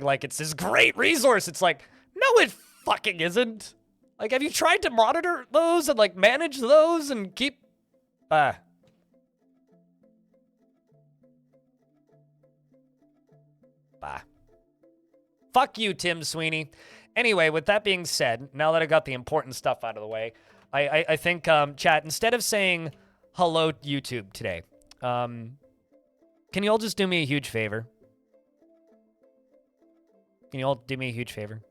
like it's this great resource. It's like, no, it fucking isn't. Like, have you tried to monitor those and, like, manage those and keep... Bah. Fuck you, Tim Sweeney. Anyway, with that being said, now that I got the important stuff out of the way, I think, chat, instead of saying hello, YouTube, today, can you all just do me a huge favor? Can you all do me a huge favor?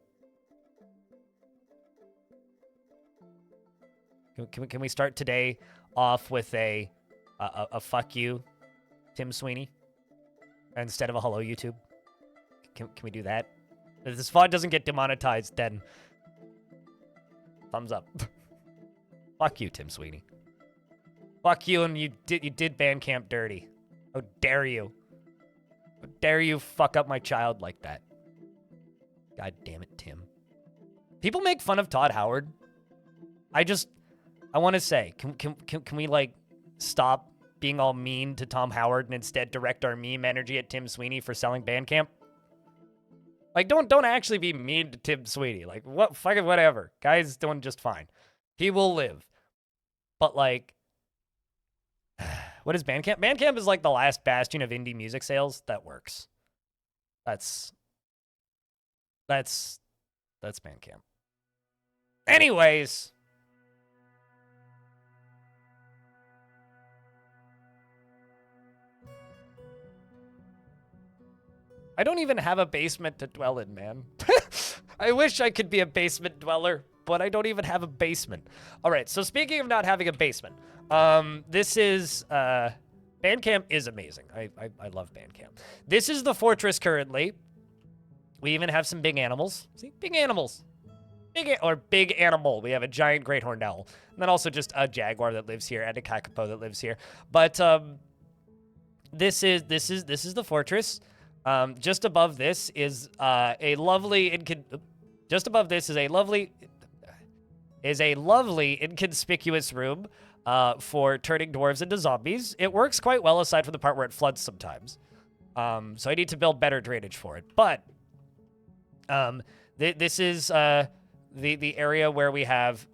Can we start today off with a fuck you, Tim Sweeney, instead of a hello, YouTube? Can we do that? If this VOD doesn't get demonetized, then thumbs up. Fuck you, Tim Sweeney. Fuck you, and you did Bandcamp dirty. How dare you? How dare you fuck up my child like that? God damn it, Tim. People make fun of Todd Howard. I want to say, can we, like, stop being all mean to Tom Howard and instead direct our meme energy at Tim Sweeney for selling Bandcamp? Like, don't actually be mean to Tim Sweeney. Like, what, fucking whatever. Guy's doing just fine. He will live. But, like, what is Bandcamp? Bandcamp is, like, the last bastion of indie music sales that works. That's Bandcamp. Anyways... I don't even have a basement to dwell in, man. I wish I could be a basement dweller, but I don't even have a basement. All right, so speaking of not having a basement, this is, Bandcamp is amazing. I love Bandcamp. This is the fortress currently. We even have some big animals. See, big animals. Big animal. We have a giant great horned owl. And then also just a jaguar that lives here and a kakapo that lives here. But, this is the fortress. Just above this is a lovely inconspicuous room for turning dwarves into zombies. It works quite well aside from the part where it floods sometimes. So I need to build better drainage for it. But this is the area where we have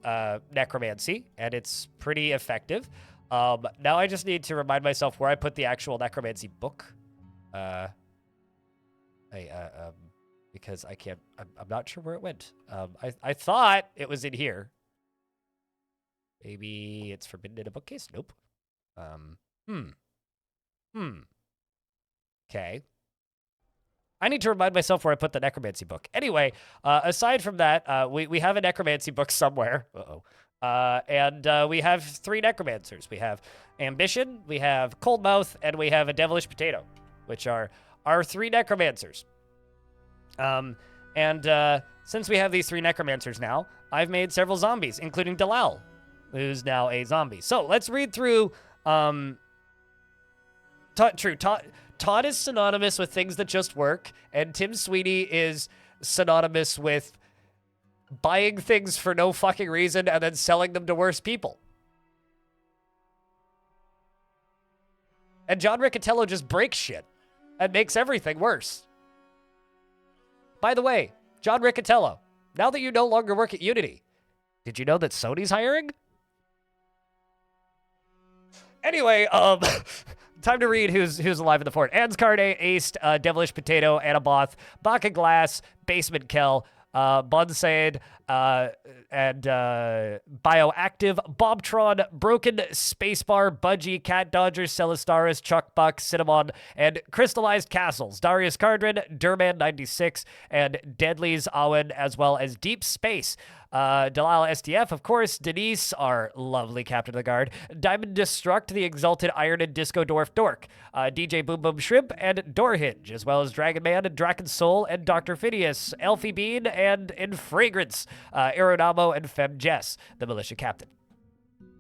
necromancy, and it's pretty effective. Now I just need to remind myself where I put the actual necromancy book. Because I can't, I'm not sure where it went. I thought it was in here. Maybe it's forbidden in a bookcase? Nope. Okay. I need to remind myself where I put the necromancy book. Anyway, aside from that, we have a necromancy book somewhere. And we have 3 necromancers. We have Ambition, we have Coldmouth, and we have a Devilish Potato, which are our 3 necromancers. Since we have these 3 necromancers now, I've made several zombies, including Dalal, who's now a zombie. So let's read through, Todd is synonymous with things that just work, and Tim Sweeney is synonymous with buying things for no fucking reason and then selling them to worse people. And John Riccatello just breaks shit and makes everything worse. By the way, John Riccatello, now that you no longer work at Unity, did you know that Sony's hiring? Anyway, time to read who's alive in the fort. Anscarde, Aced, Devilish Potato, Anaboth, Baka Glass, Basement Kel, Bunsaid, and Bioactive, Bobtron, Broken, Spacebar, Budgie, Cat Dodger, Celistaris, Chuck Buck, Cinnamon, and Crystallized Castles, Darius Cardrin, Durman96, and Deadly's Owen, as well as Deep Space. Delilah SDF, of course, Denise, our lovely Captain of the Guard, Diamond Destruct, the Exalted Iron and Disco Dwarf Dork, DJ Boom Boom Shrimp, and Doorhinge, as well as Dragon Man and Draken Soul, and Dr. Phineas, Elfie Bean, and In Fragrance, Aeronamo, and Fem Jess, the Militia Captain.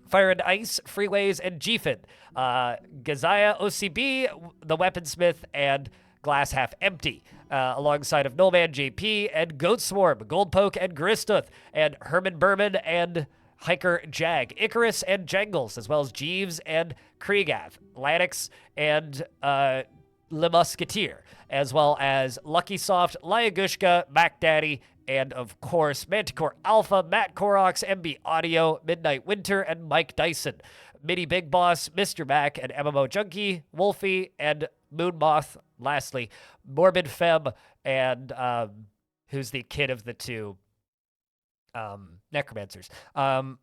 Fire and Ice, Freeways, and Gfin, Gazaya OCB, the Weaponsmith, and Glass Half Empty, alongside of Nullman JP and Goat Swarm, Goldpoke and Gristuth, and Herman Berman and Hiker Jag, Icarus and Jangles, as well as Jeeves and Kriegav, Lanix and Le Musketeer, as well as Lucky Soft, Lyagushka, Mac Daddy, and of course, Manticore Alpha, Matt Korox, MB Audio, Midnight Winter, and Mike Dyson. Mini Big Boss, Mr. Mac, and MMO Junkie, Wolfie, and Moonmoth. Lastly, Morbid Fem, and who's the kid of the two necromancers. Mr.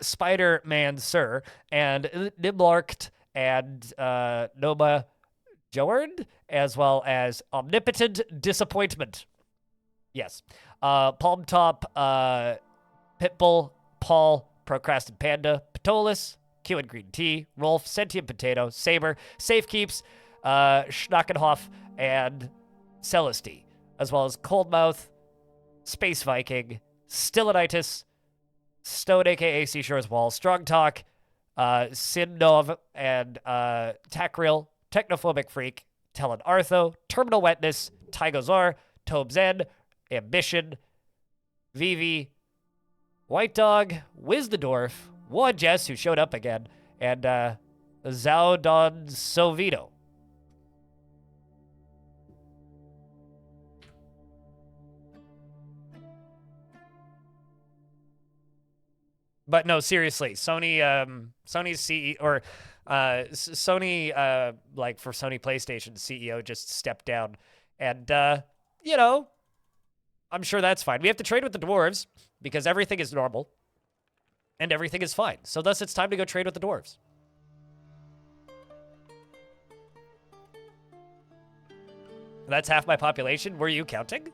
Spider-Man Sir, and Niblarkt, and Noma Jord, as well as Omnipotent Disappointment. Yes. Palm Top, Pitbull, Paul, Procrastinate Panda, Patolis, Q and Green Tea, Rolf, Sentient Potato, Saber, Safe Keeps, Schnackenhoff, and Celesty, as well as Coldmouth, Space Viking, Stillinitis, Stone aka Seashore's Wall, Strong Talk, Sinnov, and Tacriel, Technophobic Freak, Talon Artho, Terminal Wetness, Tygozar, Tome Zen, Ambition, Vivi, White Dog, Wiz the Dwarf, One Jess, who showed up again, and Zaudon Sovito. But no, seriously, Sony's CEO, or Sony, like for Sony PlayStation, CEO just stepped down. And, you know, I'm sure that's fine. We have to trade with the dwarves because everything is normal and everything is fine. So thus it's time to go trade with the dwarves. That's half my population. Were you counting?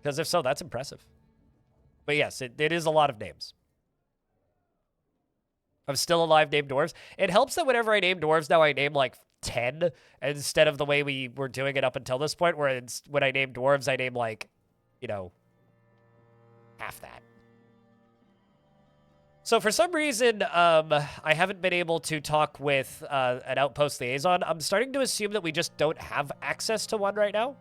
Because if so, that's impressive. But yes, it is a lot of names. I'm still alive named dwarves. It helps that whenever I name dwarves now, I name like 10 instead of the way we were doing it up until this point, where it's, when I name dwarves, I name like, you know, half that. So for some reason, I haven't been able to talk with an outpost liaison. I'm starting to assume that we just don't have access to one right now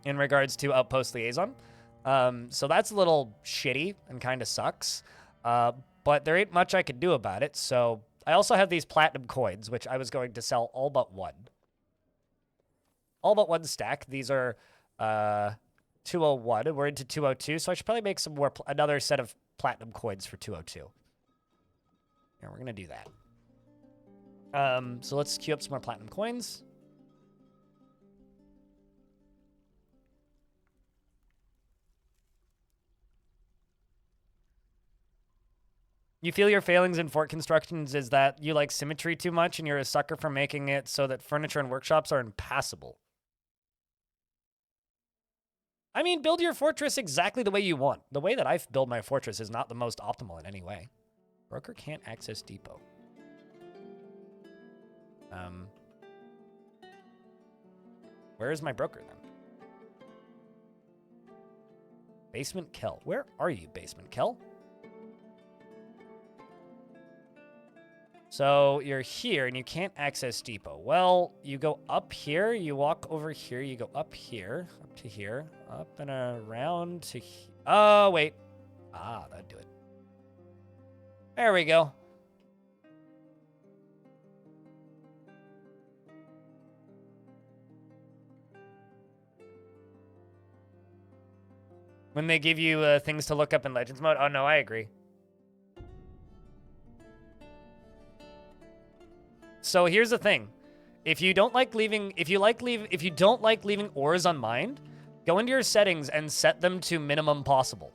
in regards to outpost liaison. So that's a little shitty and kind of sucks. But there ain't much I can do about it. So I also have these platinum coins, which I was going to sell all but one. All but one stack. These are 201, and we're into 202. So I should probably make some more, another set of platinum coins for 202. Yeah, we're going to do that. So let's queue up some more platinum coins. You feel your failings in fort constructions is that you like symmetry too much and you're a sucker for making it so that furniture and workshops are impassable. I mean, build your fortress exactly the way you want. The way that I build my fortress is not the most optimal in any way. Broker can't access depot. Where is my broker then? Basement Kel. Where are you, Basement Kel? So you're here and you can't access depot. Well, you go up here, you walk over here, you go up here, up to here, up and around to here. Oh, wait. Ah, that'd do it. There we go. When they give you things to look up in Legends mode. Oh, no, I agree. So here's the thing. If you don't like leaving, if you don't like leaving ores unmined, go into your settings and set them to minimum possible.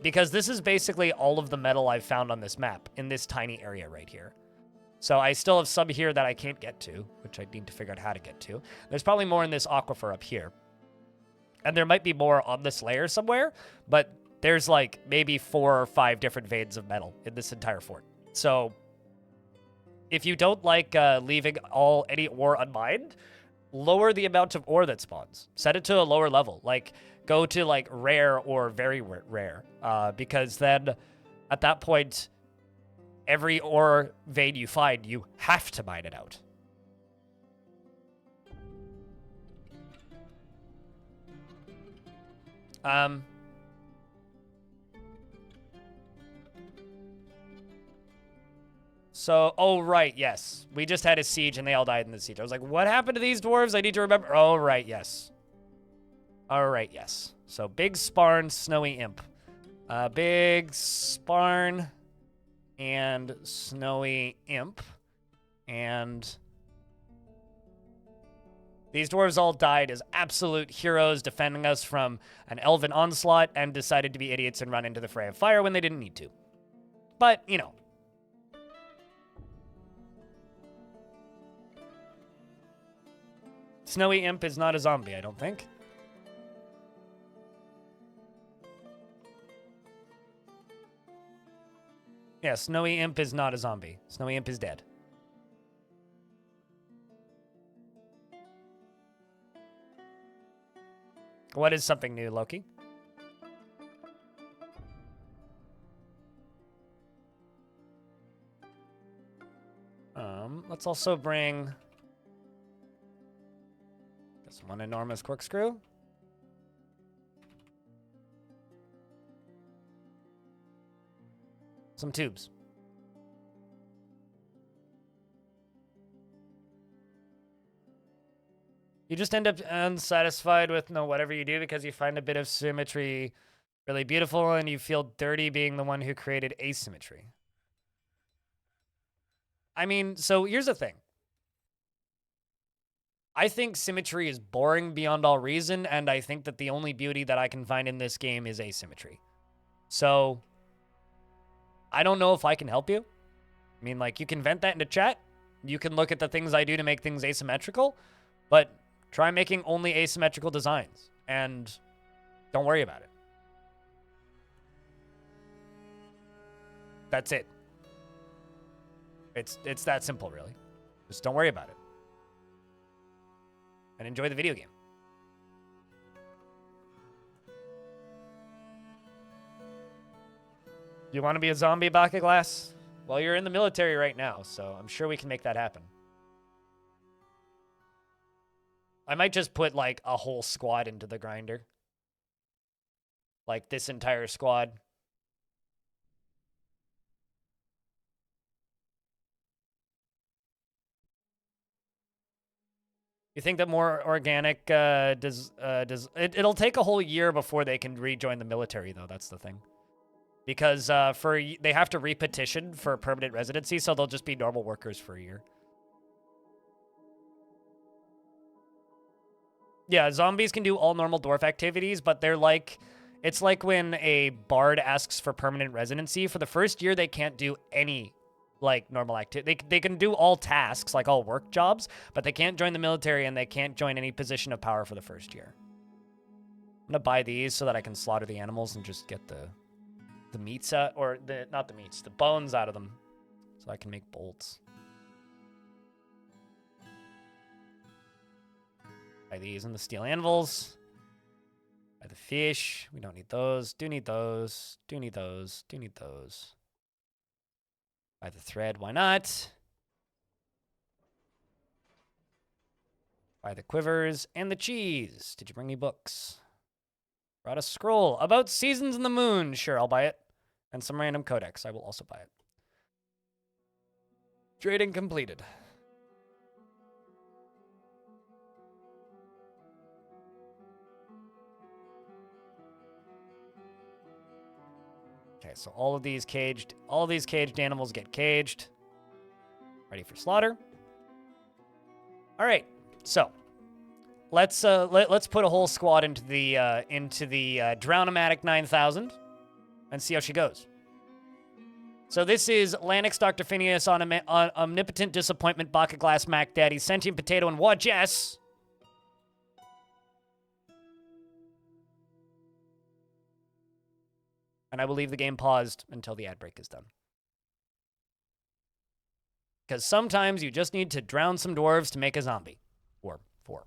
Because this is basically all of the metal I've found on this map in this tiny area right here. So I still have some here that I can't get to, which I need to figure out how to get to. There's probably more in this aquifer up here. And there might be more on this layer somewhere, but there's like maybe 4 or 5 different veins of metal in this entire fort. So if you don't like leaving any ore unmined, lower the amount of ore that spawns. Set it to a lower level. Like, go to, like, rare or very rare. Because then, at that point, every ore vein you find, you have to mine it out. So, oh, right, yes. We just had a siege and they all died in the siege. I was like, what happened to these dwarves? I need to remember. Oh, right, yes. All right, yes. So, big Sparn, Snowy Imp. Big Sparn and Snowy Imp. And these dwarves all died as absolute heroes defending us from an elven onslaught and decided to be idiots and run into the fray of fire when they didn't need to. But, you know. Snowy Imp is not a zombie, I don't think. Yeah, Snowy Imp is not a zombie. Snowy Imp is dead. What is something new, Loki? Let's also bring this one enormous corkscrew. Some tubes. You just end up unsatisfied with whatever you do because you find a bit of symmetry really beautiful and you feel dirty being the one who created asymmetry. I mean, so here's the thing. I think symmetry is boring beyond all reason, and I think that the only beauty that I can find in this game is asymmetry. So, I don't know if I can help you. I mean, like, you can vent that into chat. You can look at the things I do to make things asymmetrical, but try making only asymmetrical designs, and don't worry about it. That's it. It's that simple, really. Just don't worry about it. And enjoy the video game. You want to be a zombie, Baka Glass? Well, you're in the military right now, so I'm sure we can make that happen. I might just put, like, a whole squad into the grinder. Like, this entire squad. You think that more organic it'll take a whole year before they can rejoin the military, though. That's the thing. Because they have to repetition for permanent residency, so they'll just be normal workers for a year. Yeah, zombies can do all normal dwarf activities, but they're like, it's like when a bard asks for permanent residency. For the first year, they can't do any, like, normal activity. They can do all tasks, like all work jobs, but they can't join the military and they can't join any position of power for the first year. I'm gonna buy these so that I can slaughter the animals and just get the meats out, or not the meats, the bones out of them, so I can make bolts. Buy these and the steel anvils. Buy the fish. We don't need those. Do need those. Do need those. Do need those. Buy the thread. Why not? Buy the quivers and the cheese. Did you bring any books? Brought a scroll about seasons in the moon. Sure, I'll buy it. And some random codex. I will also buy it. Trading completed. Okay, so all these caged animals get caged. Ready for slaughter. All right, so let's put a whole squad into the Drownomatic 9000 and see how she goes. So this is Lanix, Dr. Phineas, Omnipotent Disappointment, Baka Glass, Mac Daddy, Sentient Potato, and what? Jess? And I will leave the game paused until the ad break is done. Because sometimes you just need to drown some dwarves to make a zombie. Or four.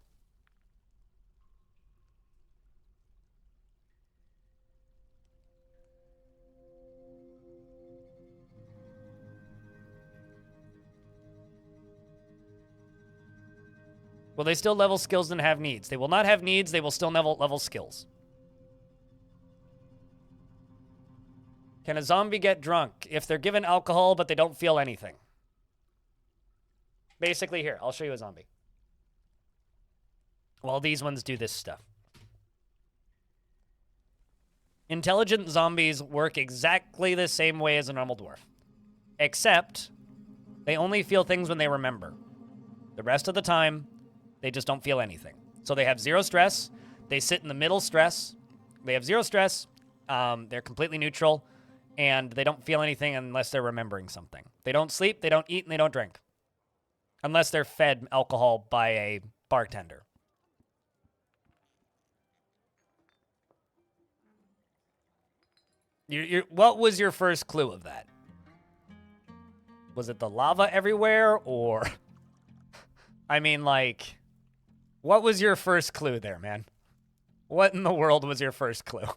Will they still level skills and have needs? They will not have needs. They will still level skills. Can a zombie get drunk if they're given alcohol but they don't feel anything? Basically, here, I'll show you a zombie. Well, these ones do this stuff. Intelligent zombies work exactly the same way as a normal dwarf. Except, they only feel things when they remember. The rest of the time, they just don't feel anything. So they have 0 stress. They sit in the middle stress. They have 0 stress. They're completely neutral. And they don't feel anything unless they're remembering something. They don't sleep, they don't eat, and they don't drink. Unless they're fed alcohol by a bartender. What was your first clue of that? Was it the lava everywhere, or... I mean, like... What was your first clue there, man? What in the world was your first clue?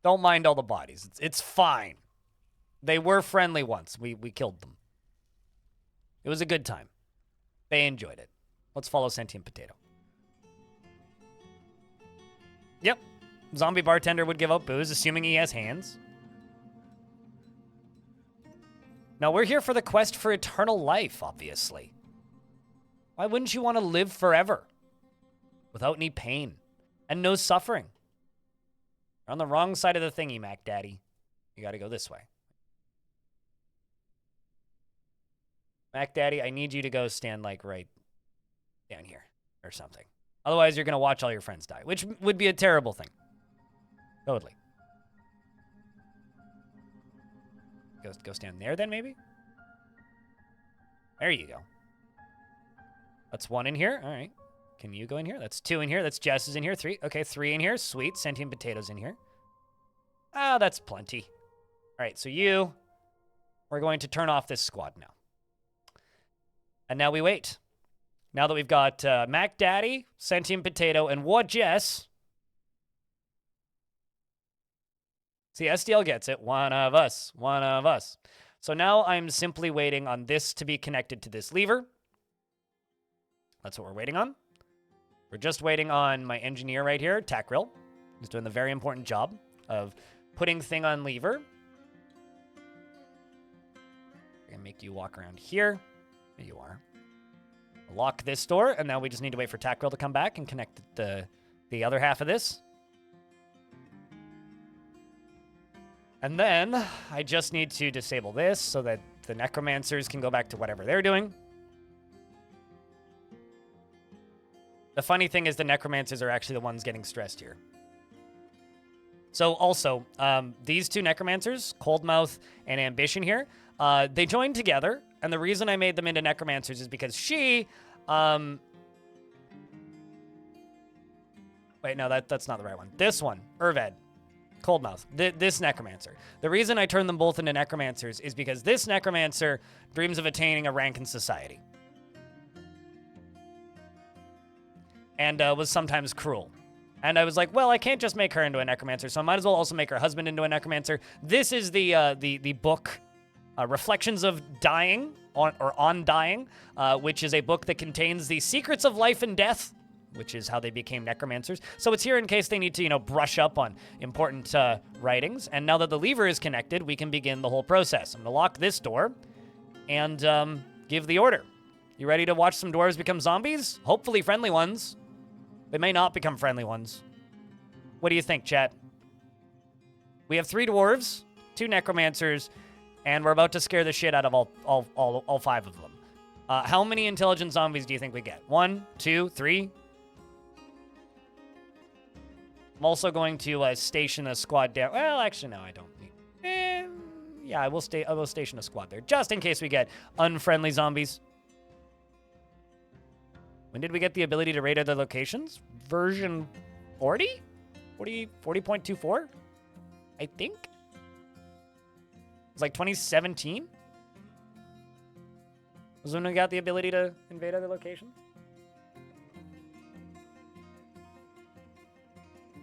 Don't mind all the bodies. It's fine. They were friendly once. We killed them. It was a good time. They enjoyed it. Let's follow Sentient Potato. Yep. Zombie bartender would give out booze, assuming he has hands. Now, we're here for the quest for eternal life, obviously. Why wouldn't you want to live forever? Without any pain. And no suffering. You're on the wrong side of the thingy, Mac Daddy. You gotta go this way. Mac Daddy, I need you to go stand, like, right down here or something. Otherwise, you're gonna watch all your friends die, which would be a terrible thing. Totally. Go stand there, then, maybe? There you go. That's 1 in here. All right. Can you go in here? That's 2 in here. That's Jess's in here. 3. Okay, 3 in here. Sweet. Sentient Potato's in here. Ah, that's plenty. All right, so we're going to turn off this squad now. And now we wait. Now that we've got Mac Daddy, Sentient Potato, and what Jess? See, SDL gets it. One of us. One of us. So now I'm simply waiting on this to be connected to this lever. That's what we're waiting on. We're just waiting on my engineer right here, Tacrill. He's doing the very important job of putting thing on lever. We're going to make you walk around here. There you are. Lock this door, and now we just need to wait for Tacrill to come back and connect the other half of this. And then I just need to disable this so that the necromancers can go back to whatever they're doing. The funny thing is the necromancers are actually the ones getting stressed here. So also, these 2 necromancers, Coldmouth and Ambition here, they joined together. And the reason I made them into necromancers is because she... Wait, no, that's not the right one. This one, Urved, Coldmouth, this necromancer. The reason I turned them both into necromancers is because this necromancer dreams of attaining a rank in society. And was sometimes cruel. And I was like, well, I can't just make her into a necromancer, so I might as well also make her husband into a necromancer. This is the book, Reflections of Dying, on Dying, which is a book that contains the secrets of life and death, which is how they became necromancers. So it's here in case they need to, brush up on important writings. And now that the lever is connected, we can begin the whole process. I'm going to lock this door and give the order. You ready to watch some dwarves become zombies? Hopefully friendly ones. They may not become friendly ones. What do you think, chat? We have 3 dwarves, 2 necromancers, and we're about to scare the shit out of all 5 of them. How many intelligent zombies do you think we get? 1, 2, 3? I'm also going to station a squad down. Well, actually, no, I don't need. Yeah, I will station a squad there just in case we get unfriendly zombies. When did we get the ability to raid other locations? Version 40? 40.24? I think? It's like 2017? Was when we got the ability to invade other locations?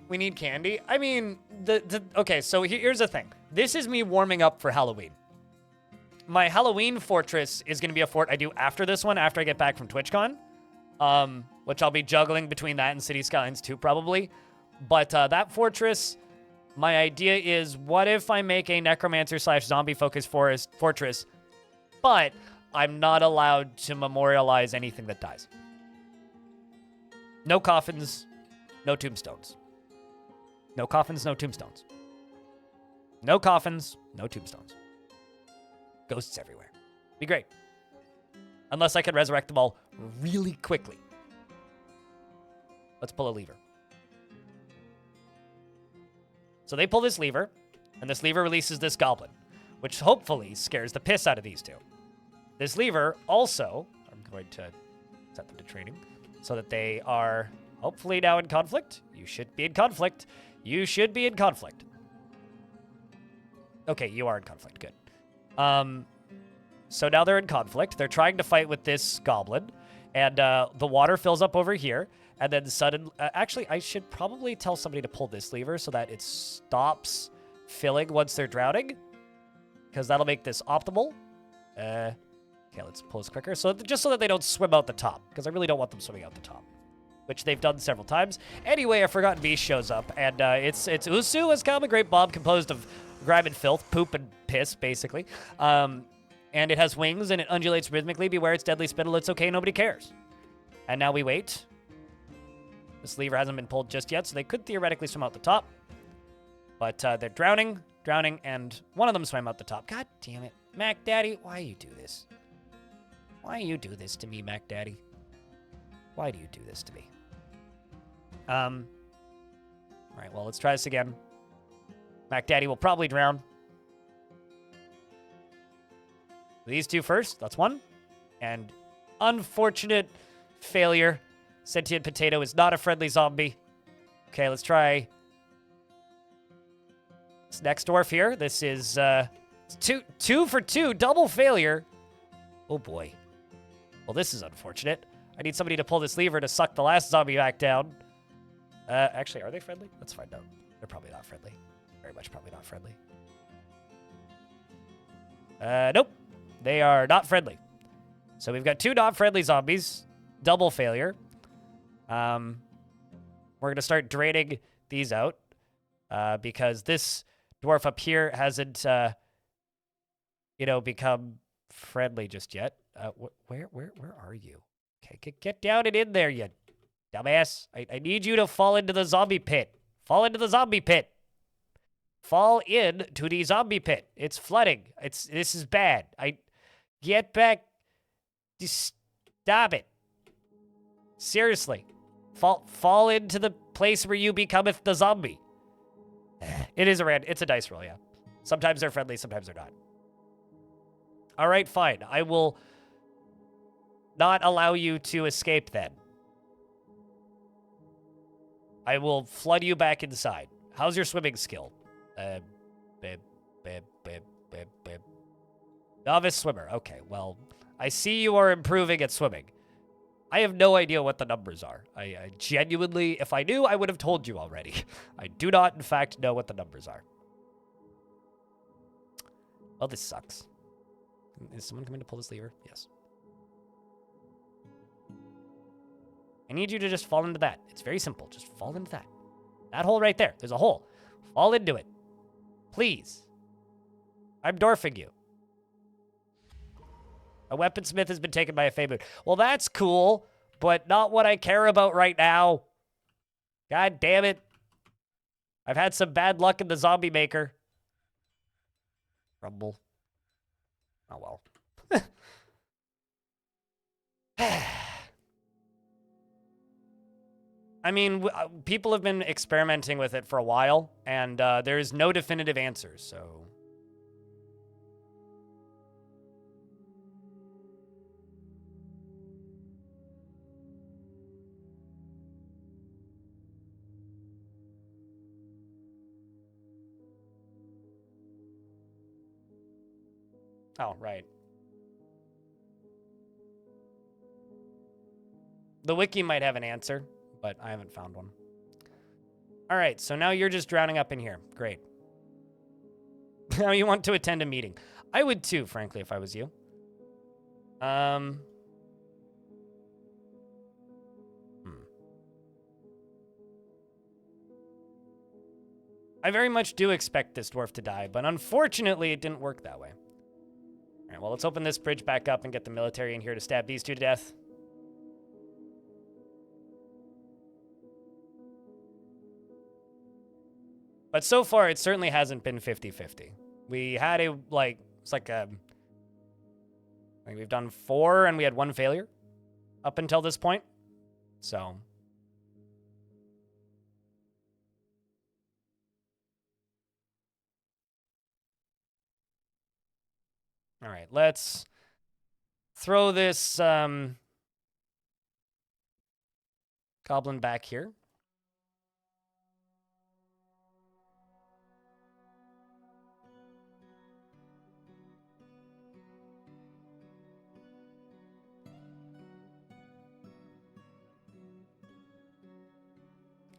We need candy? I mean, okay, so here's the thing. This is me warming up for Halloween. My Halloween fortress is going to be a fort I do after this one, after I get back from TwitchCon. Which I'll be juggling between that and City Skylines 2, probably. But that fortress, my idea is, what if I make a necromancer/zombie-focused fortress but I'm not allowed to memorialize anything that dies. No coffins, no tombstones. No coffins, no tombstones. No coffins, no tombstones. Ghosts everywhere. Be great. Unless I can resurrect them all really quickly. Let's pull a lever. So they pull this lever, and this lever releases this goblin, which hopefully scares the piss out of these two. This lever also, I'm going to set them to training, so that they are hopefully now in conflict. You should be in conflict. You should be in conflict. Okay, you are in conflict. Good. So now they're in conflict. They're trying to fight with this goblin, and the water fills up over here, and then suddenly... actually, I should probably tell somebody to pull this lever so that it stops filling once they're drowning, because that'll make this optimal. Okay, let's pull this quicker. So just so that they don't swim out the top, because I really don't want them swimming out the top, which they've done several times. Anyway, a Forgotten Beast shows up, and it's Usu as Kama, great bomb composed of grime and filth, poop and piss, basically. And it has wings, and it undulates rhythmically. Beware its deadly spittle. It's okay, nobody cares. And now we wait. This lever hasn't been pulled just yet, so they could theoretically swim out the top. But they're drowning, and one of them swam out the top. God damn it. Mac Daddy, why you do this? Why you do this to me, Mac Daddy? Why do you do this to me? All right, well, let's try this again. Mac Daddy will probably drown. These two first. That's one. And unfortunate failure. Sentient Potato is not a friendly zombie. Okay, let's try this next dwarf here. This is two for two, double failure. Oh boy. Well, this is unfortunate. I need somebody to pull this lever to suck the last zombie back down. Actually, are they friendly? Let's find out. They're probably not friendly. Very much probably not friendly. Nope. They are not friendly. So we've got two not friendly zombies. Double failure. We're going to start draining these out because this dwarf up here hasn't, become friendly just yet. Where are you? Okay, get down and in there, you dumbass. I need you to fall into the zombie pit. Fall into the zombie pit. Fall into the zombie pit. It's flooding. This is bad. Get back. Just stop it. Seriously. Fall into the place where you becometh the zombie. It is it's a dice roll, yeah. Sometimes they're friendly, sometimes they're not. All right, fine. I will not allow you to escape then. I will flood you back inside. How's your swimming skill? Novice swimmer. Okay, well, I see you are improving at swimming. I have no idea what the numbers are. I genuinely, if I knew, I would have told you already. I do not, in fact, know what the numbers are. Well, this sucks. Is someone coming to pull this lever? Yes. I need you to just fall into that. It's very simple. Just fall into that. That hole right there. There's a hole. Fall into it. Please. I'm dwarfing you. A weaponsmith has been taken by a Feymoon. Well, that's cool, but not what I care about right now. God damn it. I've had some bad luck in the zombie maker. Rumble. Oh, well. I mean, people have been experimenting with it for a while, and there's no definitive answers, so... Oh, right. The wiki might have an answer, but I haven't found one. All right, so now you're just drowning up in here. Great. Now you want to attend a meeting. I would too, frankly, if I was you. I very much do expect this dwarf to die, but unfortunately it didn't work that way. All right, well, let's open this bridge back up and get the military in here to stab these two to death. But so far, it certainly hasn't been 50-50. We had a, like, it's like a, like we've done 4 and we had 1 failure up until this point. So. All right, let's throw this goblin back here.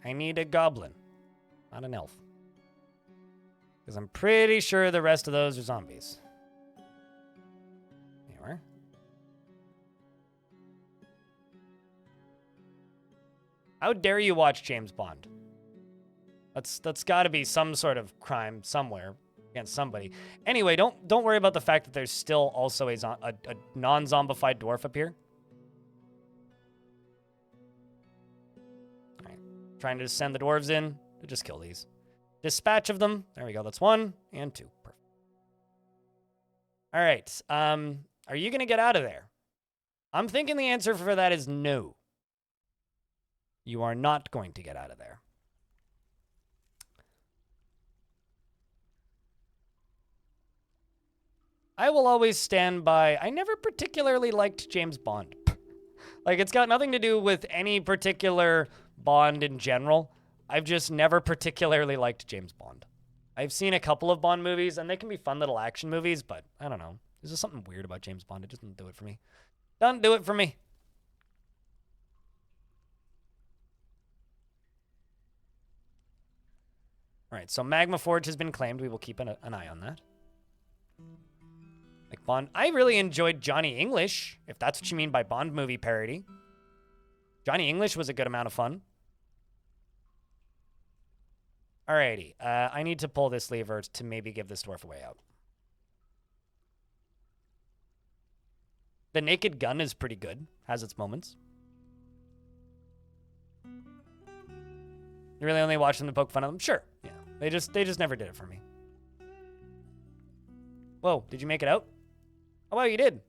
I need a goblin, not an elf. Because I'm pretty sure the rest of those are zombies. There you are. How dare you watch James Bond? That's got to be some sort of crime somewhere against somebody. Anyway, don't worry about the fact that there's still also a non-zombified dwarf up here. Trying to send the dwarves in to just kill these. Dispatch of them. There we go. That's 1 and 2. Perfect. All right. Are you going to get out of there? I'm thinking the answer for that is no. You are not going to get out of there. I will always stand by. I never particularly liked James Bond. Like, it's got nothing to do with any particular Bond in general. I've just never particularly liked James Bond. I've seen a couple of Bond movies, and they can be fun little action movies, but I don't know. There's just something weird about James Bond. It just doesn't do it for me. Doesn't do it for me. All right, so Magma Forge has been claimed. We will keep an eye on that. Like Bond. I really enjoyed Johnny English, if that's what you mean by Bond movie parody. Johnny English was a good amount of fun. Alrighty, I need to pull this lever to maybe give this dwarf a way out. The naked gun is pretty good, has its moments. You really only watch them to poke fun of them? Sure, yeah. They just never did it for me. Whoa, did you make it out? Oh, wow, you did.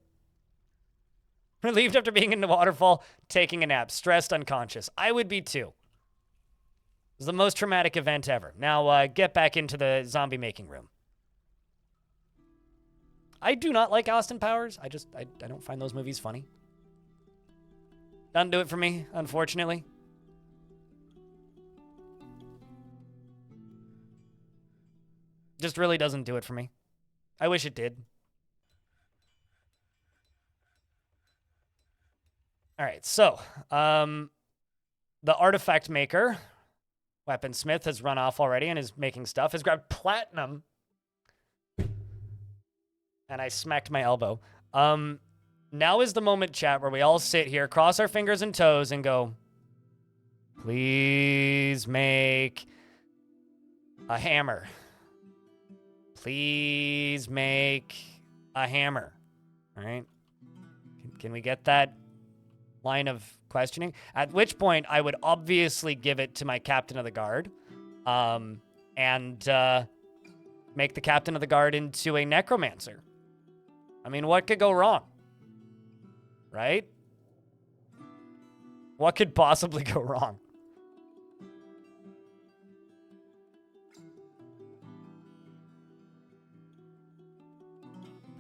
Relieved after being in the waterfall, taking a nap, stressed, unconscious. I would be too. It was the most traumatic event ever. Now, get back into the zombie making room. I do not like Austin Powers. I don't find those movies funny. Doesn't do it for me, unfortunately. Just really doesn't do it for me. I wish it did. All right, so the artifact maker, weaponsmith, has run off already and is making stuff. Has grabbed platinum, and I smacked my elbow. Now is the moment, chat, where we all sit here, cross our fingers and toes, and go, please make a hammer. Please make a hammer. All right, can we get that line of questioning? At which point, I would obviously give it to my captain of the guard, and make the captain of the guard into a necromancer. I mean, what could go wrong? Right? What could possibly go wrong?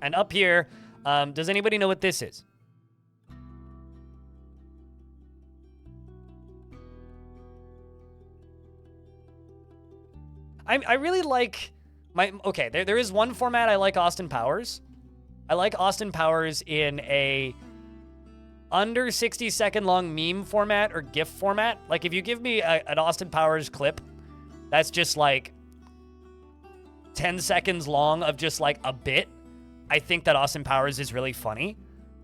And up here, does anybody know what this is? I really like okay, there is one format I like Austin Powers. I like Austin Powers in a under 60-second long meme format or GIF format. Like, if you give me an Austin Powers clip that's just like 10 seconds long of just like a bit, I think that Austin Powers is really funny.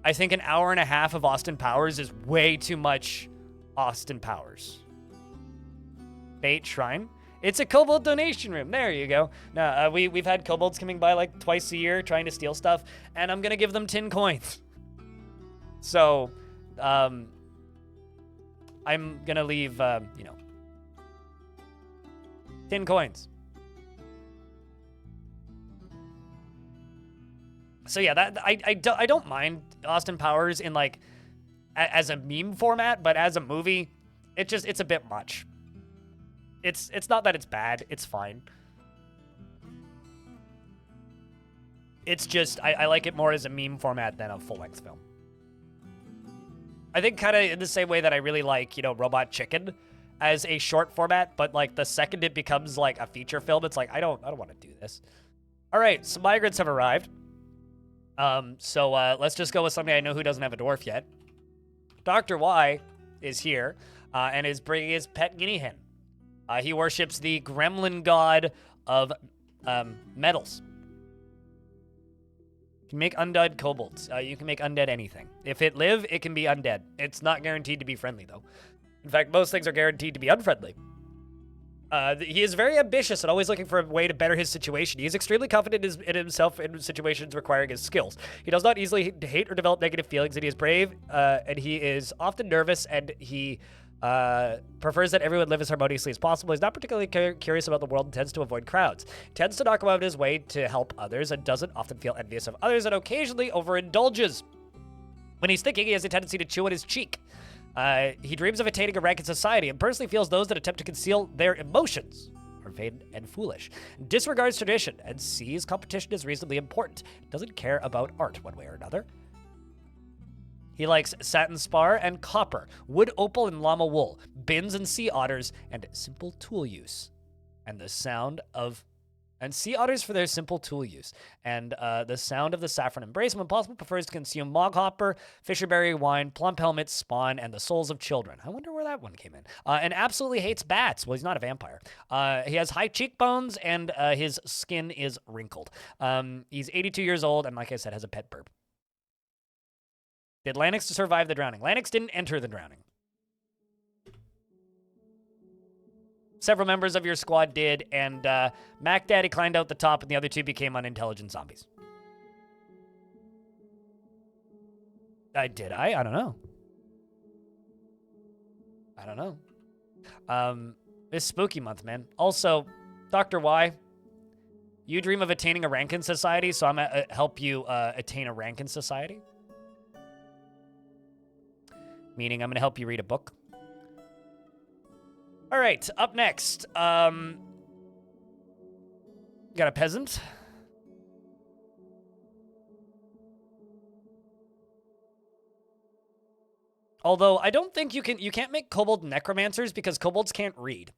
I think an hour and a half of Austin Powers is way too much Austin Powers. Bait Shrine. It's a kobold donation room. There you go. Now, we've had kobolds coming by like twice a year trying to steal stuff, and I'm going to give them 10 coins. So, I'm going to leave, 10 coins. So yeah, that I don't mind Austin Powers in like as a meme format, but as a movie, it's a bit much. It's not that it's bad, it's fine. It's just I like it more as a meme format than a full-length film. I think kind of in the same way that I really like, Robot Chicken as a short format, but like the second it becomes like a feature film, it's like I don't want to do this. All right, so migrants have arrived. So let's just go with somebody I know who doesn't have a dwarf yet. Dr. Y is here and is bringing his pet guinea hen. He worships the gremlin god of metals. You can make undead kobolds. You can make undead anything. If it live, it can be undead. It's not guaranteed to be friendly, though. In fact, most things are guaranteed to be unfriendly. He is very ambitious and always looking for a way to better his situation. He is extremely confident in himself in situations requiring his skills. He does not easily hate or develop negative feelings, and he is brave, and he is often nervous, and he prefers that everyone live as harmoniously as possible. He's not particularly curious about the world and tends to avoid crowds. Tends to not go out of his way to help others and doesn't often feel envious of others and occasionally overindulges. When he's thinking, he has a tendency to chew on his cheek. He dreams of attaining a rank in society and personally feels those that attempt to conceal their emotions are vain and foolish. Disregards tradition and sees competition as reasonably important. Doesn't care about art one way or another. He likes satin spar and copper, wood opal and llama wool, bins and sea otters, and simple tool use. And the sound of... And sea otters for their simple tool use. And the sound of the saffron embrace. When possible, prefers to consume moghopper, fisherberry wine, plump helmets, spawn, and the souls of children. I wonder where that one came in. And absolutely hates bats. Well, he's not a vampire. He has high cheekbones, and his skin is wrinkled. He's 82 years old, and like I said, has a pet burp. Did Lanix survive the drowning? Lanix didn't enter the drowning. Several members of your squad did, and Mac Daddy climbed out the top, and the other two became unintelligent zombies. Did I? I don't know. I don't know. It's spooky month, man. Also, Dr. Y, you dream of attaining a rank in society, so I'm gonna help you attain a rank in society. Meaning I'm gonna help you read a book. All right, up next, got a peasant. Although I don't think you can't make kobold necromancers because kobolds can't read.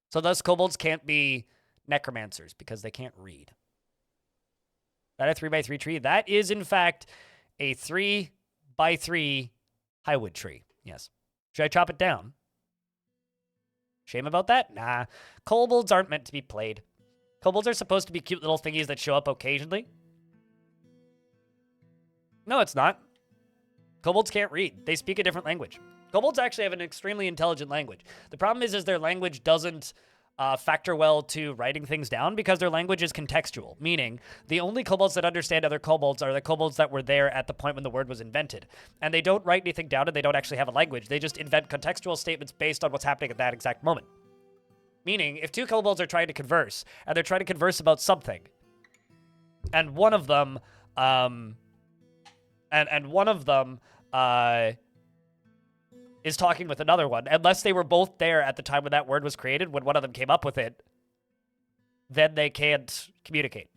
So thus kobolds can't be necromancers because they can't read. That a 3x3 tree? That is in fact a 3x3 highwood tree. Yes. Should I chop it down? Shame about that? Nah. Kobolds aren't meant to be played. Kobolds are supposed to be cute little thingies that show up occasionally. No, it's not. Kobolds can't read. They speak a different language. Kobolds actually have an extremely intelligent language. The problem is their language doesn't factor well to writing things down because their language is contextual, meaning the only kobolds that understand other kobolds are the kobolds that were there at the point when the word was invented. And they don't write anything down and they don't actually have a language. They just invent contextual statements based on what's happening at that exact moment. Meaning, if two kobolds are trying to converse, and they're trying to converse about something, and one of them, is talking with another one, unless they were both there at the time when that word was created, when one of them came up with it, then they can't communicate.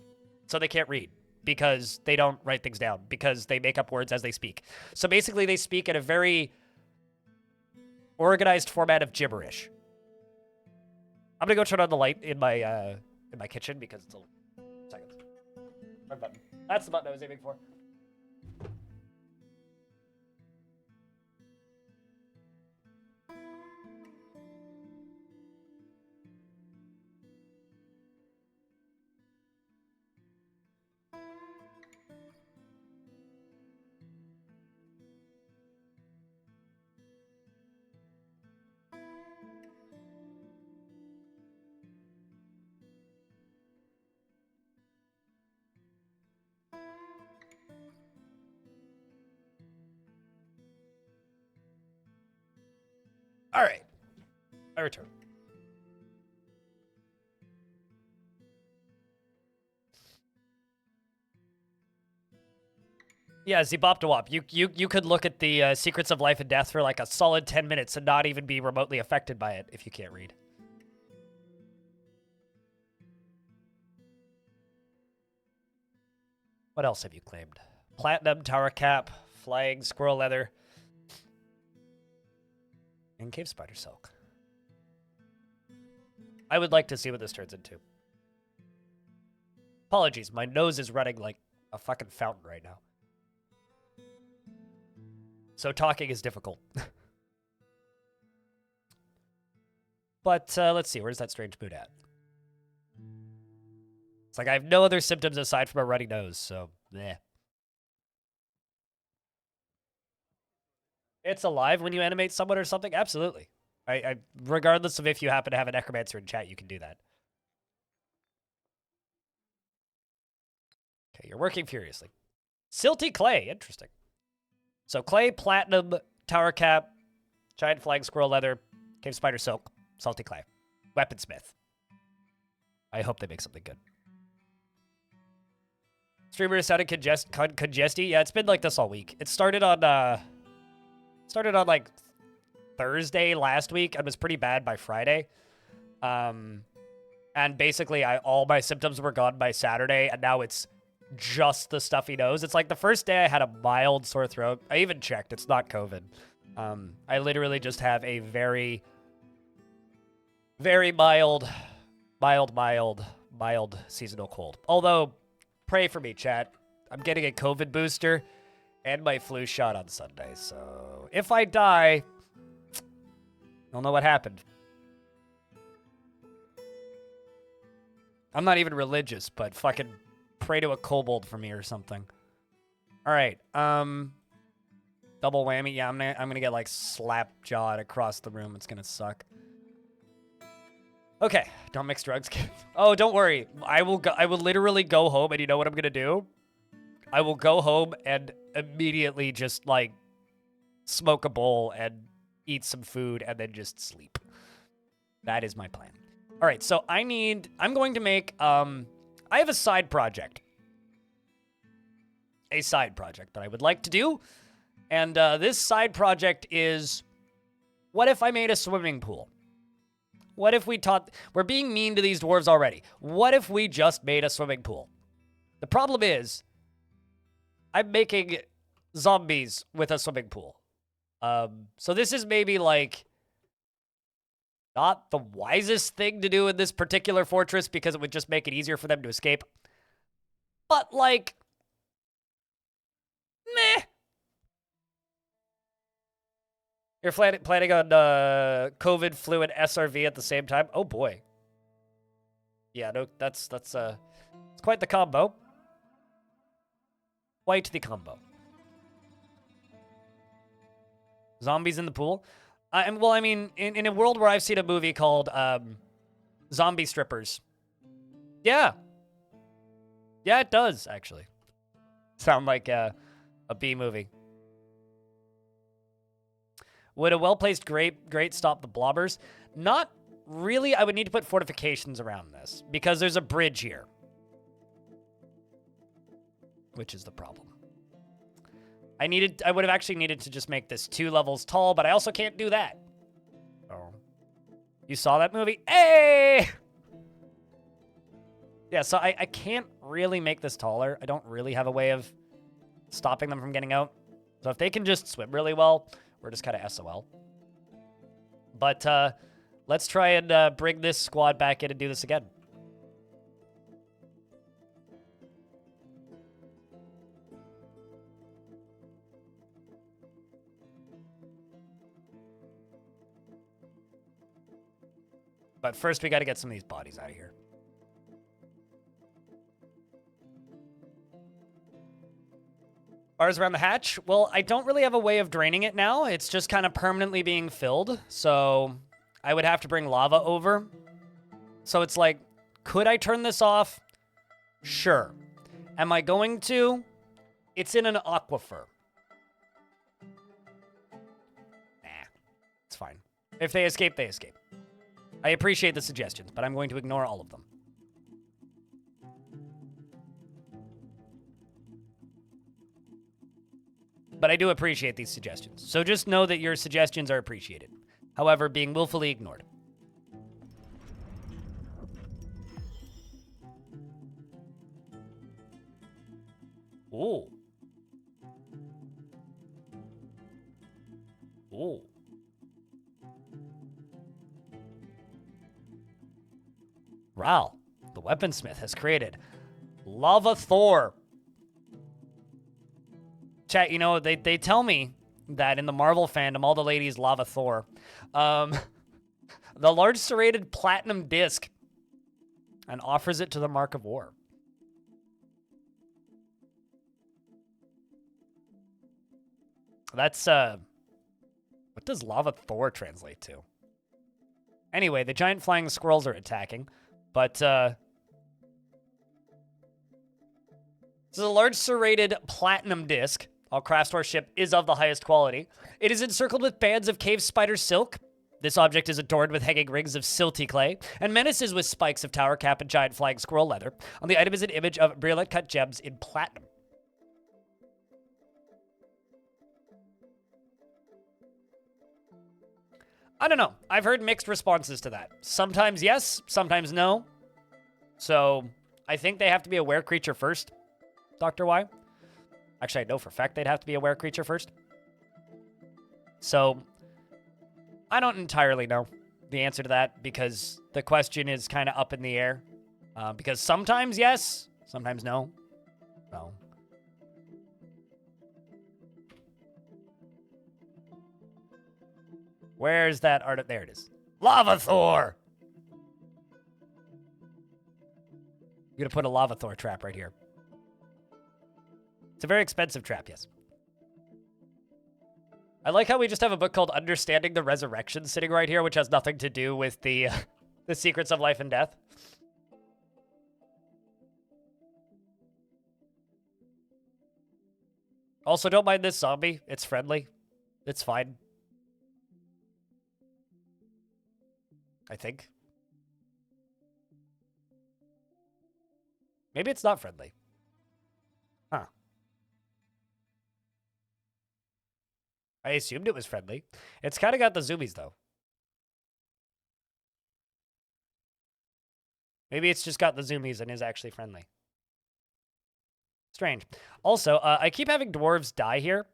So they can't read because they don't write things down because they make up words as they speak. So basically they speak in a very organized format of gibberish. I'm gonna go turn on the light in my kitchen because it's a second. Wrong button. That's the button I was aiming for. All right. I return. Yeah, Zeboptawop. You could look at the Secrets of Life and Death for like a solid 10 minutes and not even be remotely affected by it if you can't read. What else have you claimed? Platinum, Tower Cap, Flying, Squirrel Leather, and Cave Spider Silk. I would like to see what this turns into. Apologies, my nose is running like a fucking fountain right now. So talking is difficult. But let's see, where's that strange mood at? It's like I have no other symptoms aside from a runny nose, so bleh. It's alive when you animate someone or something? Absolutely. I regardless of if you happen to have a necromancer in chat, you can do that. Okay, you're working furiously. Silty clay, interesting. So clay, platinum, tower cap, giant flying squirrel leather, cave spider silk, salty clay, weaponsmith. I hope they make something good. Streamer sounded congesty. Yeah, it's been like this all week. It started on like Thursday last week and was pretty bad by Friday. And basically all my symptoms were gone by Saturday, and now it's just the stuffy nose. It's like the first day I had a mild sore throat. I even checked. It's not COVID. I literally just have a very, very mild seasonal cold. Although, pray for me, chat. I'm getting a COVID booster and my flu shot on Sunday. So if I die, you'll know what happened. I'm not even religious, but fucking pray to a kobold for me or something. All right. Double whammy. Yeah, I'm gonna get like slap jawed across the room. It's gonna suck. Okay, don't mix drugs. Oh, don't worry. I will literally go home, and you know what I'm gonna do? I will go home and immediately just like smoke a bowl and eat some food and then just sleep. That is my plan. All right, so I'm going to make I have a side project. A side project that I would like to do. And this side project is, what if I made a swimming pool? What if we're being mean to these dwarves already. What if we just made a swimming pool? The problem is, I'm making zombies with a swimming pool. So this is maybe like not the wisest thing to do in this particular fortress because it would just make it easier for them to escape. But like, meh. You're planning on COVID, flu, and SRV at the same time? Oh boy. Yeah, no, that's it's quite the combo. Quite the combo. Zombies in the pool. Well, I mean, in a world where I've seen a movie called Zombie Strippers. Yeah. Yeah, it does, actually. Sound like a B movie. Would a well-placed grate stop the blobbers? Not really. I would need to put fortifications around this because there's a bridge here. Which is the problem. I would have actually needed to just make this 2 levels tall, but I also can't do that. Oh. You saw that movie? Hey! Yeah, so I can't really make this taller. I don't really have a way of stopping them from getting out. So if they can just swim really well, we're just kind of SOL. But let's try and bring this squad back in and do this again. But first, we got to get some of these bodies out of here. Bars around the hatch? Well, I don't really have a way of draining it now. It's just kind of permanently being filled. So I would have to bring lava over. So it's like, could I turn this off? Sure. Am I going to? It's in an aquifer. Nah, it's fine. If they escape, they escape. I appreciate the suggestions, but I'm going to ignore all of them. But I do appreciate these suggestions. So just know that your suggestions are appreciated. However, being willfully ignored. Ooh. Ooh. Ral, the weaponsmith, has created Lava Thor. Chat, you know, they tell me that in the Marvel fandom, all the ladies Lava Thor. The large serrated platinum disc and offers it to the Mark of War. That's, what does Lava Thor translate to? Anyway, the giant flying squirrels are attacking, but, this is a large serrated platinum disc. All craft ship is of the highest quality. It is encircled with bands of cave spider silk. This object is adorned with hanging rings of silty clay and menaces with spikes of tower cap and giant flying squirrel leather. On the item is an image of brilliant cut gems in platinum. I don't know. I've heard mixed responses to that. Sometimes yes, sometimes no. So I think they have to be a were creature first, Dr. Y. Actually, I know for a fact they'd have to be a were creature first. So I don't entirely know the answer to that because the question is kind of up in the air. Because sometimes yes, sometimes no. No. Where's that art? There it is. Lava Thor! I'm going to put a Lava Thor trap right here. It's a very expensive trap, yes. I like how we just have a book called Understanding the Resurrection sitting right here, which has nothing to do with the the secrets of life and death. Also, don't mind this zombie. It's friendly. It's fine. I think. Maybe it's not friendly. Huh. I assumed it was friendly. It's kind of got the zoomies, though. Maybe it's just got the zoomies and is actually friendly. Strange. Also, I keep having dwarves die here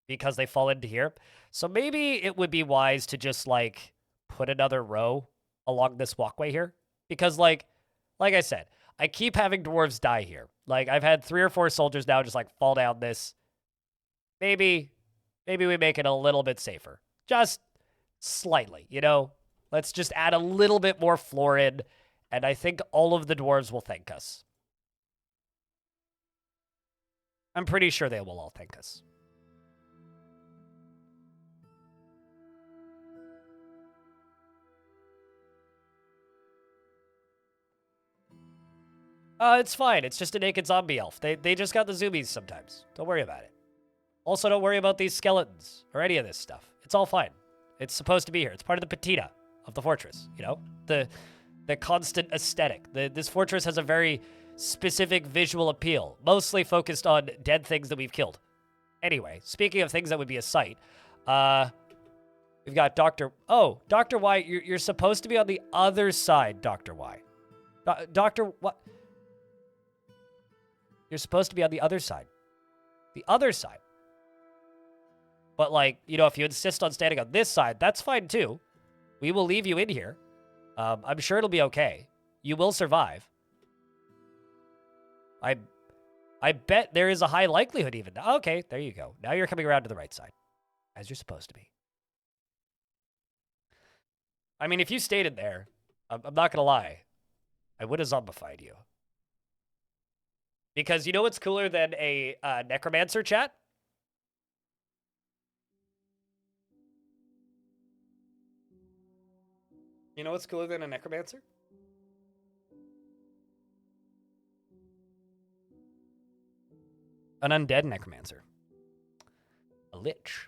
because they fall into here. So maybe it would be wise to just, like, put another row along this walkway here. Because, like I said, I keep having dwarves die here. Like, I've had 3 or 4 soldiers now just, like, fall down this. Maybe we make it a little bit safer. Just slightly, you know? Let's just add a little bit more floor in, and I think all of the dwarves will thank us. I'm pretty sure they will all thank us. It's fine. It's just a naked zombie elf. They just got the zoomies sometimes. Don't worry about it. Also, don't worry about these skeletons or any of this stuff. It's all fine. It's supposed to be here. It's part of the patina of the fortress, you know? The constant aesthetic. This fortress has a very specific visual appeal, mostly focused on dead things that we've killed. Anyway, speaking of things that would be a sight, we've got Dr. Oh, Dr. Y, you're supposed to be on the other side, Dr. Y. Dr. What? You're supposed to be on the other side. The other side. But, like, you know, if you insist on standing on this side, that's fine, too. We will leave you in here. I'm sure it'll be okay. You will survive. I bet there is a high likelihood even. Okay, there you go. Now you're coming around to the right side, as you're supposed to be. I mean, if you stayed in there, I'm not going to lie, I would have zombified you. Because you know what's cooler than a necromancer, chat? You know what's cooler than a necromancer? An undead necromancer. A lich.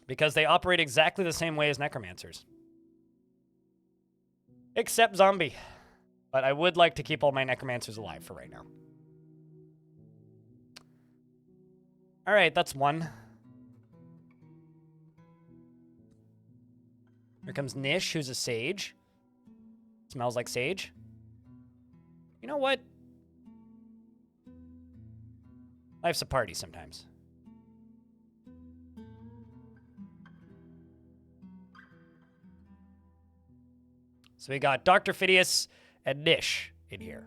Because they operate exactly the same way as necromancers. Except zombie. But I would like to keep all my necromancers alive for right now. Alright, that's one. Here comes Nish, who's a sage. Smells like sage. You know what? Life's a party sometimes. So we got Dr. Phidias and Nish in here.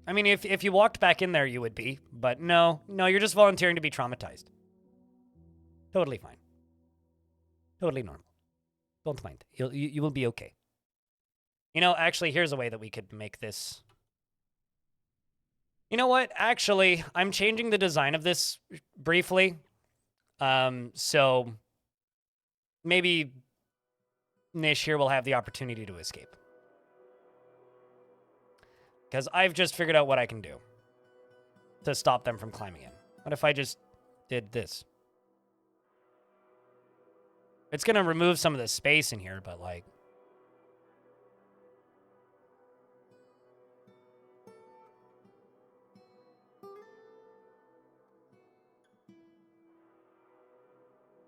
I mean, if you walked back in there, you would be. But no, you're just volunteering to be traumatized. Totally fine. Totally normal. Don't mind. You will be okay. You know, actually, here's a way that we could make this. You know what? Actually, I'm changing the design of this briefly. So maybe Nish here will have the opportunity to escape. Because I've just figured out what I can do to stop them from climbing in. What if I just did this? It's going to remove some of the space in here, but like...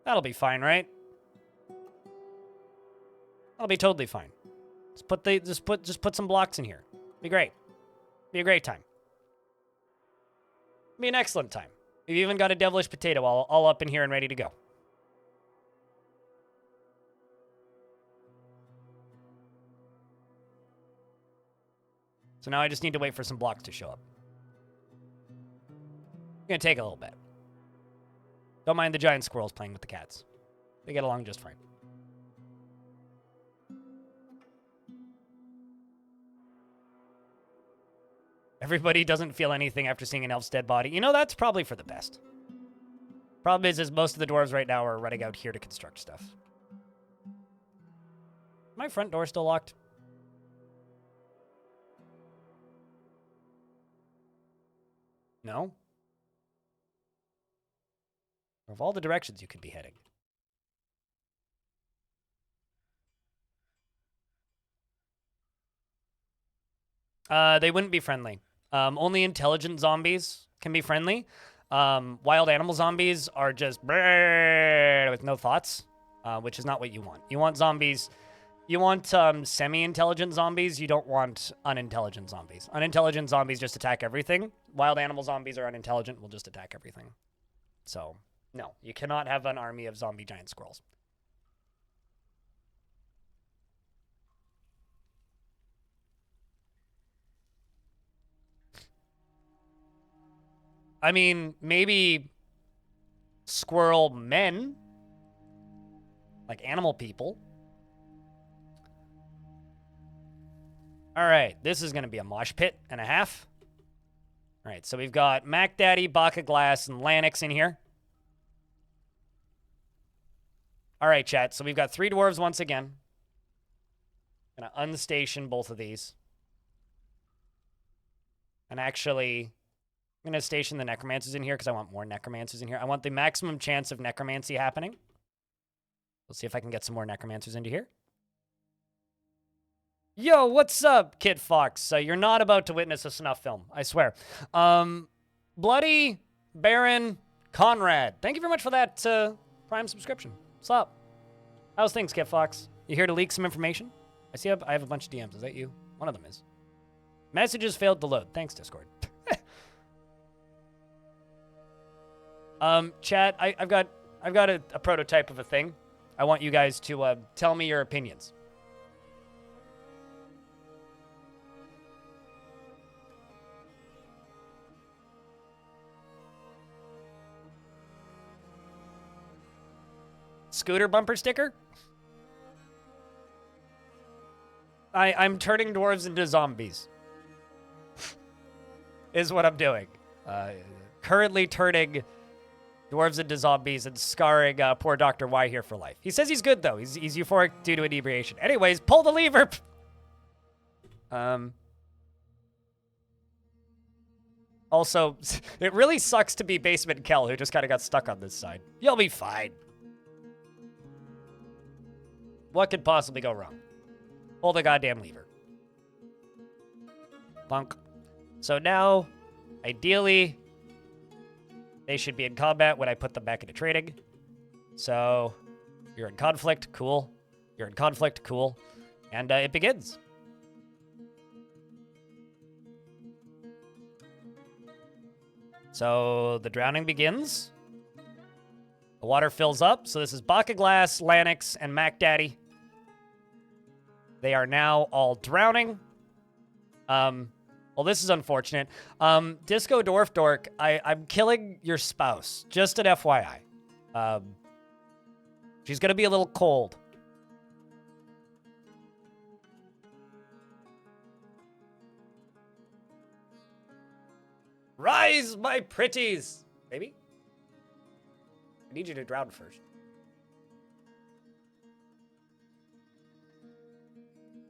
That'll be fine, right? That'll be totally fine. Just put some blocks in here. Be great. Be a great time. Be an excellent time. We've even got a devilish potato all up in here and ready to go. So now I just need to wait for some blocks to show up. It's gonna take a little bit. Don't mind the giant squirrels playing with the cats. They get along just fine. Everybody doesn't feel anything after seeing an elf's dead body. You know, that's probably for the best. Problem is most of the dwarves right now are running out here to construct stuff. My front door still locked? No? Of all the directions you could be heading. They wouldn't be friendly. Only intelligent zombies can be friendly. Wild animal zombies are just with no thoughts, which is not what you want. You want zombies. You want semi-intelligent zombies. You don't want unintelligent zombies. Unintelligent zombies just attack everything. Wild animal zombies are unintelligent, will just attack everything. So, no, you cannot have an army of zombie giant squirrels. I mean, maybe squirrel men, like animal people. All right, this is going to be a mosh pit and a half. All right, so we've got Mac Daddy, Baka Glass, and Lanix in here. All right, chat, so we've got 3 dwarves once again. Gonna unstation both of these. And actually... I'm going to station the necromancers in here because I want more necromancers in here. I want the maximum chance of necromancy happening. Let's see if I can get some more necromancers into here. Yo, what's up, Kid Fox? You're not about to witness a snuff film, I swear. Bloody Baron Conrad. Thank you very much for that Prime subscription. What's up? How's things, Kid Fox? You here to leak some information? I see I have a bunch of DMs. Is that you? One of them is. Messages failed to load. Thanks, Discord. Chat, I've got a prototype of a thing. I want you guys to tell me your opinions. Scooter bumper sticker? I'm turning dwarves into zombies. Is what I'm doing. Currently turning dwarves into zombies and scarring poor Dr. Y here for life. He says he's good, though. He's euphoric due to inebriation. Anyways, pull the lever! Also, it really sucks to be Basement Kel, who just kind of got stuck on this side. You'll be fine. What could possibly go wrong? Pull the goddamn lever. Bunk. So now, ideally, they should be in combat when I put them back into training. So, you're in conflict, cool. You're in conflict, cool. And it begins. So, the drowning begins. The water fills up. So this is Baka Glass, Lanix, and Mac Daddy. They are now all drowning. Well, this is unfortunate. Disco Dwarf Dork, I'm killing your spouse. Just an FYI. She's going to be a little cold. Rise, my pretties! Maybe? I need you to drown first.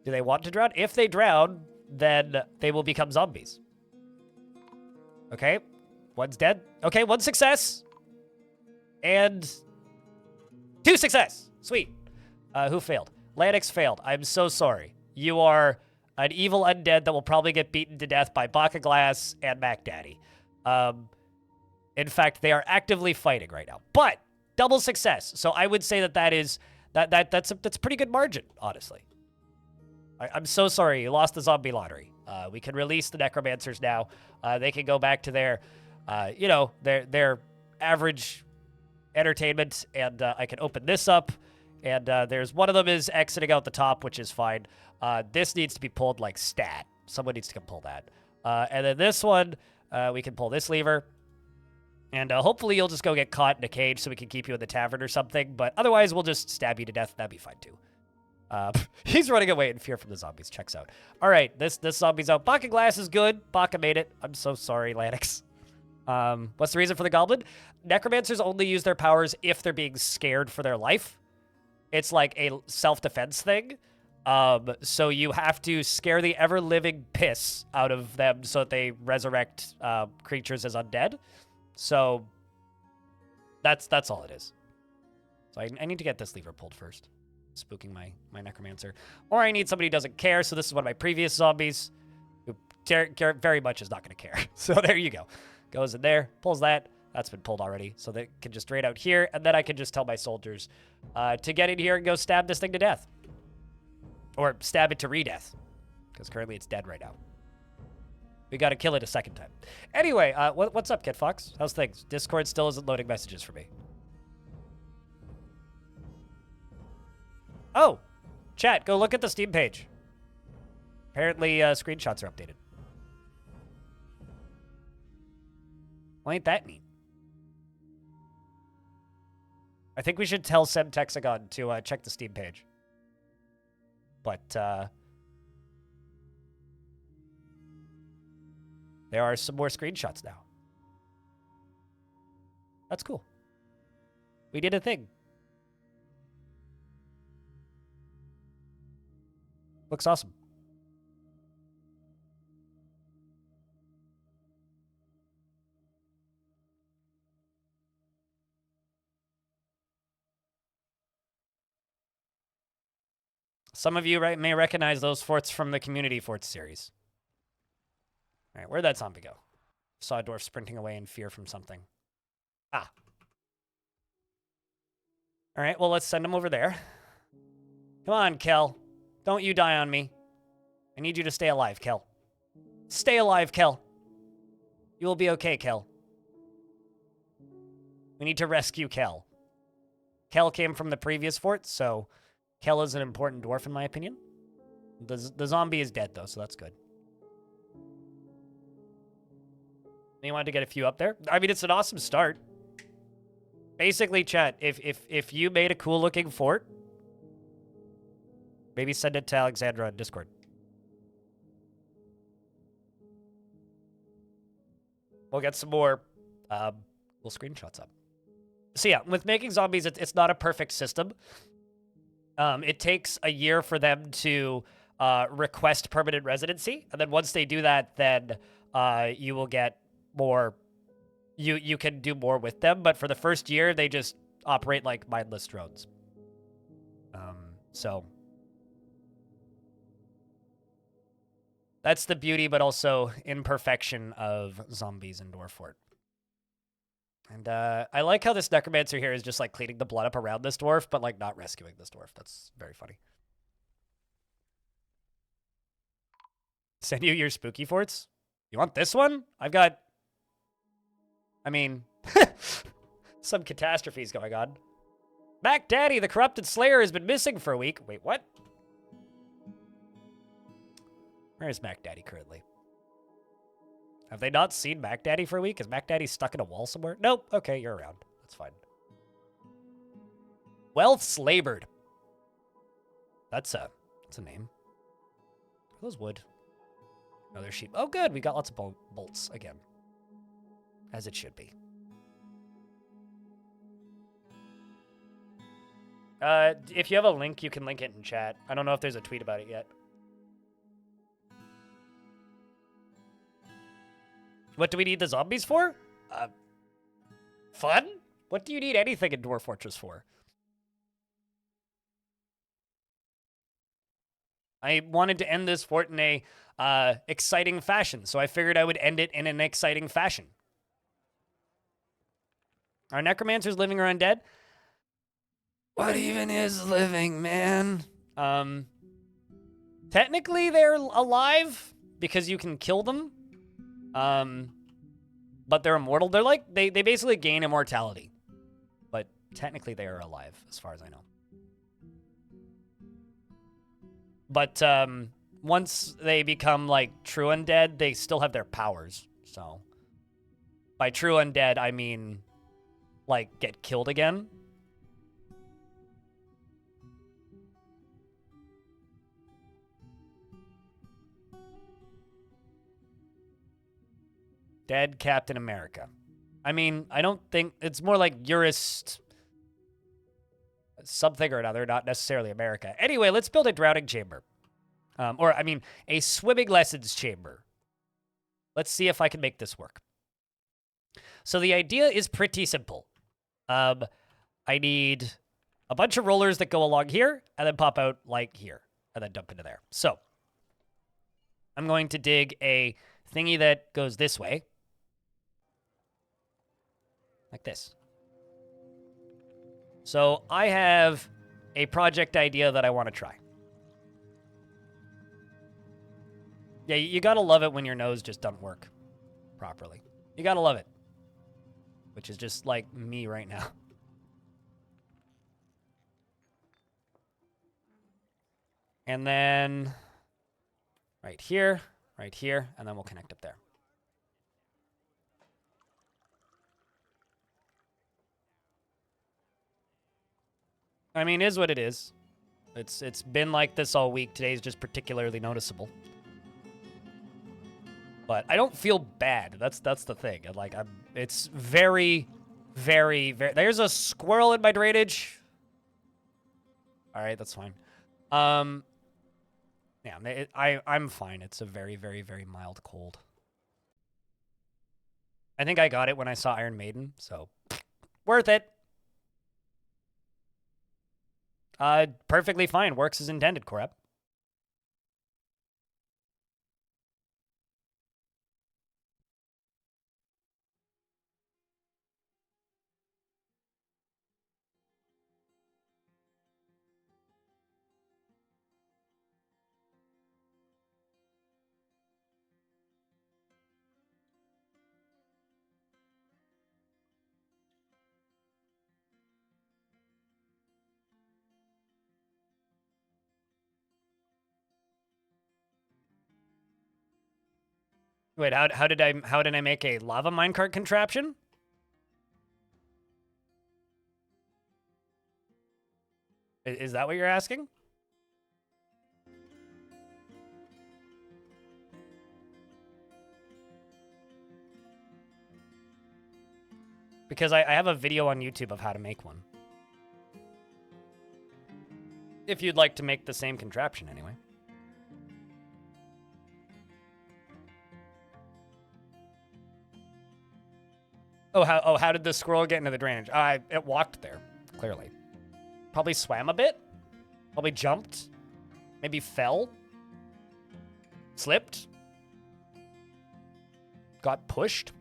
Do they want to drown? If they drown, then they will become zombies. Okay, one's dead. Okay, one success. And 2 success. Sweet. Who failed? Lanix failed. I'm so sorry. You are an evil undead that will probably get beaten to death by Baka Glass and Mac Daddy. In fact, they are actively fighting right now. But double success. So I would say that's a pretty good margin, honestly. I'm so sorry. You lost the zombie lottery. We can release the necromancers now. They can go back to their, their average entertainment, and I can open this up. And there's one of them is exiting out the top, which is fine. This needs to be pulled like stat. Someone needs to come pull that. And then this one, we can pull this lever. And hopefully you'll just go get caught in a cage so we can keep you in the tavern or something. But otherwise, we'll just stab you to death. That'd be fine, too. He's running away in fear from the zombies. Checks out. All right, this zombie's out. Baka Glass is good. Baka made it. I'm so sorry, Lanix. What's the reason for the goblin? Necromancers only use their powers if they're being scared for their life. It's like a self-defense thing. So you have to scare the ever-living piss out of them so that they resurrect creatures as undead. So that's all it is. So I need to get this lever pulled first. Spooking my necromancer. Or I need somebody who doesn't care. So this is one of my previous zombies who very much is not going to care. So there you go. Goes in there, pulls that. That's been pulled already. So they can just drain out here. And then I can just tell my soldiers to get in here and go stab this thing to death. Or stab it to re-death. Because currently it's dead right now. We got to kill it a second time. Anyway, what's up, Kid Fox? How's things? Discord still isn't loading messages for me. Oh, chat, go look at the Steam page. Apparently, screenshots are updated. Well, ain't that neat? I think we should tell Semtexagon to check the Steam page. But, there are some more screenshots now. That's cool. We did a thing. Looks awesome. Some of you may recognize those forts from the Community Forts series. All right, where'd that zombie go? Saw a dwarf sprinting away in fear from something. Ah. All right, well, let's send him over there. Come on, Kel. Don't you die on me. I need you to stay alive, Kel. Stay alive, Kel. You will be okay, Kel. We need to rescue Kel. Kel came from the previous fort, so Kel is an important dwarf in my opinion. The zombie is dead, though, so that's good. You wanted to get a few up there? I mean, it's an awesome start. Basically, chat, if you made a cool-looking fort, maybe send it to Alexandra on Discord. We'll get some more cool screenshots up. So yeah, with making zombies, it's not a perfect system. It takes a year for them to request permanent residency. And then once they do that, then you will get more, you can do more with them. But for the first year, they just operate like mindless drones. So that's the beauty, but also imperfection of zombies in Dwarf Fort. And I like how this necromancer here is just like cleaning the blood up around this dwarf, but like not rescuing this dwarf. That's very funny. Send you your spooky forts? You want this one? I've got, I mean, some catastrophes going on. Mac Daddy, the corrupted slayer, has been missing for a week. Wait, what? Where is Mac Daddy currently? Have they not seen Mac Daddy for a week? Is Mac Daddy stuck in a wall somewhere? Nope. Okay, you're around. That's fine. Wealth's labored. That's a name. Are those wood? No, they're sheep. Oh, good. We got lots of bolts again. As it should be. If you have a link, you can link it in chat. I don't know if there's a tweet about it yet. What do we need the zombies for? Fun? What do you need anything in Dwarf Fortress for? I wanted to end this fort in a exciting fashion, so I figured I would end it in an exciting fashion. Are necromancers living or undead? What even is living, man? Technically, they're alive because you can kill them. But they're immortal. They're like, they basically gain immortality. But technically, they are alive, as far as I know. But once they become like true undead, they still have their powers. So by true undead, I mean like get killed again. Dead Captain America. I mean, I don't think it's more like Eurist something or another, not necessarily America. Anyway, let's build a drowning chamber. Or, I mean, a swimming lessons chamber. Let's see if I can make this work. So the idea is pretty simple. I need a bunch of rollers that go along here and then pop out like here and then dump into there. So I'm going to dig a thingy that goes this way. Like this. So I have a project idea that I want to try. Yeah, you gotta love it when your nose just doesn't work properly. You gotta love it. Which is just like me right now. And then right here, and then we'll connect up there. I mean, is what it is. It's been like this all week. Today's just particularly noticeable. But I don't feel bad. That's the thing. Like it's very, very, very. There's a squirrel in my drainage. All right, that's fine. Yeah, I'm fine. It's a very, very, very mild cold. I think I got it when I saw Iron Maiden, so worth it. Perfectly fine. Works as intended, Corep. Wait, how did I make a lava minecart contraption? Is that what you're asking? Because I have a video on YouTube of how to make one. If you'd like to make the same contraption anyway. How did the squirrel get into the drainage? It walked there, clearly. Probably swam a bit. Probably jumped. Maybe fell. Slipped. Got pushed.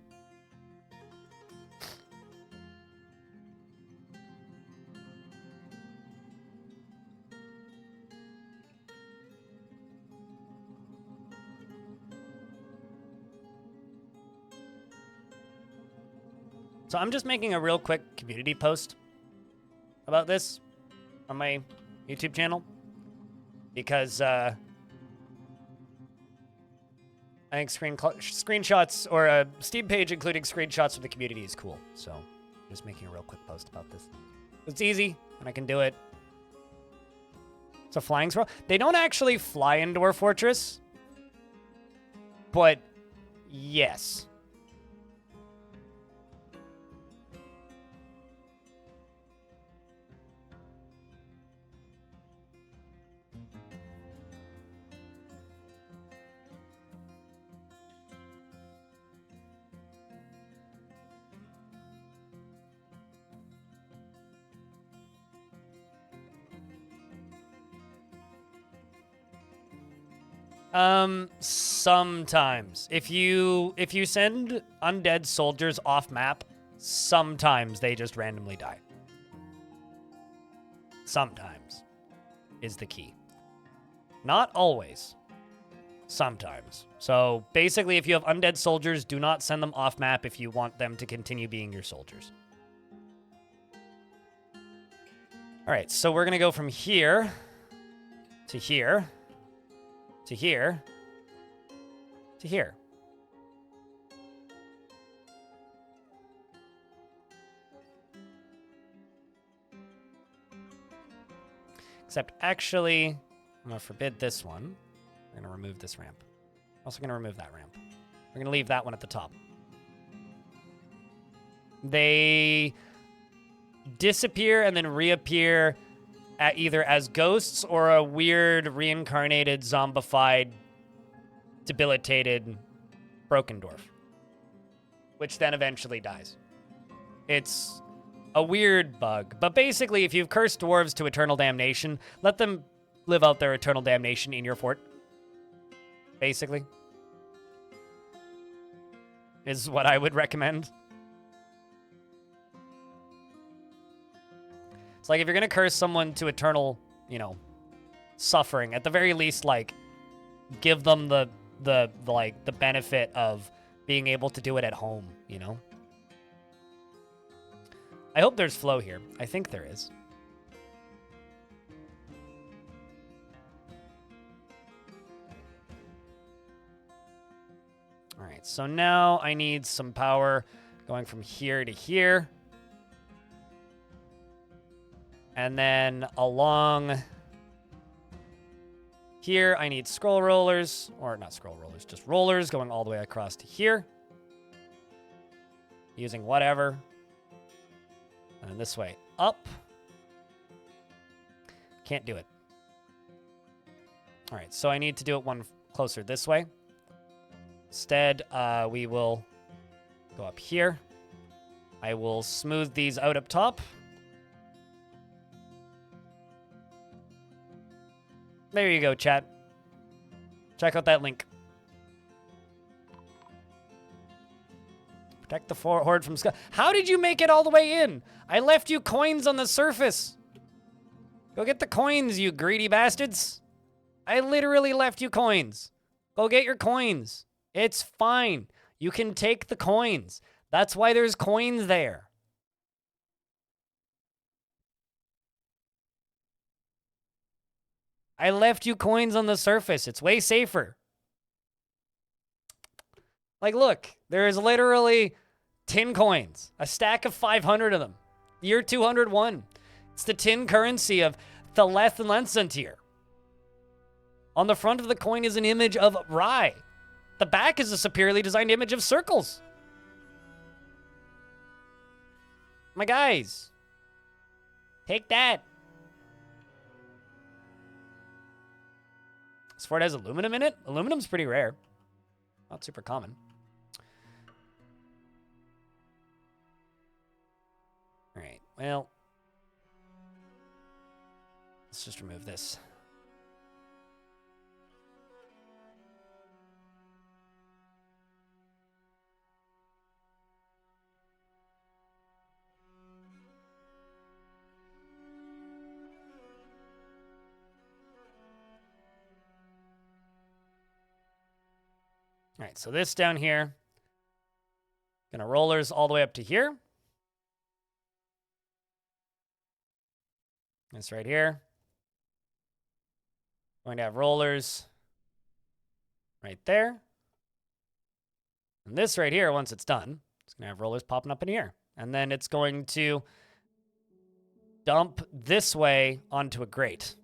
So I'm just making a real quick community post about this on my YouTube channel because I think screenshots or a Steam page including screenshots from the community is cool. So I'm just making a real quick post about this. It's easy and I can do it. It's a flying squirrel. They don't actually fly in Dwarf Fortress, but yes. Sometimes. If you send undead soldiers off map, sometimes they just randomly die. Sometimes is the key. Not always. Sometimes. So basically, if you have undead soldiers, do not send them off map if you want them to continue being your soldiers. All right, so we're going to go from here to here to here to here. Except actually, I'm going to forbid this one. We're going to remove this ramp. Also going to remove that ramp. We're going to leave that one at the top. They disappear and then reappear at either as ghosts or a weird reincarnated, zombified, debilitated, broken dwarf. Which then eventually dies. It's a weird bug. But basically, if you've cursed dwarves to eternal damnation, let them live out their eternal damnation in your fort. Basically. Is what I would recommend. It's like if you're going to curse someone to eternal, you know, suffering, at the very least, like, give them the benefit of being able to do it at home, you know? I hope there's flow here. I think there is. All right, so now I need some power going from here to here. And then along here, I need scroll rollers, or not scroll rollers, just rollers going all the way across to here. Using whatever. And this way up. Can't do it. All right, so I need to do it one closer this way. Instead, we will go up here. I will smooth these out up top. There you go, chat. Check out that link. Protect the horde from Scott. How did you make it all the way in? I left you coins on the surface. Go get the coins, you greedy bastards. I literally left you coins. Go get your coins. It's fine. You can take the coins. That's why there's coins there. I left you coins on the surface. It's way safer. Like, look, there is literally 10 coins. A stack of 500 of them. Year 201. It's the tin currency of Theleth and Lensantir. On the front of the coin is an image of Rye. The back is a superiorly designed image of circles. My guys. Take that. This fort has aluminum in it? Aluminum's pretty rare. Not super common. well, let's just remove this. All right, so this down here, gonna rollers all the way up to here. This right here. Going to have rollers right there. And this right here, once it's done, it's gonna have rollers popping up in here. And then it's going to dump this way onto a grate.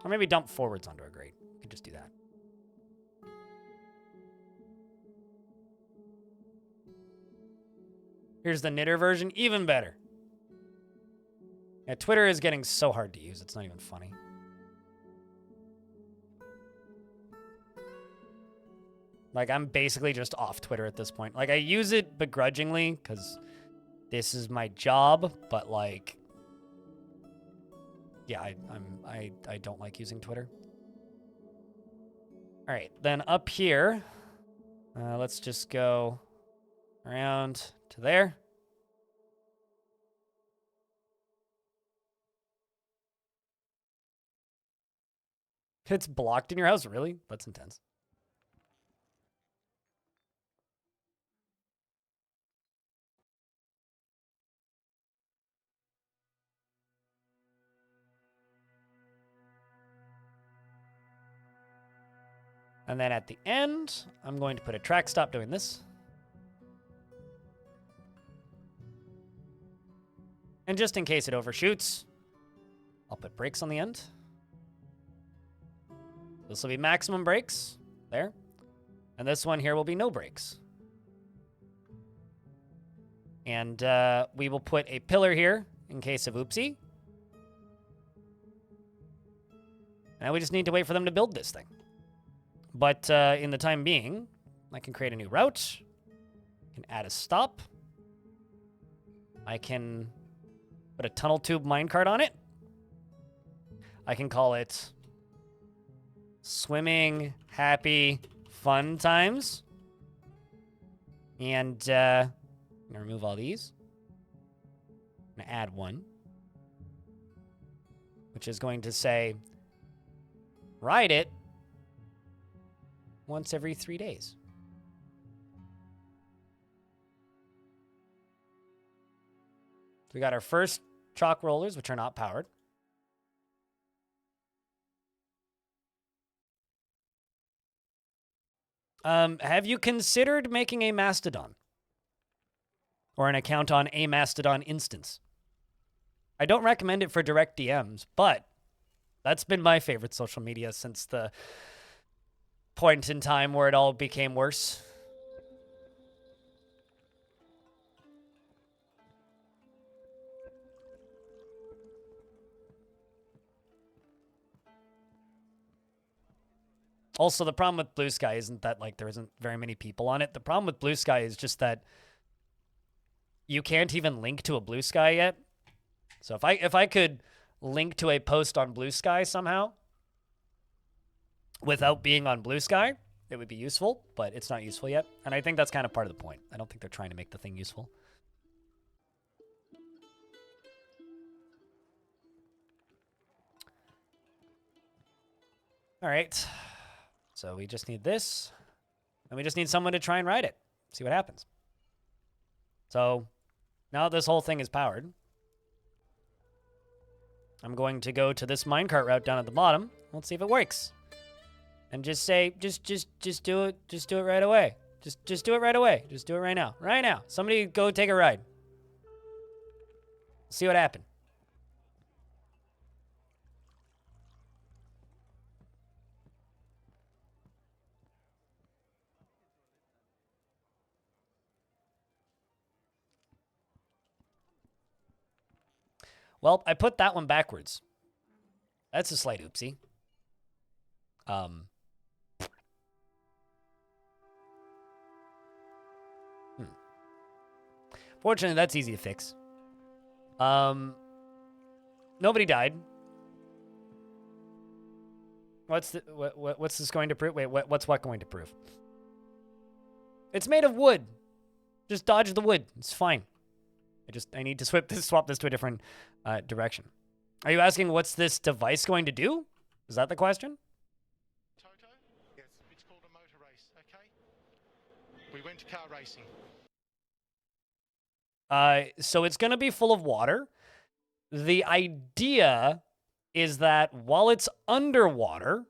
Or maybe dump forwards onto a grate. We could just do that. Here's the knitter version, even better. Yeah, Twitter is getting so hard to use, it's not even funny. Like, I'm basically just off Twitter at this point. Like, I use it begrudgingly, because this is my job, but, like, yeah, I don't like using Twitter. All right, then up here, let's just go around to there. It's blocked in your house? Really? That's intense. And then at the end, I'm going to put a track stop doing this. And just in case it overshoots, I'll put brakes on the end. This will be maximum brakes, there. And this one here will be no brakes. And we will put a pillar here in case of oopsie. And we just need to wait for them to build this thing. But in the time being, I can create a new route. I can add a stop. I can put a tunnel tube minecart on it. I can call it Swimming Happy Fun Times. And I'm going to remove all these. I'm going to add one, which is going to say, ride it once every 3 days. We got our first chalk rollers, which are not powered. Have you considered making a Mastodon? Or an account on a Mastodon instance? I don't recommend it for direct DMs, but that's been my favorite social media since the point in time where it all became worse. Also, the problem with Blue Sky isn't that, like, there isn't very many people on it. The problem with Blue Sky is just that you can't even link to a Blue Sky yet. So if I could link to a post on Blue Sky somehow without being on Blue Sky, it would be useful, but it's not useful yet. And I think that's kind of part of the point. I don't think they're trying to make the thing useful. All right. So we just need this, and we just need someone to try and ride it. See what happens. So now this whole thing is powered. I'm going to go to this minecart route down at the bottom. Let's see if it works. And just say, just do it. Just do it right away. Just do it right away. Just do it right now. Right now. Somebody go take a ride. See what happened. Well, I put that one backwards. That's a slight oopsie. Fortunately, that's easy to fix. Nobody died. What's this going to prove? Wait, what's what going to prove? It's made of wood. Just dodge the wood. It's fine. I need to swap this to a different direction. Are you asking what's this device going to do? Is that the question? Toto? Yes. It's called a motor race, okay? We went to car racing. So it's going to be full of water. The idea is that while it's underwater,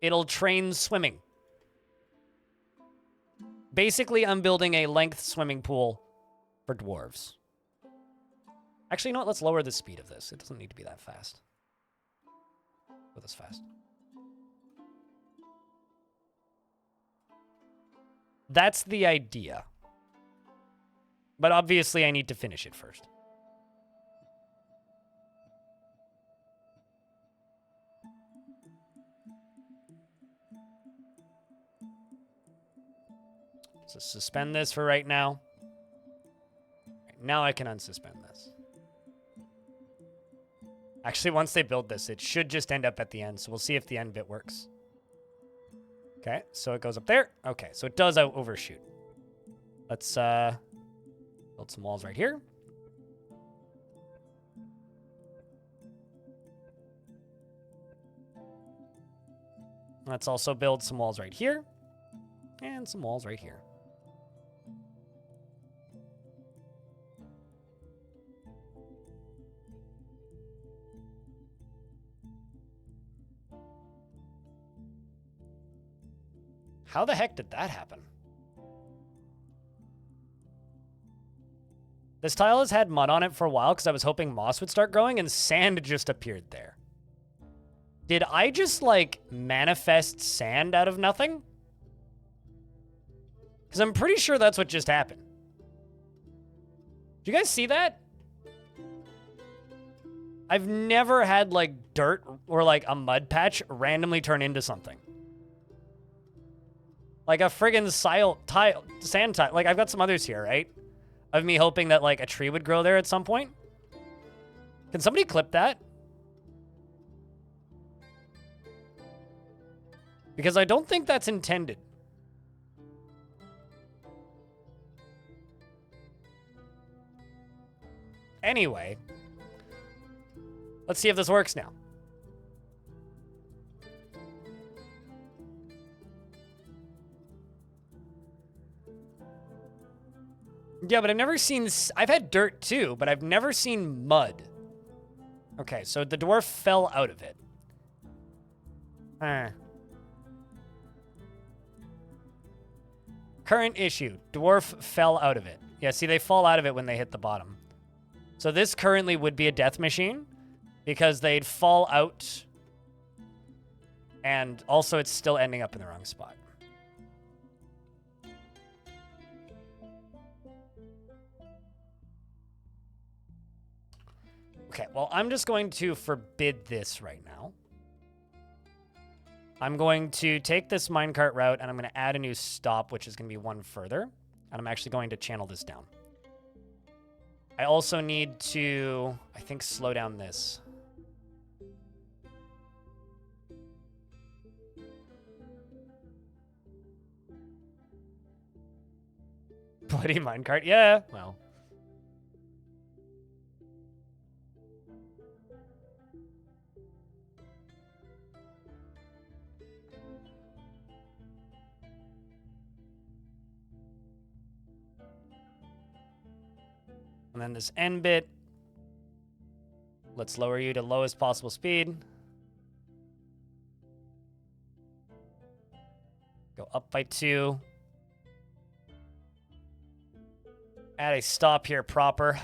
it'll train swimming. Basically, I'm building a length swimming pool for dwarves. Actually, you know what? Let's lower the speed of this. It doesn't need to be that fast. Go this fast. That's the idea. But obviously, I need to finish it first. So suspend this for right now. Now I can unsuspend this. Actually, once they build this, it should just end up at the end. So we'll see if the end bit works. Okay, so it goes up there. Okay, so it does overshoot. Let's build some walls right here. Let's also build some walls right here. And some walls right here. How the heck did that happen? This tile has had mud on it for a while because I was hoping moss would start growing and sand just appeared there. Did I just, like, manifest sand out of nothing? Because I'm pretty sure that's what just happened. Do you guys see that? I've never had, like, dirt or, like, a mud patch randomly turn into something. Like a friggin' sand tile. Like, I've got some others here, right? Of me hoping that, like, a tree would grow there at some point. Can somebody clip that? Because I don't think that's intended. Anyway. Let's see if this works now. Yeah, but I've never seen... I've had dirt too, but I've never seen mud. Okay, so the dwarf fell out of it. Current issue. Dwarf fell out of it. Yeah, see, they fall out of it when they hit the bottom. So this currently would be a death machine because they'd fall out. And also it's still ending up in the wrong spot. Okay, well, I'm just going to forbid this right now. I'm going to take this minecart route, and I'm going to add a new stop, which is going to be one further. And I'm actually going to channel this down. I also need to, I think, slow down this. Bloody minecart, yeah, well. And then this end bit. Let's lower you to lowest possible speed. Go up by 2. Add a stop here proper.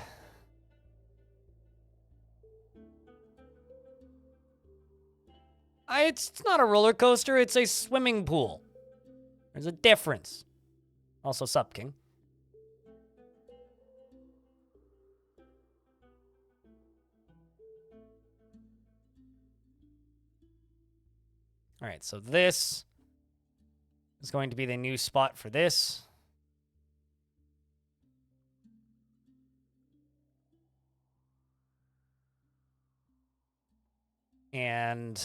It's not a roller coaster, it's a swimming pool. There's a difference. Also, sup, King. All right, so this is going to be the new spot for this. And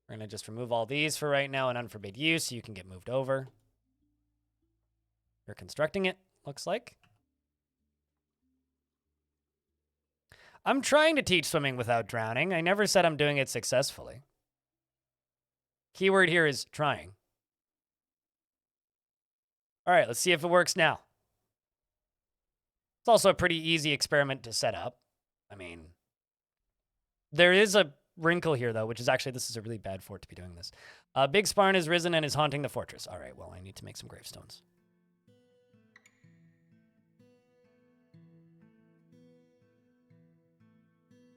we're going to just remove all these for right now and unforbid you so you can get moved over. You're constructing it, looks like. I'm trying to teach swimming without drowning. I never said I'm doing it successfully. Keyword here is trying. All right, let's see if it works now. It's also a pretty easy experiment to set up. I mean, there is a wrinkle here, though, which is actually, this is a really bad fort to be doing this. Big Sparn has risen and is haunting the fortress. All right, well, I need to make some gravestones.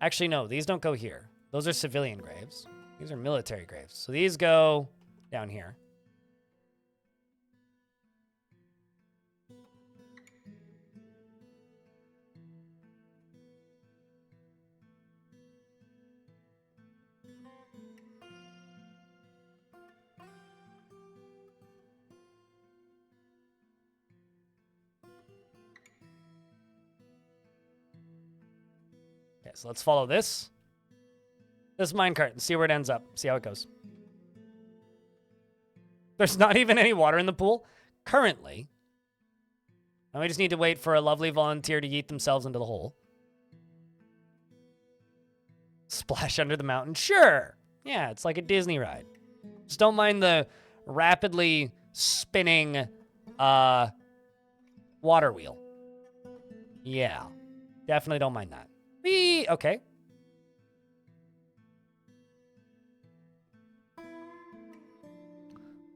Actually, no, these don't go here. Those are civilian graves. These are military graves. So these go down here. Okay, so let's follow this minecart and see where it ends up. See how it goes. There's not even any water in the pool currently. And we just need to wait for a lovely volunteer to yeet themselves into the hole. Splash under the mountain. Sure. Yeah, it's like a Disney ride. Just don't mind the rapidly spinning water wheel. Yeah. Definitely don't mind that. Okay.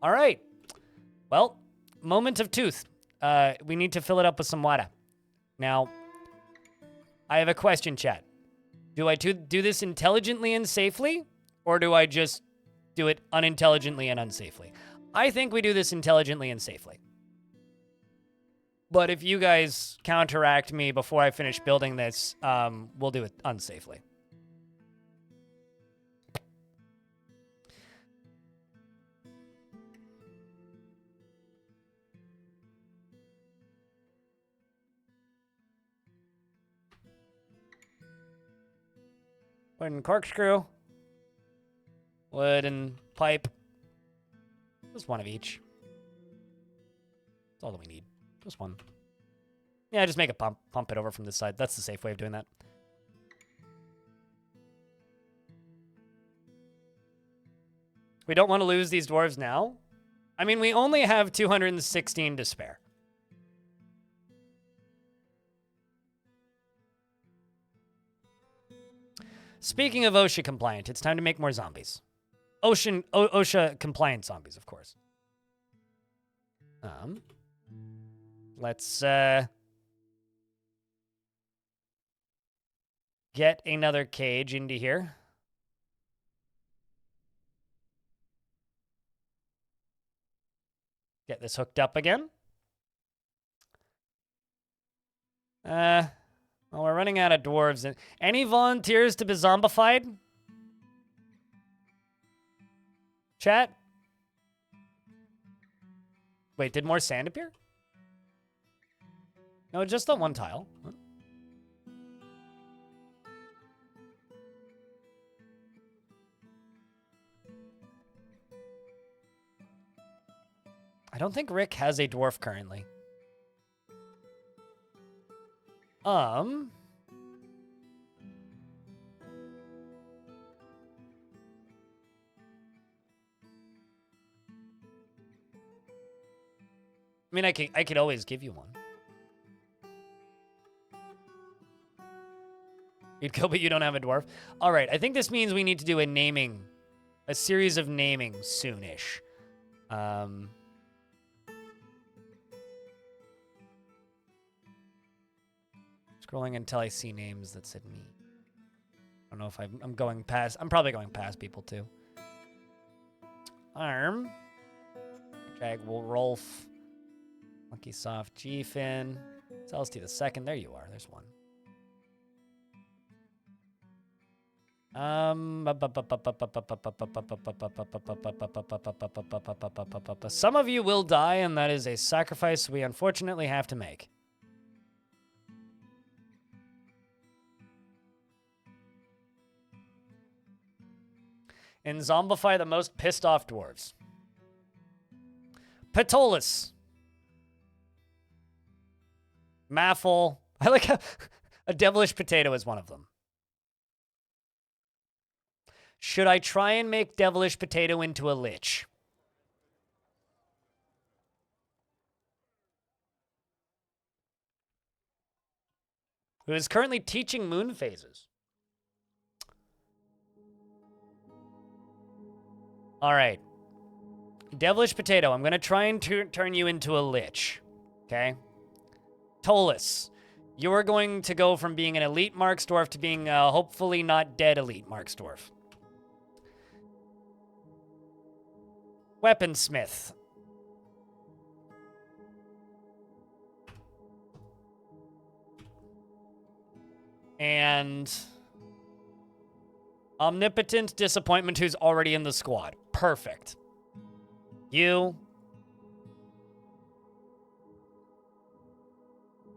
All right. Well, moment of truth. We need to fill it up with some water. Now, I have a question, chat. Do I do this intelligently and safely, or do I just do it unintelligently and unsafely? I think we do this intelligently and safely. But if you guys counteract me before I finish building this, we'll do it unsafely. Wood and corkscrew. Wood and pipe. Just one of each. That's all that we need. Just one. Yeah, just make a pump. Pump it over from this side. That's the safe way of doing that. We don't want to lose these dwarves now. I mean, we only have 216 to spare. Speaking of OSHA compliant, it's time to make more zombies. OSHA compliant zombies, of course. Let's get another cage into here. Get this hooked up again. Well, we're running out of dwarves. Any volunteers to be zombified? Chat? Wait, did more sand appear? No, just the one tile. What? I don't think Rick has a dwarf currently. I mean, I could always give you one. You'd go, but you don't have a dwarf. All right, I think this means we need to do a series of naming soonish. Scrolling until I see names that said me. I don't know if I'm going past. I'm probably going past people too. Arm. Jagwol Rolf. Monkey Soft G-Fin. Celesty the second. There you are. There's one. Some of you will die, and that is a sacrifice we unfortunately have to make. and zombify the most pissed off dwarves. Petolus. Maffle. I like how a devilish potato is one of them. Should I try and make devilish potato into a lich? Who is currently teaching moon phases. All right. Devilish potato, I'm going to try and turn you into a lich. Okay? Tolus, you are going to go from being an elite Marksdwarf to being hopefully not dead elite Marksdwarf. Weaponsmith. And Omnipotent Disappointment, who's already in the squad. Perfect. You.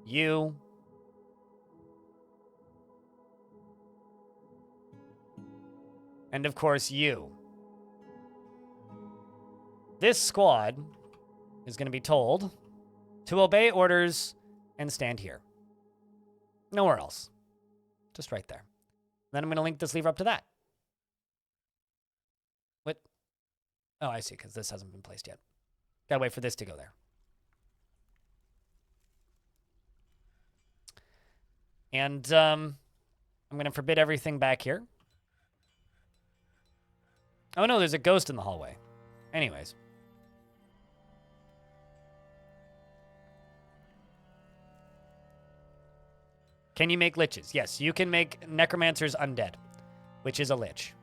You. And of course, you. This squad is going to be told to obey orders and stand here. Nowhere else. Just right there. Then I'm going to link this lever up to that. What? Oh, I see, because this hasn't been placed yet. Gotta wait for this to go there. And I'm going to forbid everything back here. Oh no, there's a ghost in the hallway. Anyways. Can you make liches? Yes, you can make necromancers undead, which is a lich.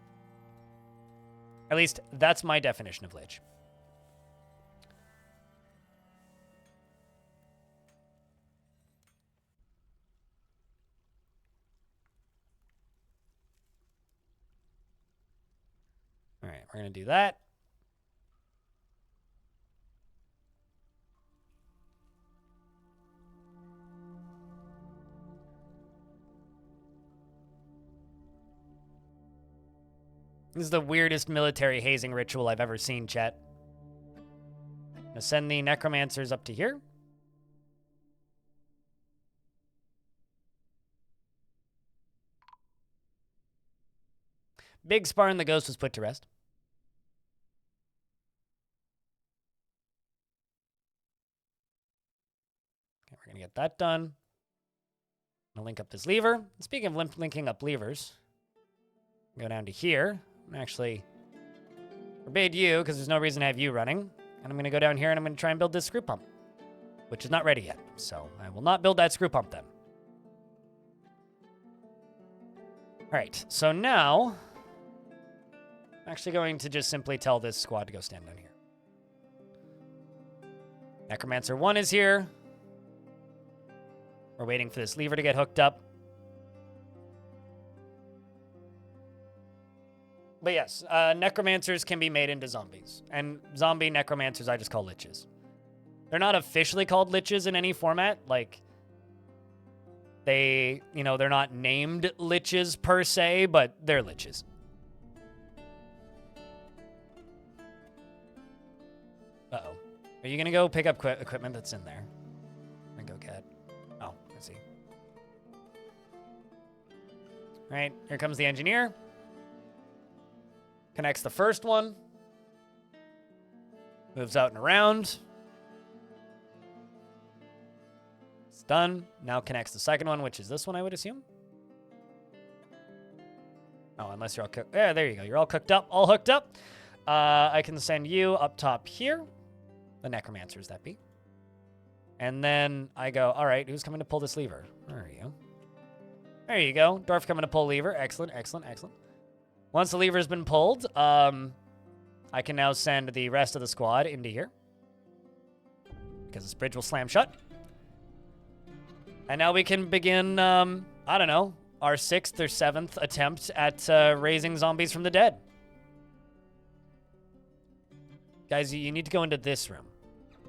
At least, that's my definition of lich. All right, we're going to do that. This is the weirdest military hazing ritual I've ever seen, chat. I'm going to send the necromancers up to here. Big Sparn the Ghost was put to rest. Okay, we're going to get that done. I'm going to link up this lever. Speaking of linking up levers, go down to here. I'm actually forbade you because there's no reason to have you running. And I'm going to go down here and I'm going to try and build this screw pump, which is not ready yet. So I will not build that screw pump then. All right, so now I'm actually going to just simply tell this squad to go stand down here. Necromancer 1 is here. We're waiting for this lever to get hooked up. But yes, necromancers can be made into zombies. And zombie necromancers I just call liches. They're not officially called liches in any format. Like, they're not named liches per se, but they're liches. Uh-oh. Are you going to go pick up equipment that's in there? And go get... Oh, I see. All right, here comes the engineer. Connects the first one. Moves out and around. It's done. Now connects the second one, which is this one, I would assume. Oh, unless you're all cooked. Yeah, there you go. You're all cooked up, all hooked up. I can send you up top here. The necromancers, that be. And then I go, all right, who's coming to pull this lever? Where are you? There you go. Dwarf coming to pull lever. Excellent, excellent, excellent. Once the lever has been pulled, I can now send the rest of the squad into here. Because this bridge will slam shut. And now we can begin, I don't know, our 6th or 7th attempt at raising zombies from the dead. Guys, you need to go into this room.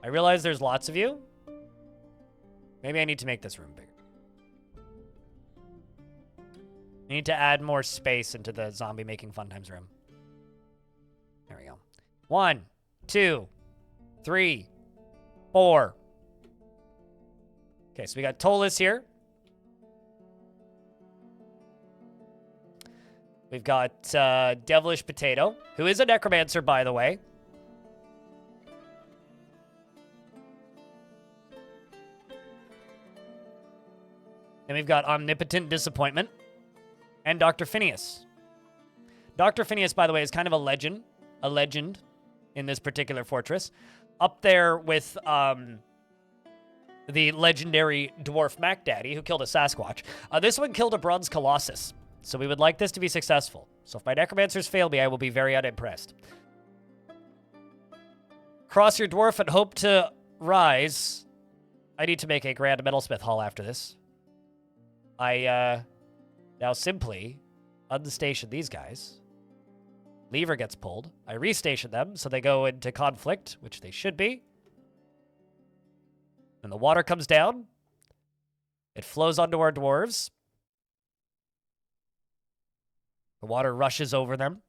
I realize there's lots of you. Maybe I need to make this room bigger. I need to add more space into the zombie making fun times room. 1, 2, 3, 4. Okay, so we got Tolis here. We've got Devilish Potato, who is a necromancer, by the way. Then we've got Omnipotent Disappointment and Dr. Phineas. Dr. Phineas, by the way, is kind of a legend in this particular fortress. Up there with the legendary Dwarf Mac Daddy, who killed a Sasquatch. This one killed a Bronze Colossus. So we would like this to be successful. So if my necromancers fail me, I will be very unimpressed. Cross your dwarf and hope to rise. I need to make a grand metalsmith haul after this. I now simply unstation these guys. Lever gets pulled. I restation them so they go into conflict, which they should be. And the water comes down. It flows onto our dwarves. The water rushes over them,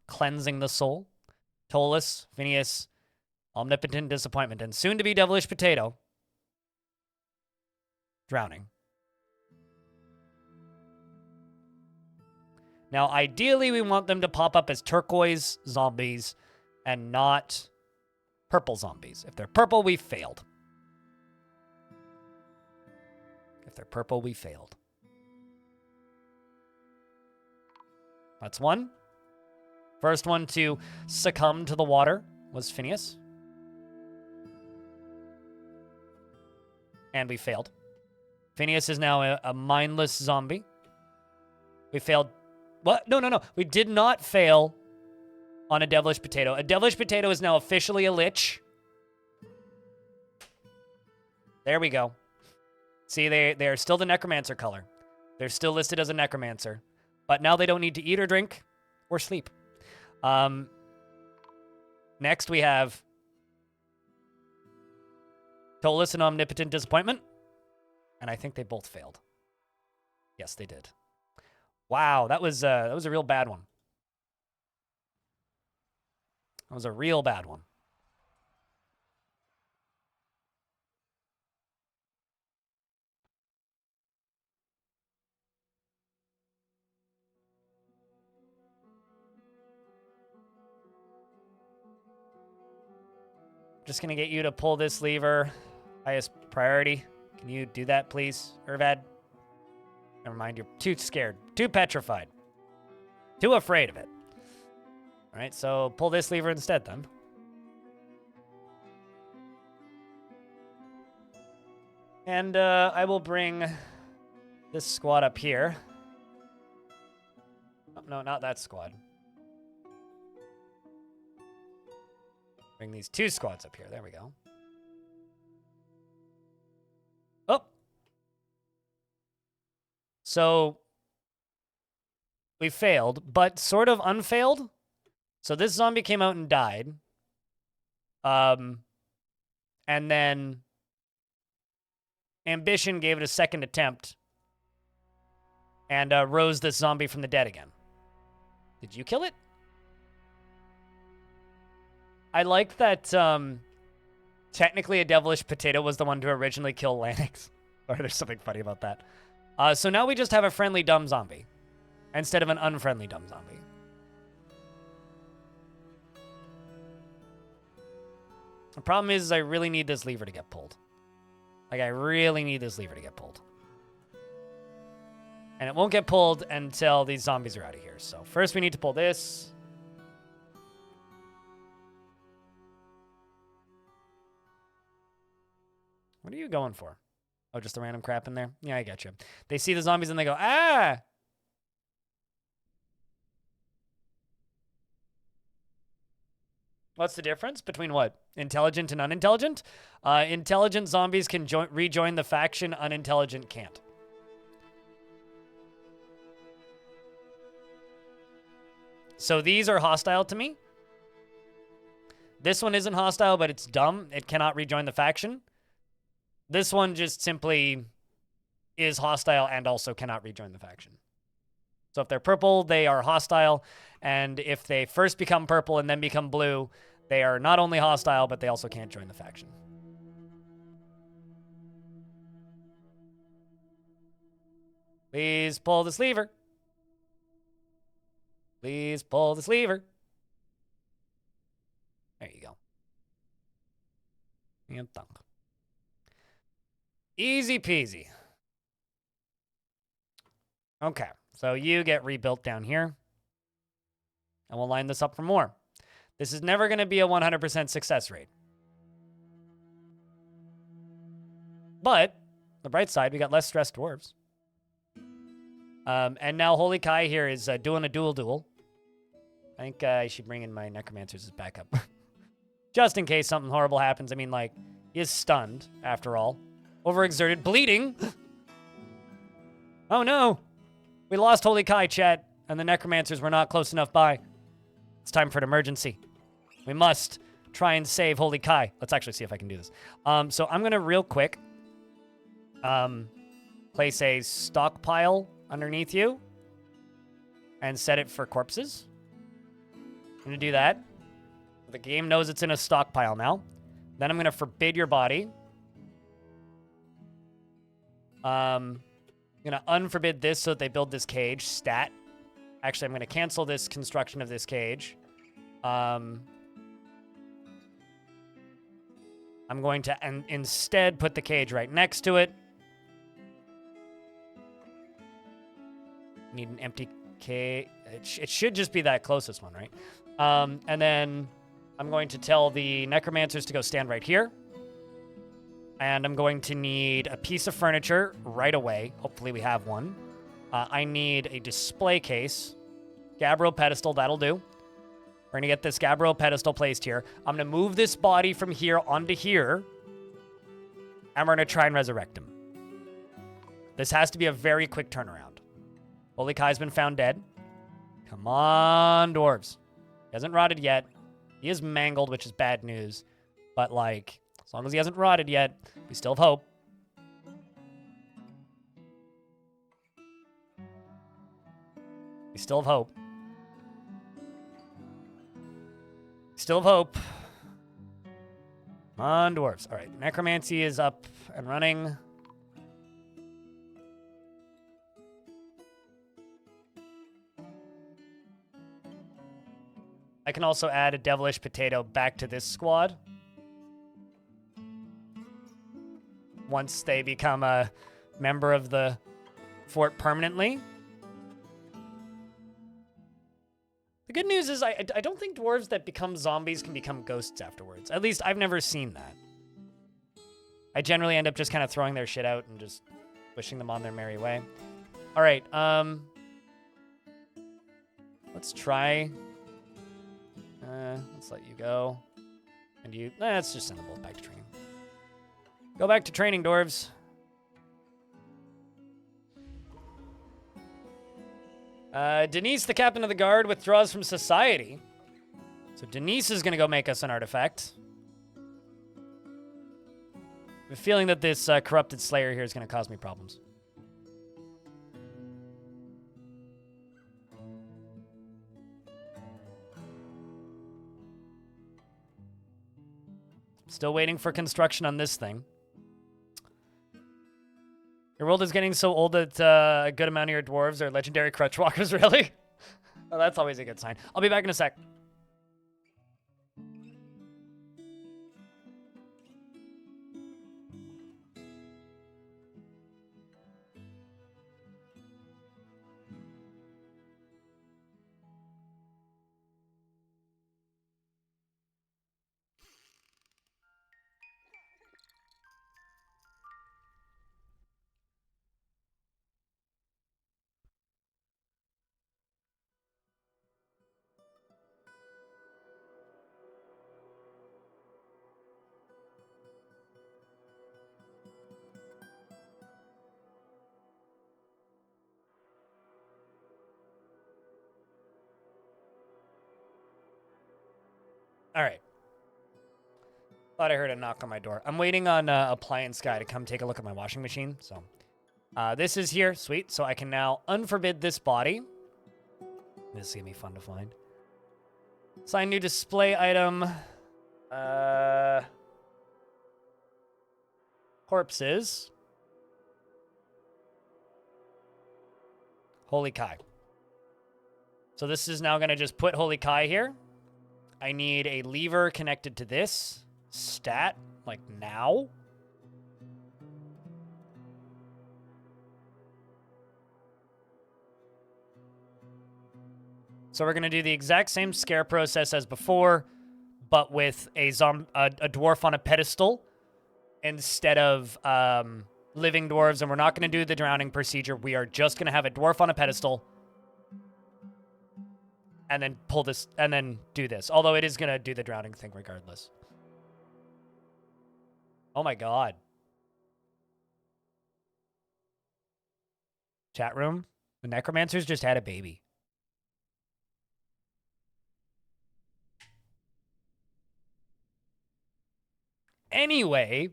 cleansing the soul. Tolis, Phineas, Omnipotent Disappointment, and soon to be Devilish Potato. Drowning. Now, ideally, we want them to pop up as turquoise zombies and not purple zombies. If they're purple, we failed. If they're purple, we failed. That's one. First one to succumb to the water was Phineas. And we failed. Phineas is now a mindless zombie. We failed. What? No. We did not fail on a Devilish Potato. A Devilish Potato is now officially a Lich. There we go. See, they are still the Necromancer color. They're still listed as a Necromancer. But now they don't need to eat or drink or sleep. Next, we have Tolis and Omnipotent Disappointment. And I think they both failed. Yes, they did. Wow, that was a real bad one. That was a real bad one. Just gonna get you to pull this lever. Highest priority. Can you do that, please, Irvad? Never mind, you're too scared, too petrified, too afraid of it. All right, so pull this lever instead, then. And I will bring this squad up here. Oh, no, not that squad. Bring these two squads up here. There we go. Oh. So we failed, but sort of unfailed. So this zombie came out and died. And then Ambition gave it a second attempt and rose this zombie from the dead again. Did you kill it? I like that technically a Devilish Potato was the one to originally kill Lanix. Or there's something funny about that. So now we just have a friendly dumb zombie instead of an unfriendly dumb zombie. The problem is I really need this lever to get pulled. Like, I really need this lever to get pulled. And it won't get pulled until these zombies are out of here. So first we need to pull this. What are you going for? Oh, just the random crap in there? Yeah, I get you. They see the zombies and they go, ah! What's the difference between what? Intelligent and unintelligent? Intelligent zombies can rejoin the faction, unintelligent can't. So these are hostile to me. This one isn't hostile, but it's dumb. It cannot rejoin the faction. This one just simply is hostile and also cannot rejoin the faction. So if they're purple, they are hostile. And if they first become purple and then become blue, They are not only hostile, but they also can't join the faction. Please pull this lever. Please pull this lever. There you go. And thunk. Easy peasy. Okay, so you get rebuilt down here. And we'll line this up for more. This is never going to be a 100% success rate. But, the bright side, we got less stressed dwarves. And now Holy Kai here is doing a duel. I think I should bring in my necromancers as backup. Just in case something horrible happens. I mean, like, he is stunned, after all. Overexerted, bleeding. Oh no. We lost Holy Kai, chat, and the necromancers were not close enough by. It's time for an emergency. We must try and save Holy Kai. Let's actually see if I can do this. So I'm going to real quick place a stockpile underneath you and set it for corpses. I'm going to do that. The game knows it's in a stockpile now. Then I'm going to forbid your body. I'm going to unforbid this so that they build this cage. Stat. Actually, I'm going to cancel this construction of this cage. I'm going to instead put the cage right next to it. Need an empty cage. It should just be that closest one, right? And then I'm going to tell the necromancers to go stand right here. And I'm going to need a piece of furniture right away. Hopefully we have one. I need a display case. Gabbro pedestal, that'll do. We're going to get this Gabbro pedestal placed here. I'm going to move this body from here onto here. And we're going to try and resurrect him. This has to be a very quick turnaround. Holy Kai's been found dead. Come on, dwarves. He hasn't rotted yet. He is mangled, which is bad news. But, like, as long as he hasn't rotted yet, we still have hope. We still have hope. Still have hope. Come on, dwarves. All right, necromancy is up and running. I can also add a devilish potato back to this squad. Once they become a member of the fort permanently. The good news is I don't think dwarves that become zombies can become ghosts afterwards. At least I've never seen that. I generally end up just kind of throwing their shit out and just wishing them on their merry way. All right, let's try. Let's let you go. And you, let's just send them both back to training. Go back to training, dwarves. Denise, the captain of the guard, withdraws from society. So Denise is going to go make us an artifact. I have a feeling that this corrupted slayer here is going to cause me problems. Still waiting for construction on this thing. Your world is getting so old that a good amount of your dwarves are legendary crutch walkers, really? Oh, that's always a good sign. I'll be back in a sec. All right. Thought I heard a knock on my door. I'm waiting on Appliance Guy to come take a look at my washing machine. So this is here. Sweet. So I can now unforbid this body. This is going to be fun to find. Assign new display item. Corpses. Holy Kai. So this is now going to just put Holy Kai here. I need a lever connected to this. Stat, like now. So we're going to do the exact same scare process as before, but with a dwarf on a pedestal instead of living dwarves. And we're not going to do the drowning procedure. We are just going to have a dwarf on a pedestal and then pull this and then do this. Although it is going to do the drowning thing regardless. Oh my God. Chat room. The necromancers just had a baby. Anyway,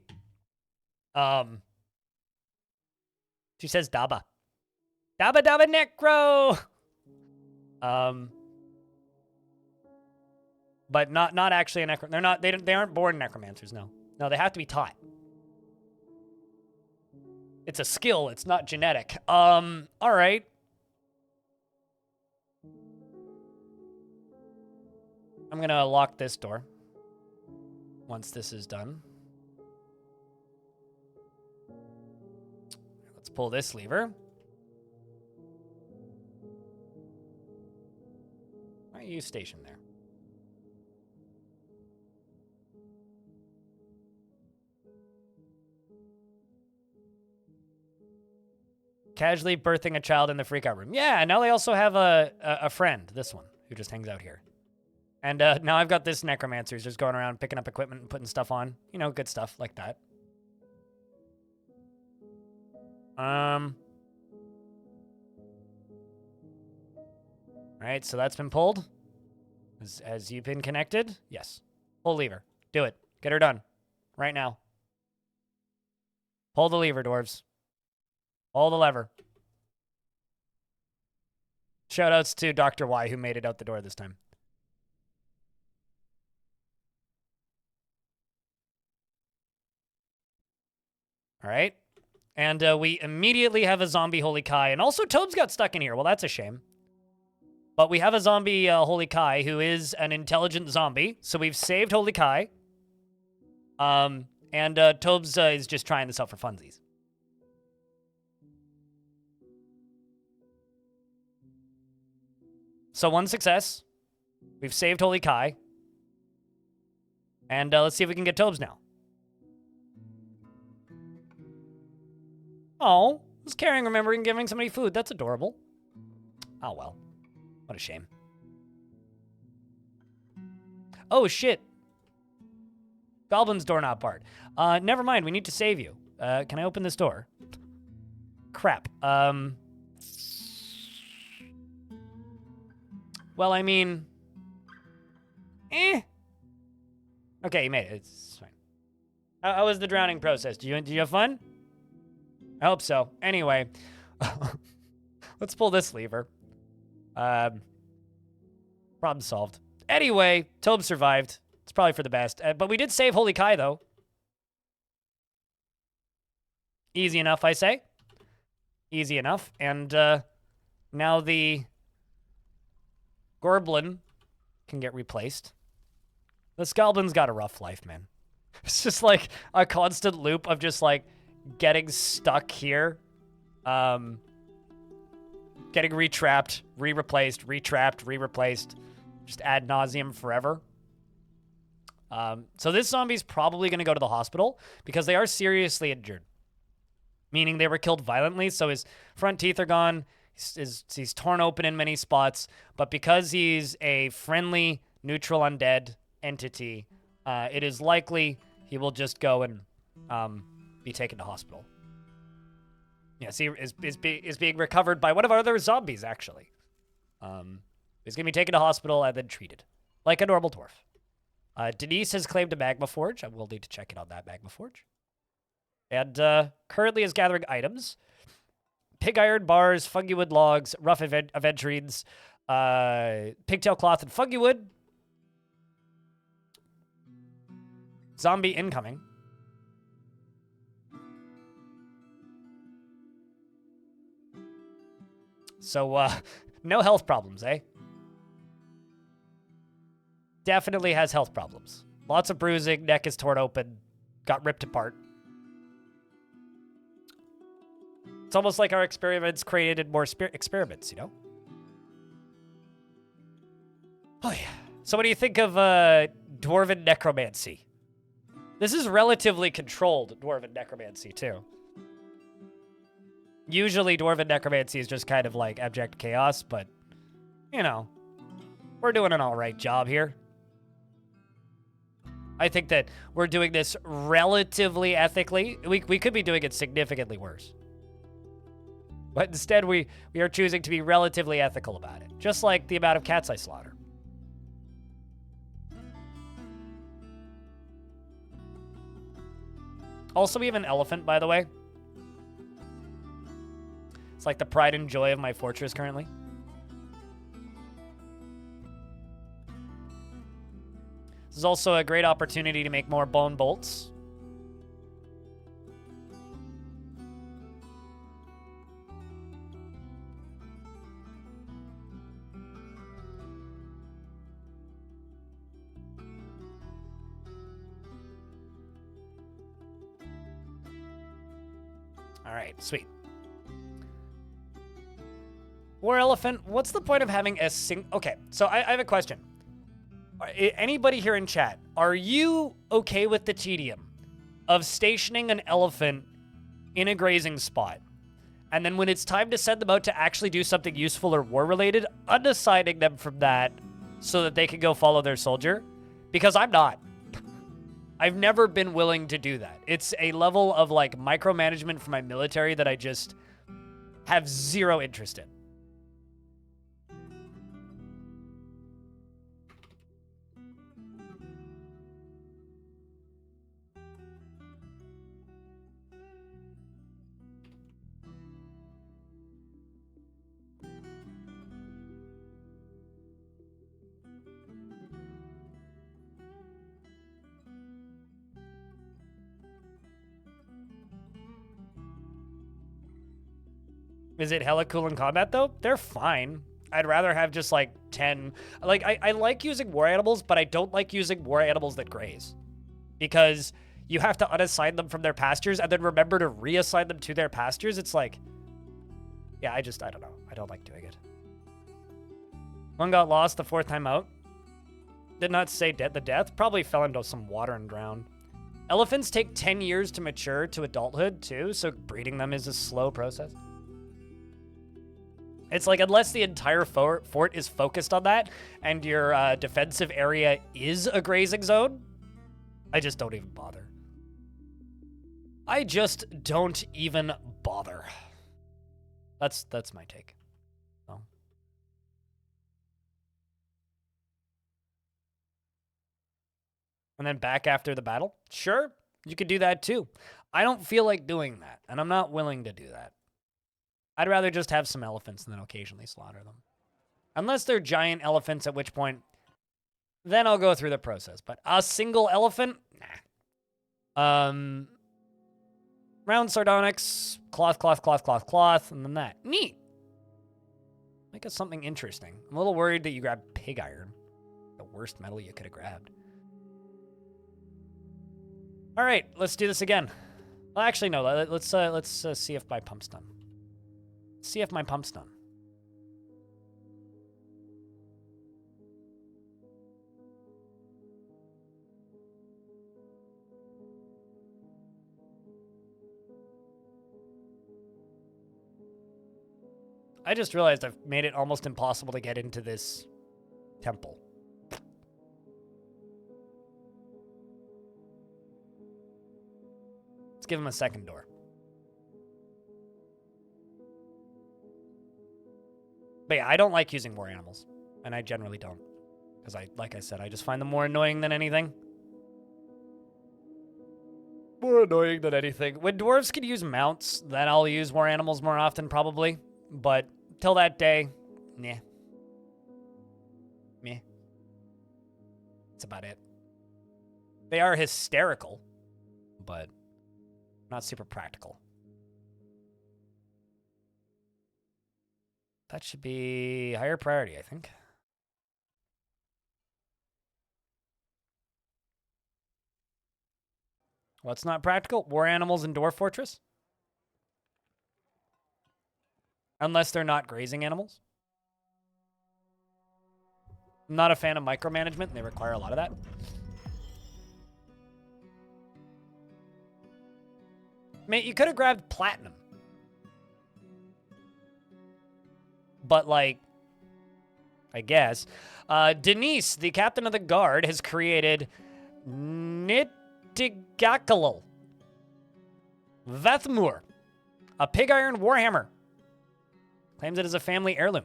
she says Daba. Daba Daba Necro. But not actually a necro. They aren't born necromancers, no. No, they have to be taught. It's a skill, it's not genetic. All right. I'm gonna lock this door once this is done. Let's pull this lever. Why are you stationed there? Casually birthing a child in the freakout room. Yeah, now they also have a friend, this one, who just hangs out here. And now I've got this necromancer who's just going around picking up equipment and putting stuff on. You know, good stuff like that. All right, so that's been pulled. Has you been connected? Yes. Pull lever. Do it. Get her done. Right now. Pull the lever, dwarves. Pull the lever. Shoutouts to Dr. Y, who made it out the door this time. All right. And we immediately have a zombie Holy Kai. And also, Tobes got stuck in here. Well, that's a shame. But we have a zombie Holy Kai who is an intelligent zombie. So we've saved Holy Kai. And Tobes is just trying this out for funsies. So one success. We've saved Holy Kai. And let's see if we can get Tobes now. Oh, was caring, remembering, giving somebody food. That's adorable. Oh, well. What a shame. Oh, shit. Goblin's doorknob part. Never mind. We need to save you. Can I open this door? Crap. Well, I mean... Okay, you made it. It's fine. How was the drowning process? Did you have fun? I hope so. Anyway, let's pull this lever. Problem solved. Anyway, Tobe survived. It's probably for the best. But we did save Holy Kai, though. Easy enough, I say. Easy enough. And now the Gorblin can get replaced. This Goblin's got a rough life, man. It's just like a constant loop of just like getting stuck here, getting retrapped, re-replaced, retrapped, re-replaced, just ad nauseum forever. So this zombie's probably going to go to the hospital because they are seriously injured, meaning they were killed violently. So his front teeth are gone. He's torn open in many spots, but because he's a friendly, neutral undead entity, it is likely he will just go and be taken to hospital. Yes, he is being recovered by one of our other zombies, actually. He's going to be taken to hospital and then treated like a normal dwarf. Denise has claimed a magma forge. I will need to check it on that magma forge. And currently is gathering items. Pig iron bars, fungi wood logs, rough aventurines, pigtail cloth, and fungi wood. Zombie incoming. So, no health problems, eh? Definitely has health problems. Lots of bruising, neck is torn open, got ripped apart. It's almost like our experiments created more experiments, you know? Oh, yeah. So what do you think of Dwarven necromancy? This is relatively controlled Dwarven necromancy, too. Usually Dwarven necromancy is just kind of like abject chaos, but, you know, we're doing an alright job here. I think that we're doing this relatively ethically. We could be doing it significantly worse. But instead, we are choosing to be relatively ethical about it. Just like the amount of cats I slaughter. Also, we have an elephant, by the way. It's like the pride and joy of my fortress currently. This is also a great opportunity to make more bone bolts. All right, sweet. War elephant, what's the point of having a Okay, so I have a question. Anybody here in chat, are you okay with the tedium of stationing an elephant in a grazing spot, and then when it's time to send them out to actually do something useful or war-related, unassigning them from that so that they can go follow their soldier? Because I'm not. I've never been willing to do that. It's a level of, like, micromanagement for my military that I just have zero interest in. Is it hella cool in combat, though? They're fine. I'd rather have just, like, 10... Like, I like using war animals, but I don't like using war animals that graze. Because you have to unassign them from their pastures and then remember to reassign them to their pastures. It's like... Yeah, I don't know. I don't like doing it. One got lost the fourth time out. Did not say the death. Probably fell into some water and drowned. Elephants take 10 years to mature to adulthood, too, so breeding them is a slow process. It's like, unless the entire fort is focused on that, and your defensive area is a grazing zone, I just don't even bother. I just don't even bother. That's my take. So. And then back after the battle? Sure, you could do that too. I don't feel like doing that, and I'm not willing to do that. I'd rather just have some elephants and then occasionally slaughter them. Unless they're giant elephants, at which point, then I'll go through the process. But a single elephant? Nah. Round sardonyx, cloth, and then that. Neat. Make us something interesting. I'm a little worried that you grabbed pig iron. The worst metal you could have grabbed. All right, let's do this again. Well, actually, no. Let's see if my pump's done. See if my pump's done. I just realized I've made it almost impossible to get into this temple. Let's give him a second door. But yeah, I don't like using war animals. And I generally don't. Because like I said, I just find them more annoying than anything. More annoying than anything. When dwarves can use mounts, then I'll use war animals more often, probably. But till that day, nah. Meh. That's about it. They are hysterical, but not super practical. That should be higher priority, I think. What's not practical? War animals in Dwarf Fortress? Unless they're not grazing animals. I'm not a fan of micromanagement, and they require a lot of that. Mate, you could have grabbed platinum. But, like, I guess. Denise, the captain of the guard, has created Nitigakalal Vethmur, a pig iron warhammer. Claims it as a family heirloom.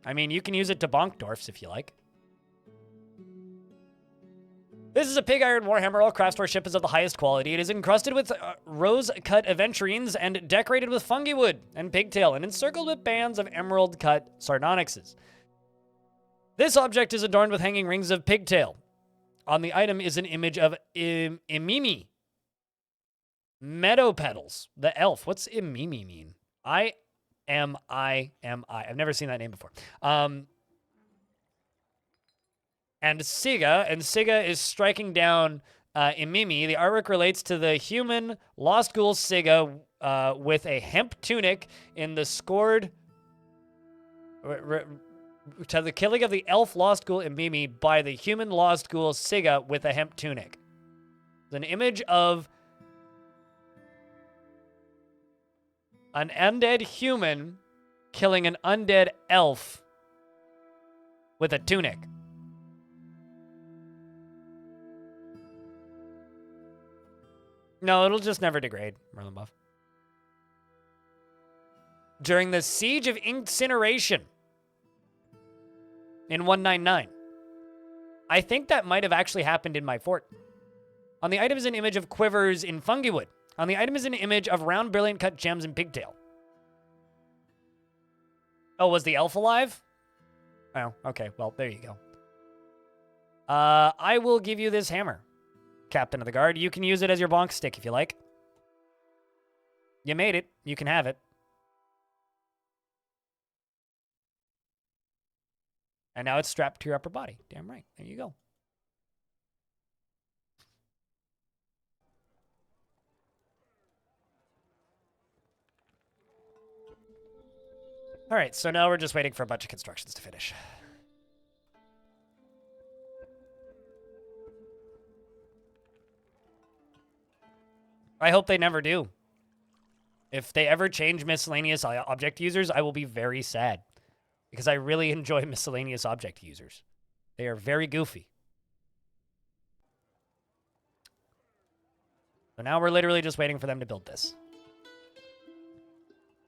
I mean, you can use it to bonk dwarfs if you like. This is a pig iron warhammer. All craftsmanship is of the highest quality. It is encrusted with rose-cut aventurines and decorated with fungi wood and pigtail and encircled with bands of emerald-cut sardonyxes. This object is adorned with hanging rings of pigtail. On the item is an image of Imimi. Meadow petals. The elf. What's Imimi mean? I've never seen that name before. And Siga is striking down Imimi. The artwork relates to the human lost ghoul Siga with a hemp tunic in the scored... to the killing of the elf lost ghoul Imimi by the human lost ghoul Siga with a hemp tunic. It's an image of an undead human killing an undead elf with a tunic. No, it'll just never degrade, Merlin Buff. During the Siege of Incineration in 199. I think that might have actually happened in my fort. On the item is an image of quivers in fungi wood. On the item is an image of round, brilliant cut gems and pigtail. Oh, was the elf alive? Oh, okay. Well, there you go. I will give you this hammer, Captain of the Guard. You can use it as your bonk stick if you like. You made it. You can have it. And now it's strapped to your upper body. Damn right. There you go. All right, so now we're just waiting for a bunch of constructions to finish. I hope they never do. If they ever change miscellaneous object users, I will be very sad. Because I really enjoy miscellaneous object users. They are very goofy. So now we're literally just waiting for them to build this.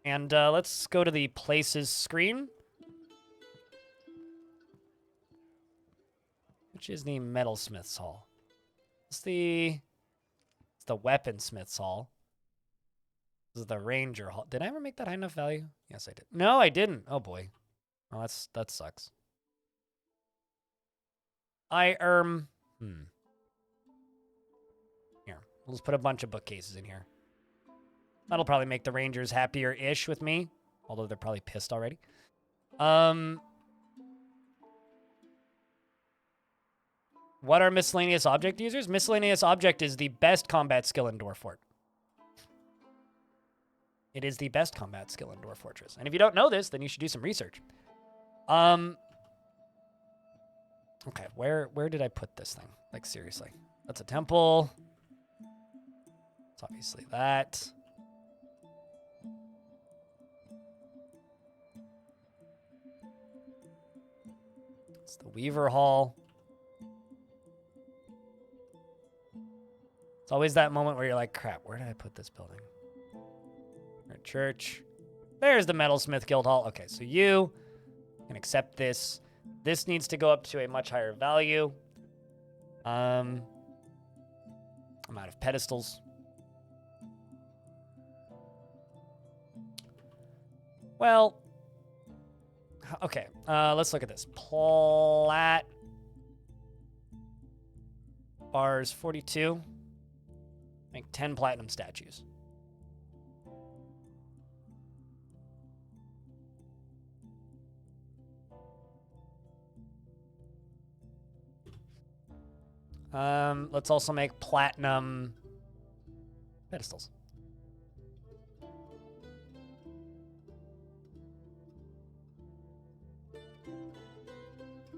And let's go to the places screen. Which is the metalsmith's hall. It's the weaponsmith's hall. This is the ranger hall. Did I ever make that high enough value? Yes, I did. No, I didn't. Oh boy. Oh, that sucks. Here, we'll just put a bunch of bookcases in here. That'll probably make the Rangers happier-ish with me. Although they're probably pissed already. What are miscellaneous object users? Miscellaneous object is the best combat skill in Dwarf Fort. It is the best combat skill in Dwarf Fortress. And if you don't know this, then you should do some research. Okay, where did I put this thing? Like, seriously. That's a temple. It's obviously that. It's the Weaver Hall. It's always that moment where you're like, crap, where did I put this building? Church. There's the Metalsmith Guild Hall. Okay, so you can accept this. This needs to go up to a much higher value. I'm out of pedestals. Well, okay. Let's look at this. Bars 42. Make 10 platinum statues. Let's also make platinum pedestals.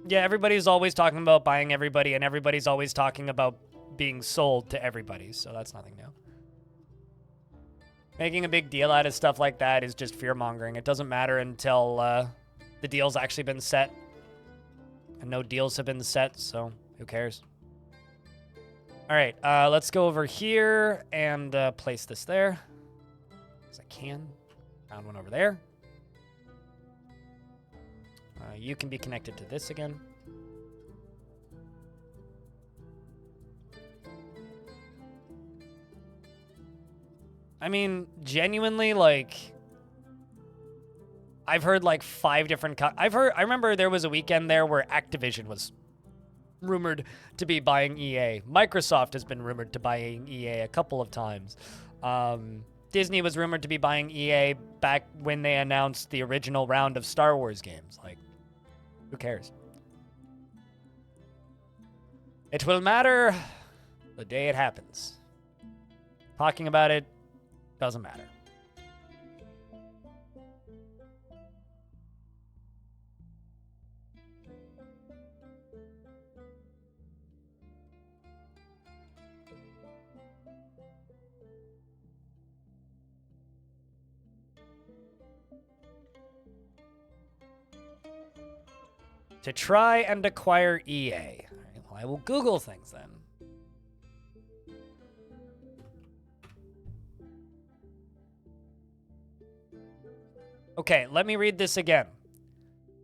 Yeah, everybody's always talking about buying everybody, and everybody's always talking about being sold to everybody, so that's nothing new. Making a big deal out of stuff like that is just fear-mongering. It doesn't matter until the deal's actually been set. And no deals have been set, so who cares? All right, let's go over here and place this there. As I can. Found one over there. You can be connected to this again. I mean, genuinely, like, I've heard like 5 different. I remember there was a weekend there where Activision was rumored to be buying EA. Microsoft has been rumored to buying EA a couple of times. Disney was rumored to be buying EA back when they announced the original round of Star Wars games. Like, who cares? It will matter the day it happens. Talking about it doesn't matter. To try and acquire EA. All right, well, I will Google things then. Okay, let me read this again.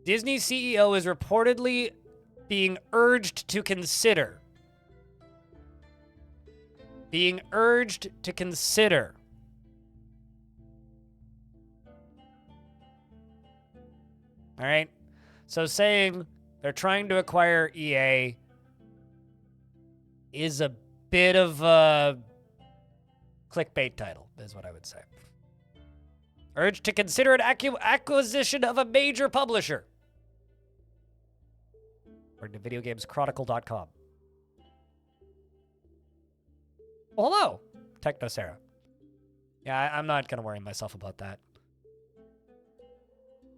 Disney CEO is reportedly being urged to consider. Being urged to consider. All right. So saying they're trying to acquire EA is a bit of a clickbait title, is what I would say. Urged to consider an acquisition of a major publisher. According to videogameschronicle.com. Well, hello, Technosera. Yeah, I'm not going to worry myself about that.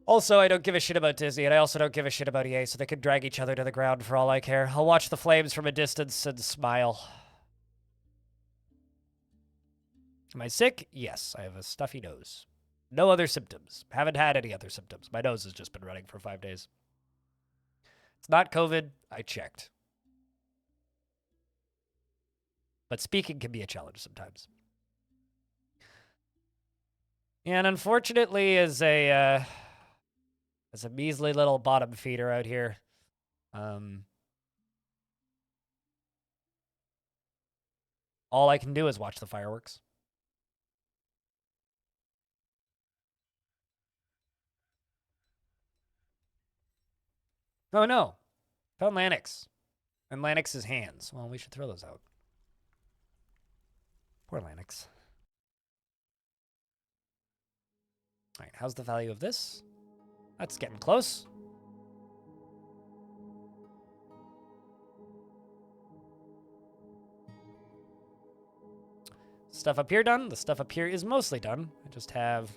Also, I don't give a shit about Disney, and I also don't give a shit about EA, so they could drag each other to the ground for all I care. I'll watch the flames from a distance and smile. Am I sick? Yes, I have a stuffy nose. No other symptoms. Haven't had any other symptoms. My nose has just been running for 5 days. It's not COVID. I checked. But speaking can be a challenge sometimes. And unfortunately, as a measly little bottom feeder out here, all I can do is watch the fireworks. Oh no, found Lanix. And Lanix's hands. Well, we should throw those out. Poor Lanix. All right, how's the value of this? That's getting close. Stuff up here done. The stuff up here is mostly done. I just have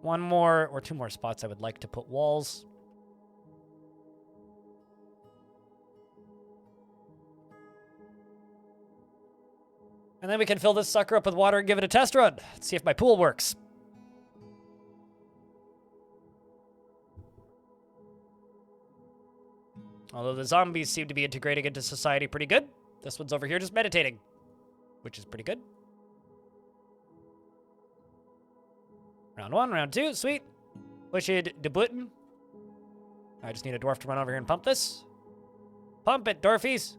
1 more or 2 more spots I would like to put walls. And then we can fill this sucker up with water and give it a test run. Let's see if my pool works. Although the zombies seem to be integrating into society pretty good. This one's over here just meditating, which is pretty good. Round 1, round 2, sweet. Push it the button. I just need a dwarf to run over here and pump this. Pump it, dwarfies.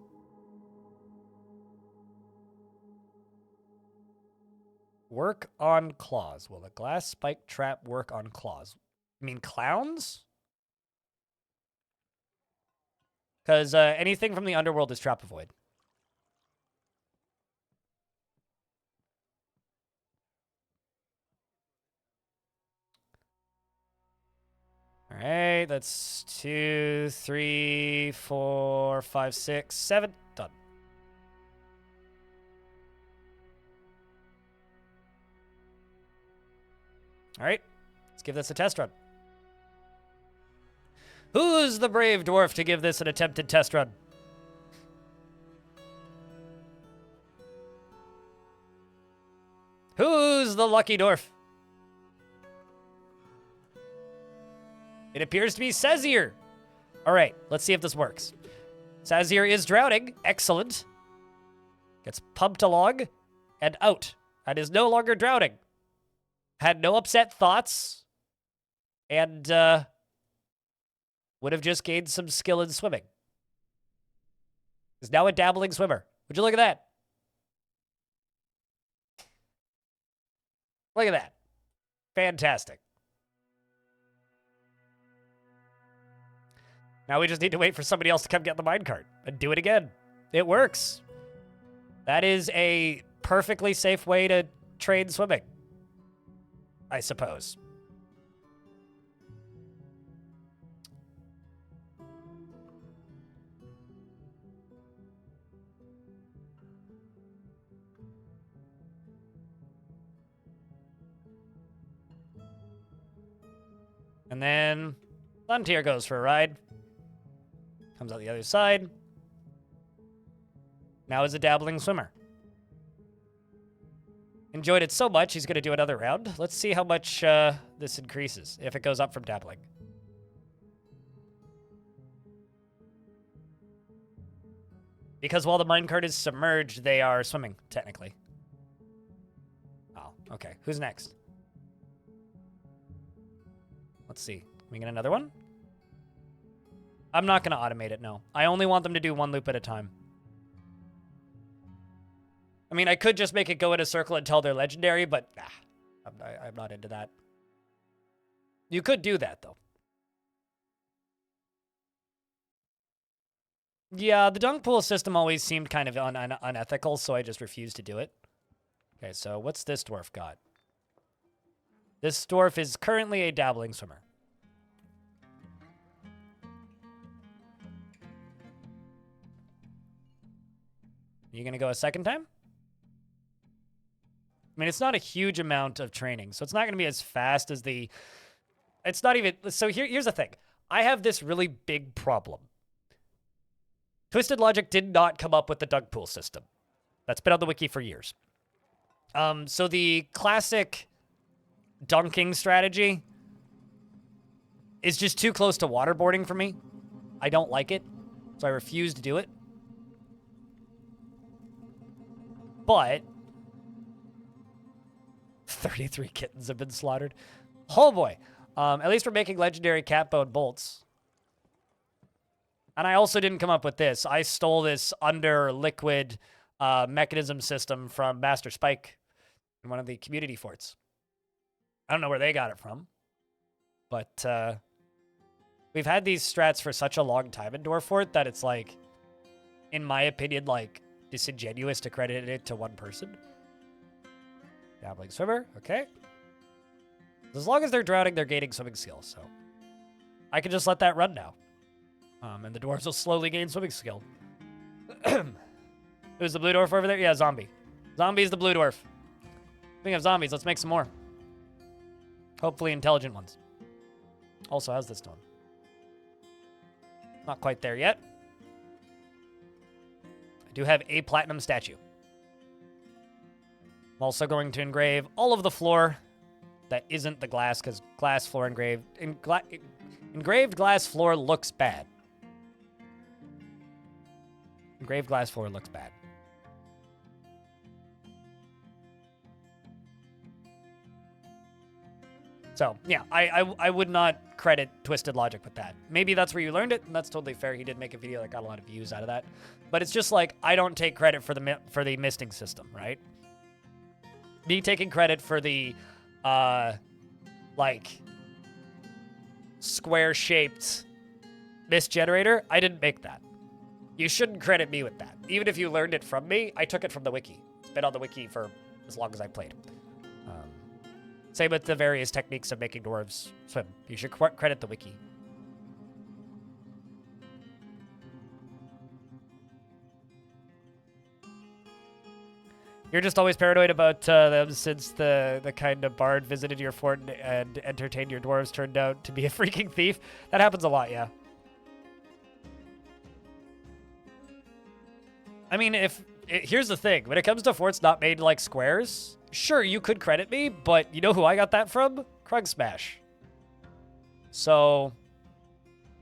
Work on claws. Will the glass spike trap work on claws? You mean clowns? Because anything from the underworld is trap avoid. right, that's 2, 3, 4, 5, 6, 7. Done. All right, let's give this a test run. Who's the brave dwarf to give this an attempted test run? Who's the lucky dwarf? It appears to be Sazir. All right, let's see if this works. Sazir is drowning. Excellent. Gets pumped along and out. And is no longer drowning. Had no upset thoughts. And would have just gained some skill in swimming. Is now a dabbling swimmer. Would you look at that? Look at that. Fantastic. Now we just need to wait for somebody else to come get the minecart and do it again. It works. That is a perfectly safe way to train swimming, I suppose. And then Frontier goes for a ride. Comes out the other side. Now is a dabbling swimmer. Enjoyed it so much, he's going to do another round. Let's see how much this increases, if it goes up from dabbling. Because while the minecart is submerged, they are swimming, technically. Oh, okay. Who's next? Let's see. Can we get another one? I'm not going to automate it, no. I only want them to do one loop at a time. I mean, I could just make it go in a circle until they're legendary, but nah, I'm not into that. You could do that, though. Yeah, the dunk pool system always seemed kind of unethical, so I just refused to do it. Okay, so what's this dwarf got? This dwarf is currently a dabbling swimmer. You gonna go a second time? I mean, it's not a huge amount of training, so it's not gonna be as fast as the... It's not even... So here's the thing. I have this really big problem. Twisted Logic did not come up with the dunk pool system. That's been on the wiki for years. So the classic dunking strategy is just too close to waterboarding for me. I don't like it, so I refuse to do it. But 33 kittens have been slaughtered. Oh boy. At least we're making legendary catbone bolts. And I also didn't come up with this. I stole this under liquid mechanism system from Master Spike in one of the community forts. I don't know where they got it from. But we've had these strats for such a long time in Dwarf Fort that it's like, in my opinion, like disingenuous to credit it to one person. Dabbling swimmer, okay. As long as they're drowning, they're gaining swimming skill, so I can just let that run now. And the dwarves will slowly gain swimming skill. Who's the blue dwarf over there? Yeah, zombie. Zombie's the blue dwarf. Speaking of zombies, let's make some more. Hopefully intelligent ones. Also, how's this doing? Not quite there yet. I do have a platinum statue. I'm also going to engrave all of the floor that isn't the glass, because glass floor engraved... engraved glass floor looks bad. Engraved glass floor looks bad. So, yeah, I would not credit Twisted Logic with that. Maybe that's where you learned it, and that's totally fair. He did make a video that got a lot of views out of that. But it's just like, I don't take credit for the misting system, right? Me taking credit for the, like, square-shaped mist generator, I didn't make that. You shouldn't credit me with that. Even if you learned it from me, I took it from the wiki. It's been on the wiki for as long as I played. Same with the various techniques of making dwarves swim. You should credit the wiki. You're just always paranoid about them since the kind of bard visited your fort and entertained your dwarves turned out to be a freaking thief. That happens a lot, yeah. I mean, here's the thing. When it comes to forts not made like squares, sure, you could credit me, but you know who I got that from? Krug Smash. So,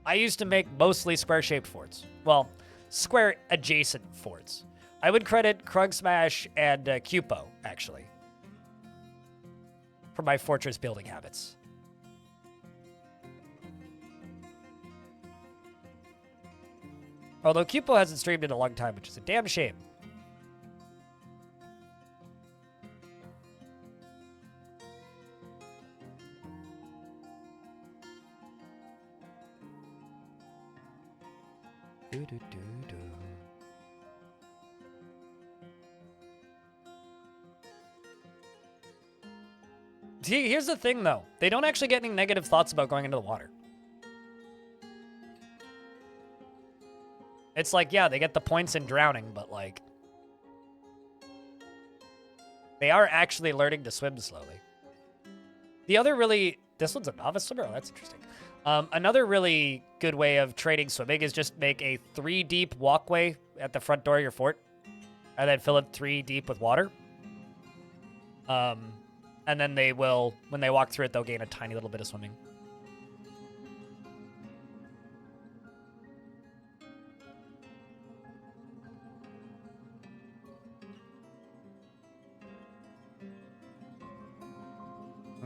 I used to make mostly square-shaped forts. Well, square-adjacent forts. I would credit Krug Smash and Cupo, actually, for my fortress building habits. Although Cupo hasn't streamed in a long time, which is a damn shame. See, here's the thing, though. They don't actually get any negative thoughts about going into the water. It's like, yeah, they get the points in drowning, but, like, they are actually learning to swim slowly. The other really... This one's a novice swimmer? Oh, that's interesting. Another really good way of training swimming is just make a 3-deep walkway at the front door of your fort, and then fill it 3 deep with water. And then they will, when they walk through it, they'll gain a tiny little bit of swimming.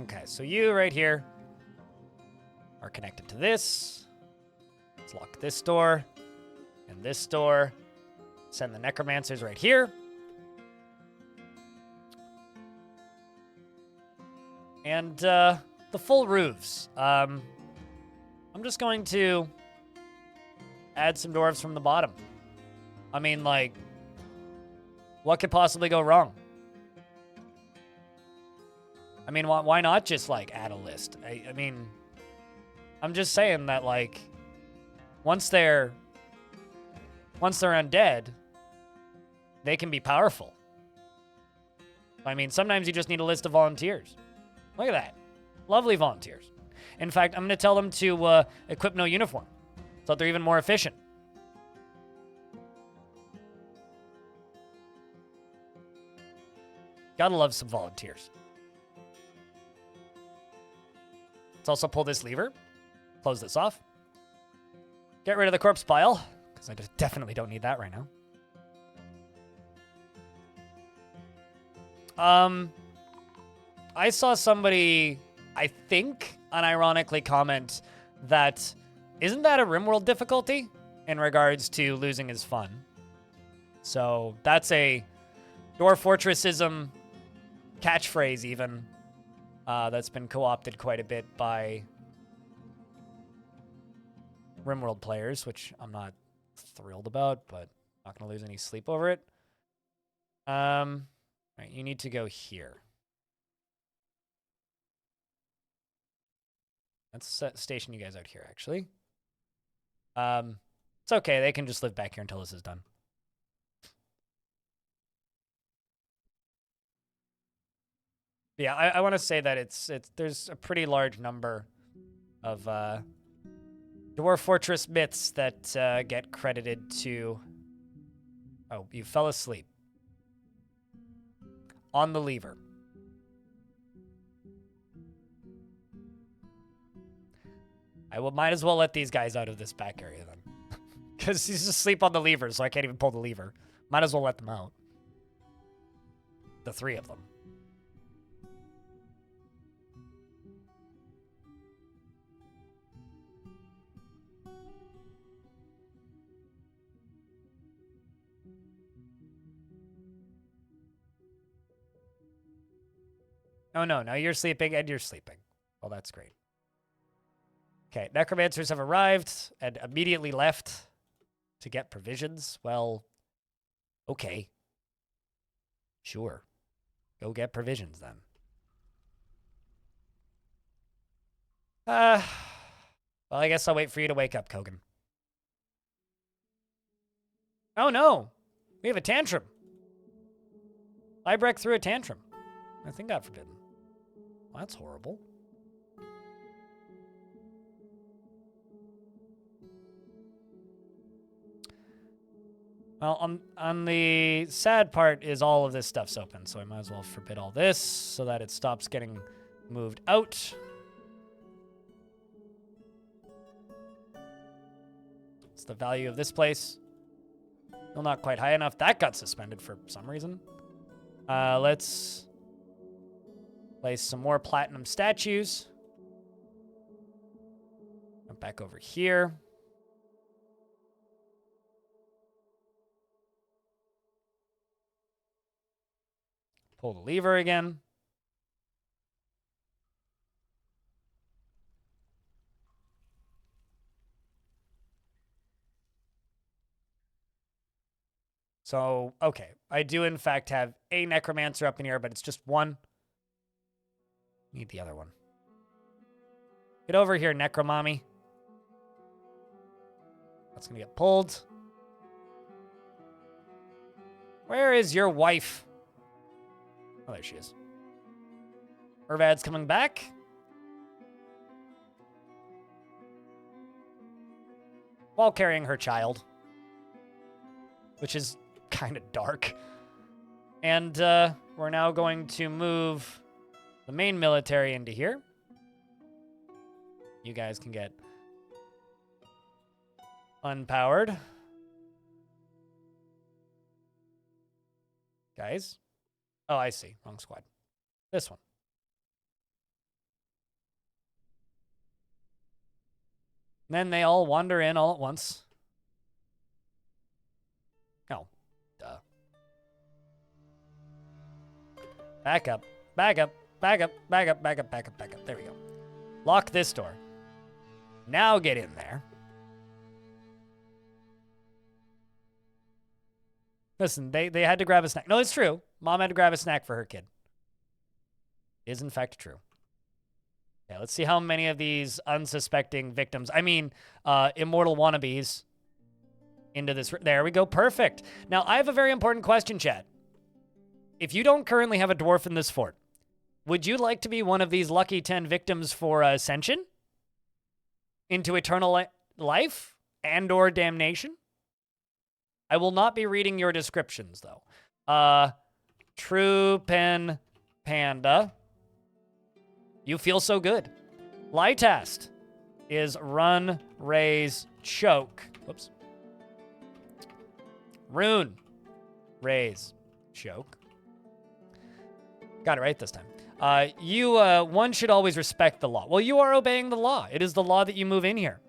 Okay, so you right here are connected to this. Let's lock this door and this door. Send the necromancers right here. And the full roofs. I'm just going to add some dwarves from the bottom. I mean, like, what could possibly go wrong? I mean, why not just, like, add a list? I mean, I'm just saying that, like, once they're undead, they can be powerful. I mean, sometimes you just need a list of volunteers. Look at that. Lovely volunteers. In fact, I'm going to tell them to equip no uniform, so that they're even more efficient. Gotta love some volunteers. Let's also pull this lever. Close this off. Get rid of the corpse pile, because I definitely don't need that right now. I saw somebody, I think, unironically comment that, isn't that a RimWorld difficulty in regards to losing is fun? So that's a Dwarf Fortressism catchphrase even that's been co-opted quite a bit by RimWorld players, which I'm not thrilled about, but not going to lose any sleep over it. Right, you need to go here. Let's station you guys out here, actually. It's okay. They can just live back here until this is done. Yeah, I want to say that there's a pretty large number of Dwarf Fortress myths that get credited to... Oh, you fell asleep. On the lever. Might as well let these guys out of this back area then. Because he's asleep on the lever, so I can't even pull the lever. Might as well let them out. The 3 of them. Oh no, now you're sleeping and you're sleeping. Well, that's great. Okay, necromancers have arrived and immediately left to get provisions. Well, okay. Sure. Go get provisions then. Well, I guess I'll wait for you to wake up, Kogan. Oh no! We have a tantrum. Liebrecht threw a tantrum. I think got forbidden. Well, that's horrible. Well, on the sad part is all of this stuff's open, so I might as well forbid all this so that it stops getting moved out. What's the value of this place? Still not quite high enough. That got suspended for some reason. Let's place some more platinum statues. Jump back over here. Pull the lever again. So, okay. I do, in fact, have a necromancer up in here, but it's just one. Need the other one. Get over here, necromommy. That's going to get pulled. Where is your wife? Oh, there she is. Irvad's coming back. While carrying her child. Which is kind of dark. And we're now going to move the main military into here. You guys can get unpowered. Guys. Oh, I see. Wrong squad. This one. And then they all wander in all at once. Oh, duh. Back up. Back up. Back up. Back up. Back up. Back up. Back up. There we go. Lock this door. Now get in there. Listen, they had to grab a snack. No, it's true. Mom had to grab a snack for her kid. Is in fact true. Yeah, let's see how many of these unsuspecting victims, immortal wannabes, into this. There we go. Perfect. Now, I have a very important question, chat. If you don't currently have a dwarf in this fort, would you like to be one of these lucky 10 victims for ascension into eternal life and or damnation? I will not be reading your descriptions, though. True Pen Panda. You feel so good. Lytast is run, raise, choke. Whoops. Rune. Raise. Choke. Got it right this time. One should always respect the law. Well, you are obeying the law. It is the law that you move in here.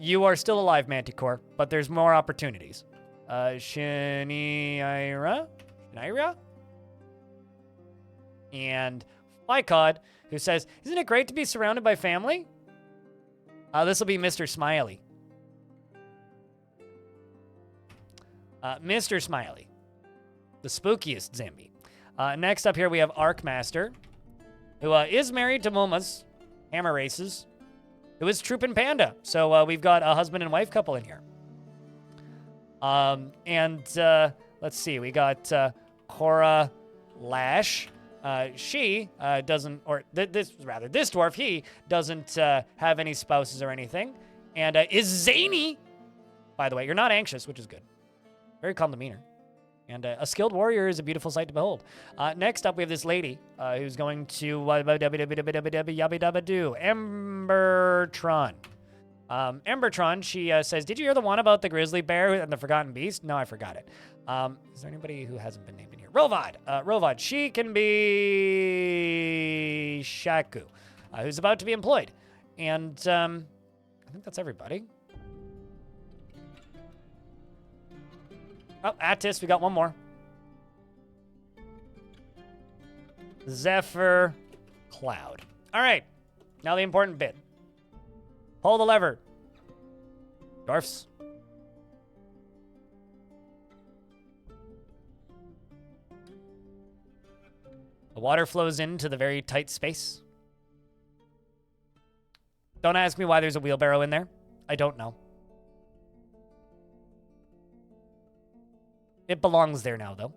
You are still alive, Manticore, but there's more opportunities. Shinaira? And Lycod, who says, isn't it great to be surrounded by family? This will be Mr. Smiley. Mr. Smiley. The spookiest zombie. Next up here, we have Arkmaster, who is married to Moma's Hammer Races, who is Troopin' Panda. So we've got a husband and wife couple in here. Let's see, we got Cora Lash. She doesn't, or this dwarf, he doesn't have any spouses or anything, and is zany. By the way, you're not anxious, which is good. Very calm demeanor. And a skilled warrior is a beautiful sight to behold. Next up, we have this lady who's going to Embertron. Embertron, she says, did you hear the one about the grizzly bear and the forgotten beast? No, I forgot it. Is there anybody who hasn't been named in here? Rovad. Rovad, she can be Shaku, who's about to be employed. And I think that's everybody. Oh, Attis, we got one more. Zephyr Cloud. All right, now the important bit. Pull the lever. Dwarfs. The water flows into the very tight space. Don't ask me why there's a wheelbarrow in there. I don't know. It belongs there now, though.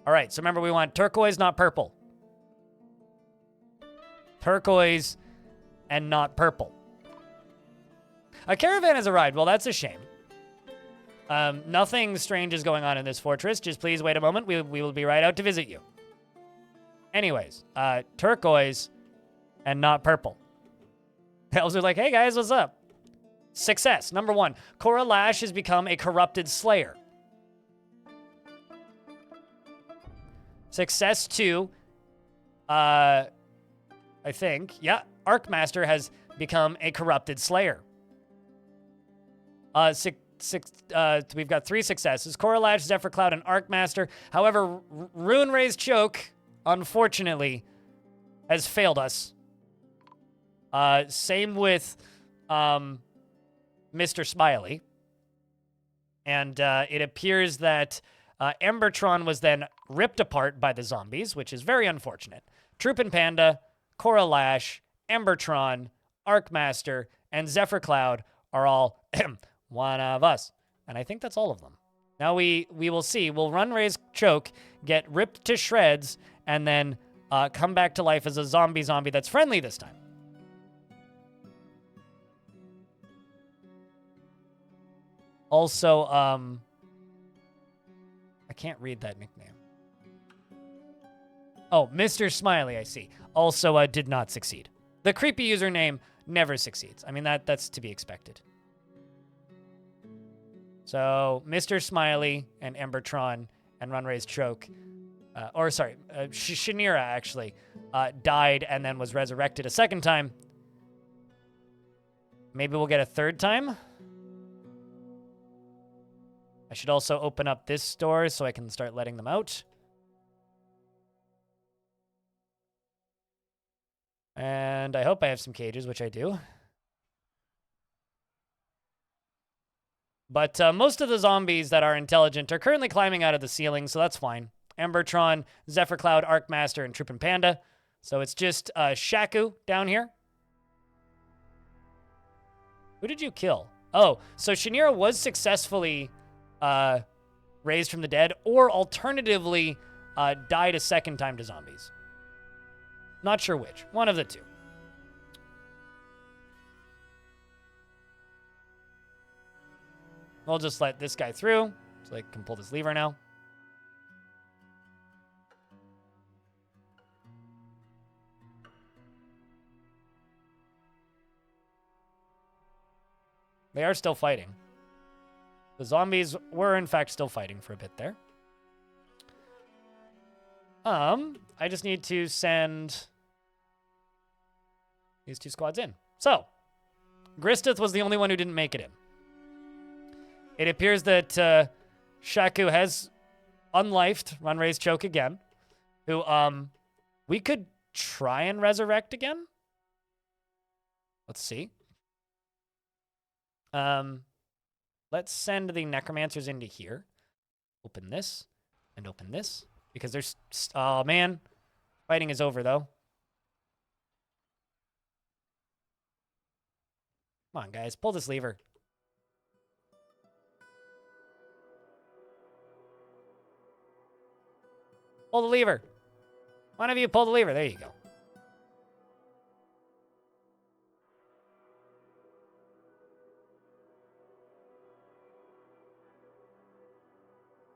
All right, so remember we want turquoise, not purple. Turquoise and not purple. A caravan has arrived. Well, that's a shame. Nothing strange is going on in this fortress. Just please wait a moment. We will be right out to visit you. Anyways, turquoise and not purple. Elves are like, hey guys, what's up? Success. Number 1, Cora Lash has become a corrupted slayer. Success 2, I think, yeah, Arcmaster has become a corrupted slayer. We've got 3 successes. Cora Lash, Zephyr Cloud, and Arcmaster. However, Rune Raised Choke, unfortunately, has failed us. Same with Mr. Smiley. And it appears that Embertron was then ripped apart by the zombies, which is very unfortunate. Troopin' Panda, Cora Lash, Embertron, Arcmaster, and Zephyr Cloud are all one of us. And I think that's all of them. Now we will see. We'll Rune Raised Choke, get ripped to shreds, and then come back to life as a zombie that's friendly this time. Also, I can't read that nickname. Oh, Mr. Smiley, I see. Also, did not succeed. The creepy username never succeeds. I mean, that's to be expected. So, Mr. Smiley and Embertron and Rune Raised Choke, Shanira actually, died and then was resurrected a second time. Maybe we'll get a third time? I should also open up this door so I can start letting them out. And I hope I have some cages, which I do. But most of the zombies that are intelligent are currently climbing out of the ceiling, so that's fine. Embertron, Zephyr Cloud, Arcmaster, and Troopin' Panda. So it's just Shaku down here. Who did you kill? Oh, so Shanira was successfully raised from the dead, or alternatively died a second time to zombies. Not sure which. One of the two. We'll just let this guy through, so I can pull this lever now. They are still fighting. The zombies were, in fact, still fighting for a bit there. I just need to send these 2 squads in. So, Gristeth was the only one who didn't make it in. It appears that Shaku has unlifed Rune Raised Choke again, who we could try and resurrect again. Let's see. Let's send the necromancers into here. Open this and open this because there's oh man, fighting is over though. Come on, guys, pull this lever. Pull the lever. One of you pull the lever. There you go.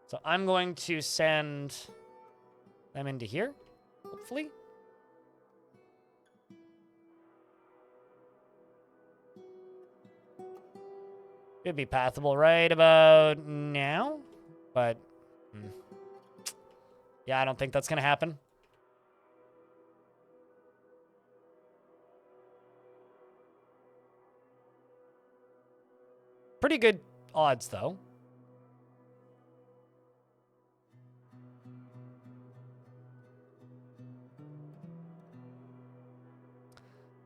So I'm going to send them into here, hopefully. Should be pathable right about now, but yeah, I don't think that's going to happen. Pretty good odds, though.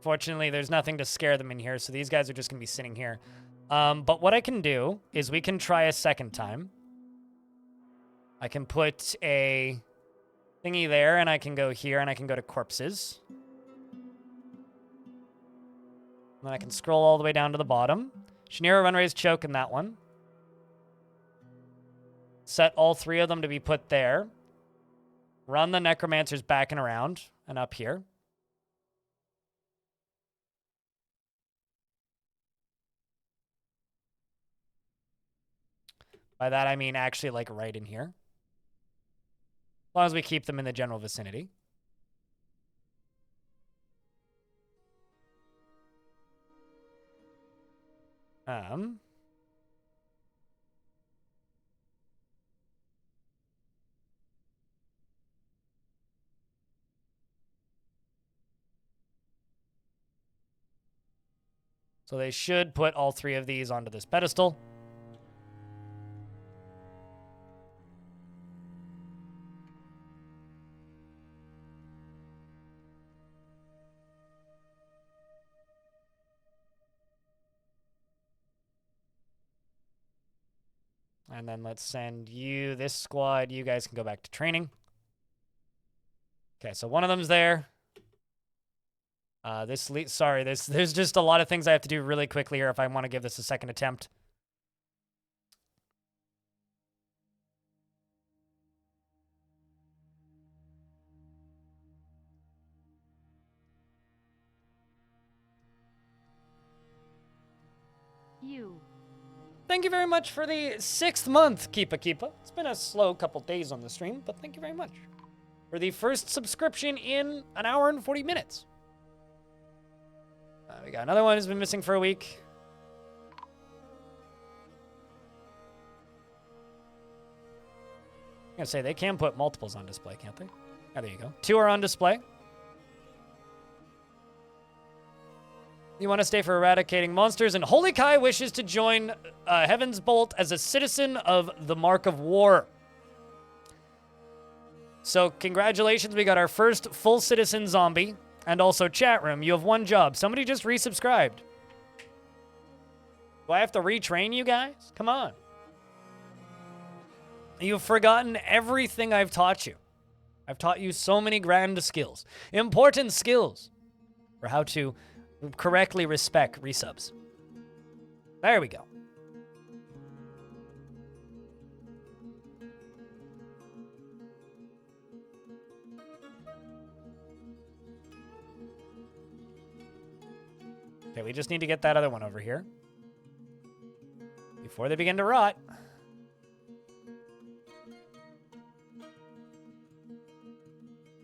Fortunately, there's nothing to scare them in here, so these guys are just going to be sitting here. But what I can do is we can try a second time. I can put a thingy there, and I can go here, and I can go to corpses. And then I can scroll all the way down to the bottom. Shanira, Rune Raised Choke in that one. Set all 3 of them to be put there. Run the necromancers back and around and up here. By that, I mean actually like right in here. As long as we keep them in the general vicinity. So they should put all 3 of these onto this pedestal. And then let's send you this squad. You guys can go back to training. Okay, so one of them's there. There's just a lot of things I have to do really quickly here if I want to give this a second attempt. Thank you very much for the 6th month, Keepa Keepa. It's been a slow couple days on the stream, but thank you very much. For the first subscription in an hour and 40 minutes. We got another one who's been missing for a week. I'm gonna say they can put multiples on display, can't they? Oh, there you go. 2 are on display. You want to stay for eradicating monsters, and Holy Kai wishes to join Heavensbolt as a citizen of the Mark of War. So congratulations, we got our first full citizen zombie, and also chat room. You have 1 job. Somebody just resubscribed. Do I have to retrain you guys? Come on. You've forgotten everything I've taught you. I've taught you so many grand skills, important skills for how to correctly respect resubs. There we go. Okay, we just need to get that other one over here before they begin to rot.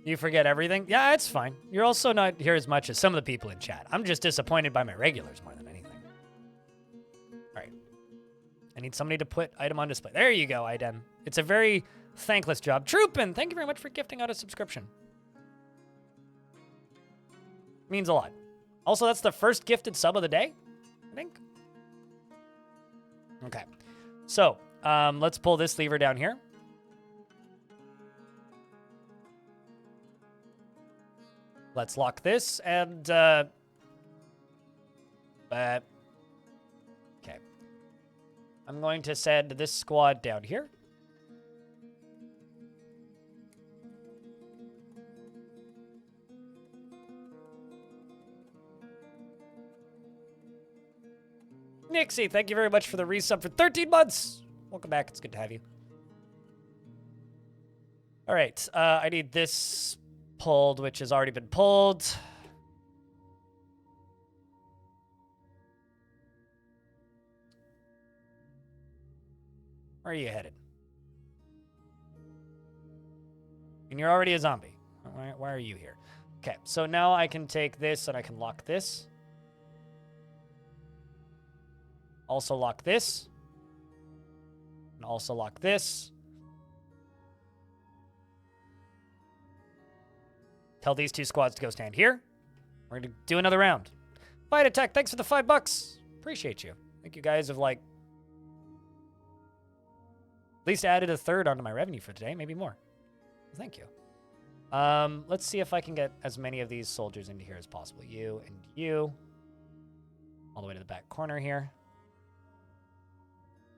You forget everything? Yeah, it's fine. You're also not here as much as some of the people in chat. I'm just disappointed by my regulars more than anything. All right. I need somebody to put item on display. There you go, Aiden. It's a very thankless job. Troopin, thank you very much for gifting out a subscription. Means a lot. Also, that's the first gifted sub of the day, I think. Okay. So, let's pull this lever down here. Let's lock this and, okay. I'm going to send this squad down here. Nixie, thank you very much for the resub for 13 months. Welcome back. It's good to have you. All right. I need this pulled, which has already been pulled. Where are you headed? And you're already a zombie. Why are you here? Okay, so now I can take this and I can lock this. Also lock this. And also lock this. Tell these 2 squads to go stand here. We're going to do another round. Fight Attack, thanks for the $5. Appreciate you. I think you guys have, like, at least added a third onto my revenue for today. Maybe more. Thank you. Let's see if I can get as many of these soldiers into here as possible. You and you. All the way to the back corner here.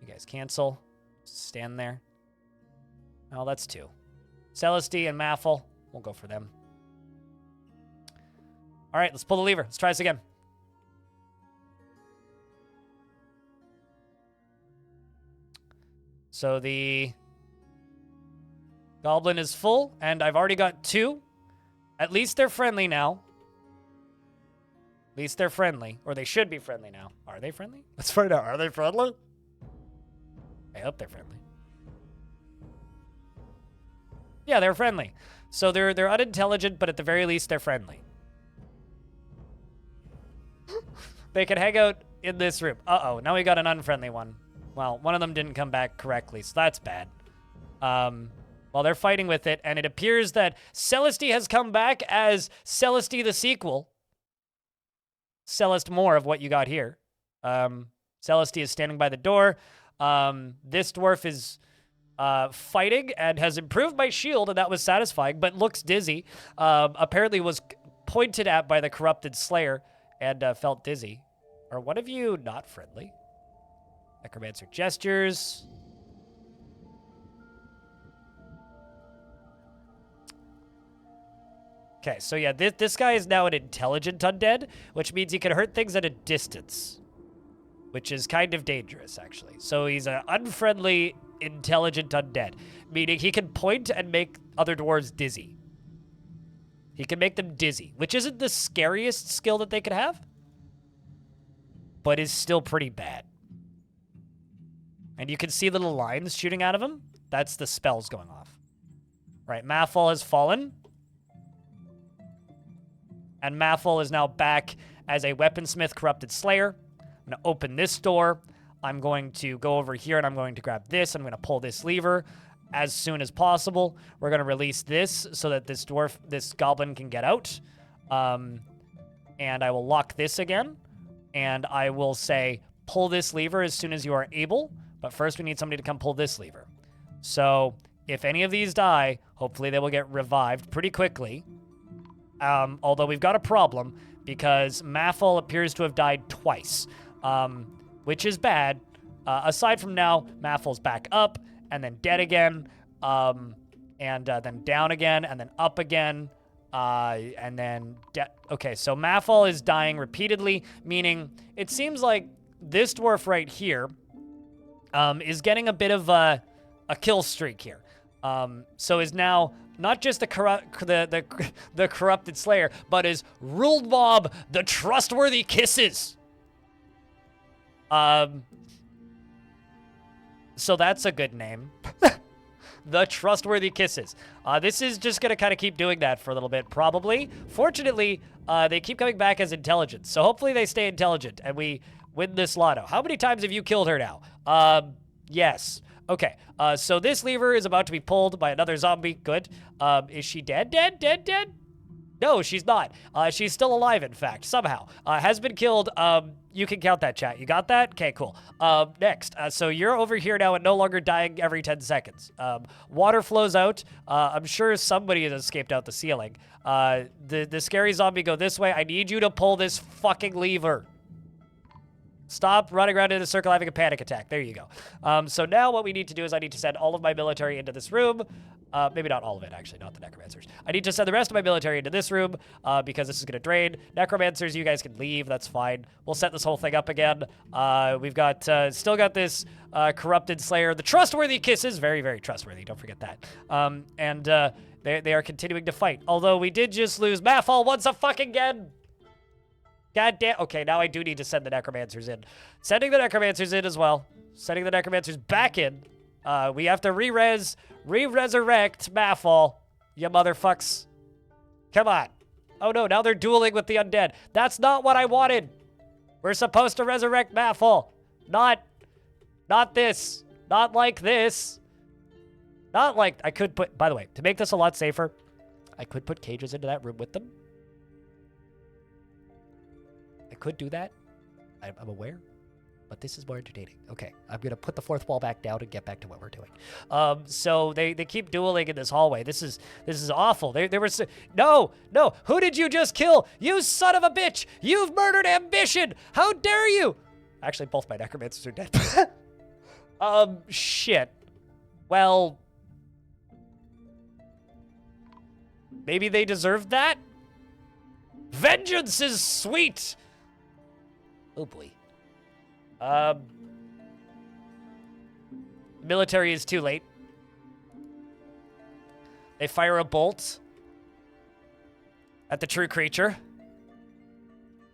You guys cancel. Stand there. Oh, that's 2. Celesty and Maffle. We'll go for them. All right, let's pull the lever. Let's try this again. So the Goblin is full, and I've already got 2. At least they're friendly now. At least they're friendly. Or they should be friendly now. Are they friendly? Let's find out. Are they friendly? I hope they're friendly. Yeah, they're friendly. So they're unintelligent, but at the very least, they're friendly. They can hang out in this room. Uh-oh, now we got an unfriendly one. Well, one of them didn't come back correctly, so that's bad. While they're fighting with it, and it appears that Celesty has come back as Celesty the sequel. Celest more of what you got here. Celesty is standing by the door. This dwarf is fighting and has improved my shield, and that was satisfying, but looks dizzy. Apparently was pointed at by the corrupted slayer and felt dizzy. Are one of you not friendly? Necromancer gestures. Okay, so yeah, this guy is now an intelligent undead, which means he can hurt things at a distance, which is kind of dangerous, actually. So he's an unfriendly, intelligent undead, meaning he can point and make other dwarves dizzy. He can make them dizzy, which isn't the scariest skill that they could have, but is still pretty bad. And you can see little lines shooting out of him. That's the spells going off. Right, Maffal has fallen. And Maffal is now back as a weaponsmith corrupted slayer. I'm going to open this door. I'm going to go over here and I'm going to grab this. I'm going to pull this lever as soon as possible. We're going to release this so that this goblin can get out. And I will lock this again. And I will say, pull this lever as soon as you are able. But first we need somebody to come pull this lever. So if any of these die, hopefully they will get revived pretty quickly. Although we've got a problem because Maffal appears to have died twice, which is bad. Aside from now, Maffal's back up and then dead again, and then down again and then up again, and then okay, so Maffal is dying repeatedly, meaning it seems like this dwarf right here is getting a bit of a kill streak here. So is now not just the corrupted slayer, but is ruled mob the trustworthy kisses. So that's a good name. The trustworthy kisses. This is just gonna kind of keep doing that for a little bit, probably. Fortunately, they keep coming back as intelligent, so hopefully they stay intelligent and we win this lotto. How many times have you killed her now? Yes. Okay, so this lever is about to be pulled by another zombie. Good. Is she dead? Dead? No, she's not. She's still alive, in fact, somehow. Has been killed. You can count that, chat. You got that? Okay, cool. Next. So you're over here now and no longer dying every 10 seconds. Water flows out. I'm sure somebody has escaped out the ceiling. The scary zombie go this way. I need you to pull this fucking lever. Stop running around in a circle having a panic attack. There you go. So now what we need to do is I need to send all of my military into this room. Maybe not all of it, actually, not the necromancers. I need to send the rest of my military into this room because this is going to drain. Necromancers, you guys can leave. That's fine. We'll set this whole thing up again. We've got still got this corrupted slayer. The trustworthy kisses. Very, very trustworthy. Don't forget that. And they are continuing to fight. Although we did just lose Maffal once again. God damn. Okay, now I do need to send the necromancers in. Sending the necromancers in as well. Sending the necromancers back in. We have to re-resurrect Maffal. You motherfucks. Come on. Oh no, now they're dueling with the undead. That's not what I wanted. We're supposed to resurrect Maffal. Not this. Not like this. Not like, I could put, by the way, to make this a lot safer, I could put cages into that room with them. I could do that. I'm aware. But this is more entertaining. Okay, I'm going to put the fourth wall back down and get back to what we're doing. So they keep dueling in this hallway. This is awful. They were... No! Who did you just kill? You son of a bitch! You've murdered ambition! How dare you! Actually, both my necromancers are dead. Shit. Well... maybe they deserved that? Vengeance is sweet! Oh boy. Military is too late. They fire a bolt at the true creature,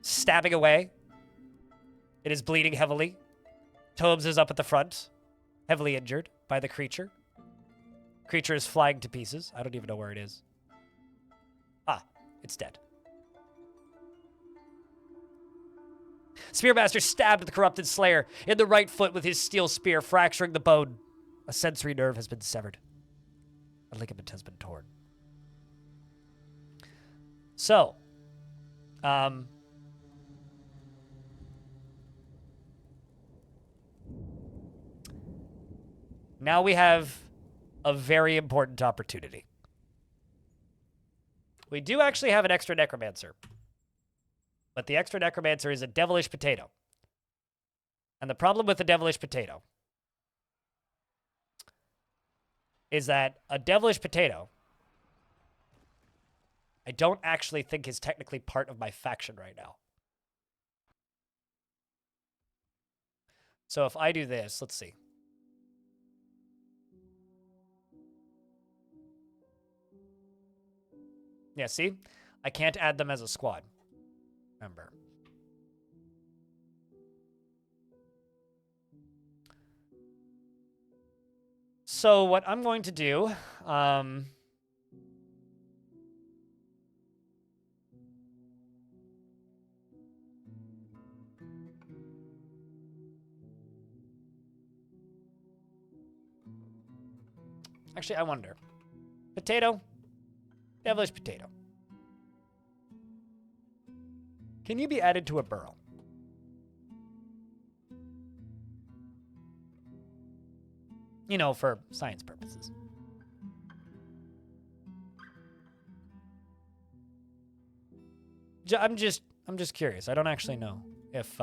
stabbing away. It is bleeding heavily. Tobes is up at the front, heavily injured by the creature. Creature is flying to pieces. I don't even know where it is. Ah, it's dead. Spearmaster stabbed the corrupted slayer in the right foot with his steel spear, fracturing the bone. A sensory nerve has been severed. A ligament has been torn. So, now we have a very important opportunity. We do actually have an extra necromancer. But the extra necromancer is a devilish potato. And the problem with the devilish potato is that a devilish potato, I don't actually think is technically part of my faction right now. So if I do this, let's see. Yeah, see? I can't add them as a squad member. So what I'm going to do, actually, I wonder. Potato, devilish potato. Can you be added to a burrow? You know, for science purposes. I'm just curious. I don't actually know if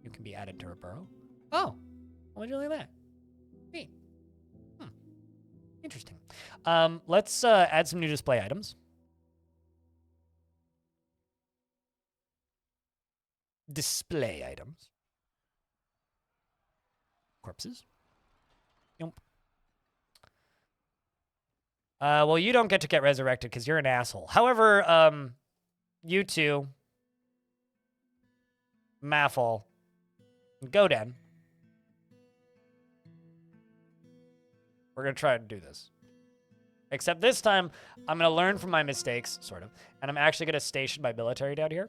you can be added to a burrow. Oh, well, would you look at that? Neat. Interesting. Let's add some new display items. Display items. Corpses. Yep. Well, you don't get to get resurrected because you're an asshole. However, you two, Maffle, Goden, we're going to try to do this. Except this time, I'm going to learn from my mistakes, sort of, and I'm actually going to station my military down here.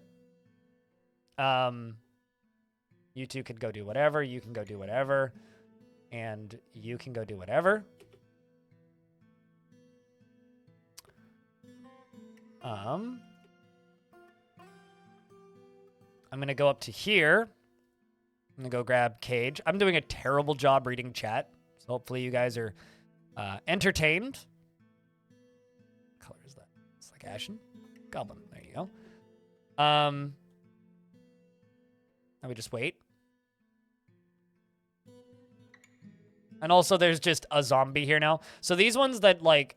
You two can go do whatever, you can go do whatever, and you can go do whatever. I'm gonna go up to here. I'm gonna go grab Cage. I'm doing a terrible job reading chat, so hopefully you guys are entertained. What color is that? It's like Ashen. Goblin. There you go. Now we just wait. And also there's just a zombie here now. So these ones that like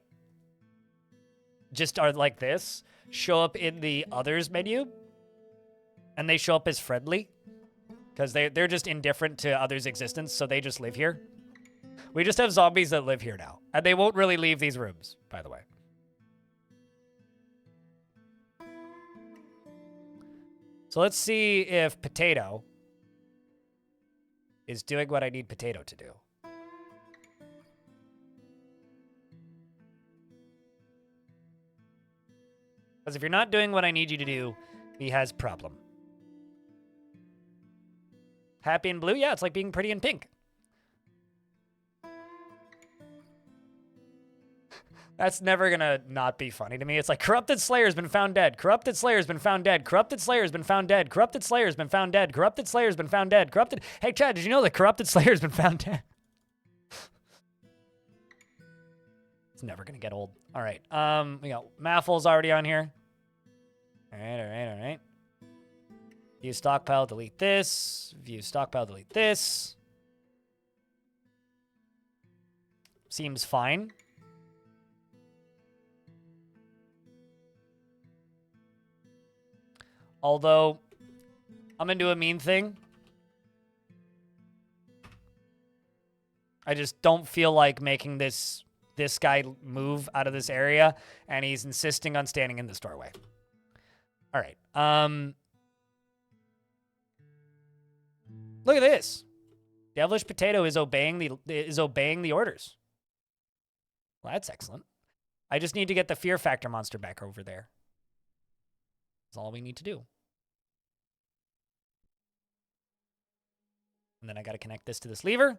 just are like this show up in the others menu. And they show up as friendly. Because they're just indifferent to others' existence, so they just live here. We just have zombies that live here now. And they won't really leave these rooms, by the way. So let's see if Potato is doing what I need Potato to do. Because if you're not doing what I need you to do, he has problem. Happy in blue? Yeah, it's like being pretty in pink. That's never gonna not be funny to me. It's like, corrupted slayer's been found dead. Corrupted slayer's been found dead. Corrupted slayer's been found dead. Corrupted slayer's been found dead. Corrupted slayer's been found dead. Corrupted... Hey, Chad, did you know that corrupted slayer's been found dead? It's never gonna get old. All right. We got Maffle's already on here. All right. View stockpile, delete this. View stockpile, delete this. Seems fine. Although, I'm gonna do a mean thing. I just don't feel like making this this guy move out of this area, and he's insisting on standing in this doorway. All right. Look at this. Devilish Potato is obeying the orders. Well, that's excellent. I just need to get the Fear Factor monster back over there. That's all we need to do. And then I got to connect this to this lever.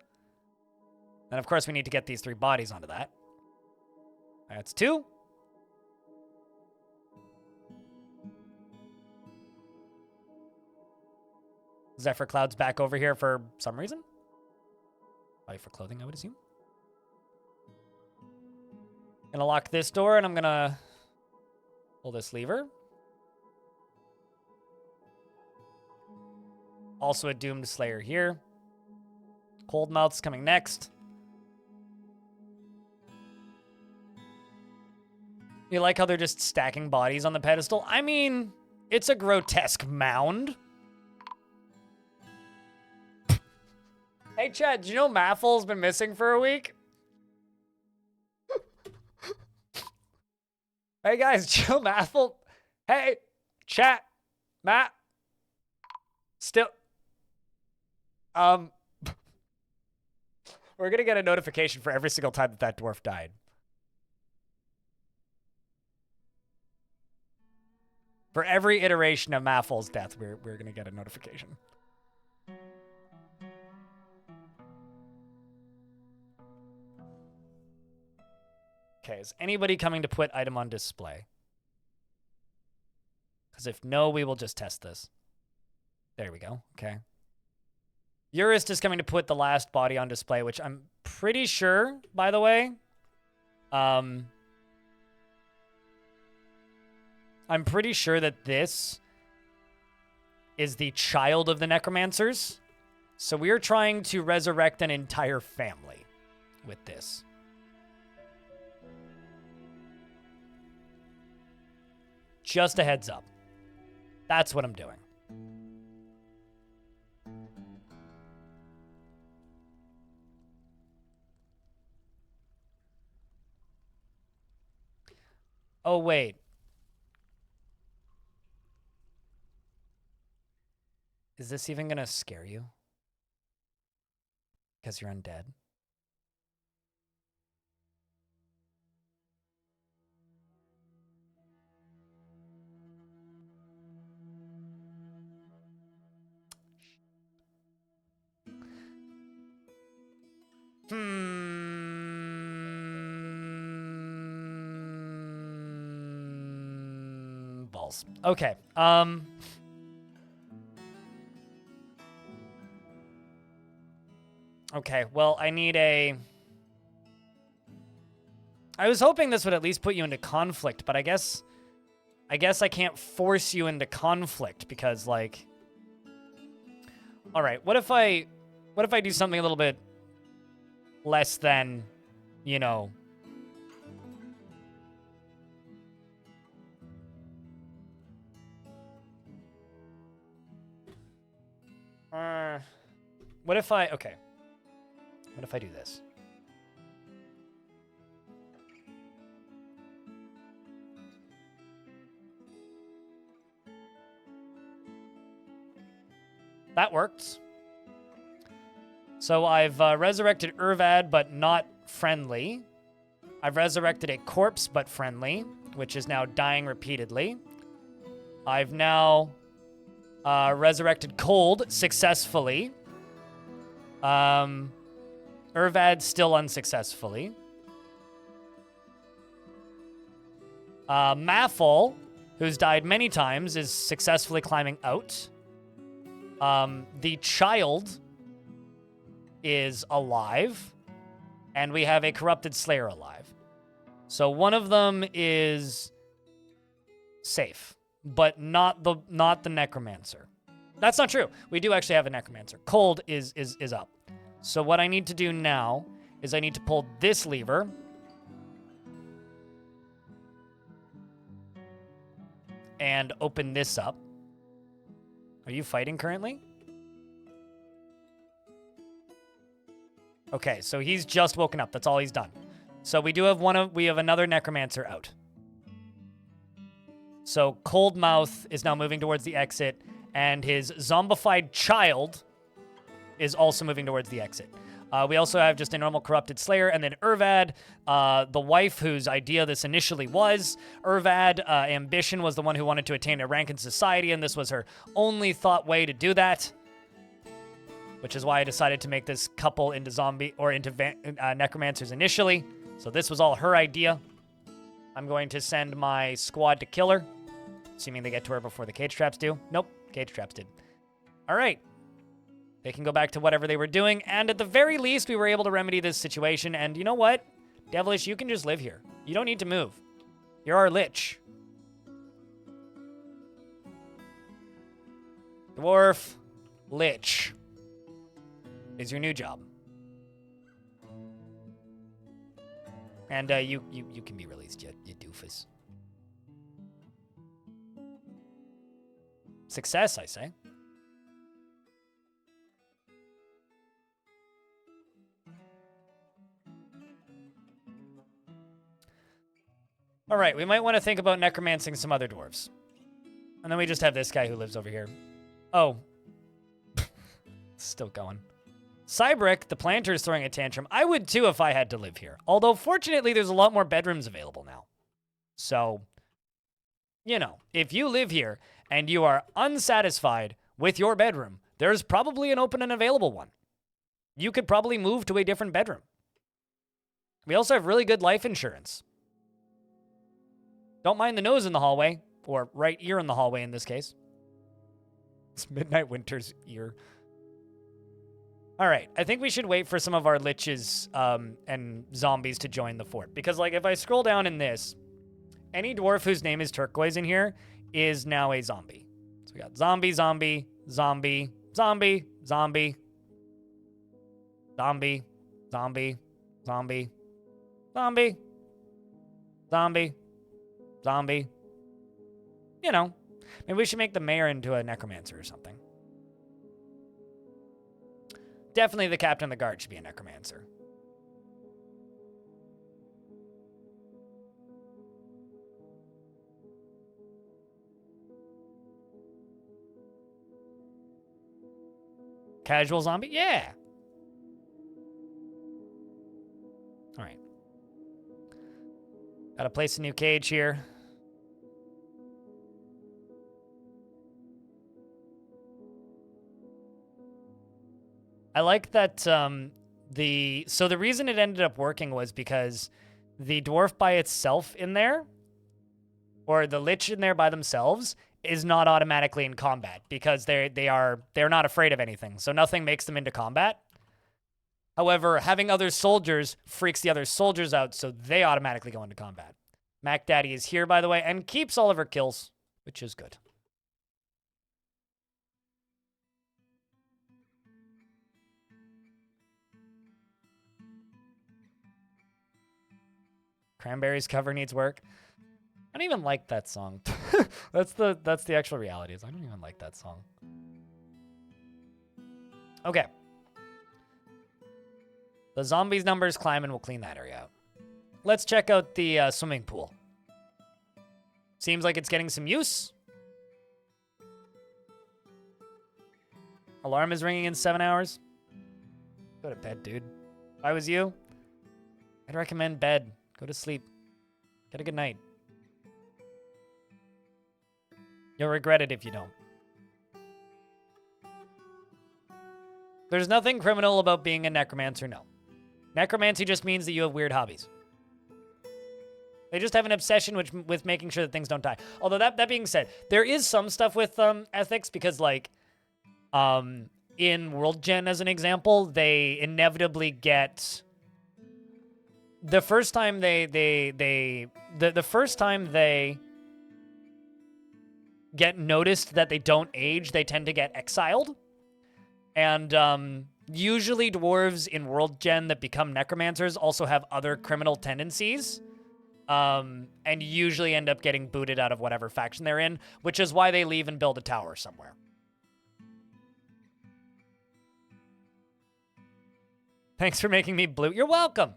Then, of course, we need to get these 3 bodies onto that. That's 2. Zephyr Cloud's back over here for some reason. Probably for clothing, I would assume. Gonna lock this door, and I'm gonna pull this lever. Also a Doomed Slayer here. Cold Mouth's coming next. You like how they're just stacking bodies on the pedestal? I mean, it's a grotesque mound. Hey, Chad, do you know Maffle's been missing for a week? Hey, guys, do you know Maffle? Hey, chat, Matt. Still. We're going to get a notification for every single time that dwarf died. For every iteration of Maffle's death, we're going to get a notification. Okay, is anybody coming to put item on display? Because if no, we will just test this. There we go. Okay. Urist is coming to put the last body on display, which I'm pretty sure, by the way. I'm pretty sure that this is the child of the necromancers. So we are trying to resurrect an entire family with this. Just a heads up. That's what I'm doing. Oh, wait. Is this even gonna scare you? Because you're undead? Balls. Okay. Okay, well, I need a... I was hoping this would at least put you into conflict, but I guess I can't force you into conflict because, like... All right, what if I do something a little bit less than, you know... What if I... Okay. What if I do this? That worked. So I've resurrected Urvad, but not friendly. I've resurrected a corpse, but friendly, which is now dying repeatedly. I've now resurrected Cold successfully. Urvad still unsuccessfully. Maffle, who's died many times, is successfully climbing out. The child is alive, and we have a corrupted Slayer alive. So one of them is safe, but not the necromancer. That's not true. We do actually have a necromancer. Cold is up. So what I need to do now is I need to pull this lever. And open this up. Are you fighting currently? Okay, so he's just woken up. That's all he's done. So we have another necromancer out. So Coldmouth is now moving towards the exit, and his zombified child is also moving towards the exit. We also have just a normal corrupted slayer, and then Urvad, the wife whose idea this initially was. Urvad, ambition was the one who wanted to attain a rank in society, and this was her only thought way to do that, which is why I decided to make this couple into necromancers initially. So this was all her idea. I'm going to send my squad to kill her, assuming they get to her before the cage traps do. Nope, cage traps did. All right. They can go back to whatever they were doing, and at the very least, we were able to remedy this situation, and you know what? Devilish, you can just live here. You don't need to move. You're our lich. Dwarf lich is your new job. And you can be released, you doofus. Success, I say. All right, we might want to think about necromancing some other dwarves. And then we just have this guy who lives over here. Oh. Still going. Cybrick, the planter, is throwing a tantrum. I would too if I had to live here. Although, fortunately, there's a lot more bedrooms available now. So, you know, if you live here and you are unsatisfied with your bedroom, there's probably an open and available one. You could probably move to a different bedroom. We also have really good life insurance. Don't mind the nose in the hallway, or right ear in the hallway in this case. It's Midnight Winter's ear. All right, I think we should wait for some of our liches and zombies to join the fort. Because, like, if I scroll down in this, any dwarf whose name is turquoise in here is now a zombie. So we got zombie, zombie, zombie, zombie, zombie, zombie, zombie, zombie, zombie, zombie, zombie. You know, maybe we should make the mayor into a necromancer or something. Definitely the captain of the guard should be a necromancer. Casual zombie? Yeah. All right. Gotta place a new cage here. I like that so the reason it ended up working was because the dwarf by itself in there, or the lich in there by themselves, is not automatically in combat because they're not afraid of anything. So nothing makes them into combat. However, having other soldiers freaks the other soldiers out, so they automatically go into combat. Mac Daddy is here, by the way, and keeps all of her kills, which is good. Cranberries cover needs work. I don't even like that song. That's the actual reality. Is I don't even like that song. Okay. The zombies numbers climb and we'll clean that area out. Let's check out the swimming pool. Seems like it's getting some use. Alarm is ringing in 7 hours. Go to bed, dude. If I was you, I'd recommend bed. Go to sleep. Get a good night. You'll regret it if you don't. There's nothing criminal about being a necromancer, no. Necromancy just means that you have weird hobbies. They just have an obsession with making sure that things don't die. Although that being said, there is some stuff with ethics because, like, in World Gen, as an example, they inevitably get... The first time they get noticed that they don't age, they tend to get exiled. And usually dwarves in World Gen that become necromancers also have other criminal tendencies. And usually end up getting booted out of whatever faction they're in, which is why they leave and build a tower somewhere. Thanks for making me blue. You're welcome.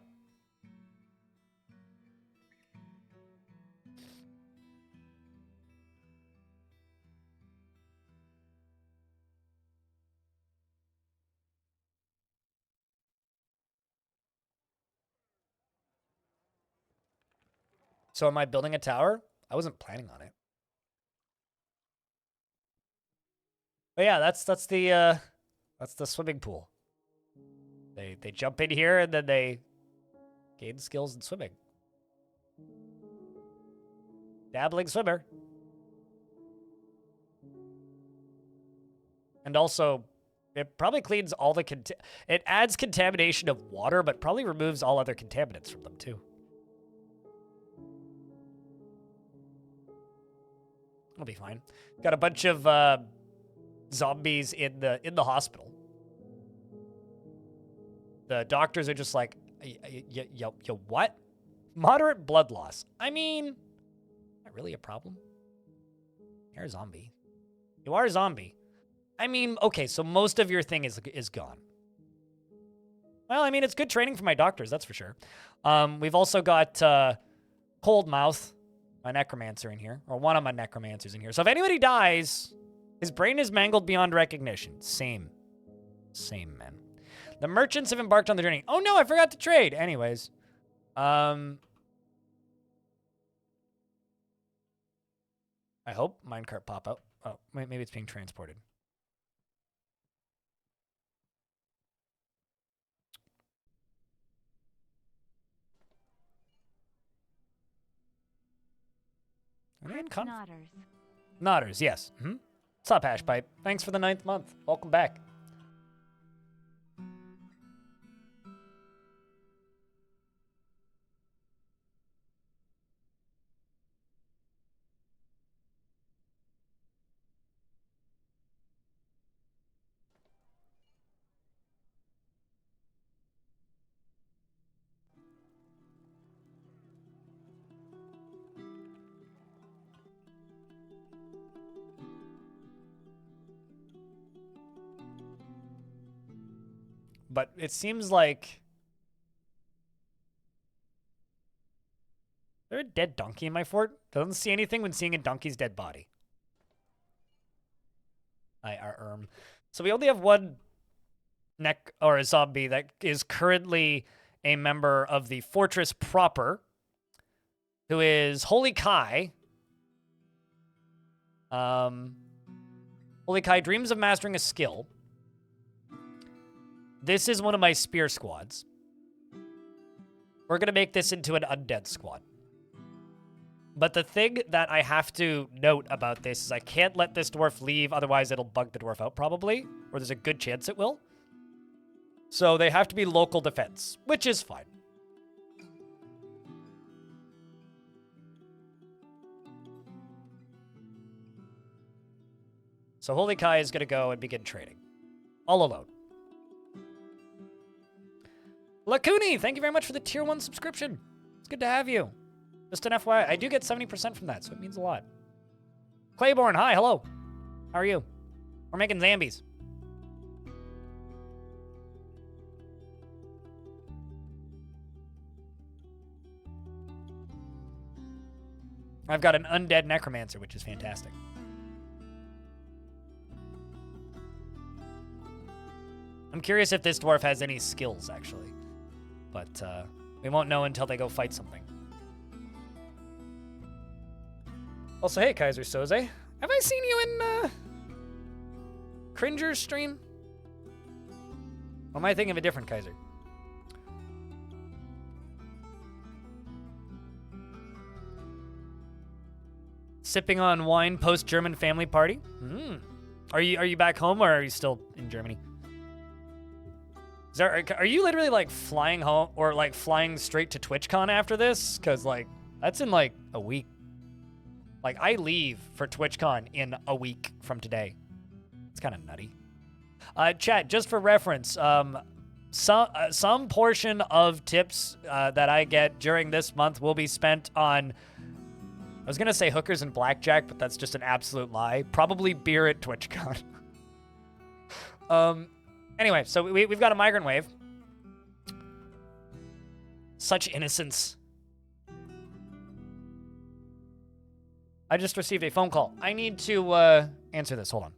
So am I building a tower? I wasn't planning on it. But yeah, that's the swimming pool. They jump in here and then they gain skills in swimming. Dabbling swimmer. And also, it probably cleans all the it adds contamination of water, but probably removes all other contaminants from them too. It'll be fine. Got a bunch of zombies in the hospital. The doctors are just like, yo, what? Moderate blood loss. I mean, not really a problem. You're a zombie. You are a zombie. I mean, okay, so most of your thing is gone. Well, I mean, it's good training for my doctors, that's for sure. We've also got Cold Mouth, my necromancer in here, or one of my necromancers in here. So if anybody dies, his brain is mangled beyond recognition. Same, man. The merchants have embarked on the journey. Oh no, I forgot to trade. Anyways, I hope minecart pop out. Oh, maybe it's being transported. Nodders. Nodders, yes. What's up, Hashpipe? Thanks for the 9th month. Welcome back. But it seems like... Is there a dead donkey in my fort? Doesn't see anything when seeing a donkey's dead body. So we only have one a zombie that is currently a member of the fortress proper, who is Holy Kai. Holy Kai dreams of mastering a skill. This is one of my spear squads. We're going to make this into an undead squad. But the thing that I have to note about this is I can't let this dwarf leave, otherwise it'll bug the dwarf out probably, or there's a good chance it will. So they have to be local defense, which is fine. So Holy Kai is going to go and begin trading. All alone. Lacuni, thank you very much for the tier 1 subscription. It's good to have you. Just an FYI, I do get 70% from that, so it means a lot. Clayborn, hi, hello. How are you? We're making zombies. I've got an undead necromancer, which is fantastic. I'm curious if this dwarf has any skills, actually. But we won't know until they go fight something. Also, hey, Kaiser Soze. Have I seen you in Cringer's stream? Or am I thinking of a different Kaiser? Sipping on wine post-German family party? Are you back home or are you still in Germany? Are you literally like flying home or like flying straight to TwitchCon after this? Because like that's in like a week. Like I leave for TwitchCon in a week from today. It's kind of nutty. Chat, just for reference, some portion of tips that I get during this month will be spent on, I was gonna say hookers and blackjack, but that's just an absolute lie. Probably beer at TwitchCon. Anyway, so we've got a migrant wave. Such innocence. I just received a phone call. I need to answer this. Hold on.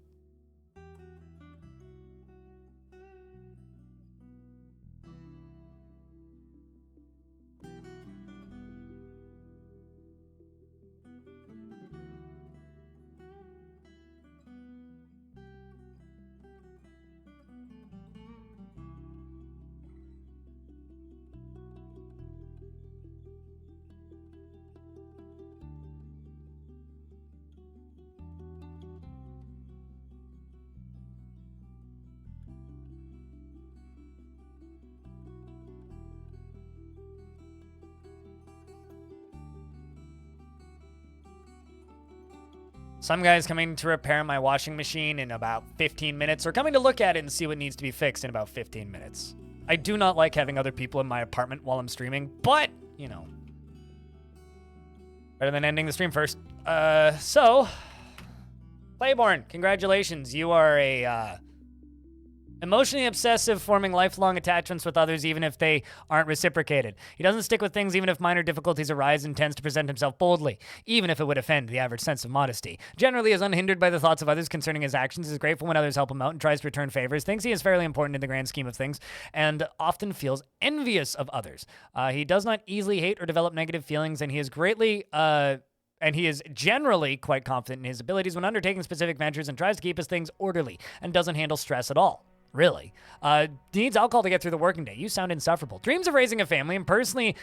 Some guy's coming to repair my washing machine in about 15 minutes, or coming to look at it and see what needs to be fixed in about 15 minutes. I do not like having other people in my apartment while I'm streaming, but, you know. Better than ending the stream first. So, Claiborne, congratulations. You are a, emotionally obsessive, forming lifelong attachments with others even if they aren't reciprocated. He doesn't stick with things even if minor difficulties arise and tends to present himself boldly, even if it would offend the average sense of modesty. Generally is unhindered by the thoughts of others concerning his actions, is grateful when others help him out and tries to return favors, thinks he is fairly important in the grand scheme of things, and often feels envious of others. He does not easily hate or develop negative feelings, and he is generally quite confident in his abilities when undertaking specific ventures and tries to keep his things orderly and doesn't handle stress at all. Really. Needs alcohol to get through the working day. You sound insufferable. Dreams of raising a family, and personally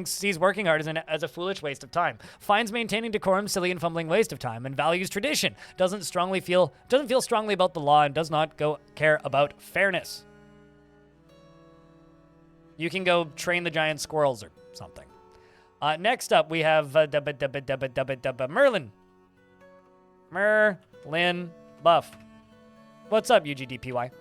sees working hard as a foolish waste of time. Finds maintaining decorum silly and fumbling waste of time, and values tradition. Doesn't feel strongly about the law, and does not care about fairness. You can go train the giant squirrels or something. Next up, we have Merlin. Merlin Buff. What's up, UGDPY?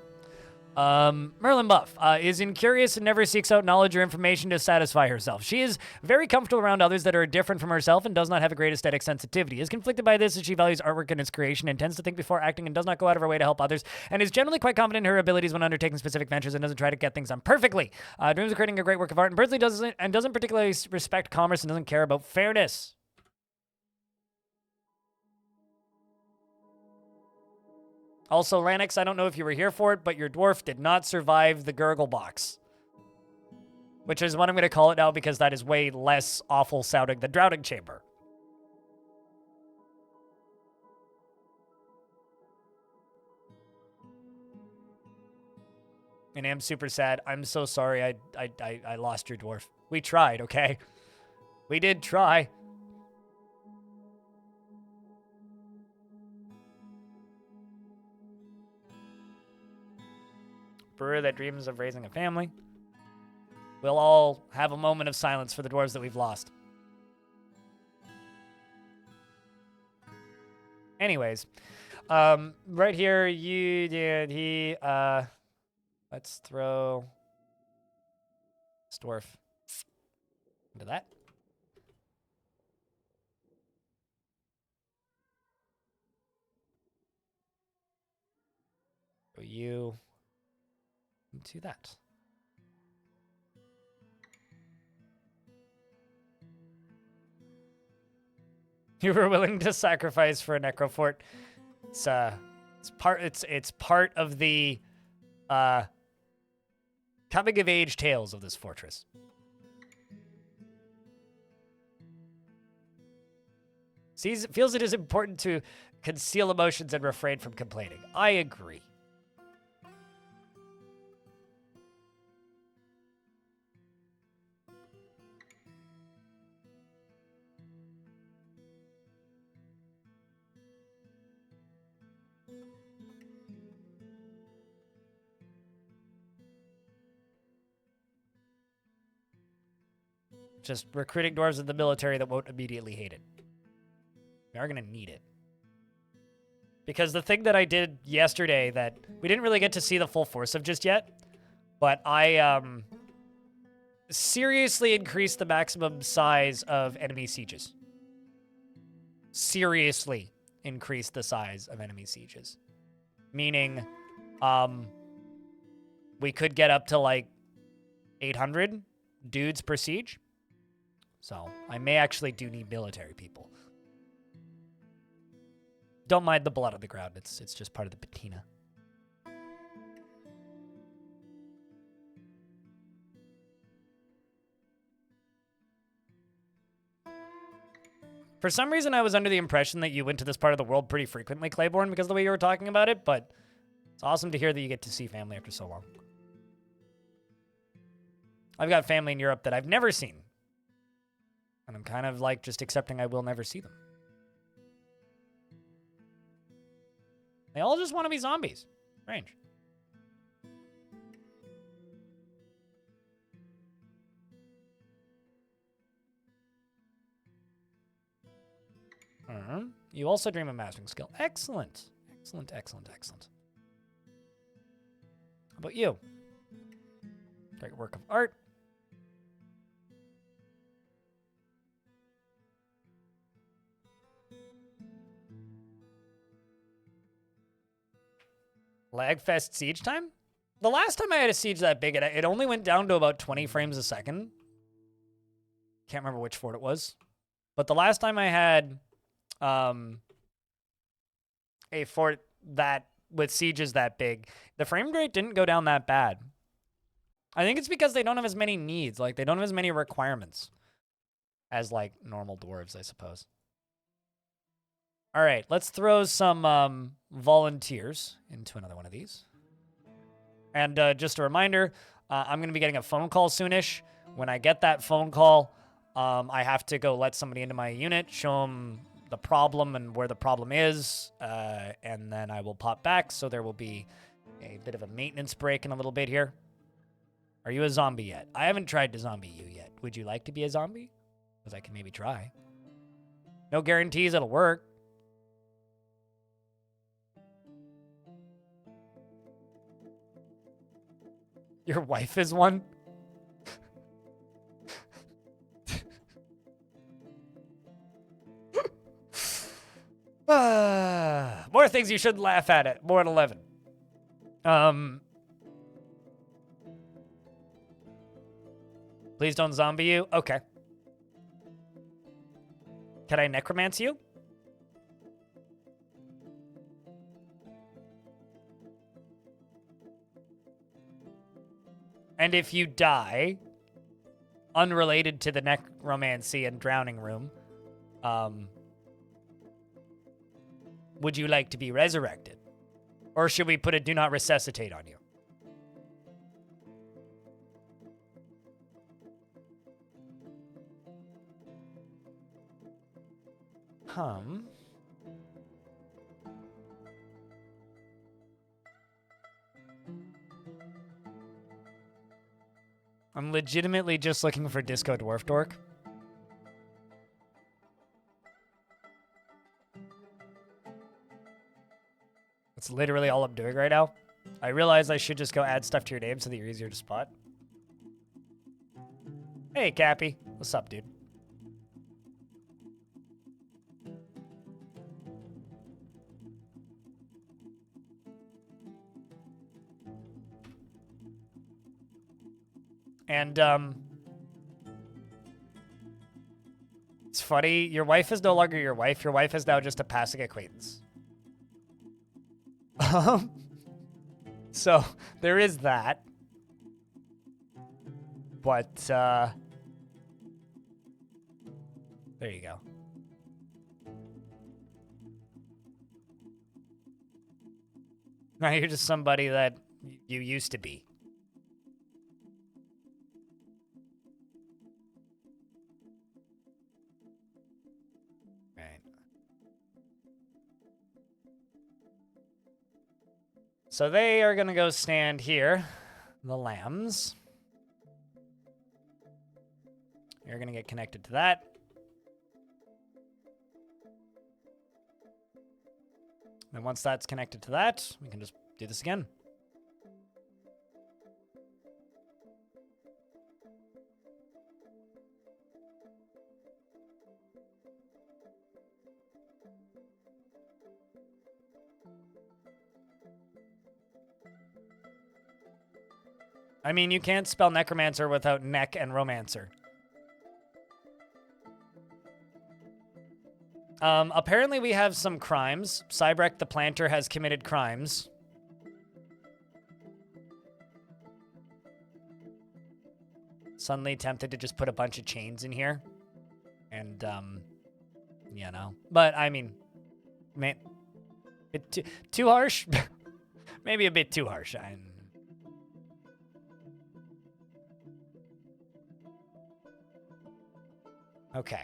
Merlin Buff is incurious and never seeks out knowledge or information to satisfy herself. She is very comfortable around others that are different from herself and does not have a great aesthetic sensitivity. Is conflicted by this as she values artwork and its creation and tends to think before acting and does not go out of her way to help others, and is generally quite confident in her abilities when undertaking specific ventures and doesn't try to get things done perfectly. Dreams of creating a great work of art and personally doesn't particularly respect commerce and doesn't care about fairness. Also, Lanix, I don't know if you were here for it, but your dwarf did not survive the gurgle box. Which is what I'm going to call it now because that is way less awful sounding than Drowning Chamber. And I'm super sad. I'm so sorry I lost your dwarf. We tried, okay? We did try. Brewer that dreams of raising a family. We'll all have a moment of silence for the dwarves that we've lost. Anyways, right here, let's throw this dwarf into that. So you into that. You were willing to sacrifice for a necrofort. It's part of the coming of age tales of this fortress. Feels it is important to conceal emotions and refrain from complaining. I agree. Just recruiting dwarves in the military that won't immediately hate it. We are going to need it. Because the thing that I did yesterday that we didn't really get to see the full force of just yet, but I seriously increased the maximum size of enemy sieges. Seriously increased the size of enemy sieges. Meaning, we could get up to like 800 dudes per siege. So I may actually do need military people. Don't mind the blood on the ground. It's just part of the patina. For some reason, I was under the impression that you went to this part of the world pretty frequently, Claiborne, because of the way you were talking about it, but it's awesome to hear that you get to see family after so long. I've got family in Europe that I've never seen. And I'm kind of like just accepting I will never see them. They all just want to be zombies. Strange. You also dream of mastering skill. Excellent. Excellent, excellent, excellent. How about you? Great work of art. Lagfest siege time? The last time I had a siege that big, it only went down to about 20 frames a second. Can't remember which fort it was. But the last time I had a fort that with sieges that big, the frame rate didn't go down that bad. I think it's because they don't have as many needs. Like, they don't have as many requirements as, like, normal dwarves, I suppose. All right, let's throw some volunteers into another one of these. And just a reminder, I'm going to be getting a phone call soonish. When I get that phone call, I have to go let somebody into my unit, show them the problem and where the problem is, and then I will pop back, so there will be a bit of a maintenance break in a little bit here. Are you a zombie yet? I haven't tried to zombie you yet. Would you like to be a zombie? Because I can maybe try. No guarantees it'll work. Your wife is one? More things you shouldn't laugh at it. More than 11. Please don't zombie you. Okay. Can I necromancy you? And if you die, unrelated to the necromancy and drowning room, would you like to be resurrected? Or should we put a do not resuscitate on you? I'm legitimately just looking for Disco Dwarf Dork. That's literally all I'm doing right now. I realize I should just go add stuff to your name so that you're easier to spot. Hey, Cappy. What's up, dude? And, it's funny, your wife is no longer your wife. Your wife is now just a passing acquaintance. So, there is that. But, there you go. Now you're just somebody that you used to be. So they are going to go stand here. The lambs. You're going to get connected to that. And once that's connected to that, we can just do this again. I mean, you can't spell necromancer without neck and romancer. Apparently we have some crimes. Cybrek the planter has committed crimes. Suddenly tempted to just put a bunch of chains in here. And, you know. But, I mean, man, too harsh? Maybe a bit too harsh. Okay.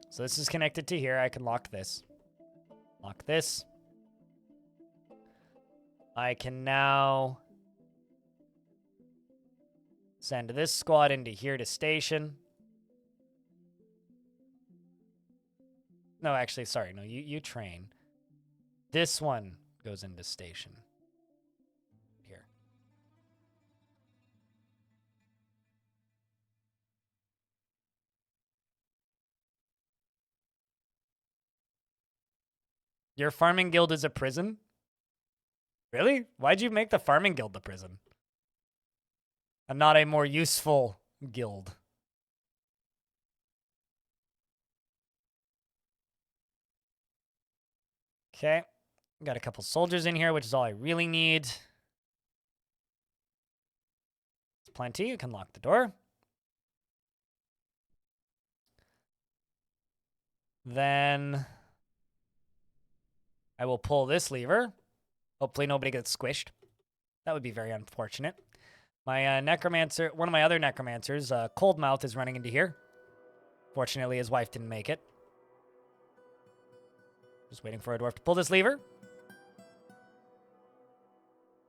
So this is connected to here. I can lock this. Lock this. I can now send this squad into here to station. No, actually, sorry. No, you train. This one goes into station. Here. Your farming guild is a prison? Really? Why'd you make the farming guild the prison? And not a more useful guild? Okay. Got a couple soldiers in here, which is all I really need. It's plenty. You can lock the door. Then I will pull this lever. Hopefully nobody gets squished. That would be very unfortunate. My necromancer, one of my other necromancers, Coldmouth, is running into here. Fortunately, his wife didn't make it. Just waiting for a dwarf to pull this lever.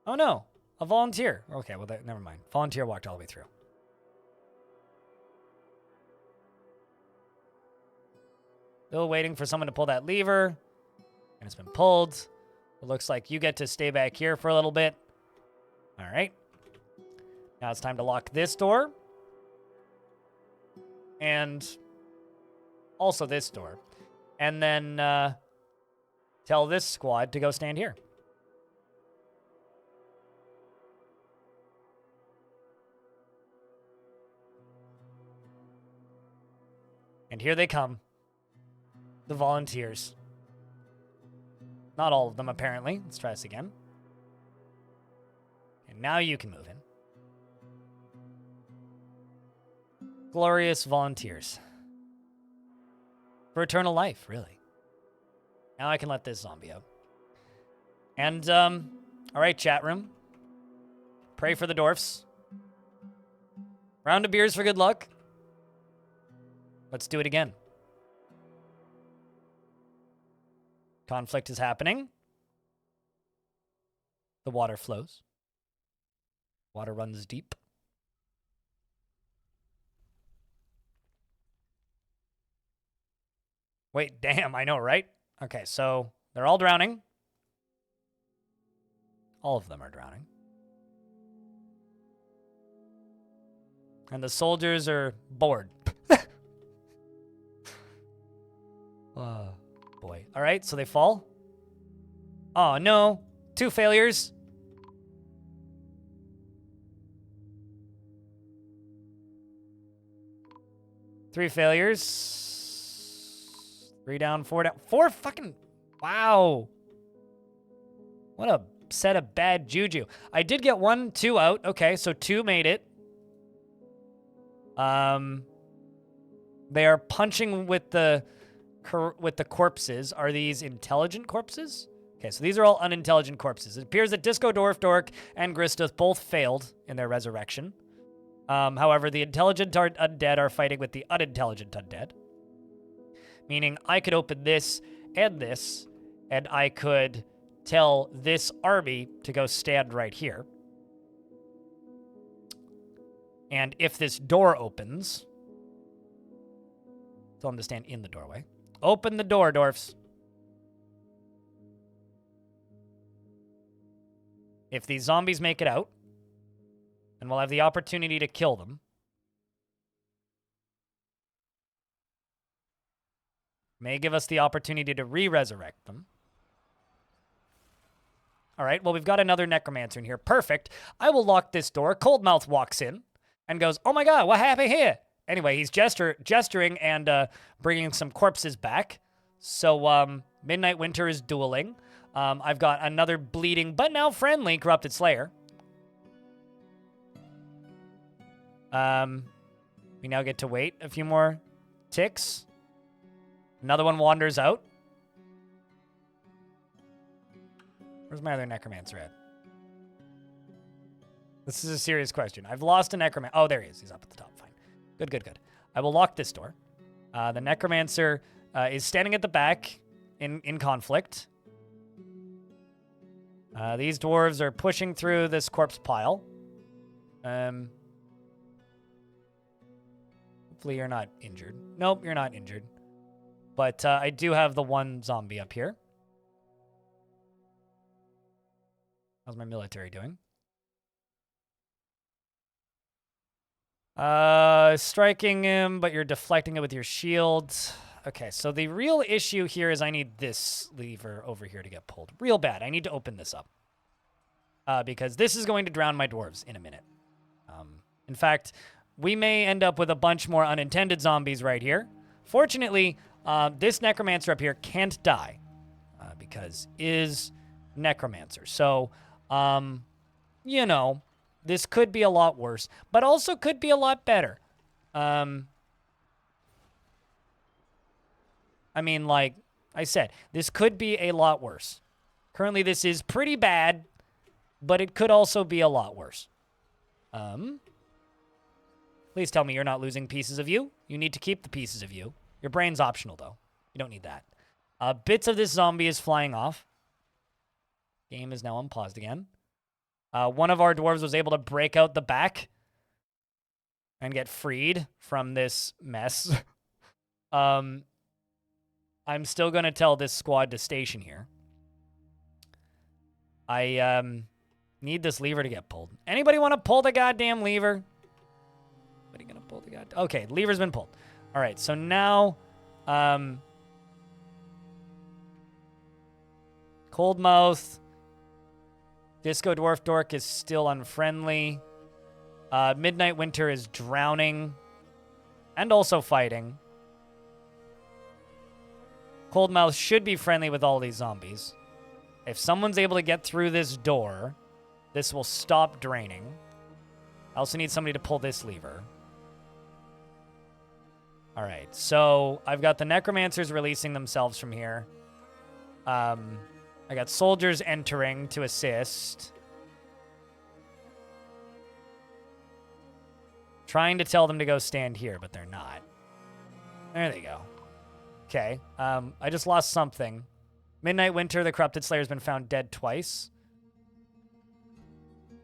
Oh no, a volunteer. Okay, well, never mind. Volunteer walked all the way through. Still waiting for someone to pull that lever. And it's been pulled. It looks like you get to stay back here for a little bit. All right. Now it's time to lock this door. And also this door. And then tell this squad to go stand here. And here they come. The volunteers. Not all of them, apparently. Let's try this again. And now you can move in. Glorious volunteers. For eternal life, really. Now I can let this zombie out. And, all right, chat room. Pray for the dwarfs. Round of beers for good luck. Let's do it again. Conflict is happening. The water flows. Water runs deep. Wait, damn, I know, right? Okay, so they're all drowning. All of them are drowning. And the soldiers are bored. Oh, boy. All right, so they fall. Oh, no. 2 failures. Three failures. 3 down, 4 down. 4 fucking... Wow. What a set of bad juju. I did get 1, 2 out. Okay, so 2 made it. They are punching with the corpses. Are these intelligent corpses? Okay, so these are all unintelligent corpses. It appears that Disco Dwarf, Dork, and Gristuth both failed in their resurrection. However, the intelligent undead are fighting with the unintelligent undead. Meaning I could open this, and I could tell this army to go stand right here. And if this door opens, tell them to stand in the doorway. Open the door, dwarfs. If these zombies make it out, then we'll have the opportunity to kill them. May give us the opportunity to re-resurrect them. All right, well, we've got another necromancer in here. Perfect. I will lock this door. Coldmouth walks in and goes, oh my god, what happened here? Anyway, he's gesturing and bringing some corpses back. So Midnight Winter is dueling. I've got another bleeding, but now friendly, Corrupted Slayer. We now get to wait a few more ticks. Another one wanders out. Where's my other necromancer at? This is a serious question. I've lost a necromancer. Oh, there he is. He's up at the top. Fine. Good, good, good. I will lock this door. The necromancer is standing at the back in conflict. These dwarves are pushing through this corpse pile. Hopefully you're not injured. Nope, you're not injured. But I do have the one zombie up here. How's my military doing? Striking him, but you're deflecting it with your shield. Okay, so the real issue here is I need this lever over here to get pulled. Real bad. I need to open this up. Because this is going to drown my dwarves in a minute. In fact, we may end up with a bunch more unintended zombies right here. Fortunately, this necromancer up here can't die. Because is necromancer. So, you know, this could be a lot worse, but also could be a lot better. I mean, like I said, this could be a lot worse. Currently, this is pretty bad, but it could also be a lot worse. Please tell me you're not losing pieces of you. You need to keep the pieces of you. Your brain's optional, though. You don't need that. Bits of this zombie is flying off. Game is now unpaused again. One of our dwarves was able to break out the back and get freed from this mess. I'm still going to tell this squad to station here. I need this lever to get pulled. Anybody want to pull the goddamn lever? Anybody going to pull the goddamn... Okay, lever's been pulled. All right, so now... Cold Mouth. Disco Dwarf Dork is still unfriendly. Midnight Winter is drowning. And also fighting. Cold Mouth should be friendly with all these zombies. If someone's able to get through this door, this will stop draining. I also need somebody to pull this lever. All right, so I've got the necromancers releasing themselves from here. I got soldiers entering to assist. Trying to tell them to go stand here, but they're not. There they go. Okay, I just lost something. Midnight Winter, the Corrupted Slayer, has been found dead twice.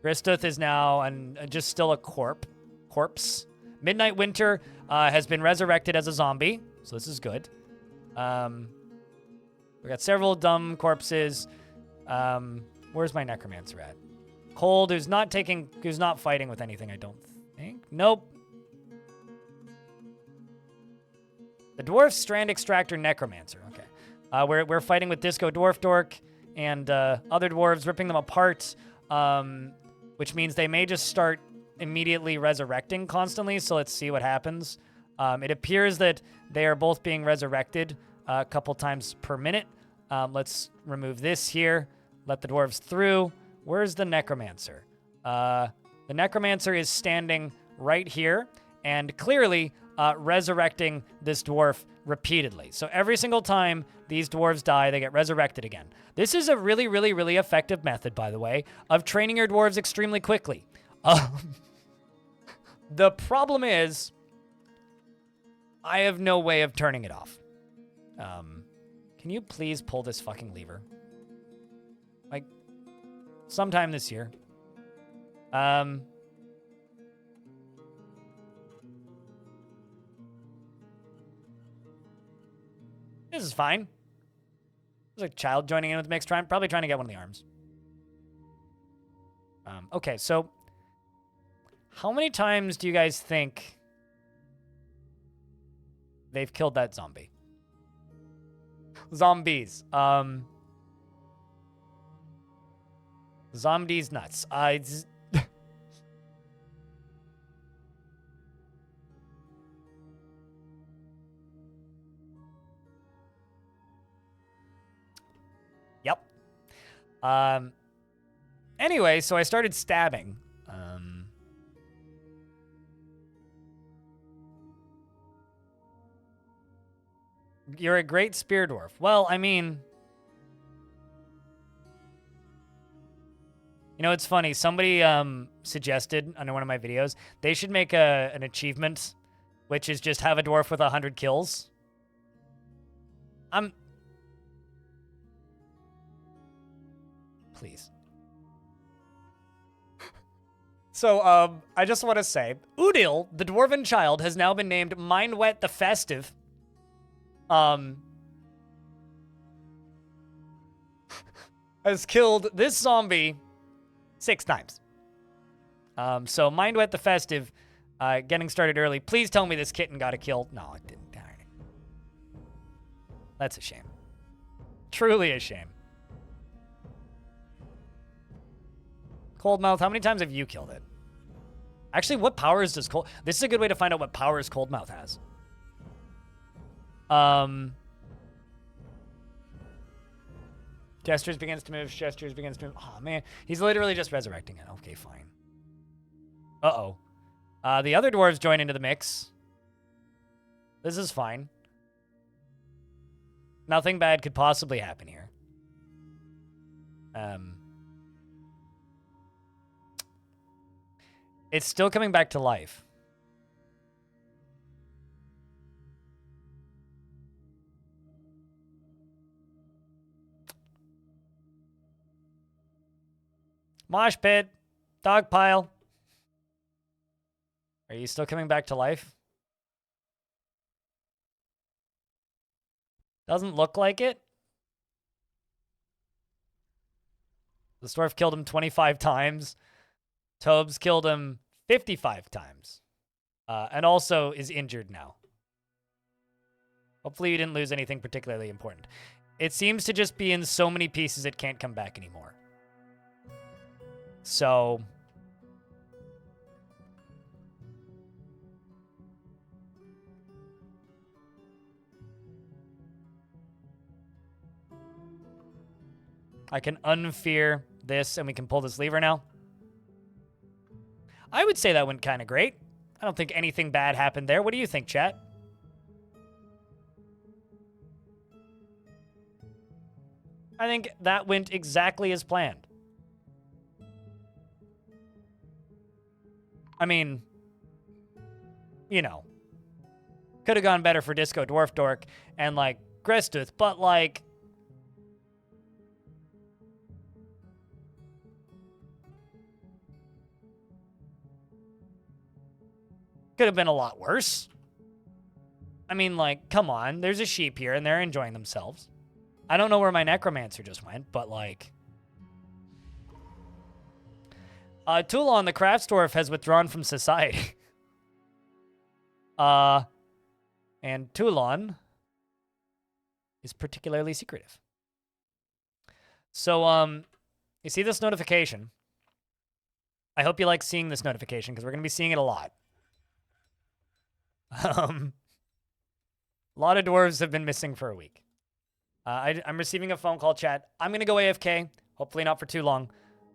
Gristuth is now just still a corpse. Midnight Winter has been resurrected as a zombie, so this is good. We got several dumb corpses. Where's my necromancer at? Cold, who's not fighting with anything, I don't think. Nope. The Dwarf Strand Extractor Necromancer. Okay. We're fighting with Disco Dwarf Dork and other dwarves, ripping them apart, which means they may just start immediately resurrecting constantly, so let's see what happens. It appears that they are both being resurrected a couple times per minute. Let's remove this here. Let the dwarves through. Where's the necromancer? The necromancer is standing right here and clearly resurrecting this dwarf repeatedly. So every single time these dwarves die, they get resurrected again. This is a really, really, really effective method, by the way, of training your dwarves extremely quickly. The problem is, I have no way of turning it off. Can you please pull this fucking lever? Like, sometime this year. This is fine. There's a child joining in with the mix, probably trying to get one of the arms. Okay, so how many times do you guys think they've killed that zombie? Zombies. Zombies nuts. Yep. Anyway, so I started stabbing. You're a great spear dwarf. Well, I mean, you know, it's funny. Somebody suggested under one of my videos they should make an achievement, which is just have a dwarf with 100 kills. Please. So, I just want to say, Udil, the dwarven child, has now been named Mindwet the Festive. has killed this zombie 6 times. So Mind Wet the Festive, getting started early. Please tell me this kitten got a kill. No, it didn't. Darn it. That's a shame. Truly a shame. Coldmouth, how many times have you killed it? Actually, what powers does Cold... This is a good way to find out what powers Coldmouth has. Gestures begins to move. Gestures begins to move. Oh, man. He's literally just resurrecting it. Okay, fine. Uh-oh. The other dwarves join into the mix. This is fine. Nothing bad could possibly happen here. It's still coming back to life. Mosh pit. Dog pile. Are you still coming back to life? Doesn't look like it. The dwarf killed him 25 times. Tobes killed him 55 times. And also is injured now. Hopefully you didn't lose anything particularly important. It seems to just be in so many pieces it can't come back anymore. So... I can unfear this and we can pull this lever now. I would say that went kind of great. I don't think anything bad happened there. What do you think, chat? I think that went exactly as planned. I mean, you know, could have gone better for Disco Dwarf Dork and, like, Grestuth, but, like... Could have been a lot worse. I mean, like, come on. There's a sheep here, and they're enjoying themselves. I don't know where my necromancer just went, but, like... Toulon, the craftsdwarf, has withdrawn from society. And Toulon is particularly secretive. So, you see this notification? I hope you like seeing this notification, because we're going to be seeing it a lot. A lot of dwarves have been missing for a week. I'm receiving a phone call, chat. I'm going to go AFK. Hopefully not for too long.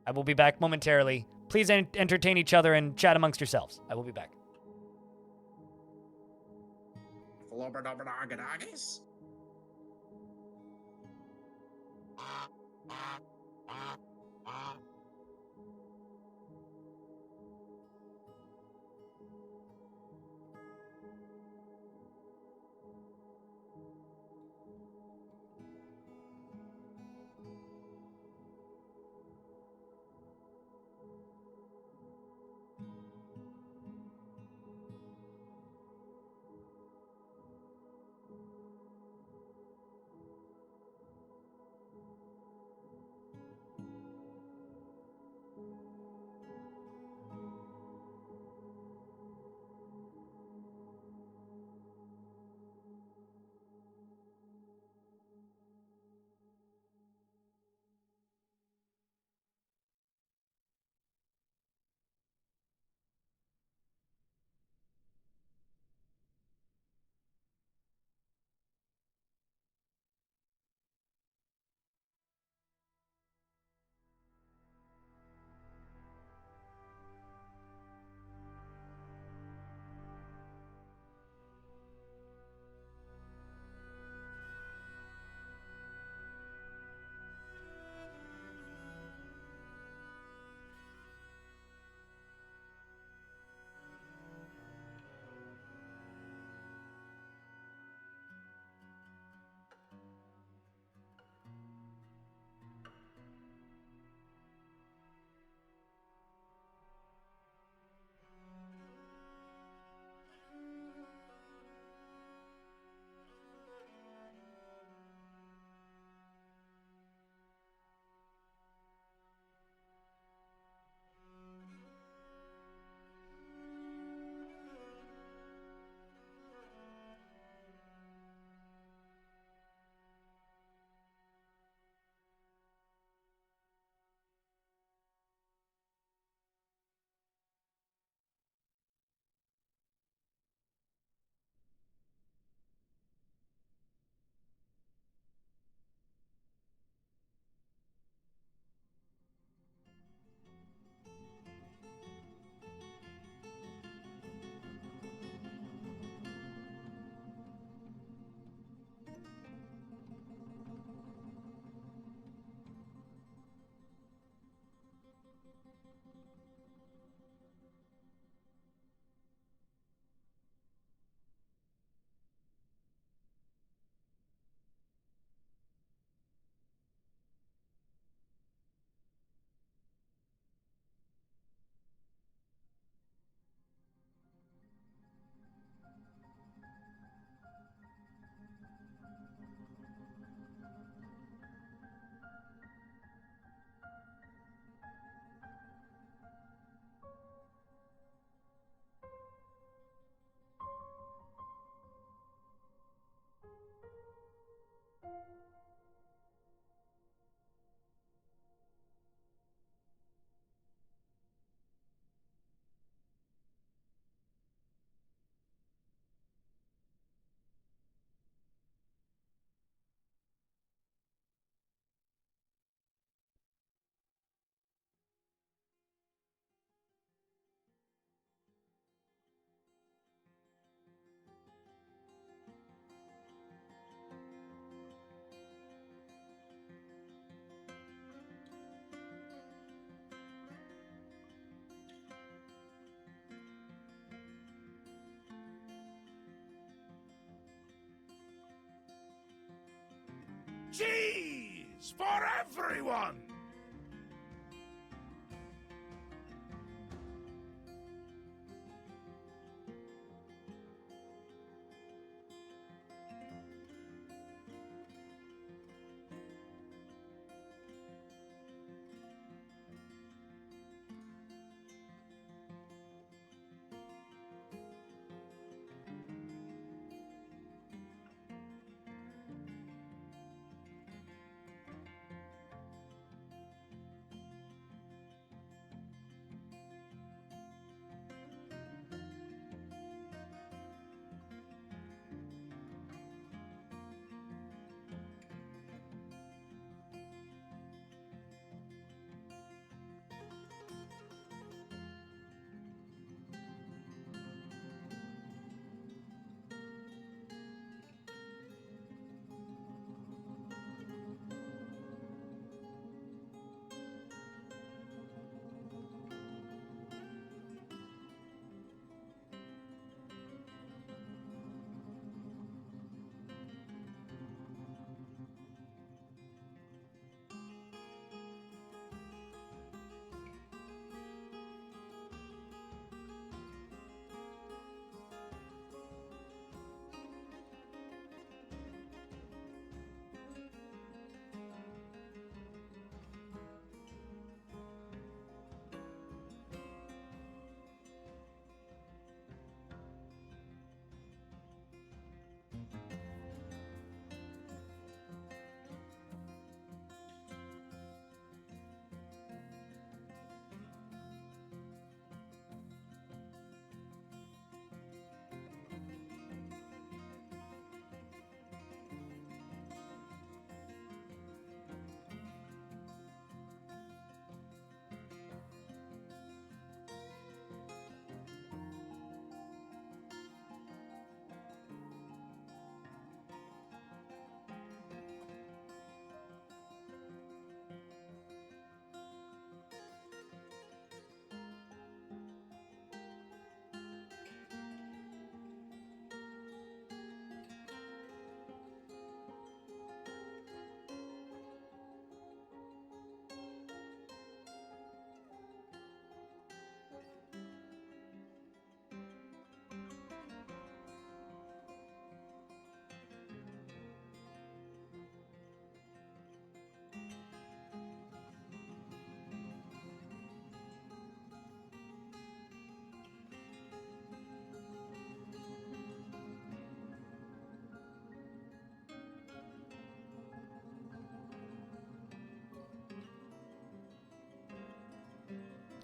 I will be back momentarily. Please entertain each other and chat amongst yourselves. I will be back. It's for everyone!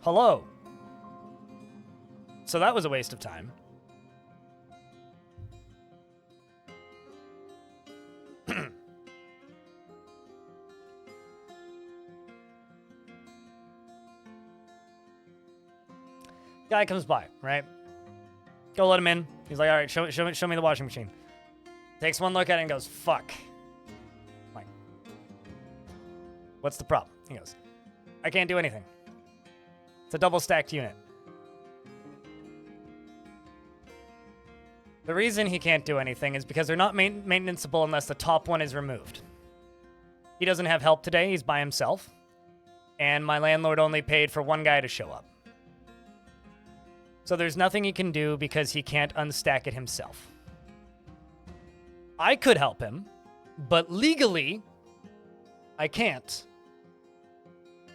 Hello. So that was a waste of time. Guy comes by, right? Go let him in. He's like, all right, show me the washing machine. Takes one look at it and goes, fuck. I'm like, what's the problem? He goes, I can't do anything. It's a double stacked unit. The reason he can't do anything is because they're not maintenanceable unless the top one is removed. He doesn't have help today. He's by himself. And my landlord only paid for one guy to show up. So there's nothing he can do because he can't unstack it himself. I could help him, but legally, I can't.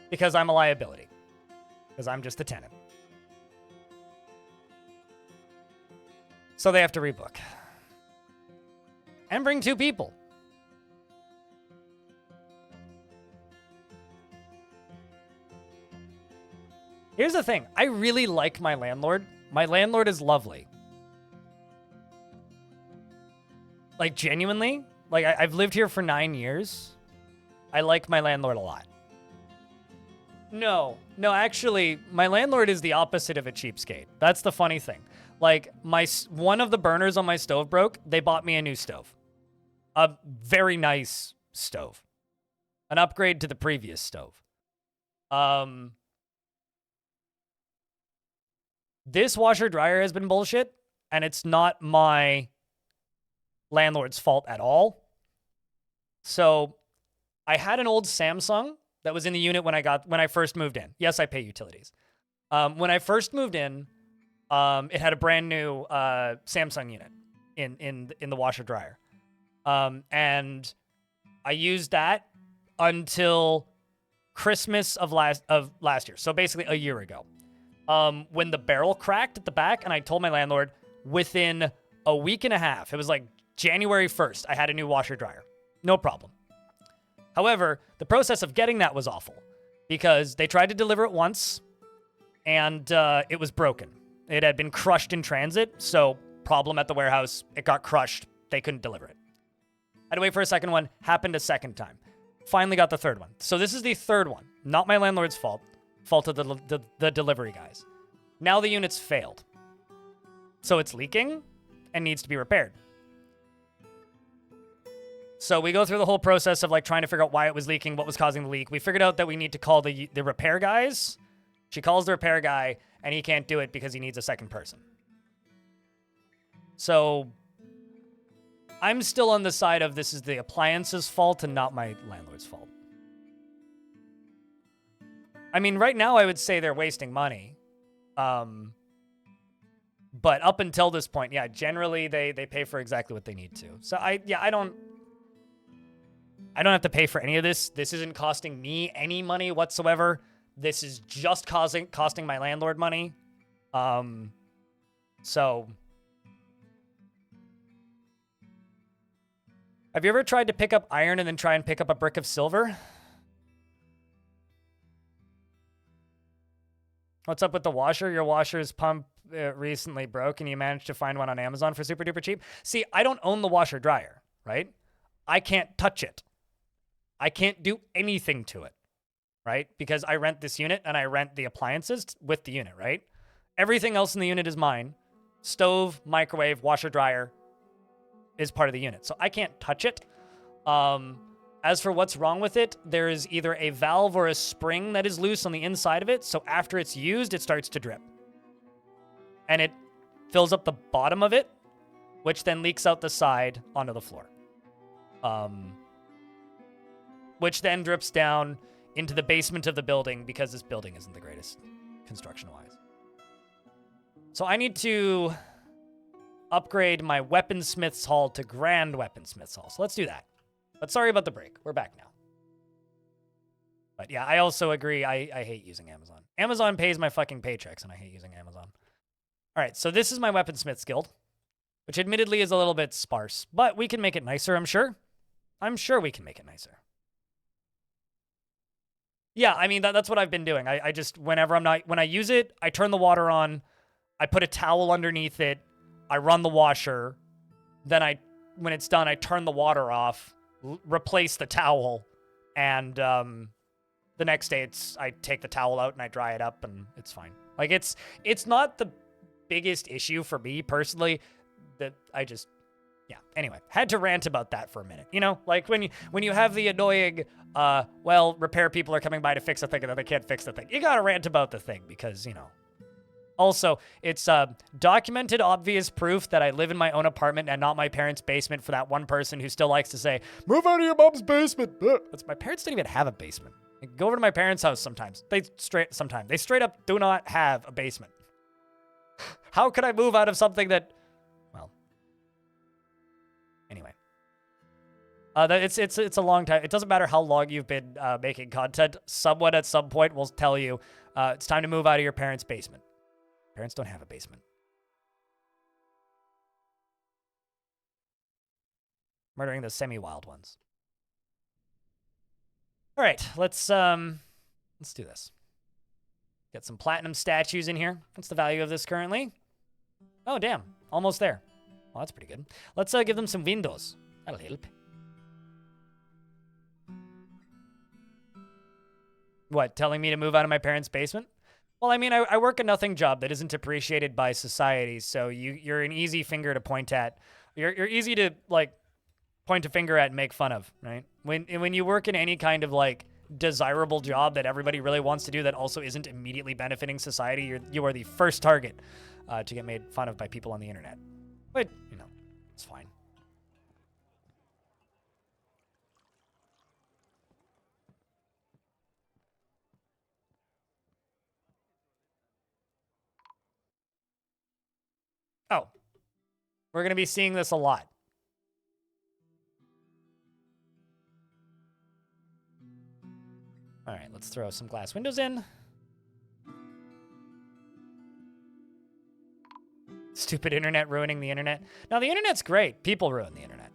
Because I'm a liability. Because I'm just a tenant. So they have to rebook. And bring 2 people. Here's the thing. I really like my landlord. My landlord is lovely. Like, genuinely. Like, I've lived here for 9 years. I like my landlord a lot. No, actually, my landlord is the opposite of a cheapskate. That's the funny thing. Like, one of the burners on my stove broke. They bought me a new stove. A very nice stove. An upgrade to the previous stove. This washer dryer has been bullshit, and it's not my landlord's fault at all. So I had an old Samsung that was in the unit when I first moved in. Yes, I pay utilities. When I first moved in, it had a brand new Samsung unit in the washer dryer, and I used that until Christmas of last year. So basically a year ago, when the barrel cracked at the back, and I told my landlord within a week and a half, it was like January 1st, I had a new washer dryer, no problem. However, the process of getting that was awful because they tried to deliver it once, and it was broken. It had been crushed in transit, so problem at the warehouse. It got crushed. They couldn't deliver it. I had to wait for a second one. Happened a second time. Finally got the third one. So this is the third one. Not my landlord's fault. Fault of the delivery guys. Now the unit's failed. So it's leaking and needs to be repaired. So we go through the whole process of like trying to figure out why it was leaking, what was causing the leak. We figured out that we need to call the repair guys. She calls the repair guy, and he can't do it because he needs a second person. So I'm still on the side of this is the appliance's fault and not my landlord's fault. I mean, right now I would say they're wasting money. But up until this point, yeah, generally they pay for exactly what they need to. So I don't have to pay for any of this. This isn't costing me any money whatsoever. This is just costing my landlord money. So have you ever tried to pick up iron and then try and pick up a brick of silver? What's up with the washer? Your washer's pump recently broke and you managed to find one on Amazon for super duper cheap. See, I don't own the washer dryer, right? I can't touch it. I can't do anything to it, right? Because I rent this unit and I rent the appliances with the unit, right? Everything else in the unit is mine. Stove, microwave, washer dryer is part of the unit. So I can't touch it. As for what's wrong with it, there is either a valve or a spring that is loose on the inside of it. So after it's used, it starts to drip. And it fills up the bottom of it, which then leaks out the side onto the floor. Which then drips down into the basement of the building because this building isn't the greatest construction-wise. So I need to upgrade my weaponsmith's hall to grand weaponsmith's hall. So let's do that. But sorry about the break. We're back now. But yeah, I also agree. I hate using Amazon. Amazon pays my fucking paychecks, and I hate using Amazon. All right, so this is my weaponsmith's guild, which admittedly is a little bit sparse, but we can make it nicer, I'm sure. I'm sure we can make it nicer. Yeah, I mean, that's what I've been doing. I just, when I use it, I turn the water on, I put a towel underneath it, I run the washer, then when it's done, I turn the water off, replace the towel, and the next day I take the towel out and I dry it up and it's fine. Like it's not the biggest issue for me personally. That yeah. Anyway, had to rant about that for a minute. You know, like when you have the annoying, well, repair people are coming by to fix a thing and then they can't fix the thing. You gotta rant about the thing because, you know. Also, it's documented obvious proof that I live in my own apartment and not my parents' basement for that one person who still likes to say, move out of your mom's basement. That's, my parents don't even have a basement. Like, go over to my parents' house sometimes. They straight up do not have a basement. How could I move out of something that, well, anyway. It's a long time. It doesn't matter how long you've been making content. Someone at some point will tell you it's time to move out of your parents' basement. Parents don't have a basement. Murdering the semi-wild ones. All right, let's do this. Get some platinum statues in here. What's the value of this currently? Oh, damn. Almost there. Well, that's pretty good. Let's give them some windows. That'll help. What, telling me to move out of my parents' basement? Well, I mean, I work a nothing job that isn't appreciated by society, so you're an easy finger to point at. You're easy to, like, point a finger at and make fun of, right? When you work in any kind of, like, desirable job that everybody really wants to do that also isn't immediately benefiting society, you are the first target to get made fun of by people on the internet. But, you know, it's fine. We're going to be seeing this a lot. All right, let's throw some glass windows in. Stupid internet ruining the internet. Now, the internet's great. People ruin the internet.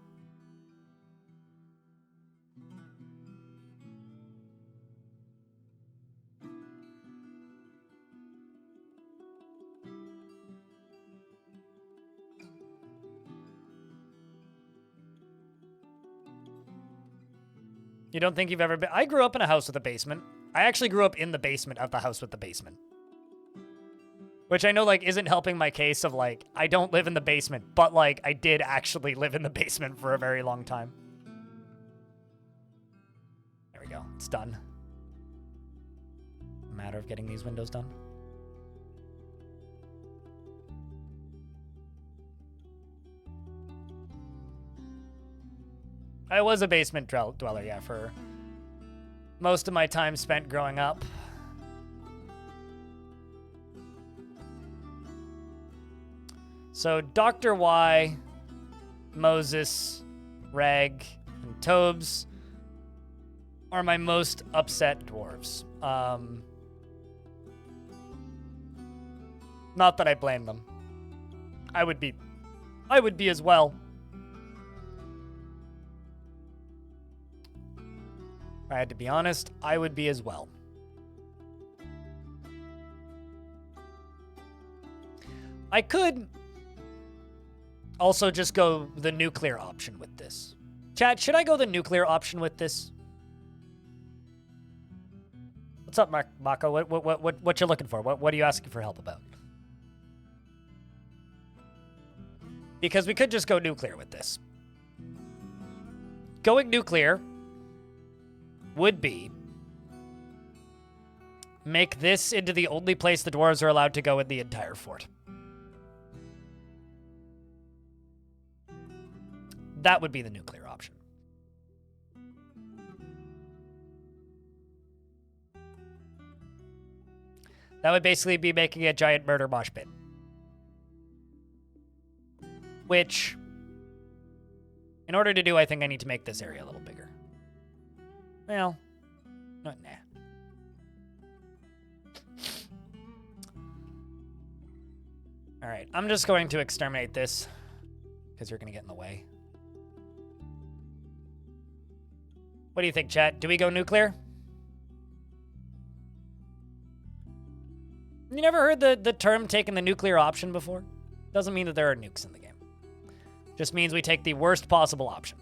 You don't think you've ever been... I grew up in a house with a basement. I actually grew up in the basement of the house with the basement. Which I know, like, isn't helping my case of, like, I don't live in the basement, but, like, I did actually live in the basement for a very long time. There we go. It's done. A matter of getting these windows done. I was a basement dweller, yeah, for most of my time spent growing up. So Dr. Y, Moses, Reg, and Tobes are my most upset dwarves. Not that I blame them. I would be as well. If I had to be honest, I would be as well. I could also just go the nuclear option with this. Chat, should I go the nuclear option with this? What's up, Mako? What you looking for? What are you asking for help about? Because we could just go nuclear with this. Going nuclear would be make this into the only place the dwarves are allowed to go in the entire fort. That would be the nuclear option. That would basically be making a giant murder mosh pit. Which, in order to do, I think I need to make this area a little bigger. Well, not nah. All right, I'm just going to exterminate this because you're going to get in the way. What do you think, chat? Do we go nuclear? You never heard the term taking the nuclear option before? Doesn't mean that there are nukes in the game. Just means we take the worst possible option.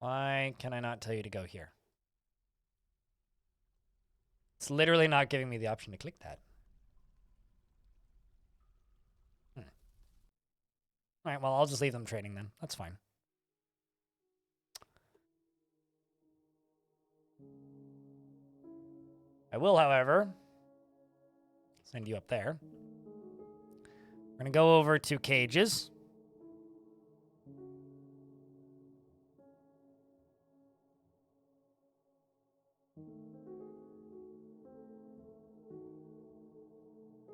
Why can I not tell you to go here? It's literally not giving me the option to click that. All right, well, I'll just leave them trading then. That's fine. I will, however, send you up there. We're going to go over to cages.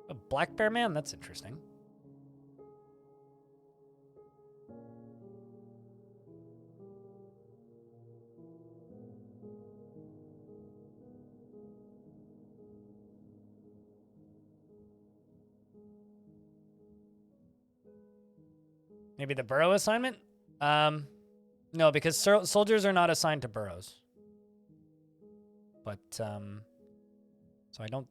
A black bear man? That's interesting. Maybe the burrow assignment? No, because soldiers are not assigned to burrows. But, so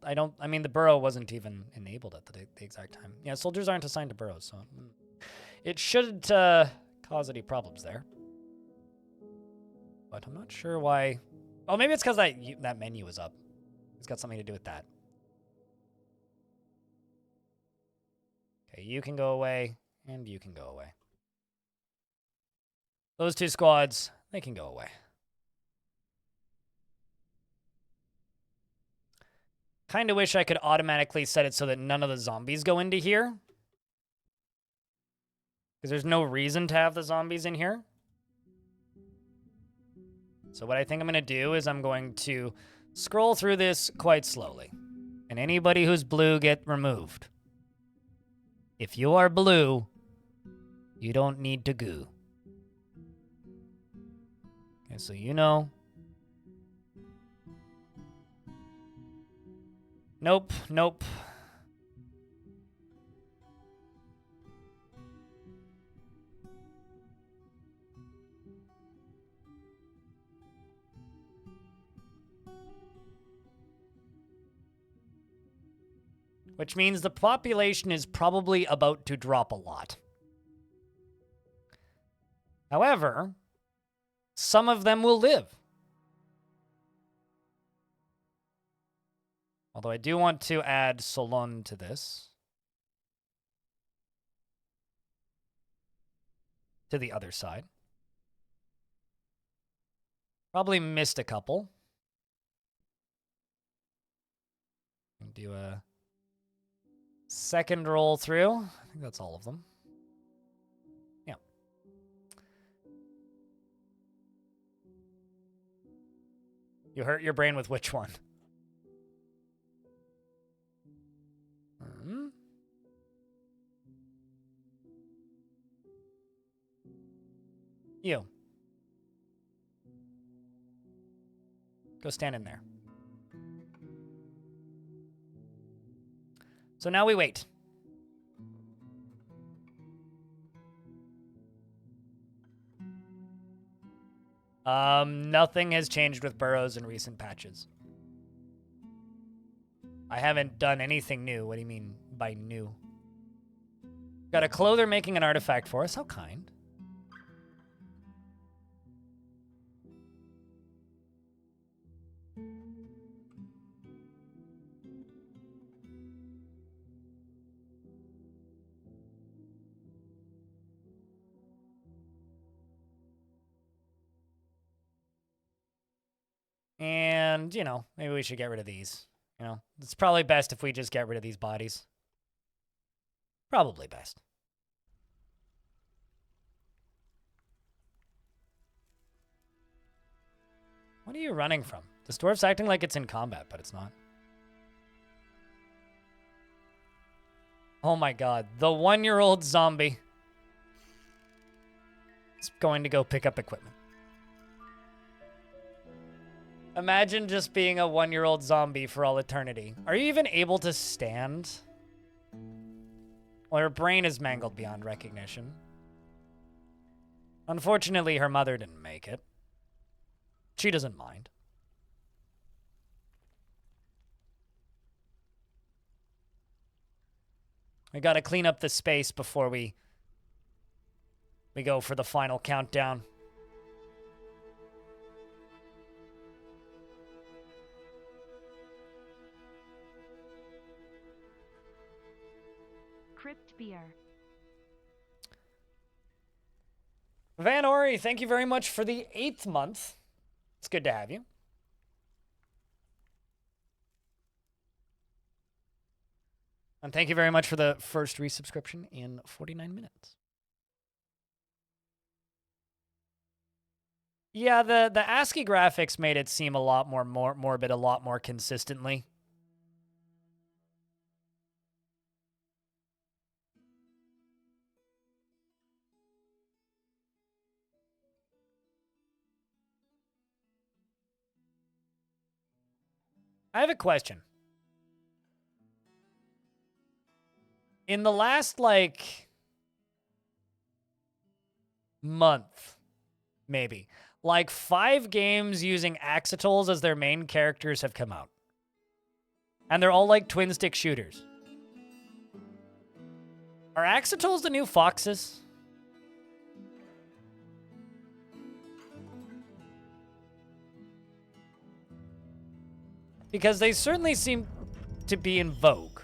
I mean, the burrow wasn't even enabled at the exact time. Yeah, soldiers aren't assigned to burrows, so it shouldn't cause any problems there. But I'm not sure why. Oh, maybe it's because that menu was up. It's got something to do with that. Okay, you can go away, and you can go away. Those two squads, they can go away. Kind of wish I could automatically set it so that none of the zombies go into here. Because there's no reason to have the zombies in here. So what I think I'm going to do is I'm going to scroll through this quite slowly. And anybody who's blue get removed. If you are blue, you don't need to goo. Okay, so you know. Nope, nope. Which means the population is probably about to drop a lot. However, some of them will live. Although I do want to add Solon to this. To the other side. Probably missed a couple. Do a second roll through. I think that's all of them. Yeah. You hurt your brain with which one? You. Go stand in there. So now we wait. Nothing has changed with burrows in recent patches. I haven't done anything new. What do you mean by new? Got a clother making an artifact for us. How kind. And, you know, maybe we should get rid of these. You know, it's probably best if we just get rid of these bodies. Probably best. What are you running from? The dwarf's acting like it's in combat, but it's not. Oh my god. The 1-year-old zombie is going to go pick up equipment. Imagine just being a 1-year-old zombie for all eternity. Are you even able to stand? Well, her brain is mangled beyond recognition. Unfortunately, her mother didn't make it. She doesn't mind. We gotta clean up the space before we go for the final countdown. Crypt beer. Van Ori, thank you very much for the 8th month. It's good to have you. And thank you very much for the first resubscription in 49 minutes. Yeah, the ASCII graphics made it seem a lot more morbid, a lot more consistently. I have a question. In the last, like, month, maybe, like 5 games using Axitols as their main characters have come out. And they're all like twin stick shooters. Are Axitols the new foxes? Because they certainly seem to be in vogue.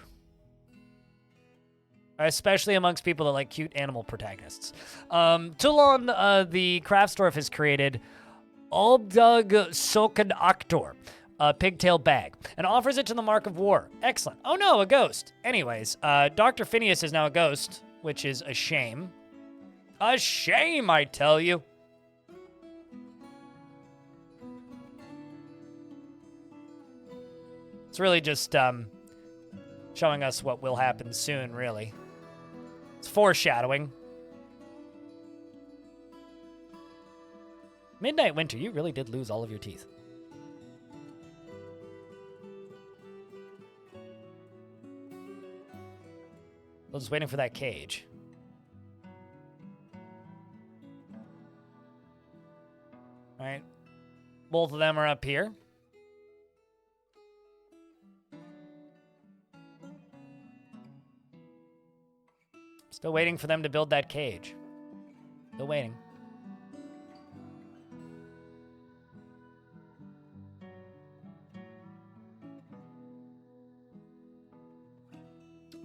especially amongst people that like cute animal protagonists. Toulon, the craft dwarf, has created Albdug Soken Aktor, a pigtail bag, and offers it to the Mark of War. Excellent. Oh no, a ghost. Anyways, Dr. Phineas is now a ghost, which is a shame. A shame, I tell you. It's really just showing us what will happen soon, really. It's foreshadowing. Midnight Winter, you really did lose all of your teeth. I'm just waiting for that cage. All right. Both of them are up here. Still waiting for them to build that cage. Still waiting.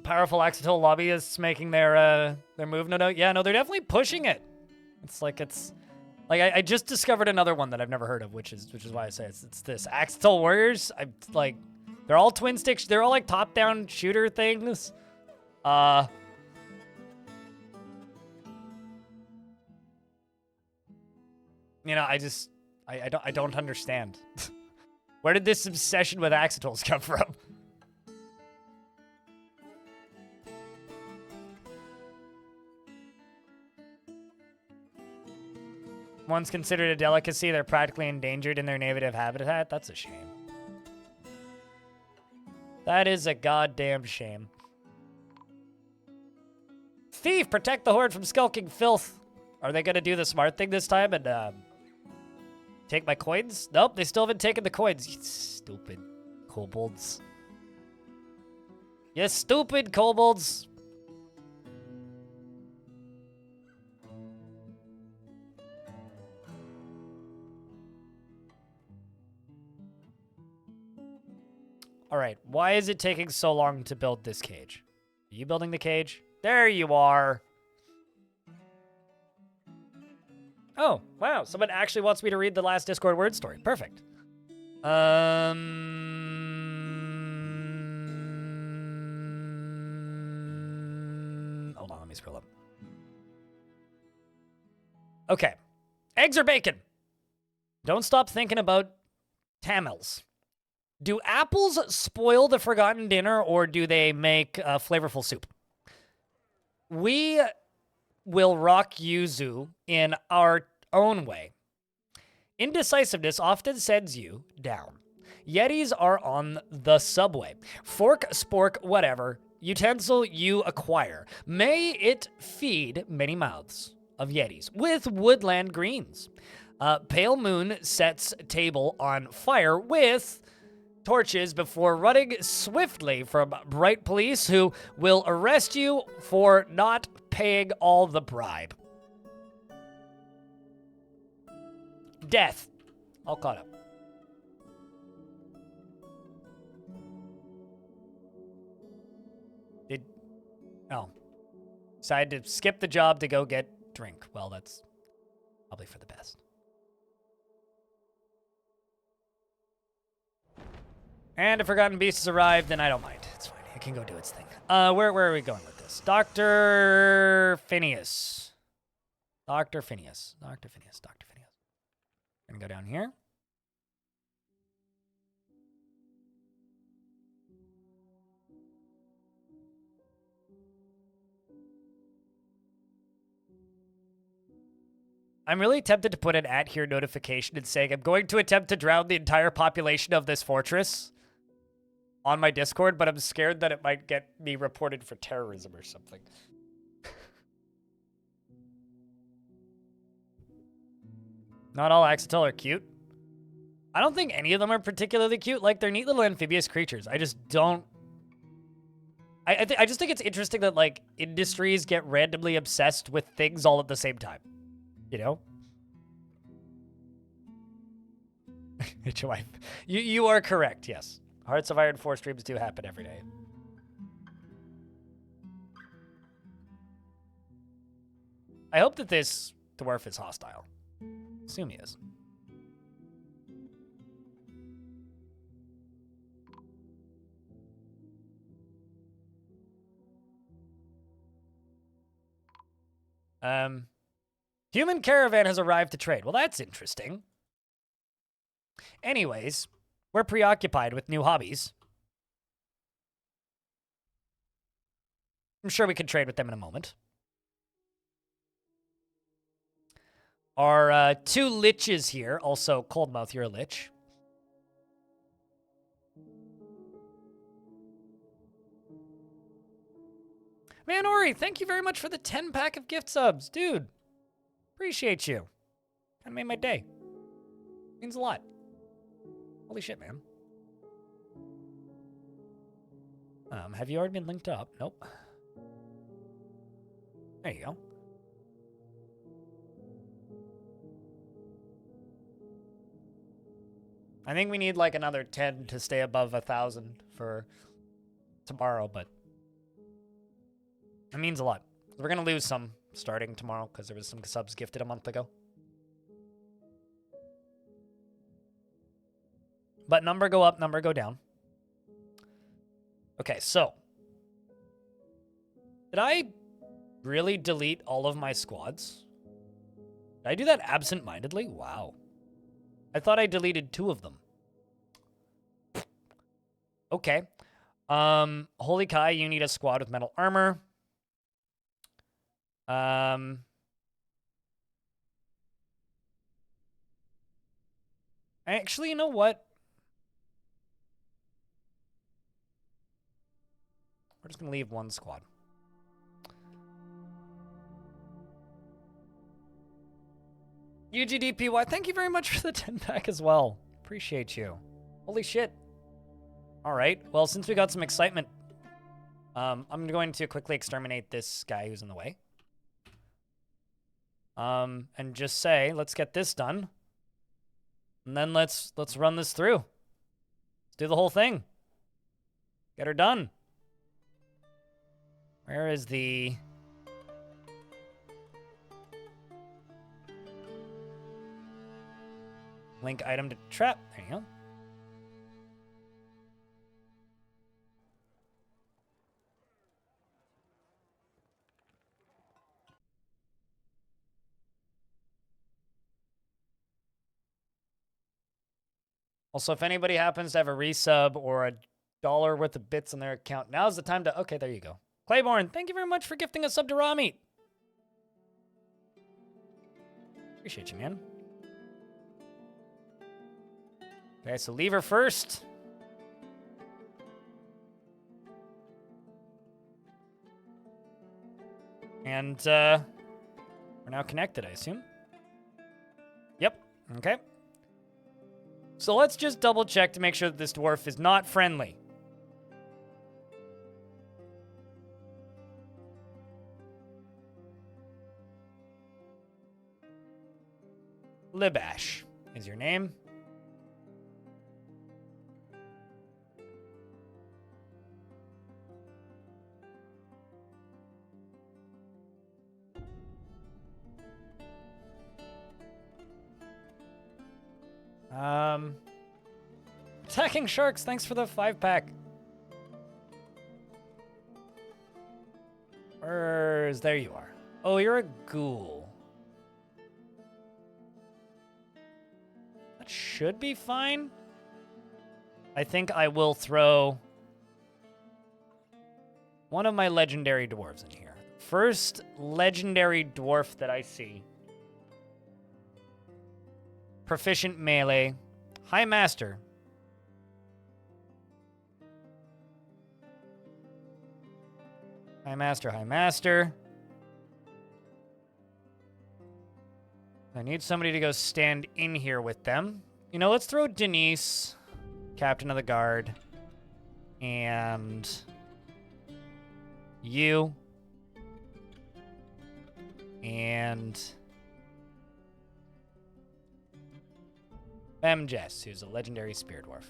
Powerful Axetal lobbyists making their move. No, yeah, no, they're definitely pushing it. It's like I just discovered another one that I've never heard of, which is why I say it's this Axetal Warriors. I like, they're all twin sticks. They're all like top-down shooter things. You know, I don't understand. Where did this obsession with Axetals come from? Once considered a delicacy, they're practically endangered in their native habitat. That's a shame. That is a goddamn shame. Thief, protect the horde from skulking filth. Are they gonna do the smart thing this time and take my coins? Nope, they still haven't taken the coins. You stupid kobolds. You stupid kobolds. All right, why is it taking so long to build this cage? Are you building the cage? There you are. Oh, wow, someone actually wants me to read the last Discord word story. Perfect. Hold on, let me scroll up. Okay. Eggs or bacon? Don't stop thinking about Tamils. Do apples spoil the forgotten dinner, or do they make flavorful soup? We will rock yuzu in our own way. Indecisiveness often sends you down. Yetis are on the subway. Fork, spork, whatever utensil you acquire. May it feed many mouths of Yetis with woodland greens. Pale moon sets table on fire with torches before running swiftly from bright police who will arrest you for not paying all the bribe. Death. All caught up. Decided to skip the job to go get drink. Well, that's probably for the best. And if Forgotten Beast has arrived, then I don't mind. It's fine. It can go do its thing. Where are we going with this? Dr. Phineas. Dr. Phineas. Dr. Phineas. Dr. Phineas. We're going to go down here. I'm really tempted to put an @ here notification and saying I'm going to attempt to drown the entire population of this fortress on my Discord, but I'm scared that it might get me reported for terrorism or something. Not all Axetal are cute. I don't think any of them are particularly cute. Like, they're neat little amphibious creatures. I just don't... I just think it's interesting that, like, industries get randomly obsessed with things all at the same time. You know? HOI. You are correct, yes. Hearts of Iron 4 streams do happen every day. I hope that this dwarf is hostile. Assume he is. Human caravan has arrived to trade. Well, that's interesting. Anyways, we're preoccupied with new hobbies. I'm sure we could trade with them in a moment. Our two liches here, also Coldmouth, you're a lich. Man, Ori, thank you very much for the 10-pack of gift subs. Dude, appreciate you. Kind of made my day. Means a lot. Holy shit, man. Have you already been linked up? Nope. There you go. I think we need like another 10 to stay above 1,000 for tomorrow, but it means a lot. We're going to lose some starting tomorrow because there was some subs gifted a month ago. But number go up, number go down. Okay, so. Did I really delete all of my squads? Did I do that absent-mindedly? Wow. I thought I deleted 2 of them. Okay. Holy Kai, you need a squad with metal armor. Actually, you know what? We're just going to leave 1 squad. UGDPY, thank you very much for the 10-pack as well. Appreciate you. Holy shit. All right. Well, since we got some excitement, I'm going to quickly exterminate this guy who's in the way. And just say, let's get this done. And then let's run this through. Let's do the whole thing. Get her done. Where is the... link item to trap? There you go. Also, if anybody happens to have a resub or $1 worth of bits on their account, now's the time to... Okay, there you go. Claiborne, thank you very much for gifting a sub to Raw Meat. Appreciate you, man. Okay, so leave her first. And we're now connected, I assume. Yep, okay. So let's just double check to make sure that this dwarf is not friendly. Libash is your name. Attacking Sharks, thanks for the 5-pack. There you are. Oh, you're a ghoul. That should be fine. I think I will throw one of my legendary dwarves in here. First legendary dwarf that I see. Proficient melee. High Master. High Master, High Master. I need somebody to go stand in here with them. You know, let's throw Denise, Captain of the Guard, and you, and Jess, who's a legendary spear dwarf.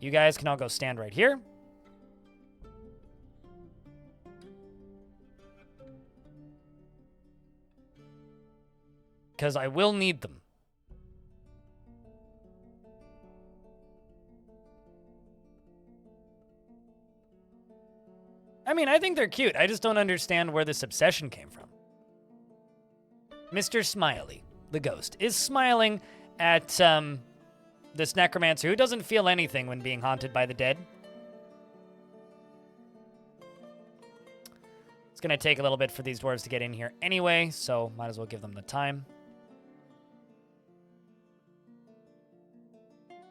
You guys can all go stand right here. because I will need them. I mean, I think they're cute. I just don't understand where this obsession came from. Mr. Smiley, the ghost, is smiling at this necromancer who doesn't feel anything when being haunted by the dead. It's going to take a little bit for these dwarves to get in here anyway, so might as well give them the time.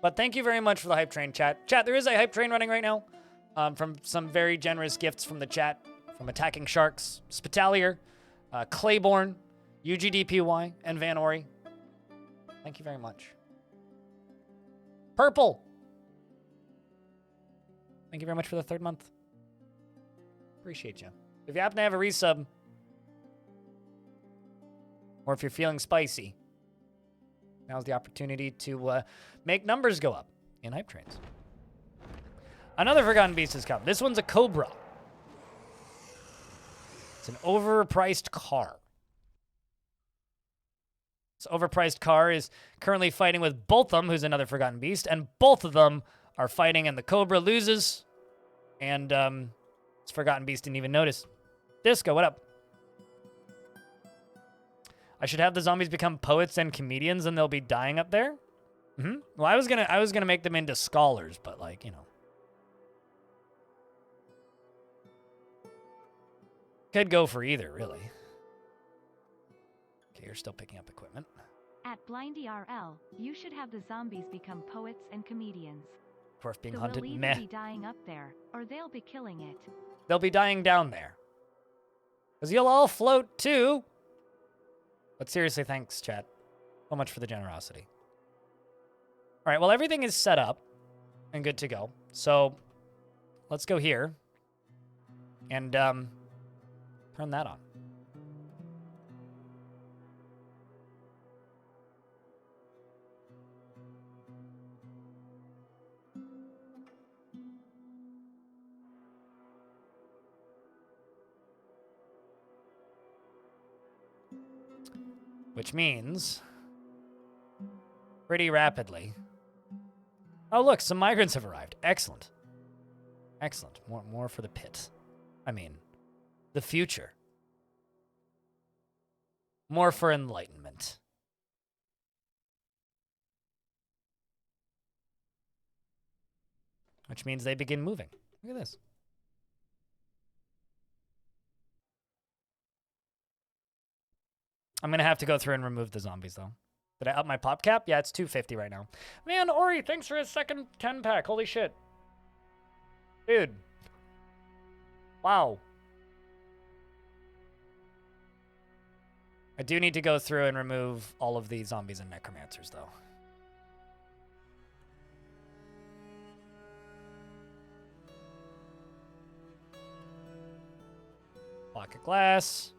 But thank you very much for the hype train, chat. Chat, there is a hype train running right now from some very generous gifts from the chat, from Attacking Sharks, Spitalier, Claiborne, UGDPY, and Van Ori. Thank you very much. Purple. Thank you very much for the 3rd month. Appreciate you. If you happen to have a resub, or if you're feeling spicy, now's the opportunity to make numbers go up in hype trains. Another Forgotten Beast has come. This one's a Cobra. It's an overpriced car. This overpriced car is currently fighting with Boltham, who's another Forgotten Beast, and both of them are fighting, and the Cobra loses. And this Forgotten Beast didn't even notice. Disco, what up? I should have the zombies become poets and comedians, and they'll be dying up there. Well, I was gonna make them into scholars, but like, you know, could go for either, really. Okay, you're still picking up equipment. At Blindy RL, you should have the zombies become poets and comedians. Dwarf being So hunted, they'll either meh. be dying up there, or they'll be killing it. They'll be dying down there. Because you'll all float too. But seriously, thanks, chat. So much for the generosity. All right, well, everything is set up and good to go. So let's go here and turn that on. Which means, pretty rapidly... Oh, look, some migrants have arrived. Excellent. Excellent. More for the pit. I mean, the future. More for enlightenment. Which means they begin moving. Look at this. I'm going to have to go through and remove the zombies, though. Did I up my pop cap? Yeah, it's 250 right now. Man, Ori, thanks for his second 10-pack. Holy shit. Dude. Wow. I do need to go through and remove all of the zombies and necromancers, though. Block of glass.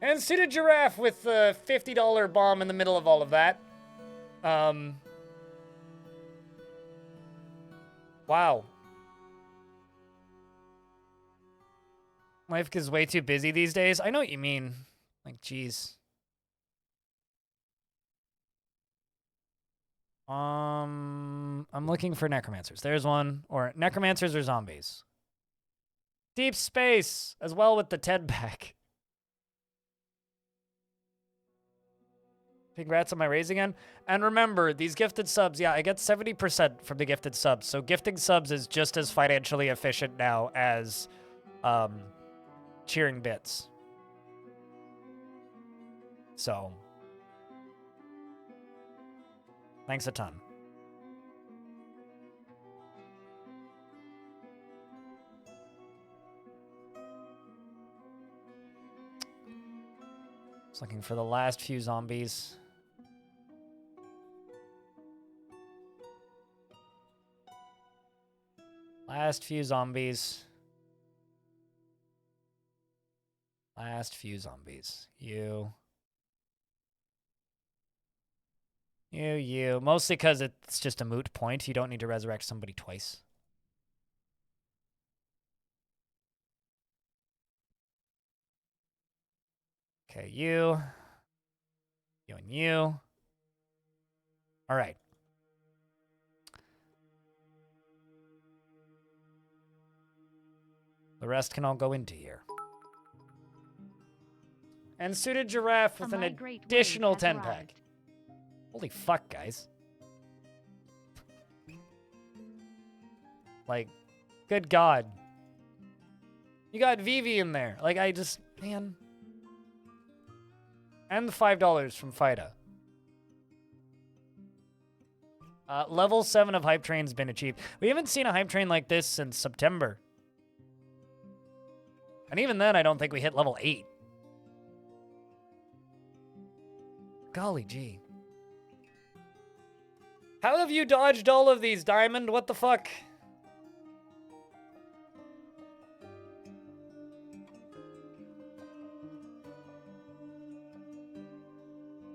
And seated giraffe with the $50 bomb in the middle of all of that. Wow. Life is way too busy these days. I know what you mean. Like, geez. I'm looking for necromancers. There's one. Or necromancers or zombies. Deep space, as well with the TED pack. Congrats on my raise again. And remember, these gifted subs, yeah, I get 70% from the gifted subs. So gifting subs is just as financially efficient now as cheering bits. So, thanks a ton. Just looking for the last few zombies. Last few zombies. Last few zombies. You. Mostly because it's just a moot point. You don't need to resurrect somebody twice. Okay, you and you. All right. The rest can all go into here. And suited giraffe with an additional 10-pack. Holy fuck, guys. Like, good God. You got Vivi in there. Like, I just, man. And the $5 from FIDA. Level 7 of Hype Train's been achieved. We haven't seen a Hype Train like this since September. And even then, I don't think we hit level 8. Golly gee. How have you dodged all of these, Diamond? What the fuck?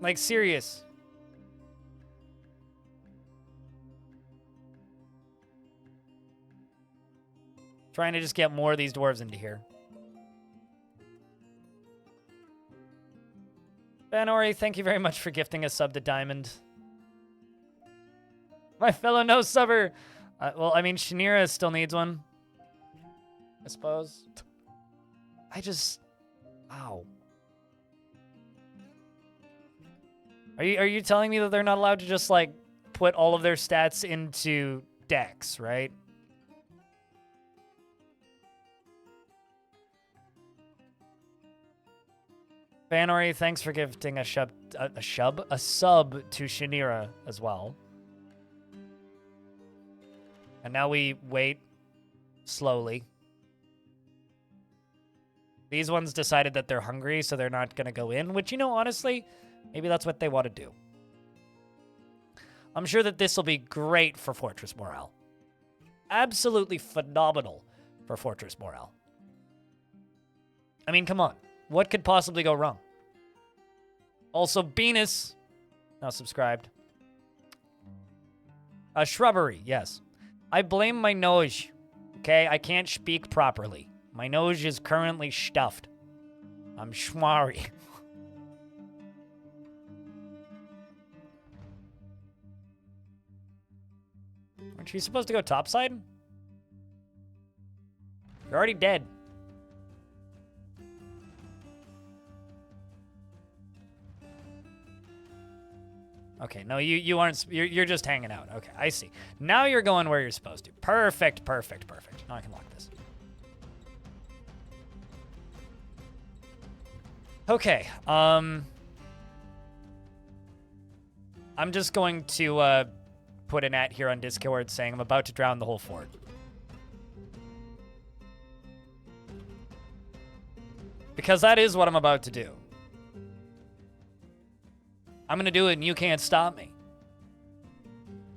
Like, serious. Trying to just get more of these dwarves into here. Vanori, thank you very much for gifting a sub to Diamond. My fellow no-subber. Well, I mean, Shanira still needs one. I suppose. I just... Ow. Are you telling me that they're not allowed to just, like, put all of their stats into Dex, right? Vanori, thanks for gifting a sub to Shanira as well. And now we wait slowly. These ones decided that they're hungry, so they're not going to go in, which, you know, honestly, maybe that's what they want to do. I'm sure that this will be great for Fortress morale. Absolutely phenomenal for Fortress morale. I mean, come on. What could possibly go wrong? Also, Venus, now subscribed. A shrubbery, yes. I blame my nose, okay? I can't speak properly. My nose is currently stuffed. I'm schmarry. Aren't you supposed to go topside? You're already dead. Okay, no, you aren't. You're just hanging out. Okay, I see. Now you're going where you're supposed to. Perfect, perfect, perfect. Now I can lock this. Okay, I'm just going to put an at here on Discord saying I'm about to drown the whole fort. Because that is what I'm about to do. I'm going to do it and you can't stop me.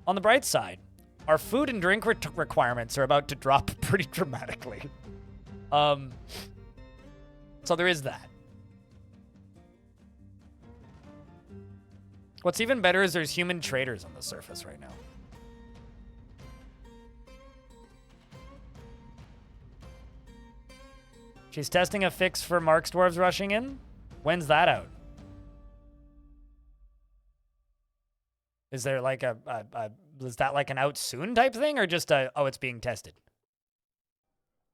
On the bright side, our food and drink requirements are about to drop pretty dramatically. So there is that. What's even better is there's human traders on the surface right now. She's testing a fix for Mark's dwarves rushing in? When's that out? Is there like is that like an out soon type thing or just oh, it's being tested?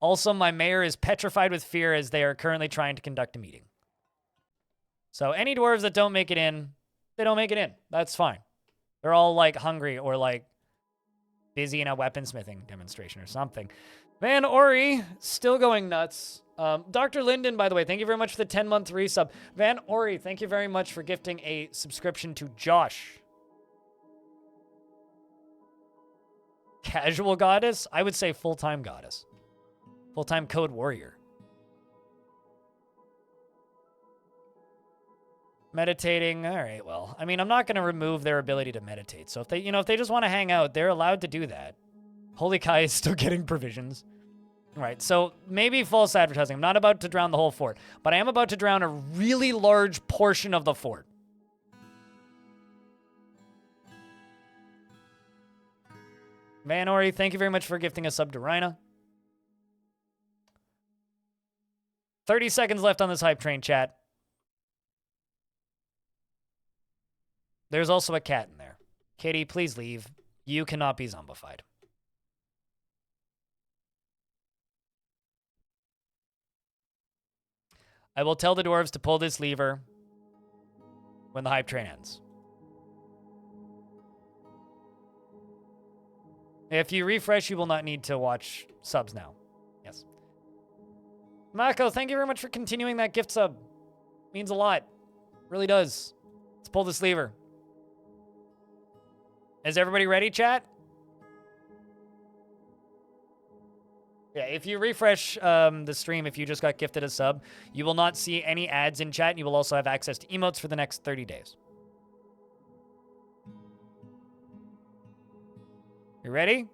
Also, my mayor is petrified with fear as they are currently trying to conduct a meeting. So any dwarves that don't make it in, they don't make it in. That's fine. They're all like hungry or like busy in a weaponsmithing demonstration or something. Van Ori, still going nuts. Dr. Linden, by the way, thank you very much for the 10-month resub. Van Ori, thank you very much for gifting a subscription to Josh. Casual goddess? I would say full-time goddess. Full-time code warrior. Meditating. All right, well, I mean, I'm not going to remove their ability to meditate. So if they, if they just want to hang out, they're allowed to do that. Holy Kai is still getting provisions. All right, so maybe false advertising. I'm not about to drown the whole fort, but I am about to drown a really large portion of the fort. Van Ori, thank you very much for gifting a sub to Rhina. 30 seconds left on this hype train, chat. There's also a cat in there. Kitty, please leave. You cannot be zombified. I will tell the dwarves to pull this lever when the hype train ends. If you refresh, you will not need to watch subs now. Yes. Mako, thank you very much for continuing that gift sub. Means a lot. Really does. Let's pull this lever. Is everybody ready, chat? Yeah, if you refresh the stream, if you just got gifted a sub, you will not see any ads in chat, and you will also have access to emotes for the next 30 days. You ready?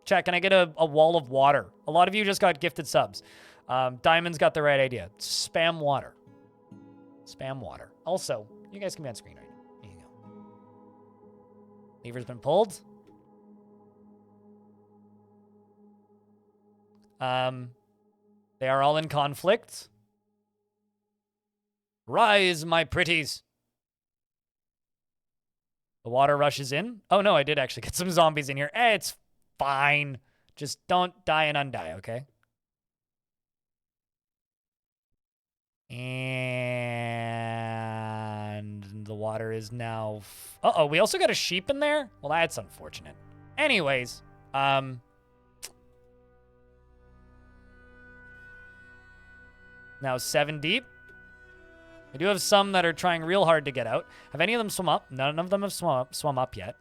Chat, can I get a wall of water? A lot of you just got gifted subs. Diamond's got the right idea. Spam water. Spam water. Also, you guys can be on screen right now. There you go. Lever's been pulled. They are all in conflict. Rise, my pretties. The water rushes in. Oh, no, I did actually get some zombies in here. It's fine. Just don't die and undie, okay? And the water is now... Uh-oh, we also got a sheep in there? Well, that's unfortunate. Anyways, now 7 deep. We do have some that are trying real hard to get out. Have any of them swum up? None of them have swum up yet.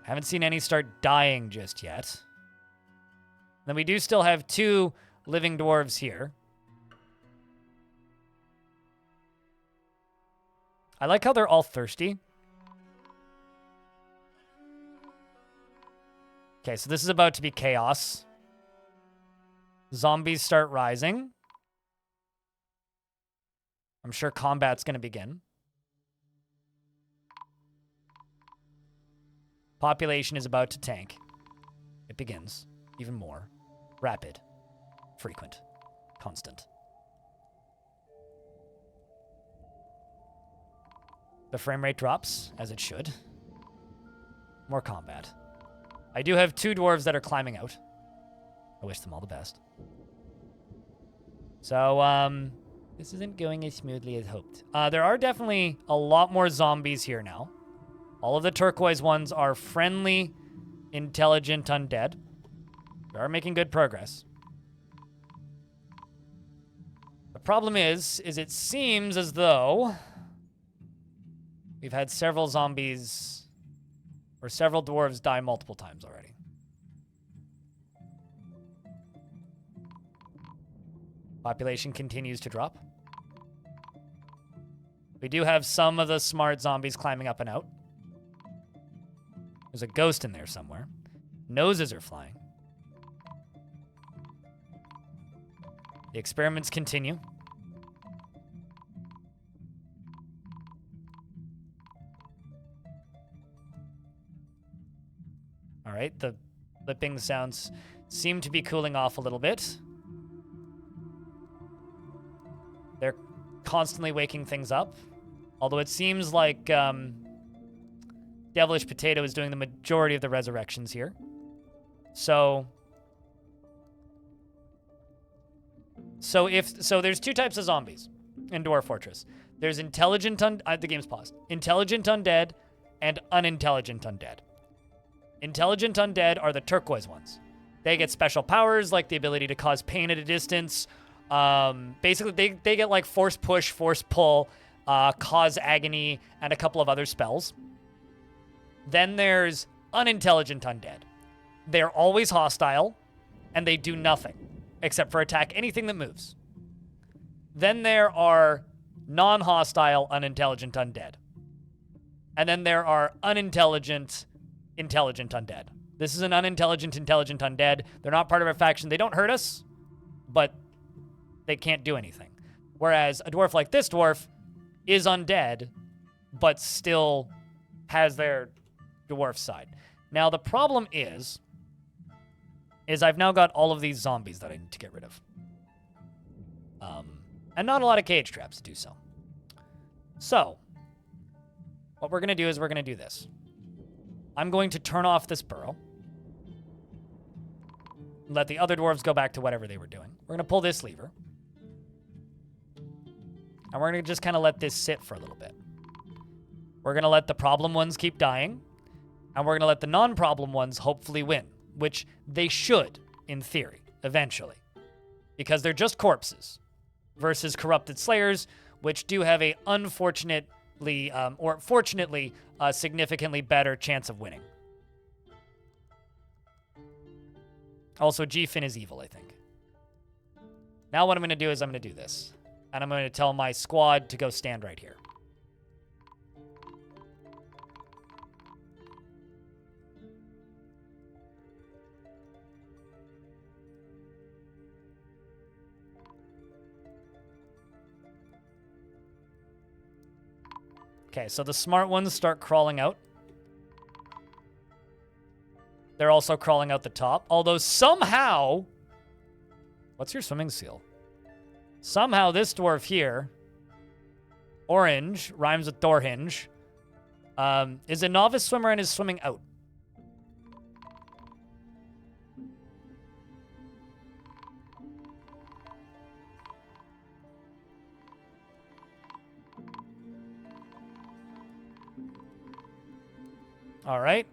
Haven't seen any start dying just yet. Then we do still have 2 living dwarves here. I like how they're all thirsty. Okay, so this is about to be chaos. Zombies start rising. I'm sure combat's going to begin. Population is about to tank. It begins. Even more. Rapid. Frequent. Constant. The frame rate drops, as it should. More combat. I do have 2 dwarves that are climbing out. I wish them all the best. So, this isn't going as smoothly as hoped. There are definitely a lot more zombies here now. All of the turquoise ones are friendly, intelligent undead. We are making good progress. The problem is it seems as though we've had several zombies or several dwarves die multiple times already. Population continues to drop. We do have some of the smart zombies climbing up and out. There's a ghost in there somewhere. Noses are flying. The experiments continue. All right, the flipping sounds seem to be cooling off a little bit. They're constantly waking things up. Although it seems like Devilish Potato is doing the majority of the resurrections here. So there's 2 types of zombies in Dwarf Fortress. There's intelligent the game's paused. Intelligent undead and unintelligent undead. Intelligent undead are the turquoise ones. They get special powers like the ability to cause pain at a distance. Basically, they get like force push, force pull, cause agony, and a couple of other spells. Then there's unintelligent undead. They're always hostile, and they do nothing except for attack anything that moves. Then there are non-hostile, unintelligent undead. And then there are unintelligent, intelligent undead. This is an unintelligent, intelligent undead. They're not part of our faction. They don't hurt us, but they can't do anything. Whereas a dwarf like this dwarf is undead, but still has their dwarf side. Now, the problem is I've now got all of these zombies that I need to get rid of. And not a lot of cage traps to do so. So, what we're going to do is we're going to do this. I'm going to turn off this burrow. Let the other dwarves go back to whatever they were doing. We're going to pull this lever. And we're going to just kind of let this sit for a little bit. We're going to let the problem ones keep dying. And we're going to let the non-problem ones hopefully win. Which they should, in theory, eventually. Because they're just corpses. Versus corrupted slayers, which do have a unfortunately, or fortunately, a significantly better chance of winning. Also, G-Fin is evil, I think. Now what I'm going to do is I'm going to do this. And I'm going to tell my squad to go stand right here. Okay, so the smart ones start crawling out. They're also crawling out the top. Although somehow... What's your swimming seal? Somehow this dwarf here, orange, rhymes with door hinge, is a novice swimmer and is swimming out. All right.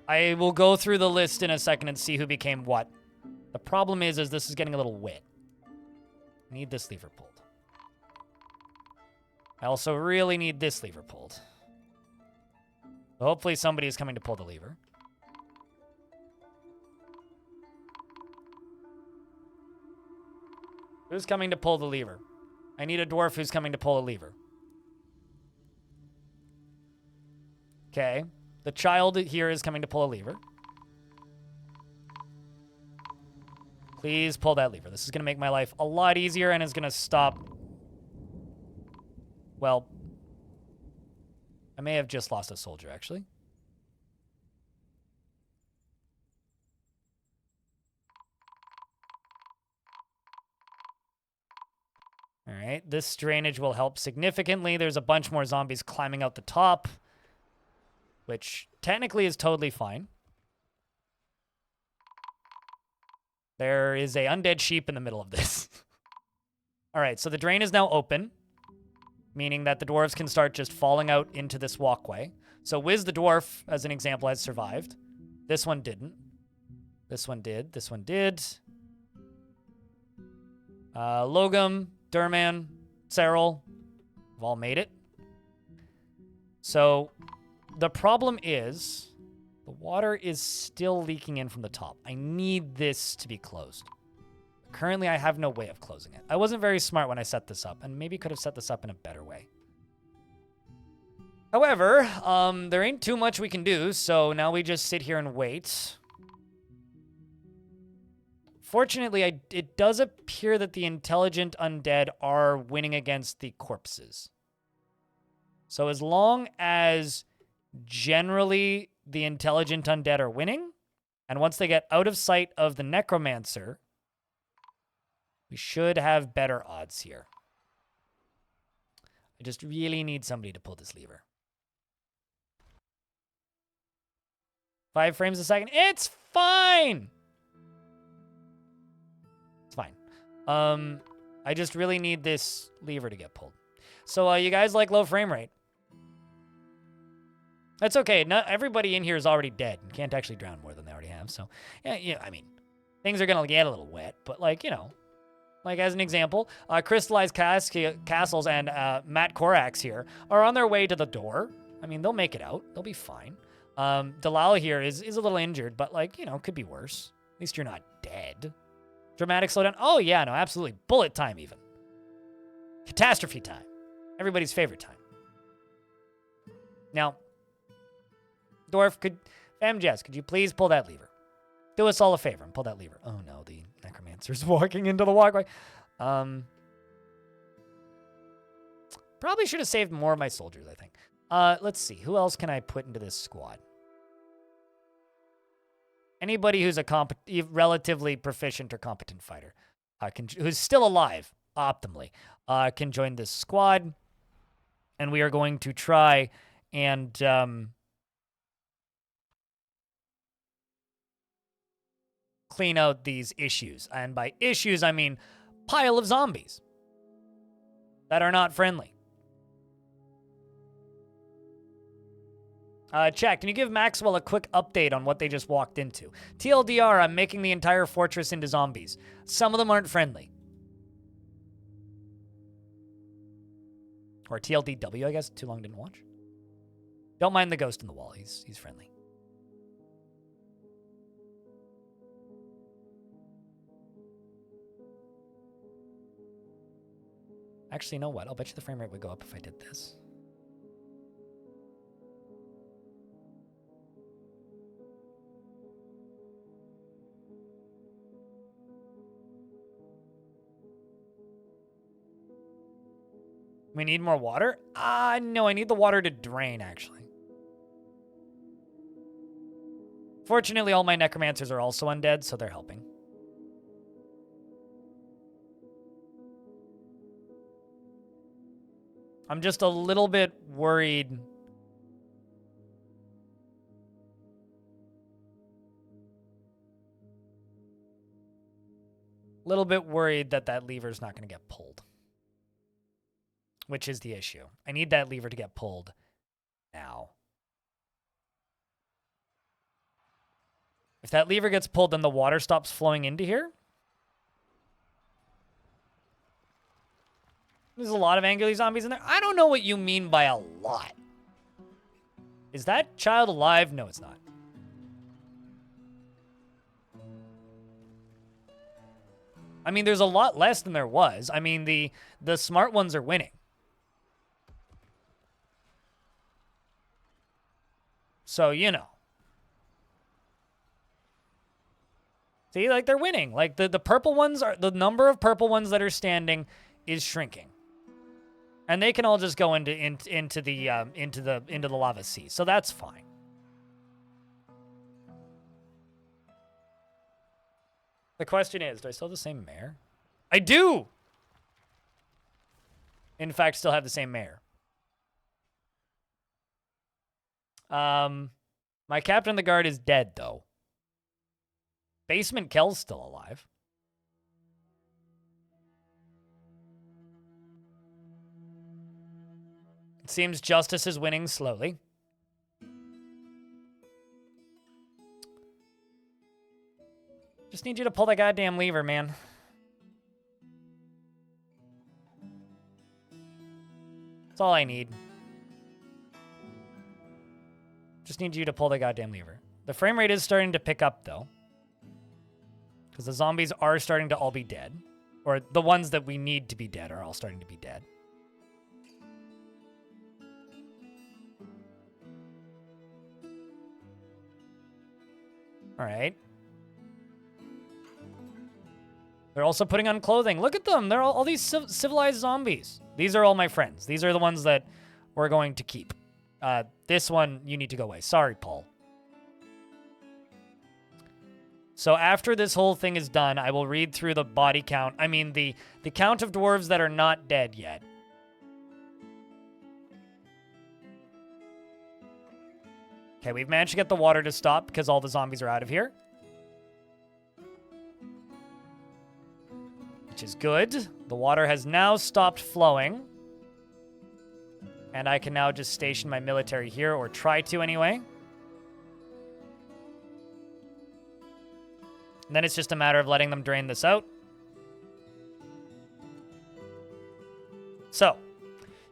I will go through the list in a second and see who became what. The problem is this is getting a little wet. I need this lever pulled. I also really need this lever pulled. So hopefully somebody is coming to pull the lever. Who's coming to pull the lever? I need a dwarf who's coming to pull a lever. Okay. The child here is coming to pull a lever. Please pull that lever. This is going to make my life a lot easier and is going to stop... Well, I may have just lost a soldier, actually. All right, this drainage will help significantly. There's a bunch more zombies climbing out the top, which technically is totally fine. There is a undead sheep in the middle of this. All right, so the drain is now open, meaning that the dwarves can start just falling out into this walkway. So Wiz the dwarf, as an example, has survived. This one didn't. This one did. This one did. Logum, Durman, Cyril have all made it. So the problem is the water is still leaking in from the top. I need this to be closed. Currently, I have no way of closing it. I wasn't very smart when I set this up, and maybe could have set this up in a better way. However, there ain't too much we can do, so now we just sit here and wait. Fortunately, it does appear that the intelligent undead are winning against the corpses. So as long as generally the intelligent undead are winning, and once they get out of sight of the necromancer, we should have better odds here. I just really need somebody to pull this lever. 5 frames a second. It's fine! It's fine. I just really need this lever to get pulled. So, you guys like low frame rate? That's okay. Not everybody in here is already dead and can't actually drown more than they already have. So, yeah, I mean, things are going to get a little wet, but like, you know, like as an example, Crystallized Castles and Matt Korax here are on their way to the door. I mean, they'll make it out. They'll be fine. Dalal here is a little injured, but like, you know, could be worse. At least you're not dead. Dramatic slowdown. Oh, yeah, no, absolutely. Bullet time, even. Catastrophe time. Everybody's favorite time. Now, Dwarf, Jess, could you please pull that lever? Do us all a favor and pull that lever. Oh, no, the necromancer's walking into the walkway. Probably should have saved more of my soldiers, I think. Let's see. Who else can I put into this squad? Anybody who's a relatively proficient or competent fighter, who's still alive. optimally, can join this squad. And we are going to try and clean out these issues. And by issues, I mean pile of zombies that are not friendly. Chat, can you give Maxwell a quick update on what they just walked into? TLDR, I'm making the entire fortress into zombies. Some of them aren't friendly. Or TLDW, I guess. Too long didn't watch. Don't mind the ghost in the wall. He's friendly. Actually, you know what? I'll bet you the frame rate would go up if I did this. We need more water? No, I need the water to drain, actually. Fortunately, all my necromancers are also undead, so they're helping. I'm just a little bit worried. Little bit worried that that lever's not going to get pulled. Which is the issue. I need that lever to get pulled now. If that lever gets pulled, then the water stops flowing into here. There's a lot of angular zombies in there. I don't know what you mean by a lot. Is that child alive? No, it's not. I mean, there's a lot less than there was. I mean, the smart ones are winning. So, you know. See, like, they're winning. Like, the purple ones are... The number of purple ones that are standing is shrinking. And they can all just go into the lava sea. So that's fine. The question is, do I still have the same mayor? I do! In fact, still have the same mayor. My captain of the guard is dead, though. Basement Kel's still alive. It seems justice is winning slowly. Just need you to pull that goddamn lever, man. That's all I need. Just need you to pull the goddamn lever. The frame rate is starting to pick up, though. Because the zombies are starting to all be dead. Or the ones that we need to be dead are all starting to be dead. All right. They're also putting on clothing. Look at them. They're all these civilized zombies. These are all my friends. These are the ones that we're going to keep. This one, you need to go away. Sorry, Paul. So after this whole thing is done, I will read through the body count. I mean, the count of dwarves that are not dead yet. Okay, we've managed to get the water to stop because all the zombies are out of here. Which is good. The water has now stopped flowing. And I can now just station my military here, or try to anyway. And then it's just a matter of letting them drain this out. So,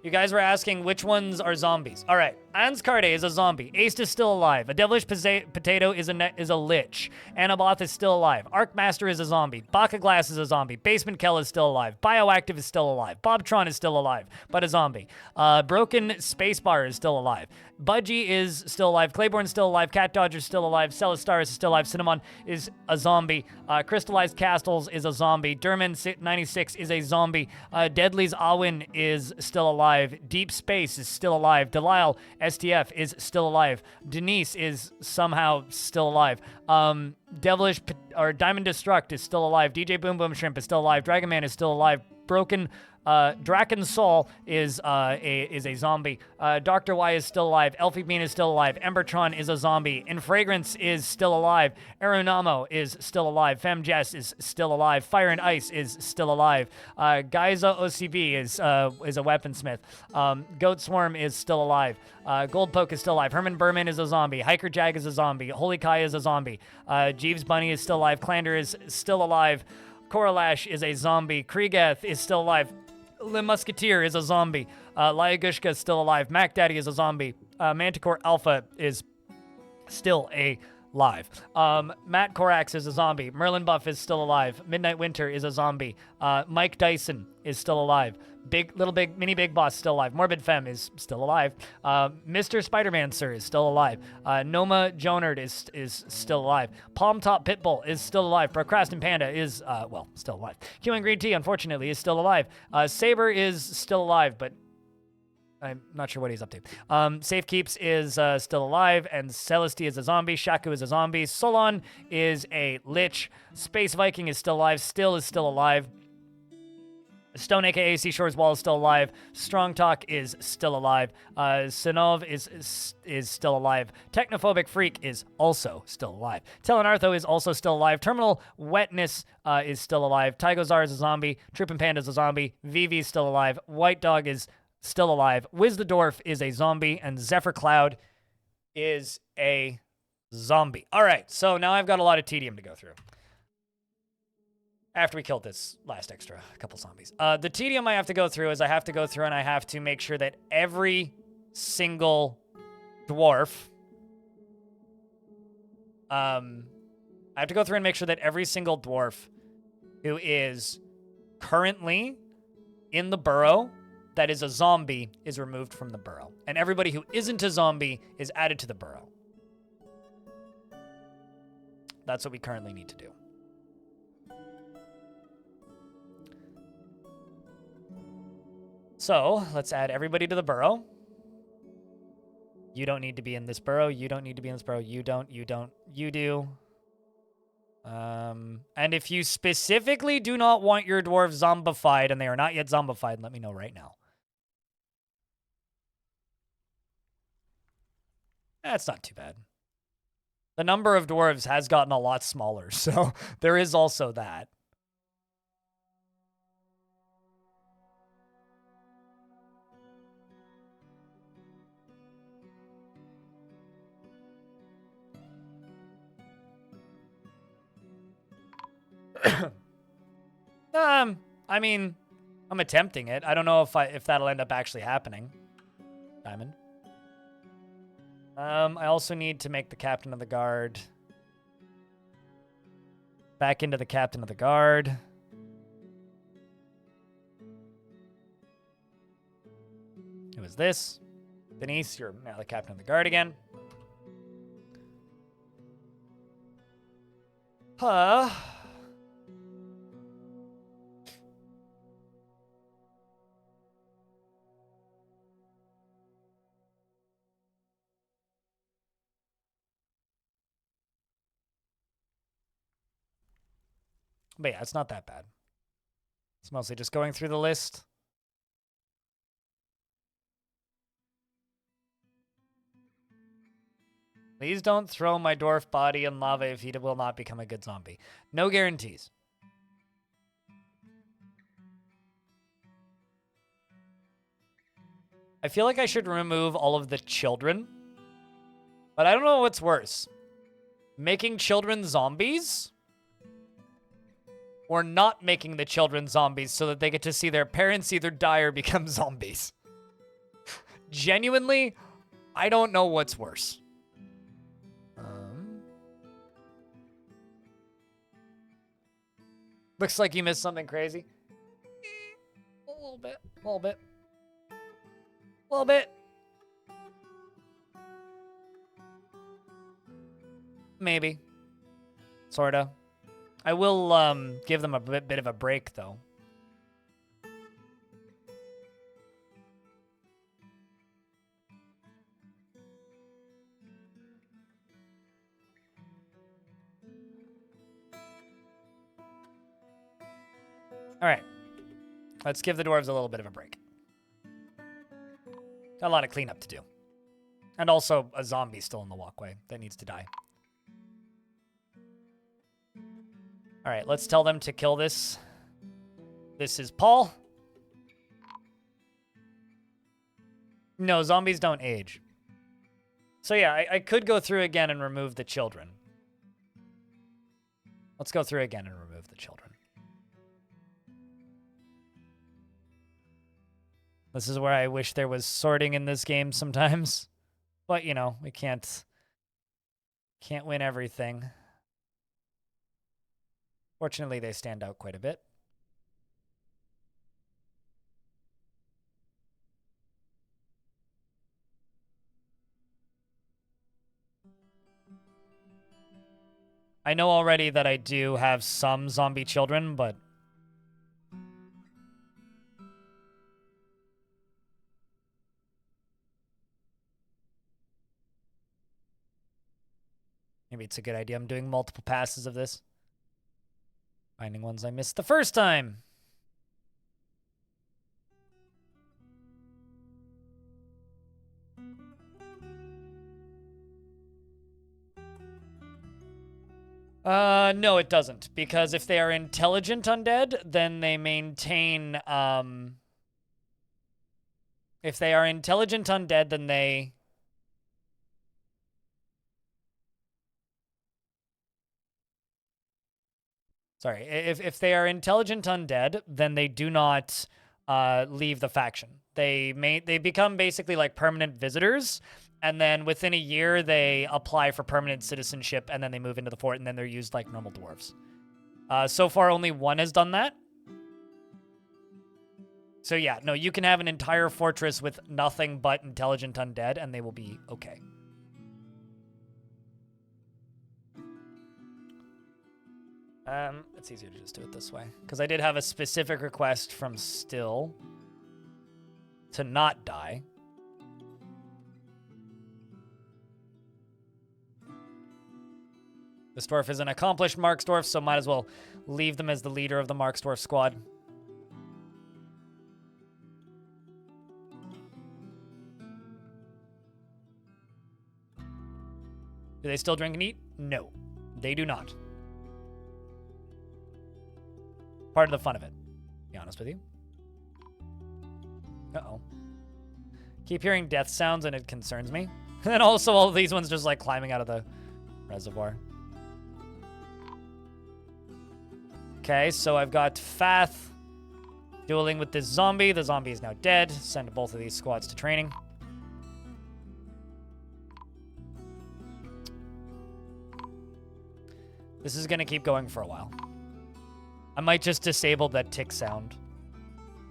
you guys were asking which ones are zombies. All right, Anskarde is a zombie. Ace is still alive. A devilish potato is a lich. Anaboth is still alive. Arcmaster is a zombie. Baka Glass is a zombie. Basement Kel is still alive. Bioactive is still alive. Bobtron is still alive, but a zombie. Broken Spacebar is still alive. Budgie is still alive. Claiborne's still alive. Cat Dodger's still alive. Celestaris is still alive. Cinnamon is a zombie. Crystallized Castles is a zombie. Derman 96 is a zombie. Deadly's Awin is still alive. Deep Space is still alive. Delisle STF is still alive. Denise is somehow still alive. Diamond Destruct is still alive. DJ Boom Boom Shrimp is still alive. Dragon Man is still alive. broken. Draken Soul is a zombie. Dr. Y is still alive. Elfie Bean is still alive. Embertron is a zombie. Infragrance is still alive. Aeronamo is still alive. Femjess is still alive. Fire and Ice is still alive. Geysa OCB is a weaponsmith. Goat Swarm is still alive. Goldpoke is still alive. Herman Berman is a zombie. Hiker Jag is a zombie. Holy Kai is a zombie. Jeeves Bunny is still alive. Clander is still alive. Koralash is a zombie. Kriegeth is still alive. Le Musketeer is a zombie. Lyagushka is still alive. Mac Daddy is a zombie. Manticore Alpha is still alive. Matt Korax is a zombie. Merlin Buff is still alive. Midnight Winter is a zombie. Mike Dyson is still alive. Mini Big Boss still alive. Morbid Femme is still alive. Mr. Spider-Man Sir is still alive. Noma Jonard is still alive. Palm Top Pitbull is still alive. Procrastin Panda is still alive. Human Green Tea unfortunately is still alive. Saber is still alive, but I'm not sure what he's up to. Safe Keeps is still alive, and Celestia is a zombie. Shaku is a zombie. Solon is a lich. Space Viking is still alive. Still is still alive. Stone, aka Seashore's Wall, is still alive. Strong Talk is still alive. Sinov is still alive. Technophobic Freak is also still alive. Telenartho is also still alive. Terminal Wetness is still alive. Tygozar is a zombie. Trippin' Panda is a zombie. Vivi is still alive. White Dog is still alive. Wiz the Dwarf is a zombie. And Zephyr Cloud is a zombie. All right, so now I've got a lot of tedium to go through. After we killed this last extra couple zombies. The tedium I have to go through is I have to go through and I have to make sure that every single dwarf... I have to go through and make sure that every single dwarf who is currently in the burrow that is a zombie is removed from the burrow. And everybody who isn't a zombie is added to the burrow. That's what we currently need to do. So, let's add everybody to the burrow. You don't need to be in this burrow. You don't need to be in this burrow. You don't. You do. And if you specifically do not want your dwarves zombified and they are not yet zombified, let me know right now. That's not too bad. The number of dwarves has gotten a lot smaller, so there is also that. I mean, I'm attempting it. I don't know if that'll end up actually happening. Diamond. I also need to make the captain of the guard. Back into the captain of the guard. Who is this? Denise, you're now the captain of the guard again. Huh. But yeah, it's not that bad. It's mostly just going through the list. Please don't throw my dwarf body in lava if he will not become a good zombie. No guarantees. I feel like I should remove all of the children. But I don't know what's worse. Making children zombies? Or not making the children zombies so that they get to see their parents either die or become zombies. Genuinely, I don't know what's worse. Looks like you missed something crazy. A little bit. A little bit. A little bit. Maybe. Sorta. I will give them a bit of a break, though. All right. Let's give the dwarves a little bit of a break. Got a lot of cleanup to do. And also a zombie still in the walkway that needs to die. All right, let's tell them to kill this. This is Paul. No, zombies don't age. So yeah, I could go through again and remove the children. Let's go through again and remove the children. This is where I wish there was sorting in this game sometimes. But, you know, we can't win everything. Fortunately, they stand out quite a bit. I know already that I do have some zombie children, but maybe it's a good idea I'm doing multiple passes of this. Finding ones I missed the first time. No, it doesn't. Because if they are intelligent undead, then they maintain, if they are intelligent undead, then they... Sorry, if they are intelligent undead, then they do not leave the faction. They become basically like permanent visitors, and then within a year they apply for permanent citizenship, and then they move into the fort, and then they're used like normal dwarves. So far, only one has done that. So yeah, no, you can have an entire fortress with nothing but intelligent undead, and they will be okay. It's easier to just do it this way. Because I did have a specific request from Still to not die. This dwarf is an accomplished Marksdwarf, so might as well leave them as the leader of the Marksdwarf squad. Do they still drink and eat? No, they do not. Part of the fun of it, to be honest with you. Uh-oh. Keep hearing death sounds and it concerns me. And also all of these ones just like climbing out of the reservoir. Okay, so I've got Fath dueling with this zombie. The zombie is now dead. Send both of these squads to training. This is going to keep going for a while. I might just disable that tick sound.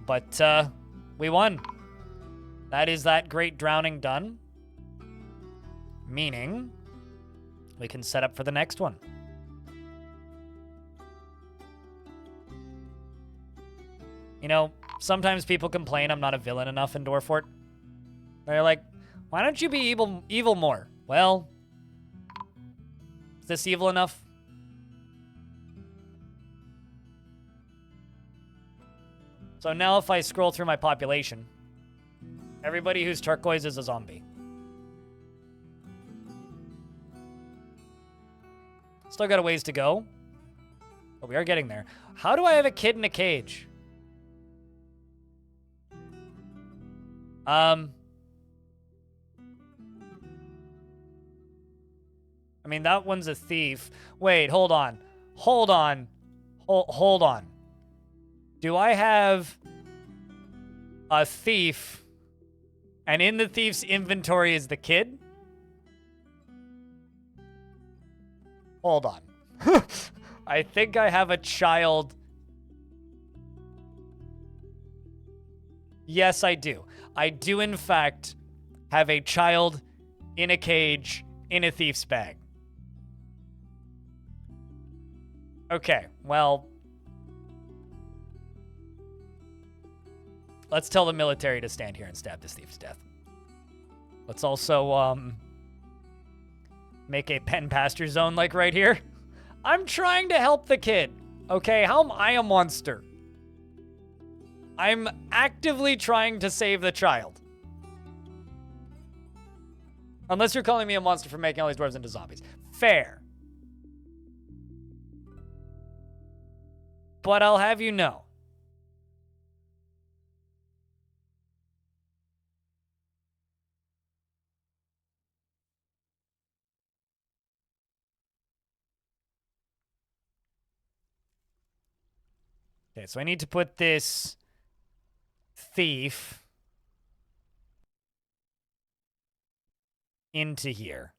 But, we won. That is that great drowning done. Meaning, we can set up for the next one. You know, sometimes people complain I'm not a villain enough in Dwarfort. They're like, why don't you be evil more? Well, is this evil enough? So now if I scroll through my population, everybody who's turquoise is a zombie. Still got a ways to go, but we are getting there. How do I have a kid in a cage? I mean, that one's a thief. Wait, hold on. Hold on. Hold on. Do I have a thief, and in the thief's inventory is the kid? Hold on. I think I have a child. Yes, I do. I do, in fact, have a child in a cage in a thief's bag. Okay, well... let's tell the military to stand here and stab this thief to death. Let's also, make a pen pasture zone, like, right here. I'm trying to help the kid, okay? How am I a monster? I'm actively trying to save the child. Unless you're calling me a monster for making all these dwarves into zombies. Fair. But I'll have you know. Okay, so I need to put this thief into here.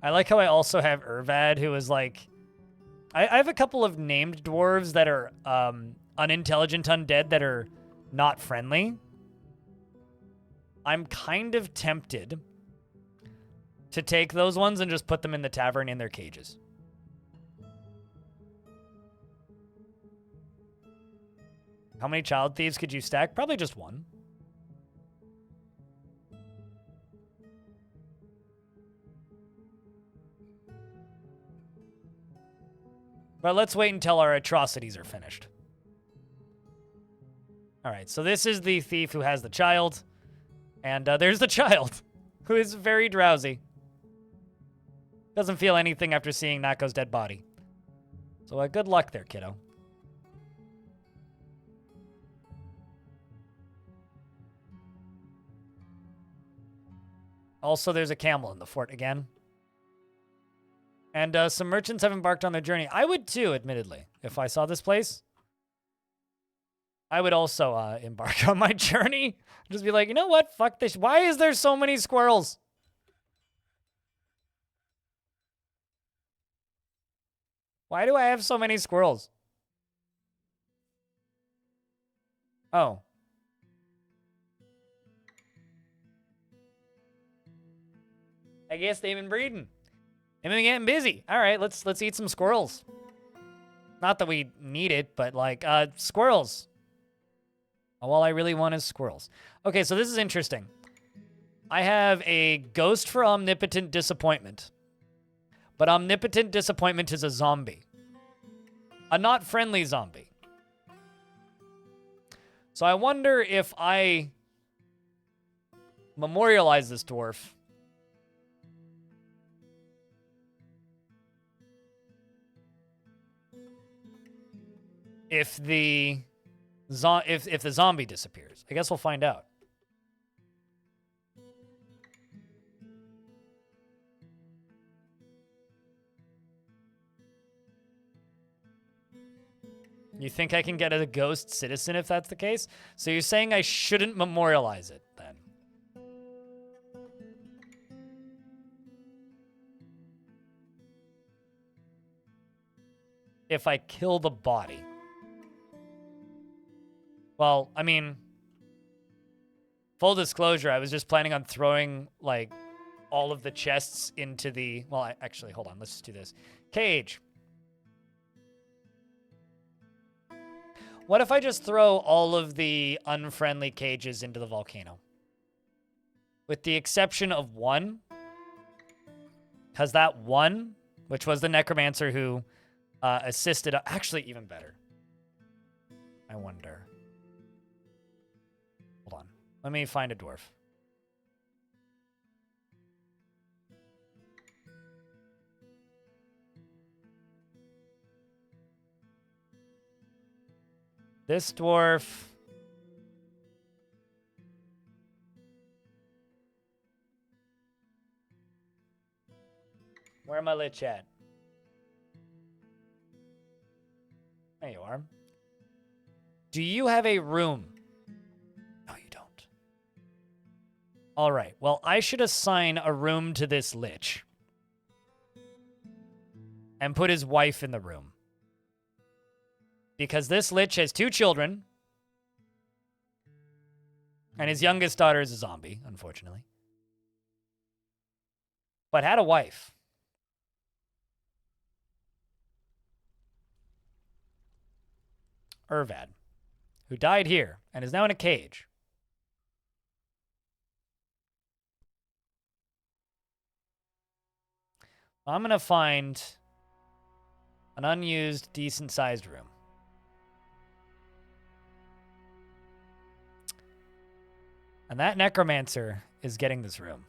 I like how I also have Urvad, who is like... I have a couple of named dwarves that are unintelligent undead that are not friendly. I'm kind of tempted to take those ones and just put them in the tavern in their cages. How many child thieves could you stack? Probably just one. But let's wait until our atrocities are finished. All right, so this is the thief who has the child. And there's the child, who is very drowsy. Doesn't feel anything after seeing Nako's dead body. So good luck there, kiddo. Also, there's a camel in the fort again. And some merchants have embarked on their journey. I would too, admittedly, if I saw this place. I would also embark on my journey. Just be like, you know what? Fuck this. Why is there so many squirrels? Why do I have so many squirrels? Oh. I guess they've been breeding. They've been getting busy. All right, let's eat some squirrels. Not that we need it, but like squirrels. All I really want is squirrels. Okay, so this is interesting. I have a ghost for omnipotent disappointment. But omnipotent disappointment is a zombie. A not friendly zombie. So I wonder if I memorialize this dwarf. If the zombie disappears. I guess we'll find out. You think I can get a ghost citizen if that's the case? So you're saying I shouldn't memorialize it then? If I kill the body. Well, I mean, full disclosure, I was just planning on throwing, like, all of the chests into the... Well, actually, hold on. Let's just do this. Cage. What if I just throw all of the unfriendly cages into the volcano? With the exception of one. Because that one, which was the necromancer who assisted... Actually, even better. I wonder... Hold on. Let me find a dwarf. This dwarf... Where am I lich at? There you are. Do you have a room? No, you don't. All right. Well, I should assign a room to this lich. And put his wife in the room. Because this lich has 2 children. And his youngest daughter is a zombie, unfortunately. But had a wife. Urvad. Who died here and is now in a cage. I'm going to find an unused, decent-sized room. And that necromancer is getting this room.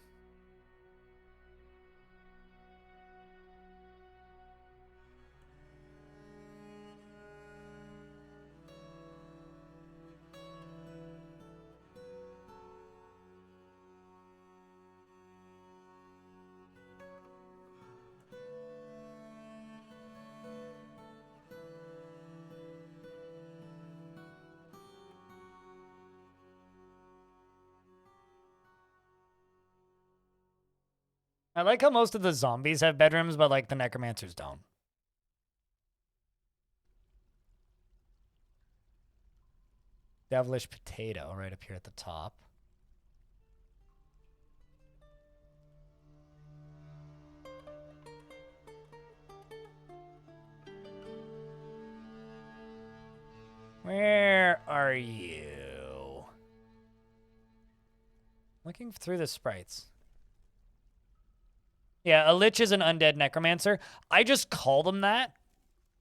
I like how most of the zombies have bedrooms, but like the necromancers don't. Devilish potato right up here at the top. Where are you? Looking through the sprites. Yeah, a lich is an undead necromancer. I just call them that.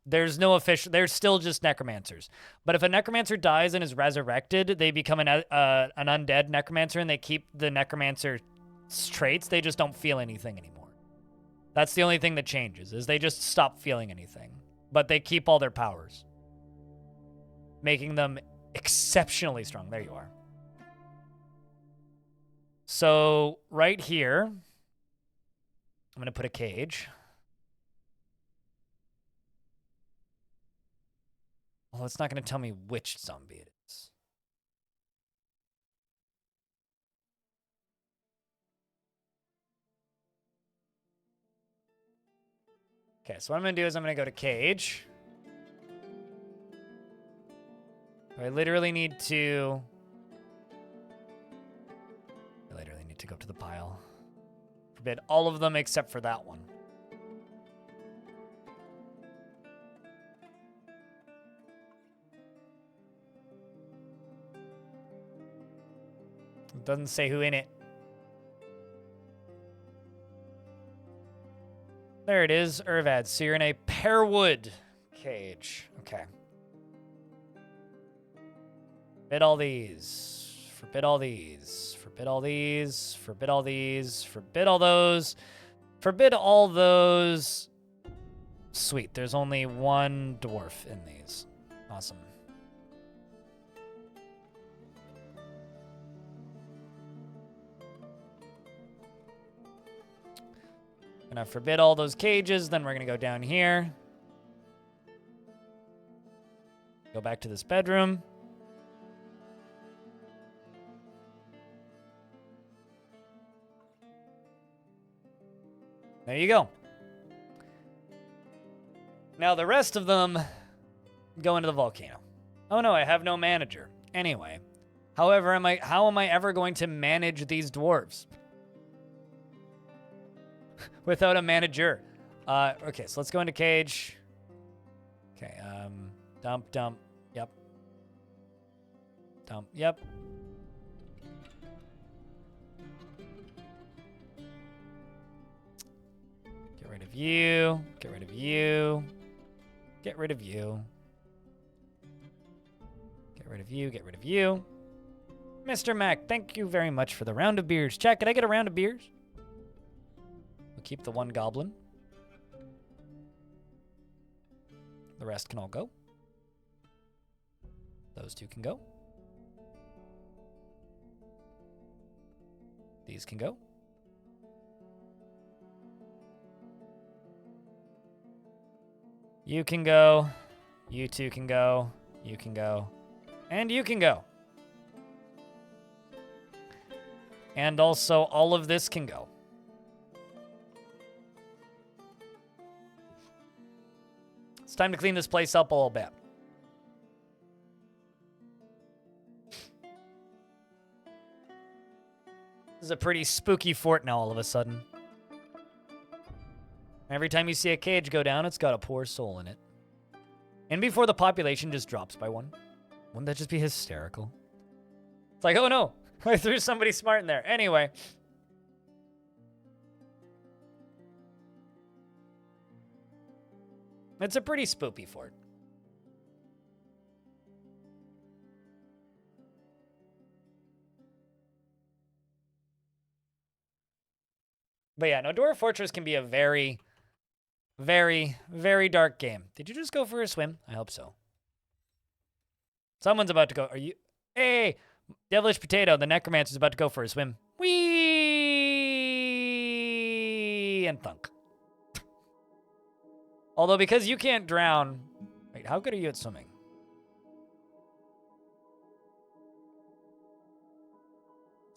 There's no official... They're still just necromancers. But if a necromancer dies and is resurrected, they become an undead necromancer and they keep the necromancer traits. They just don't feel anything anymore. That's the only thing that changes, is they just stop feeling anything. But they keep all their powers, making them exceptionally strong. There you are. So right here, I'm going to put a cage. Well, it's not going to tell me which zombie it is. Okay, so what I'm going to do is I'm going to go to cage. I literally need to go up to the pile. Forbid all of them except for that one. It doesn't say who in it. There it is, Urvad. So you're in a pearwood cage. Okay. Forbid all these. Forbid all these. Forbid all these. Forbid all these. Forbid all those. Forbid all those. Sweet. There's only one dwarf in these. Awesome. Gonna forbid all those cages, then we're gonna go down here. Go back to this bedroom. There you go. Now the rest of them go into the volcano. Oh no, I have no manager. Anyway, however, how am I ever going to manage these dwarves without a manager? Okay, so let's go into cage. Okay, dump, yep. Dump, yep. Get rid of you, get rid of you, get rid of you. Get rid of you, get rid of you. Mr. Mac, thank you very much for the round of beers. Chat, can I get a round of beers? We'll keep the one goblin. The rest can all go. Those two can go. These can go. You can go. You two can go. You can go. And you can go. And also, all of this can go. It's time to clean this place up a little bit. This is a pretty spooky fort now all of a sudden. Every time you see a cage go down, it's got a poor soul in it. And before the population just drops by one. Wouldn't that just be hysterical? It's like, oh no, I threw somebody smart in there. Anyway. It's a pretty spoopy fort. But yeah, no, Dwarf Fortress can be a very, very, very dark game. Did you just go for a swim? I hope so. Someone's about to go. Are you? Hey, Devilish Potato, the Necromancer's about to go for a swim. Whee! And thunk. Although, because you can't drown... Wait, how good are you at swimming?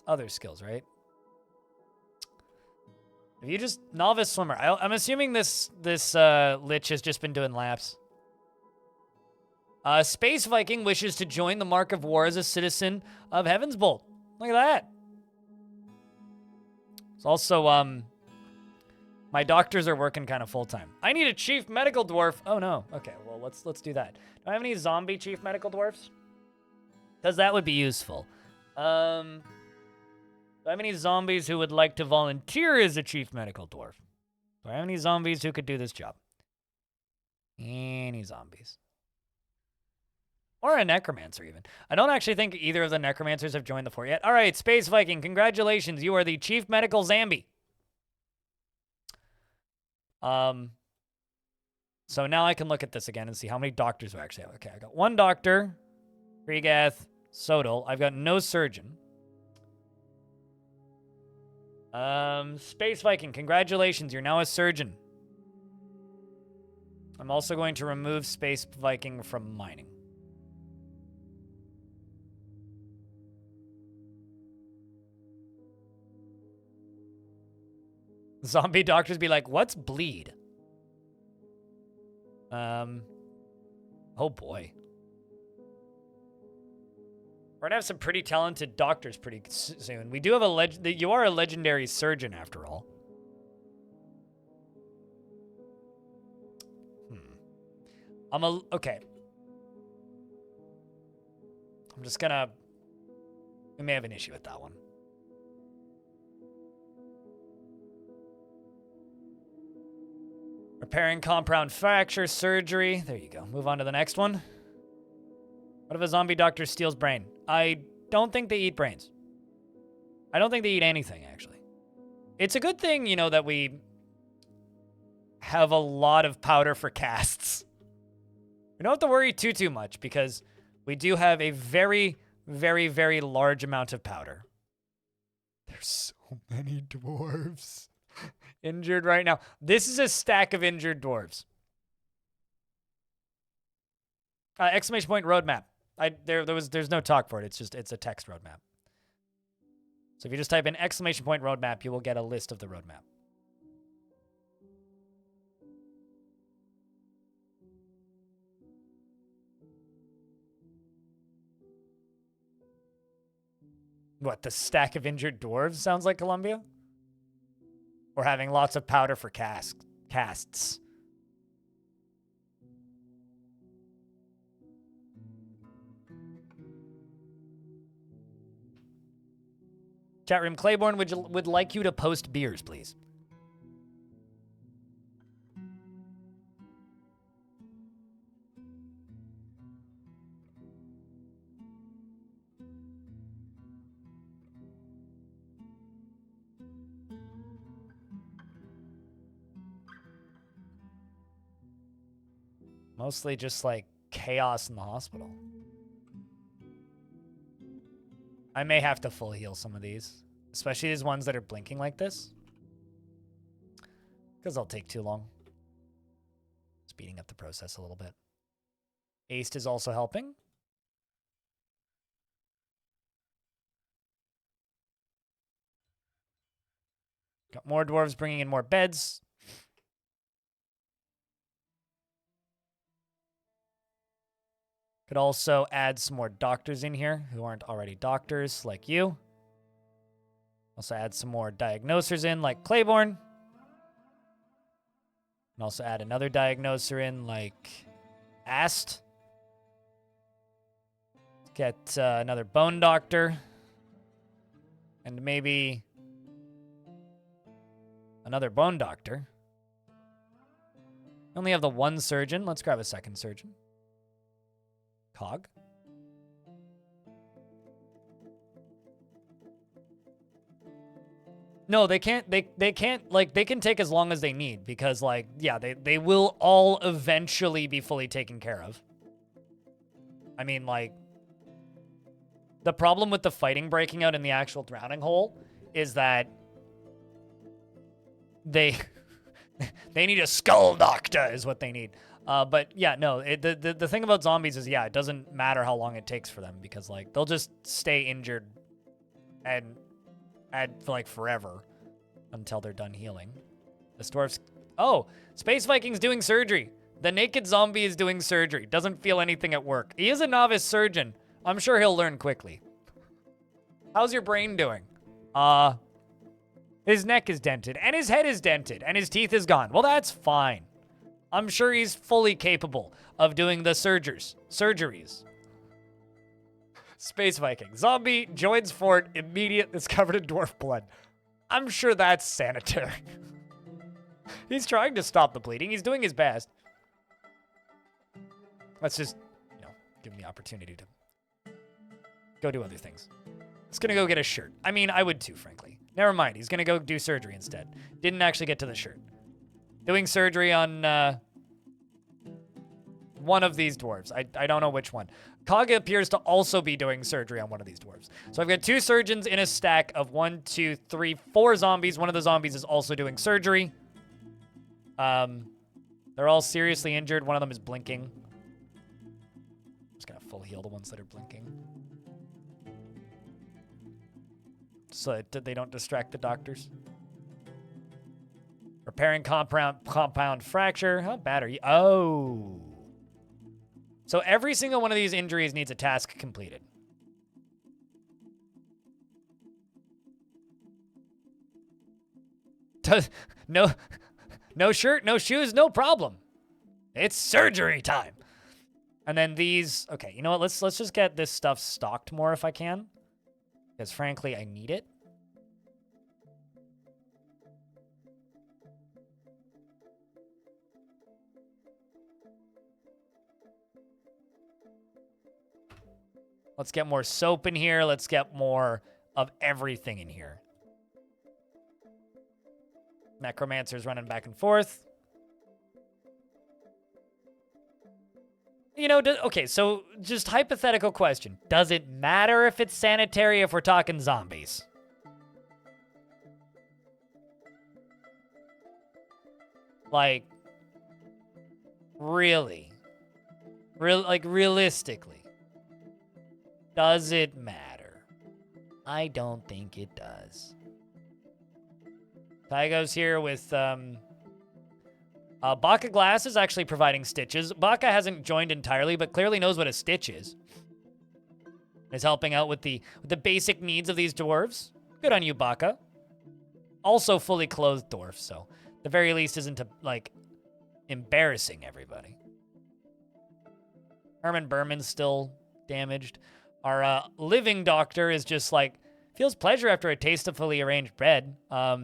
Other skills, right? If you just... Novice swimmer. I'm assuming this Lich has just been doing laps. Space Viking wishes to join the Mark of War as a citizen of Heavensbolt. Look at that. It's also, my doctors are working kind of full-time. I need a chief medical dwarf. Oh, no. Okay, well, let's do that. Do I have any zombie chief medical dwarfs? Because that would be useful. Do I have any zombies who would like to volunteer as a chief medical dwarf? Do I have any zombies who could do this job? Any zombies? Or a necromancer, even. I don't actually think either of the necromancers have joined the fort yet. All right, Space Viking, congratulations. You are the chief medical zombie. So now I can look at this again and see how many doctors we actually have. Okay, I got one doctor, Regath, Sodal. I've got no surgeon. Space Viking, congratulations. You're now a surgeon. I'm also going to remove Space Viking from mining. Zombie doctors be like, what's bleed? Oh boy. We're gonna have some pretty talented doctors pretty soon. We do have you are a legendary surgeon after all. Okay. I'm just gonna, we may have an issue with that one. Repairing compound fracture, surgery. There you go. Move on to the next one. What if a zombie doctor steals brain? I don't think they eat brains. I don't think they eat anything, actually. It's a good thing, you know, that we have a lot of powder for casts. We don't have to worry too much because we do have a very, very, very large amount of powder. There's so many dwarves. Injured right now. This is a stack of injured dwarves. Exclamation point roadmap. There's no talk for it. It's a text roadmap. So if you just type in exclamation point roadmap, you will get a list of the roadmap. What, the stack of injured dwarves sounds like Columbia? Or having lots of powder for casts. Chat room, Claiborne would like you to post beers, please. Mostly just like chaos in the hospital. I may have to full heal some of these, especially these ones that are blinking like this, because they'll take too long. Speeding up the process a little bit. Aced is also helping. Got more dwarves bringing in more beds. Could also add some more doctors in here who aren't already doctors, like you. Also add some more diagnosers in, like Claiborne. And also add another diagnoser in, like Ast. Get another bone doctor. And maybe another bone doctor. Only have the one surgeon. Let's grab a second surgeon. Cog. No, they can't. They can't. Like, they can take as long as they need because, like, yeah, they will all eventually be fully taken care of. I mean, like, the problem with the fighting breaking out in the actual drowning hole is that they they need a skull doctor is what they need. But yeah, no. The thing about zombies is, yeah, it doesn't matter how long it takes for them because, like, they'll just stay injured and for like forever until they're done healing. The dwarf's... Oh, Space Viking's doing surgery. The naked zombie is doing surgery. Doesn't feel anything at work. He is a novice surgeon. I'm sure he'll learn quickly. How's your brain doing? His neck is dented, and his head is dented, and his teeth is gone. Well, that's fine. I'm sure he's fully capable of doing the surgeries. Space Viking. Zombie joins fort, immediate, is covered in dwarf blood. I'm sure that's sanitary. He's trying to stop the bleeding. He's doing his best. Let's just, give him the opportunity to go do other things. He's gonna go get a shirt. I mean, I would too, frankly. Never mind. He's gonna go do surgery instead. Didn't actually get to the shirt. Doing surgery on, one of these dwarves. I don't know which one. Cog appears to also be doing surgery on one of these dwarves. So I've got 2 surgeons in a stack of 1, 2, 3, 4 zombies. One of the zombies is also doing surgery. They're all seriously injured. One of them is blinking. I'm just gonna full heal the ones that are blinking, so that they don't distract the doctors. Repairing compound fracture. How bad are you? Oh. So every single one of these injuries needs a task completed. No shirt, no shoes, no problem. It's surgery time. And then these, okay, you know what? Let's just get this stuff stocked more if I can, because frankly, I need it. Let's get more soap in here. Let's get more of everything in here. Necromancer's running back and forth. Okay, so just hypothetical question. Does it matter if it's sanitary if we're talking zombies? Like, really? Realistically? Does it matter? I don't think it does. Tygo's here with, Baka Glass is actually providing stitches. Baka hasn't joined entirely, but clearly knows what a stitch is. Is helping out with the basic needs of these dwarves. Good on you, Baka. Also fully clothed dwarf, so at the very least isn't, like, embarrassing everybody. Herman Berman's still damaged. Our living doctor is just like, feels pleasure after a taste of fully arranged bread. At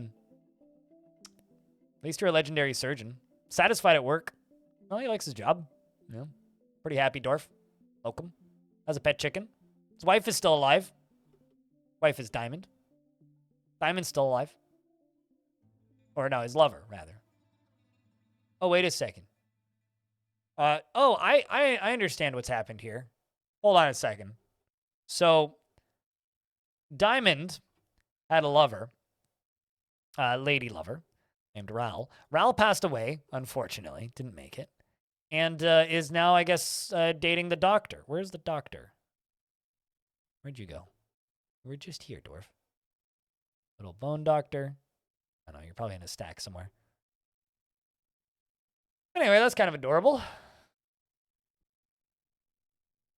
least you're a legendary surgeon. Satisfied at work. Well, he likes his job. Pretty happy dwarf. Welcome. Has a pet chicken. His wife is still alive. Wife is Diamond. Diamond's still alive. Or no, his lover, rather. Oh, wait a second. I understand what's happened here. Hold on a second. So, Diamond had a lover, lady lover, named Ral. Ral passed away, unfortunately, didn't make it, and is now, I guess, dating the doctor. Where's the doctor? Where'd you go? We're just here, dwarf. Little bone doctor. I don't know, you're probably in a stack somewhere. Anyway, that's kind of adorable.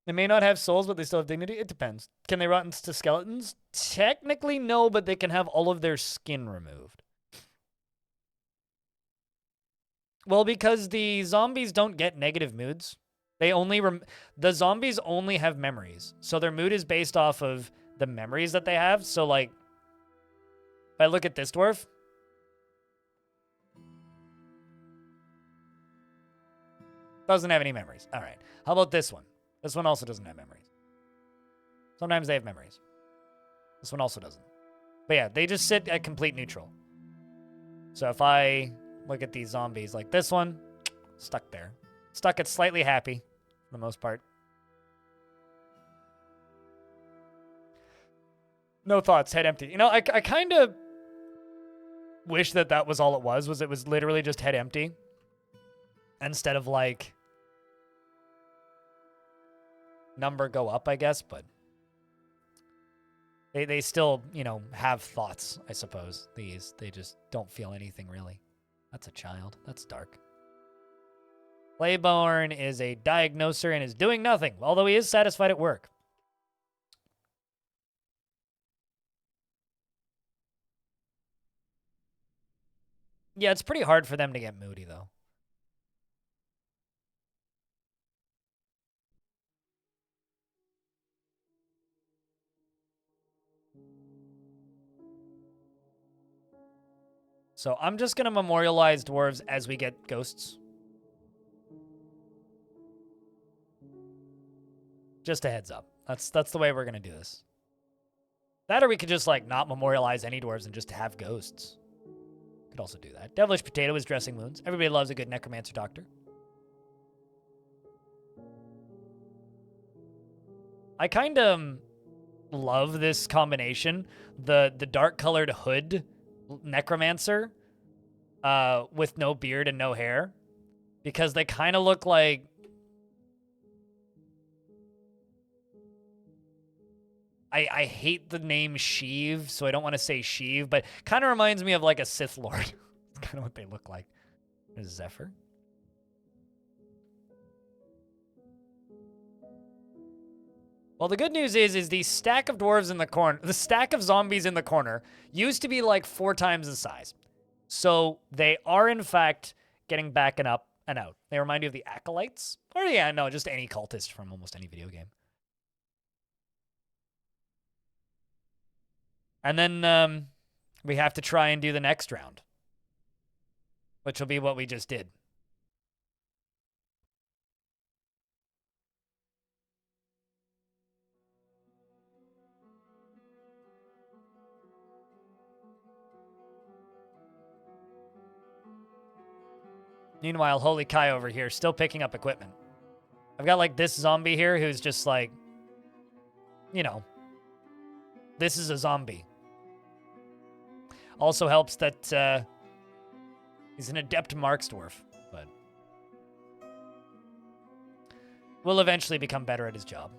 They may not have souls, but they still have dignity. It depends. Can they rot into skeletons? Technically, no, but they can have all of their skin removed. Well, because the zombies don't get negative moods. The zombies only have memories. So their mood is based off of the memories that they have. So, like, if I look at this dwarf, Doesn't have any memories. All right. How about this one? This one also doesn't have memories. Sometimes they have memories. This one also doesn't. But yeah, they just sit at complete neutral. So if I look at these zombies, like this one, stuck there. Stuck at slightly happy, for the most part. No thoughts, head empty. You know, I kind of wish that was all it was literally just head empty. Instead of, like, number go up, I guess, but they still, you know, have thoughts, I suppose. They just don't feel anything, really. That's a child. That's dark. Clayborn is a diagnoser and is doing nothing, although he is satisfied at work. Yeah, it's pretty hard for them to get moody, though. So I'm just going to memorialize dwarves as we get ghosts. Just a heads up. That's the way we're going to do this. That or we could just, like, not memorialize any dwarves and just have ghosts. Could also do that. Devilish Potato is dressing wounds. Everybody loves a good necromancer doctor. I kind of love this combination. The dark-colored hood necromancer with no beard and no hair. Because they kind of look like... I hate the name Sheev, so I don't want to say Sheev, but kind of reminds me of like a Sith Lord. It's kind of what they look like. There's Zephyr. Well, the good news is the stack of dwarves in the corner, the stack of zombies in the corner used to be like 4 times the size. So they are, in fact, getting back and up and out. They remind you of the Acolytes. Or yeah, no, just any cultist from almost any video game. And then we have to try and do the next round, which will be what we just did. Meanwhile, Holy Kai over here, still picking up equipment. I've got, like, this zombie here who's just, like, you know, this is a zombie. Also helps that he's an adept Marks dwarf, but will eventually become better at his job.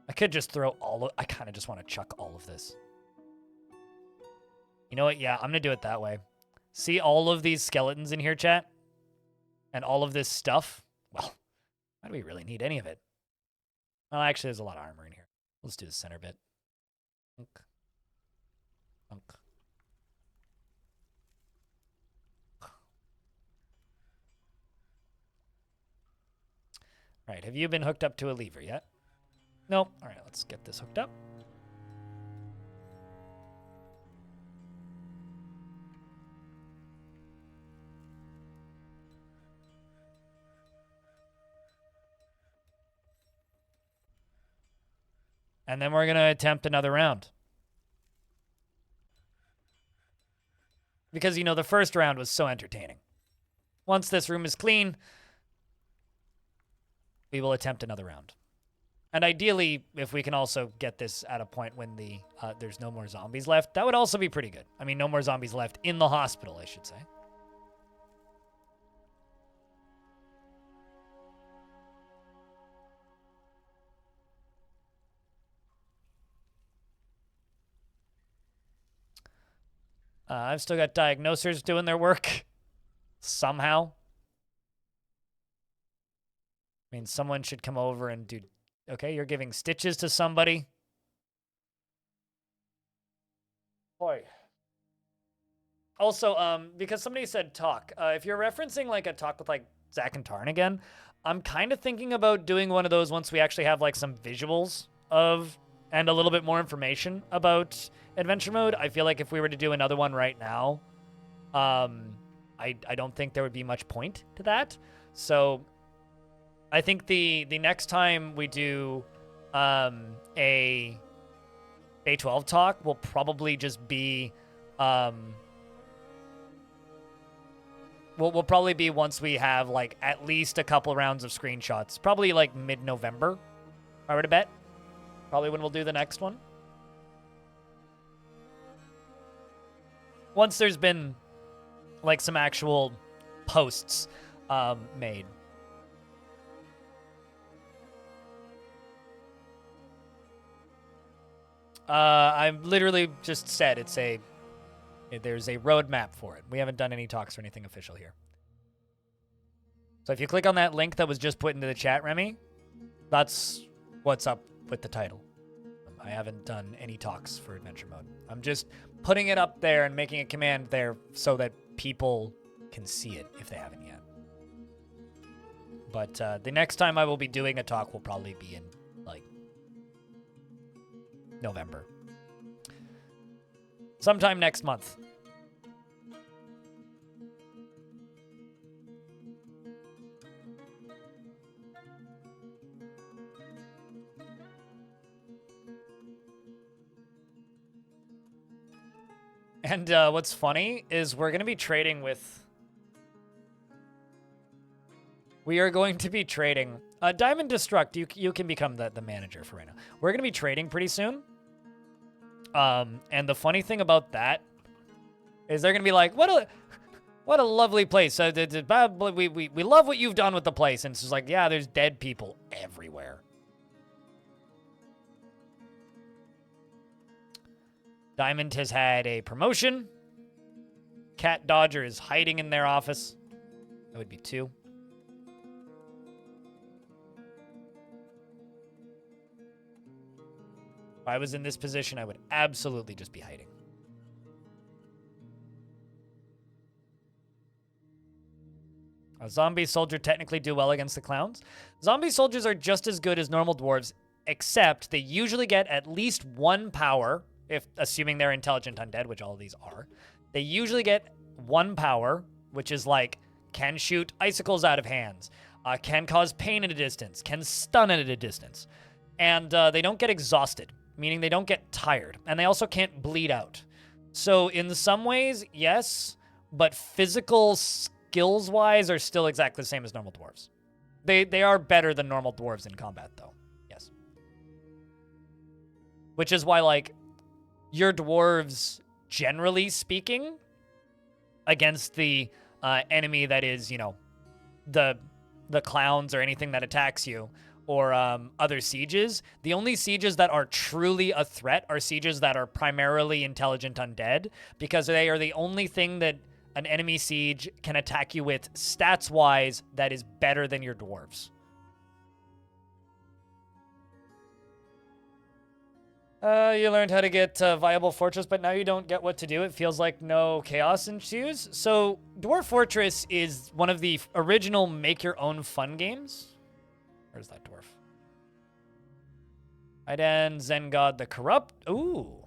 I could just throw all of... I kind of just want to chuck all of this. You know what? Yeah, I'm going to do it that way. See all of these skeletons in here, chat? And all of this stuff? Well, why do we really need any of it? Well, actually, there's a lot of armor in here. Let's do the center bit. Unk. Unk. All right, have you been hooked up to a lever yet? Nope. All right, let's get this hooked up. And then we're going to attempt another round. Because, you know, the first round was so entertaining. Once this room is clean, we will attempt another round. And ideally, if we can also get this at a point when there's no more zombies left, that would also be pretty good. I mean, no more zombies left in the hospital, I should say. I've still got diagnosers doing their work. Somehow. I mean, someone should come over and do... Okay, you're giving stitches to somebody. Boy. Also, because somebody said talk. If you're referencing, like, a talk with, like, Zach and Tarn again, I'm kind of thinking about doing one of those once we actually have, like, some visuals of... and a little bit more information about adventure mode. I feel like if we were to do another one right now, I don't think there would be much point to that. So I think the next time we do a Day 12 talk will probably just be will probably be once we have like at least a couple rounds of screenshots. Probably like mid-November, if I were to bet. Probably when we'll do the next one. Once there's been like some actual posts made. I've literally just said there's a roadmap for it. We haven't done any talks or anything official here. So if you click on that link that was just put into the chat, Remy, that's what's up with the title. I haven't done any talks for adventure mode. I'm just putting it up there and making a command there so that people can see it if they haven't yet. But the next time I will be doing a talk will probably be in like November. Sometime next month. And what's funny is we're going to be trading with... We are going to be trading... Diamond Destruct, you can become the manager for right now. We're going to be trading pretty soon. And the funny thing about that is they're going to be like, what a lovely place. We love what you've done with the place. And it's just like, yeah, there's dead people everywhere. Diamond has had a promotion. Cat Dodger is hiding in their office. That would be 2. If I was in this position, I would absolutely just be hiding. A zombie soldier technically do well against the clowns. Zombie soldiers are just as good as normal dwarves, except they usually get at least 1 power, if assuming they're intelligent undead, which all of these are. They usually get 1 power, which is like, can shoot icicles out of hands, can cause pain at a distance, can stun at a distance. And they don't get exhausted, meaning they don't get tired. And they also can't bleed out. So in some ways, yes, but physical skills-wise are still exactly the same as normal dwarves. They are better than normal dwarves in combat, though. Yes. Which is why, like, your dwarves, generally speaking, against the enemy that is, you know, the clowns or anything that attacks you, or other sieges, the only sieges that are truly a threat are sieges that are primarily intelligent undead, because they are the only thing that an enemy siege can attack you with stats-wise that is better than your dwarves. You learned how to get Viable Fortress, but now you don't get what to do. It feels like no chaos ensues. So, Dwarf Fortress is one of the original make-your-own fun games. Where's that dwarf? Iden, Zen God the Corrupt. Ooh.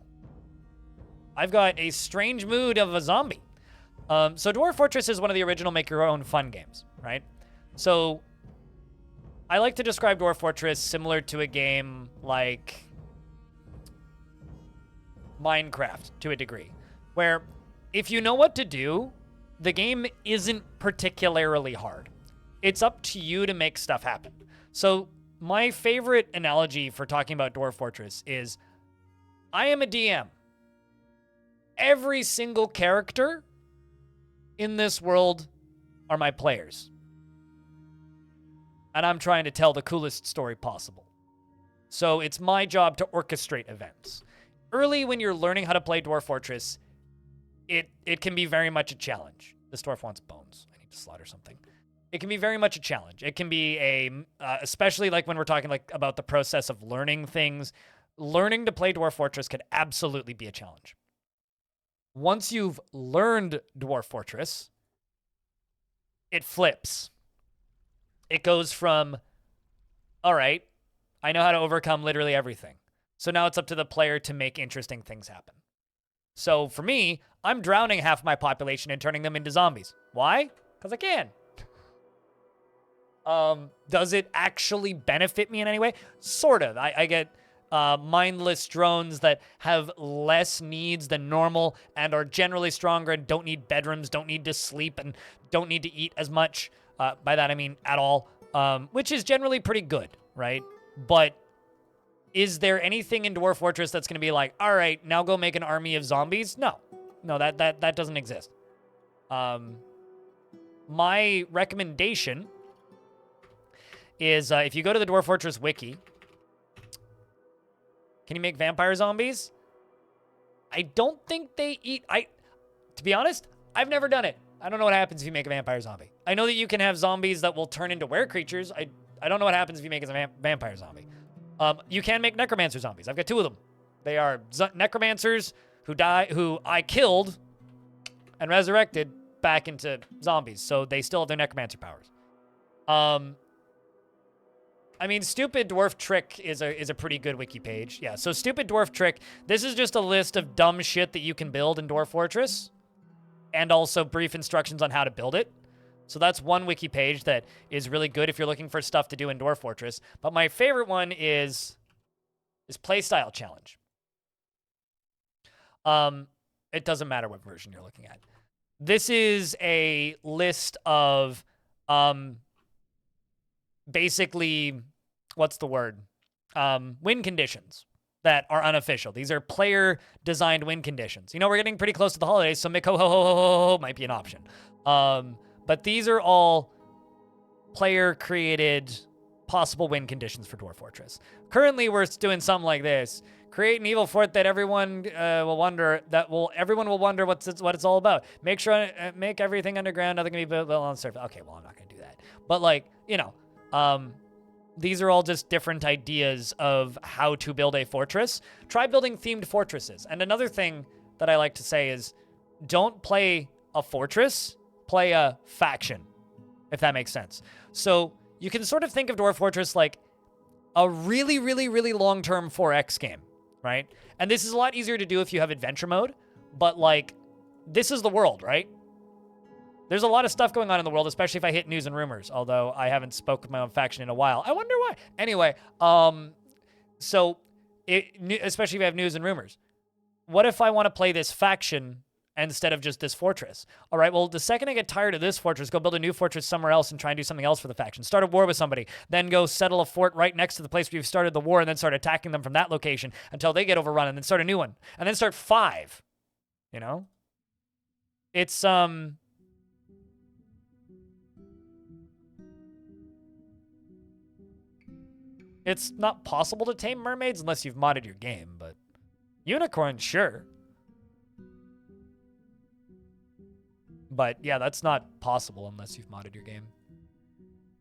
I've got a strange mood of a zombie. So, Dwarf Fortress is one of the original make-your-own fun games, right? So, I like to describe Dwarf Fortress similar to a game like Minecraft to a degree, where if you know what to do, the game isn't particularly hard. It's up to you to make stuff happen. So my favorite analogy for talking about Dwarf Fortress is I am a DM. Every single character in this world are my players. And I'm trying to tell the coolest story possible. So it's my job to orchestrate events. Early when you're learning how to play Dwarf Fortress, it can be very much a challenge. This dwarf wants bones. I need to slaughter something. It can be very much a challenge. It can be especially like when we're talking like about the process of learning things, learning to play Dwarf Fortress could absolutely be a challenge. Once you've learned Dwarf Fortress, it flips. It goes from, all right, I know how to overcome literally everything. So now it's up to the player to make interesting things happen. So for me, I'm drowning half my population and turning them into zombies. Why? Because I can. Does it actually benefit me in any way? Sort of. I get mindless drones that have less needs than normal and are generally stronger and don't need bedrooms, don't need to sleep, and don't need to eat as much. By that I mean at all, which is generally pretty good, right? But is there anything in Dwarf Fortress that's going to be like, all right, now go make an army of zombies? No, that doesn't exist. My recommendation is if you go to the Dwarf Fortress wiki, can you make vampire zombies? I don't think they eat. To be honest, I've never done it. I don't know what happens if you make a vampire zombie. I know that you can have zombies that will turn into were creatures. I don't know what happens if you make a vampire zombie. You can make necromancer zombies. I've got 2 of them. They are necromancers who I killed and resurrected back into zombies, so they still have their necromancer powers. I mean, Stupid Dwarf Trick is a pretty good wiki page. Yeah, so Stupid Dwarf Trick, this is just a list of dumb shit that you can build in Dwarf Fortress, and also brief instructions on how to build it. So that's one wiki page that is really good if you're looking for stuff to do in Dwarf Fortress. But my favorite one is Playstyle Challenge. It doesn't matter what version you're looking at. This is a list of basically, what's the word? Win conditions that are unofficial. These are player-designed win conditions. You know, we're getting pretty close to the holidays, so ho might be an option. But these are all player-created possible win conditions for Dwarf Fortress. Currently, we're doing something like this. Create an evil fort that everyone will wonder what it's all about. Make everything underground. Nothing can be built on the surface. Okay, well, I'm not going to do that. But, like, you know, these are all just different ideas of how to build a fortress. Try building themed fortresses. And another thing that I like to say is don't play a fortress, play a faction, if that makes sense. So you can sort of think of Dwarf Fortress like a really, really, really long-term 4X game, right? And this is a lot easier to do if you have adventure mode, but, like, this is the world, right? There's a lot of stuff going on in the world, especially if I hit news and rumors, although I haven't spoke with my own faction in a while. I wonder why. Anyway, especially if I have news and rumors. What if I want to play this faction instead of just this fortress? All right, well, the second I get tired of this fortress, go build a new fortress somewhere else and try and do something else for the faction. Start a war with somebody, then go settle a fort right next to the place where you've started the war, and then start attacking them from that location until they get overrun, and then start a new one, and then start 5. You know? It's, it's not possible to tame mermaids unless you've modded your game, but unicorns, sure. But yeah, that's not possible unless you've modded your game.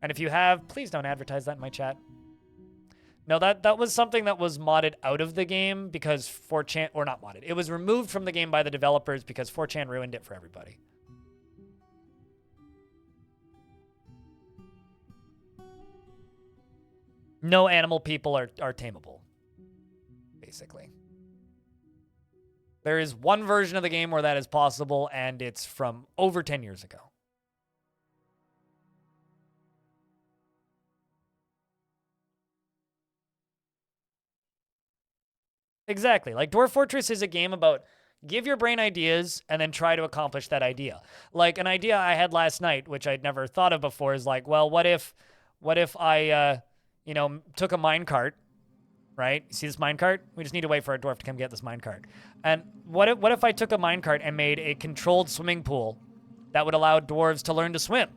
And if you have, please don't advertise that in my chat. No, that was something that was modded out of the game because 4chan, or not modded. It was removed from the game by the developers because 4chan ruined it for everybody. No animal people are tameable, basically. There is one version of the game where that is possible, and it's from over 10 years ago. Exactly. Like, Dwarf Fortress is a game about give your brain ideas and then try to accomplish that idea. Like, an idea I had last night, which I'd never thought of before, is like, well, what if I, you know, took a minecart, right? You see this minecart? We just need to wait for a dwarf to come get this minecart. And what if I took a minecart and made a controlled swimming pool that would allow dwarves to learn to swim?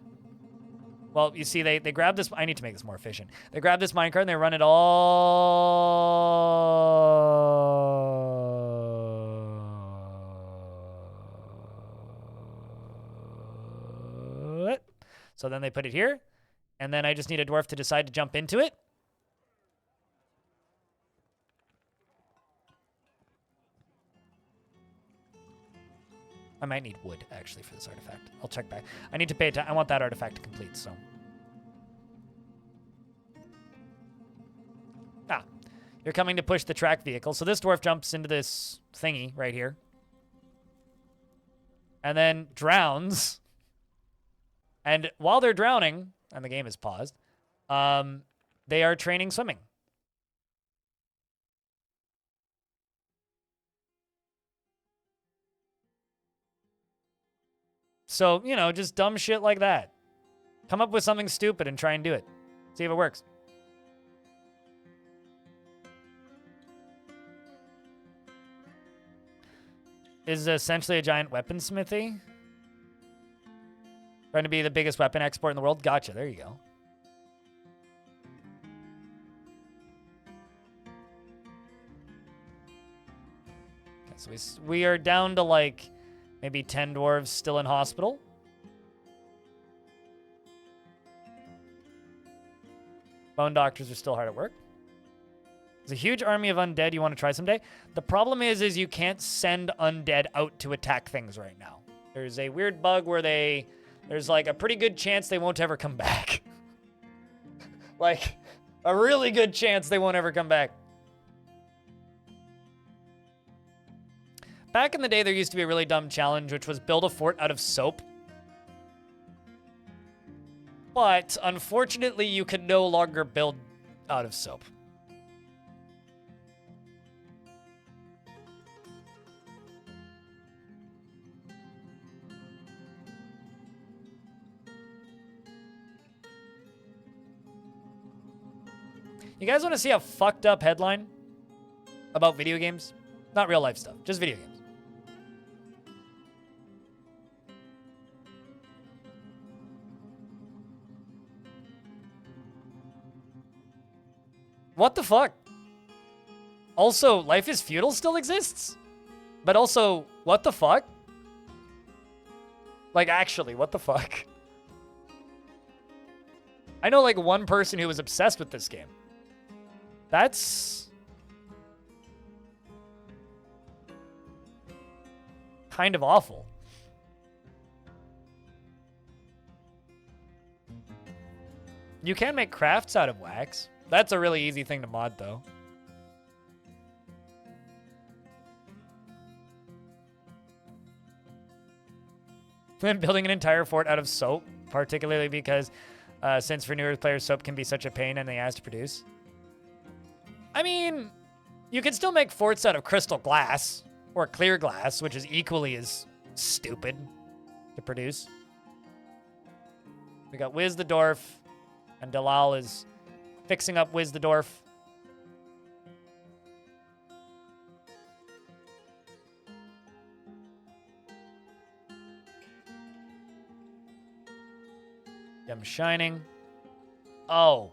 Well, you see, they grab this. I need to make this more efficient. They grab this minecart and they run it all. So then they put it here. And then I just need a dwarf to decide to jump into it. I might need wood, actually, for this artifact. I'll check back. I need to pay attention. I want that artifact to complete, so. Ah. You're coming to push the track vehicle. So this dwarf jumps into this thingy right here. And then drowns. And while they're drowning, and the game is paused. They are training swimming. So, you know, just dumb shit like that. Come up with something stupid and try and do it. See if it works. Is essentially a giant weaponsmithy. Trying to be the biggest weapon export in the world. Gotcha. There you go. Okay, so we are down to like maybe 10 dwarves still in hospital. Bone doctors are still hard at work. There's a huge army of undead you want to try someday. The problem is you can't send undead out to attack things right now. There's a weird bug where there's like a pretty good chance they won't ever come back. Like, a really good chance they won't ever come back. Back in the day, there used to be a really dumb challenge, which was build a fort out of soap. But, unfortunately, you can no longer build out of soap. You guys want to see a fucked up headline about video games? Not real life stuff, just video games. What the fuck? Also, Life is Feudal still exists? But also, what the fuck? Like, actually, what the fuck? I know, like, one person who was obsessed with this game. That's kind of awful. You can make crafts out of wax. That's a really easy thing to mod, though. I'm building an entire fort out of soap, particularly because since for newer players, soap can be such a pain in the ass to produce. I mean, you can still make forts out of crystal glass or clear glass, which is equally as stupid to produce. We got Wiz the Dwarf, and Dalal is fixing up Wiz the Dwarf. I'm shining. Oh.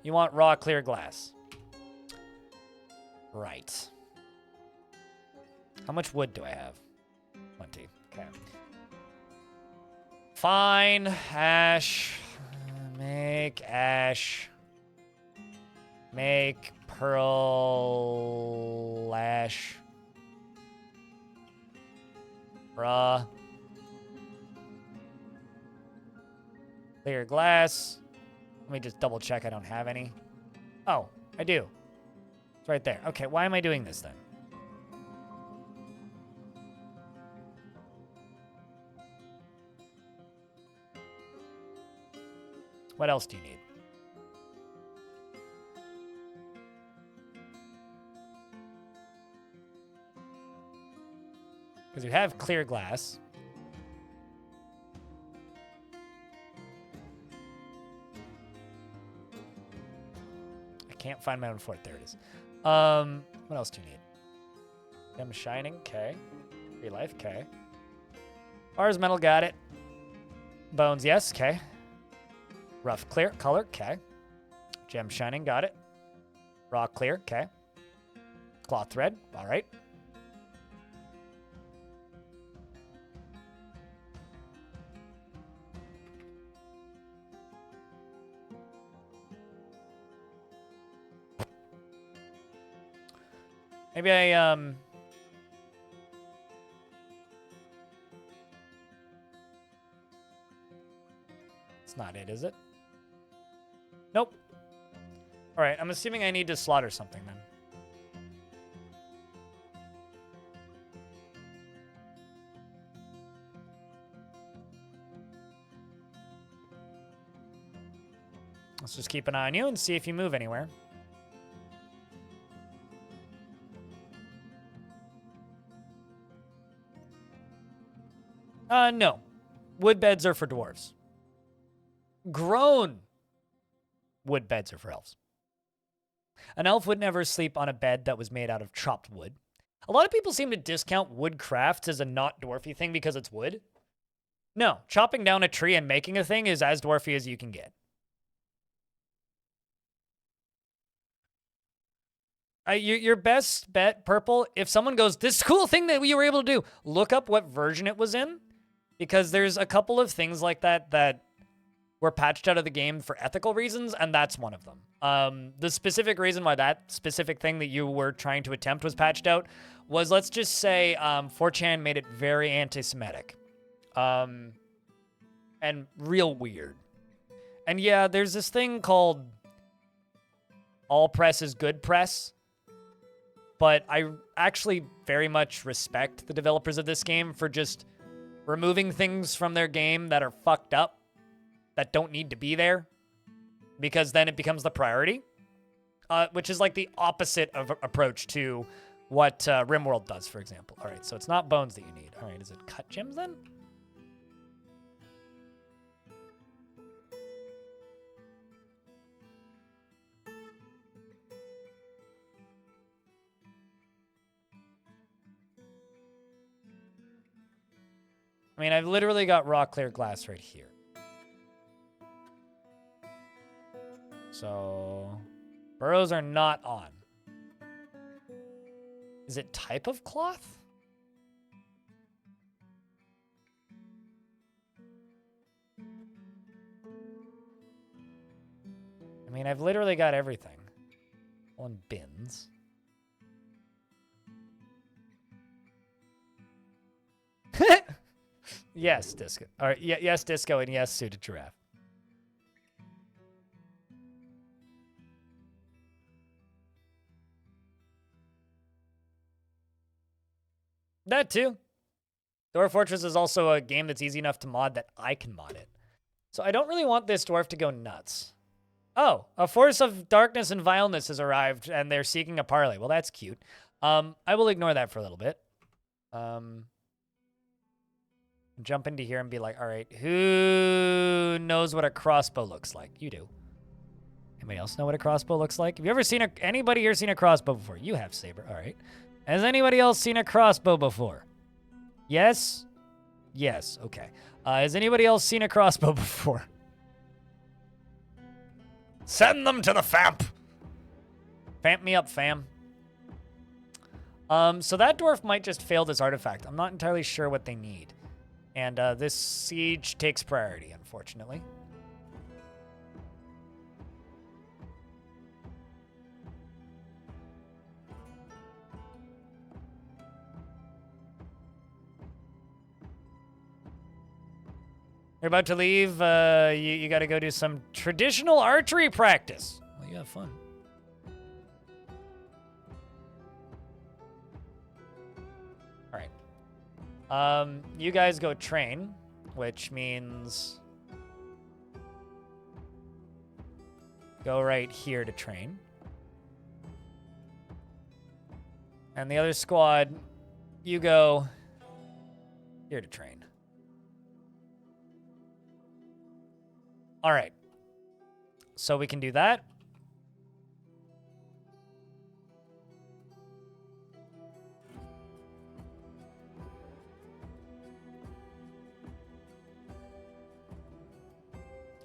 You want raw clear glass. Right. How much wood do I have? 20. Okay. Fine. Ash. Make ash. Make pearl ash. Raw. Clear glass. Let me just double check I don't have any. Oh, I do. It's right there. Okay, why am I doing this then? What else do you need? Because you have clear glass. Can't find my own fort. There it is. What else do you need? Gem shining. Okay. Free life. Okay. Ars metal. Got it. Bones. Yes. Okay. Rough clear. Color. Okay. Gem shining. Got it. Raw clear. Okay. Cloth thread. All right. Maybe I, It's not it, is it? Nope. All right, I'm assuming I need to slaughter something then. just keep an eye on you and see if you move anywhere. No. Wood beds are for dwarves. Grown wood beds are for elves. An elf would never sleep on a bed that was made out of chopped wood. A lot of people seem to discount wood crafts as a not dwarfy thing because it's wood. No, chopping down a tree and making a thing is as dwarfy as you can get. Your best bet, Purple, if someone goes, this cool thing that we were able to do, look up what version it was in, because there's a couple of things like that that were patched out of the game for ethical reasons, and that's one of them. The specific reason why that specific thing that you were trying to attempt was patched out was, let's just say, 4chan made it very anti-Semitic. And real weird. And yeah, there's this thing called all press is good press. But I actually very much respect the developers of this game for just removing things from their game that are fucked up, that don't need to be there, because then it becomes the priority, which is like the opposite of approach to what RimWorld does, for example. All right, so it's not bones that you need. All right, is it cut gems then? I mean, I've literally got raw clear glass right here. So, burrows are not on. Is it type of cloth? I mean, I've literally got everything. On bins. Yes, Disco. All right, yes, Disco, and yes, Suited Giraffe. That too. Dwarf Fortress is also a game that's easy enough to mod that I can mod it. So I don't really want this dwarf to go nuts. Oh, a force of darkness and vileness has arrived, and they're seeking a parley. Well, that's cute. I will ignore that for a little bit. Jump into here and be like, all right, who knows what a crossbow looks like? You do. Anybody else know what a crossbow looks like? Have you ever seen anybody here seen a crossbow before? You have, Saber. All right. Has anybody else seen a crossbow before? Yes? Yes. Okay. Has anybody else seen a crossbow before? Send them to the FAMP. Famp me up, fam. So that dwarf might just fail this artifact. I'm not entirely sure what they need. And this siege takes priority, unfortunately. You're about to leave. You got to go do some traditional archery practice. Well, you have fun. All right. You guys go train, which means go right here to train. And the other squad, you go here to train. All right. So we can do that.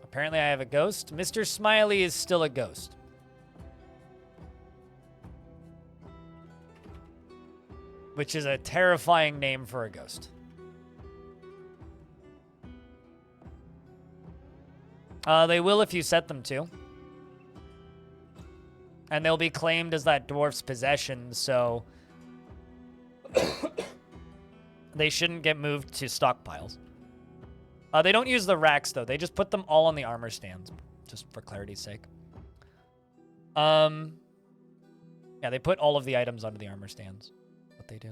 Apparently I have a ghost. Mr. Smiley is still a ghost. Which is a terrifying name for a ghost. They will if you set them to. And they'll be claimed as that dwarf's possession, so they shouldn't get moved to stockpiles. They don't use the racks, though. They just put them all on the armor stands, just for clarity's sake. Yeah, they put all of the items onto the armor stands. What they do.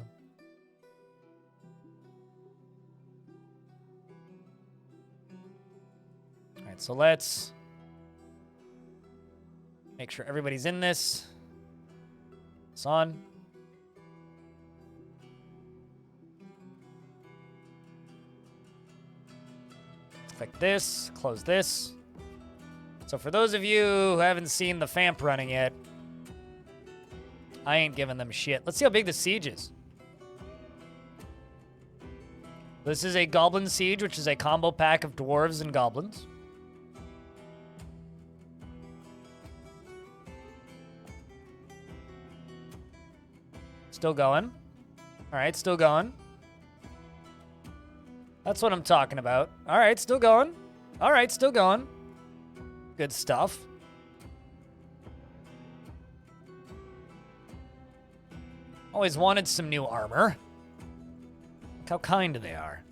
All right, so let's Make sure everybody's in this. It's on. Click this, close this. So for those of you who haven't seen the FAMP running yet, I ain't giving them shit. Let's see how big the siege is. This is a Goblin Siege, which is a combo pack of dwarves and goblins. Still going. All right, still going. That's what I'm talking about. All right, still going. All right, still going. Good stuff. Always wanted some new armor. Look how kind they are.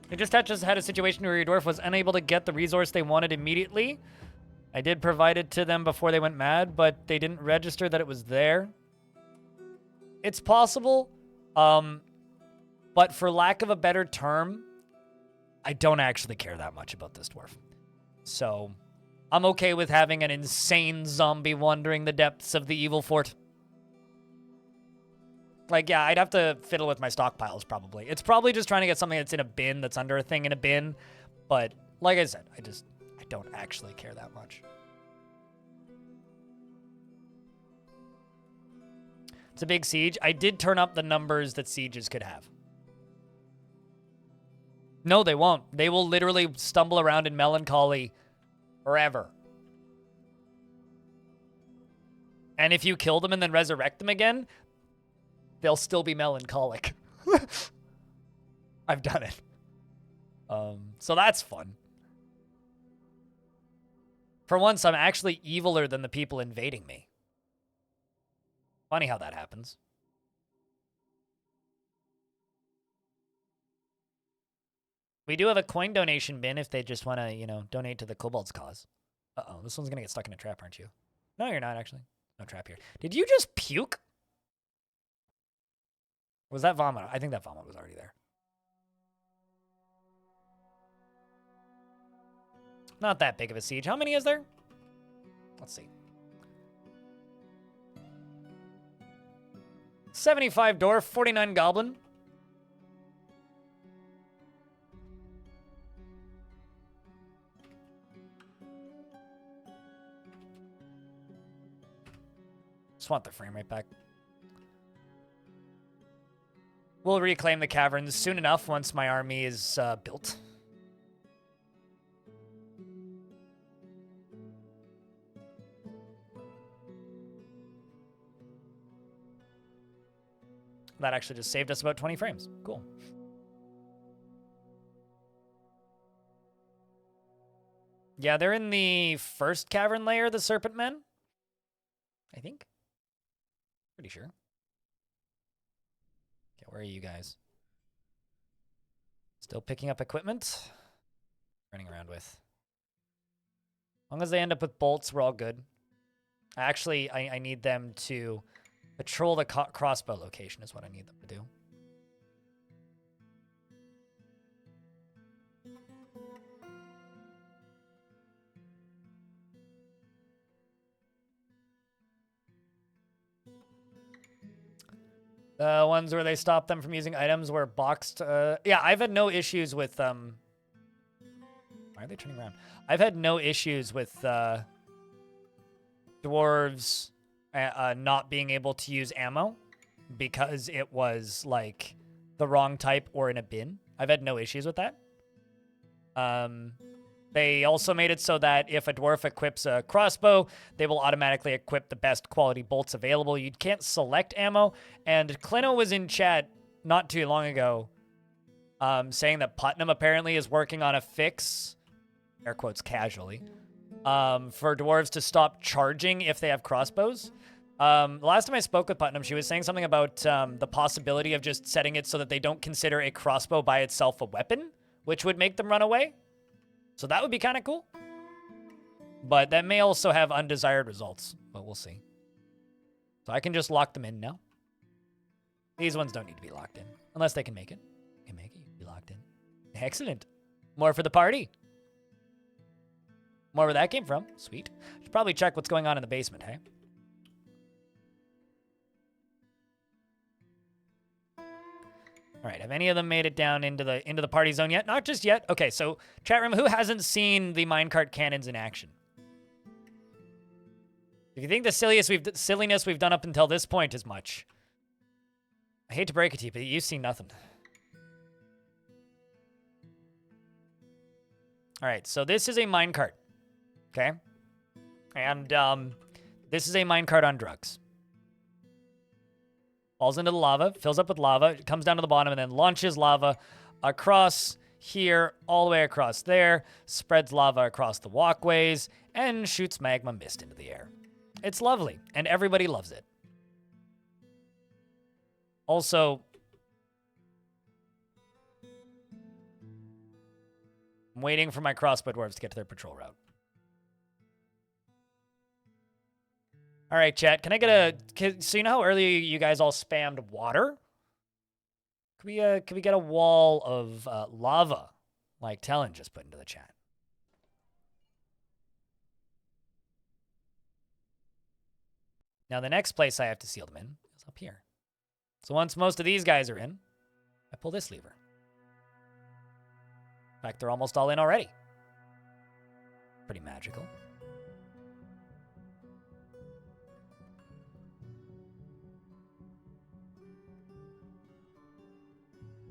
I just had a situation where your dwarf was unable to get the resource they wanted immediately. I did provide it to them before they went mad, but they didn't register that it was there. It's possible, but for lack of a better term, I don't actually care that much about this dwarf. So, I'm okay with having an insane zombie wandering the depths of the evil fort. Like, yeah, I'd have to fiddle with my stockpiles, probably. It's probably just trying to get something that's in a bin, that's under a thing in a bin. But, like I said, I don't actually care that much. It's a big siege. I did turn up the numbers that sieges could have. No, they won't. They will literally stumble around in melancholy forever. And if you kill them and then resurrect them again, they'll still be melancholic. I've done it. So that's fun. For once, I'm actually eviler than the people invading me. Funny how that happens. We do have a coin donation bin if they just want to, you know, donate to the Kobold's cause. Uh-oh, this one's going to get stuck in a trap, aren't you? No, you're not, actually. No trap here. Did you just puke? Was that vomit? I think that vomit was already there. Not that big of a siege. How many is there? Let's see. 75 dwarf, 49 goblin. Just want the frame rate back. We'll reclaim the caverns soon enough once my army is built. That actually just saved us about 20 frames. Cool. Yeah, they're in the first cavern layer, the Serpent Men. I think. Pretty sure. Okay, where are you guys? Still picking up equipment. Running around with. As long as they end up with bolts, we're all good. Actually, I need them to patrol the crossbow location is what I need them to do. The ones where they stop them from using items were boxed. Yeah, I've had no issues with... Why are they turning around? I've had no issues with dwarves not being able to use ammo because it was, like, the wrong type or in a bin. I've had no issues with that. They also made it so that if a dwarf equips a crossbow, they will automatically equip the best quality bolts available. You can't select ammo. And Clino was in chat not too long ago saying that Putnam apparently is working on a fix, air quotes casually, for dwarves to stop charging if they have crossbows. The last time I spoke with Putnam, she was saying something about the possibility of just setting it so that they don't consider a crossbow by itself a weapon, which would make them run away. So that would be kind of cool. But that may also have undesired results, but we'll see. So I can just lock them in now. These ones don't need to be locked in, unless they can make it. They can make it, you can be locked in. Excellent. More for the party. More where that came from. Sweet. Should probably check what's going on in the basement, hey? All right, have any of them made it down into the party zone yet? Not just yet. Okay, so chat room, who hasn't seen the minecart cannons in action? If you think the silliness we've done up until this point is much, I hate to break it to you, but you've seen nothing. All right, so this is a minecart, okay? And this is a minecart on drugs. Falls into the lava, fills up with lava, it comes down to the bottom, and then launches lava across here, all the way across there, spreads lava across the walkways, and shoots magma mist into the air. It's lovely, and everybody loves it. Also, I'm waiting for my crossbow dwarves to get to their patrol route. All right, chat. Can I get so you know how earlier you guys all spammed water? Could we get a wall of lava, like Talon just put into the chat? Now the next place I have to seal them in is up here. So once most of these guys are in, I pull this lever. In fact, they're almost all in already. Pretty magical.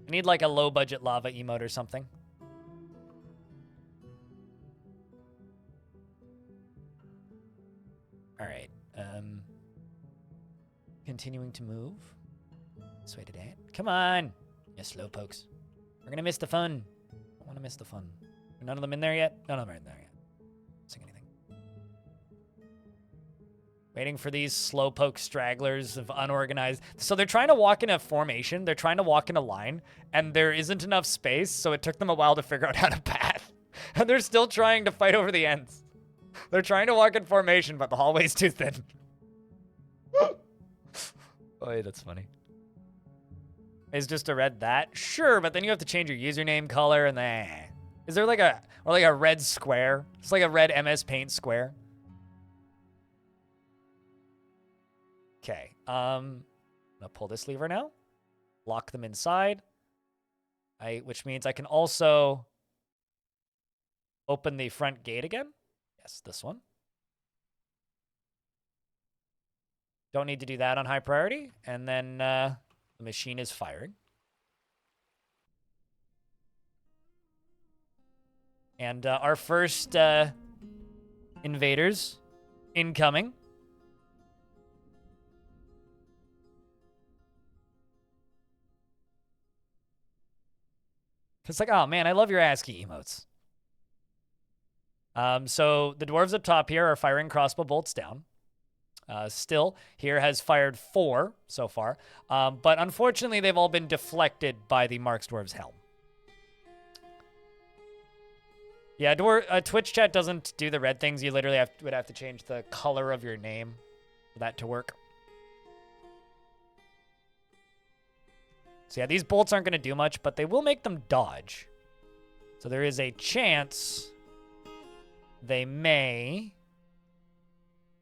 I need like a low-budget lava emote or something. All right. Continuing to move. This way today. Come on, you slowpokes. We're gonna miss the fun. I want to miss the fun. Are none of them in there yet? None of them are in there yet. Missing anything? Waiting for these slowpoke stragglers of unorganized. So they're trying to walk in a formation. They're trying to walk in a line, and there isn't enough space, so it took them a while to figure out how to path. And they're still trying to fight over the ends. They're trying to walk in formation, but the hallway's too thin. Oh, that's funny. Is just a red that? Sure, but then you have to change your username color and then... Is there like a red square? It's like a red MS Paint square. Okay, I'm gonna pull this lever now. Lock them inside. Which means I can also open the front gate again. Yes, this one. Don't need to do that on high priority. And then the machine is firing. And our first invaders incoming. It's like, oh man, I love your ASCII emotes. So the dwarves up top here are firing crossbow bolts down. Still, here has fired 4 so far. But unfortunately, they've all been deflected by the Marks Dwarves helm. Yeah, Twitch chat doesn't do the red things. You literally would have to change the color of your name for that to work. So yeah, these bolts aren't going to do much, but they will make them dodge. So there is a chance they may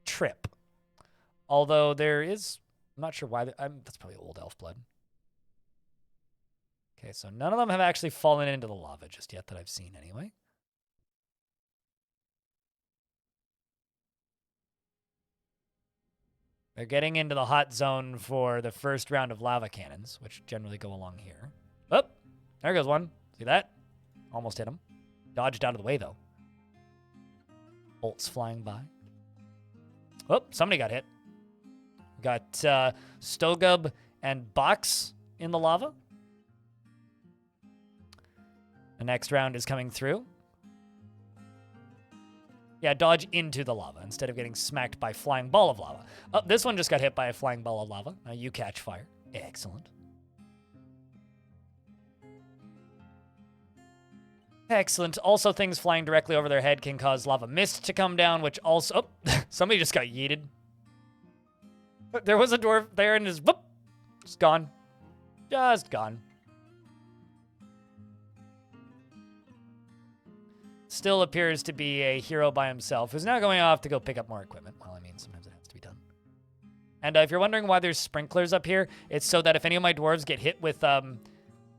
trip. Although there is, I'm not sure why, that's probably old elf blood. Okay, so none of them have actually fallen into the lava just yet that I've seen anyway. They're getting into the hot zone for the first round of lava cannons, which generally go along here. Oh, there goes one. See that? Almost hit him. Dodged out of the way, though. Bolts flying by. Oh, somebody got hit. Got Stogub and Box in the lava. The next round is coming through. Yeah, dodge into the lava instead of getting smacked by flying ball of lava. Oh, this one just got hit by a flying ball of lava. Now you catch fire. Excellent. Excellent. Also, things flying directly over their head can cause lava mist to come down, which also... Oh, somebody just got yeeted. There was a dwarf there and is... Whoop, just gone. Just gone. still appears to be a hero by himself, who's now going off to go pick up more equipment. Well, I mean, sometimes it has to be done. And if you're wondering why there's sprinklers up here, it's so that if any of my dwarves get hit with,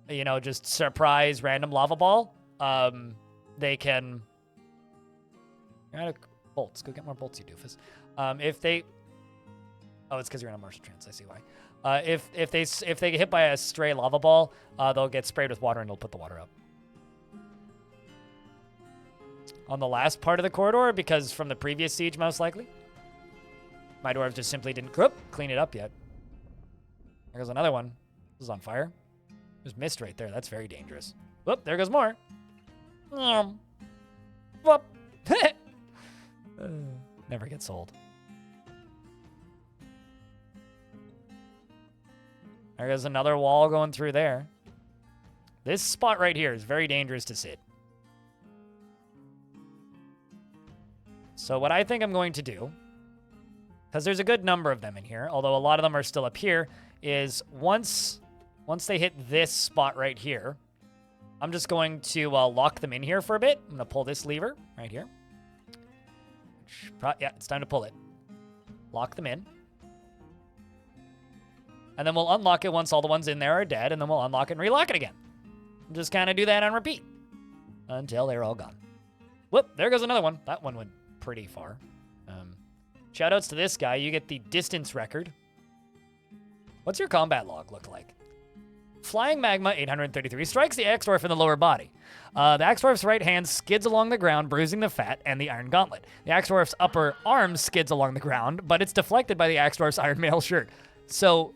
you know, just surprise random lava ball, they can... You're out of bolts. Go get more bolts, you doofus. If they... Oh, it's because you're in a martial trance. I see why. If they get hit by a stray lava ball, they'll get sprayed with water and it'll put the water up. On the last part of the corridor, because from the previous siege, most likely. My dwarves just simply didn't clean it up yet. There goes another one. This is on fire. There's mist right there. That's very dangerous. Whoop, there goes more. Whoop. Never gets old. There goes another wall going through there. This spot right here is very dangerous to sit. So what I think I'm going to do, because there's a good number of them in here, although a lot of them are still up here, is once they hit this spot right here, I'm just going to lock them in here for a bit. I'm going to pull this lever right here. Yeah, it's time to pull it. Lock them in. And then we'll unlock it once all the ones in there are dead, and then we'll unlock it and relock it again. Just kind of do that on repeat until they're all gone. Whoop, there goes another one. That one went pretty far. Shoutouts to this guy. You get the distance record. What's your combat log look like? Flying Magma 833 strikes the axe dwarf in the lower body. The axe dwarf's right hand skids along the ground, bruising the fat and the iron gauntlet. The axe dwarf's upper arm skids along the ground, but it's deflected by the axe dwarf's iron mail shirt. So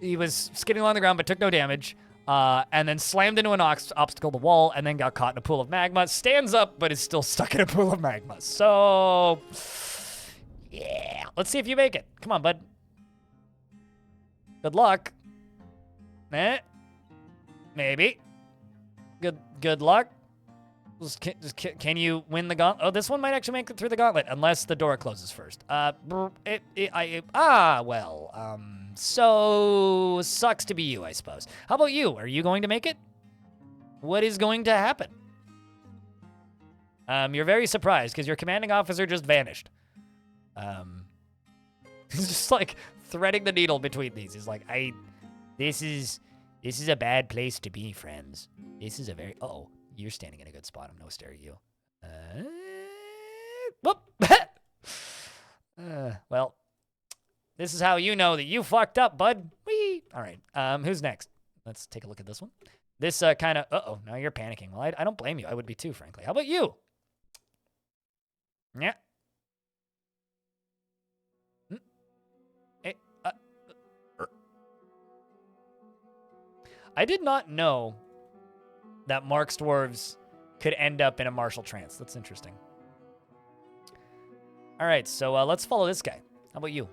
he was skidding along the ground but took no damage, and then slammed into an obstacle to the wall, and then got caught in a pool of magma. Stands up, but is still stuck in a pool of magma. So, yeah. Let's see if you make it. Come on, bud. Good luck. Maybe. Good luck. Can you win the gauntlet? Oh, this one might actually make it through the gauntlet, unless the door closes first. So sucks to be you, I suppose. How about you? Are you going to make it? What is going to happen? You're very surprised because your commanding officer just vanished. He's just like threading the needle between these. He's like, this is a bad place to be, friends. This is a very, uh-oh, you're standing in a good spot. I'm no stare at you. Whoop. Well, this is how you know that you fucked up, bud. Whee! All right, who's next? Let's take a look at this one. This kind of, uh-oh, now you're panicking. Well, I don't blame you. I would be too, frankly. How about you? Yeah. I did not know that Mark's dwarves could end up in a martial trance. That's interesting. All right, so let's follow this guy. How about you?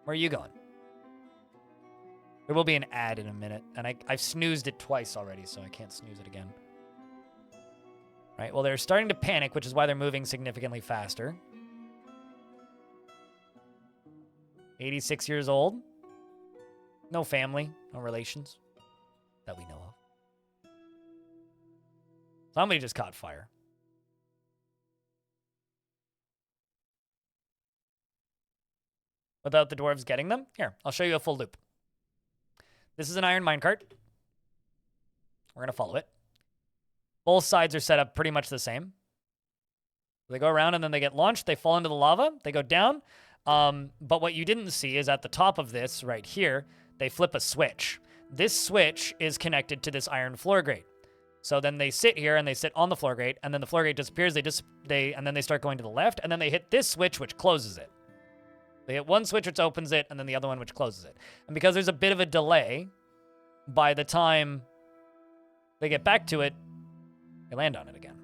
Where are you going? There will be an ad in a minute, and I've snoozed it twice already, so I can't snooze it again. All right, well, they're starting to panic, which is why they're moving significantly faster. 86 years old. No family, no relations that we know of. Somebody just caught fire. Without the dwarves getting them? Here, I'll show you a full loop. This is an iron minecart. We're going to follow it. Both sides are set up pretty much the same. They go around and then they get launched. They fall into the lava. They go down. But what you didn't see is at the top of this right here, they flip a switch. This switch is connected to this iron floor grate. So then they sit here and they sit on the floor grate, and then the floor grate disappears. And then they start going to the left, and then they hit this switch, which closes it. They hit one switch, which opens it, and then the other one, which closes it. And because there's a bit of a delay, by the time they get back to it, they land on it again.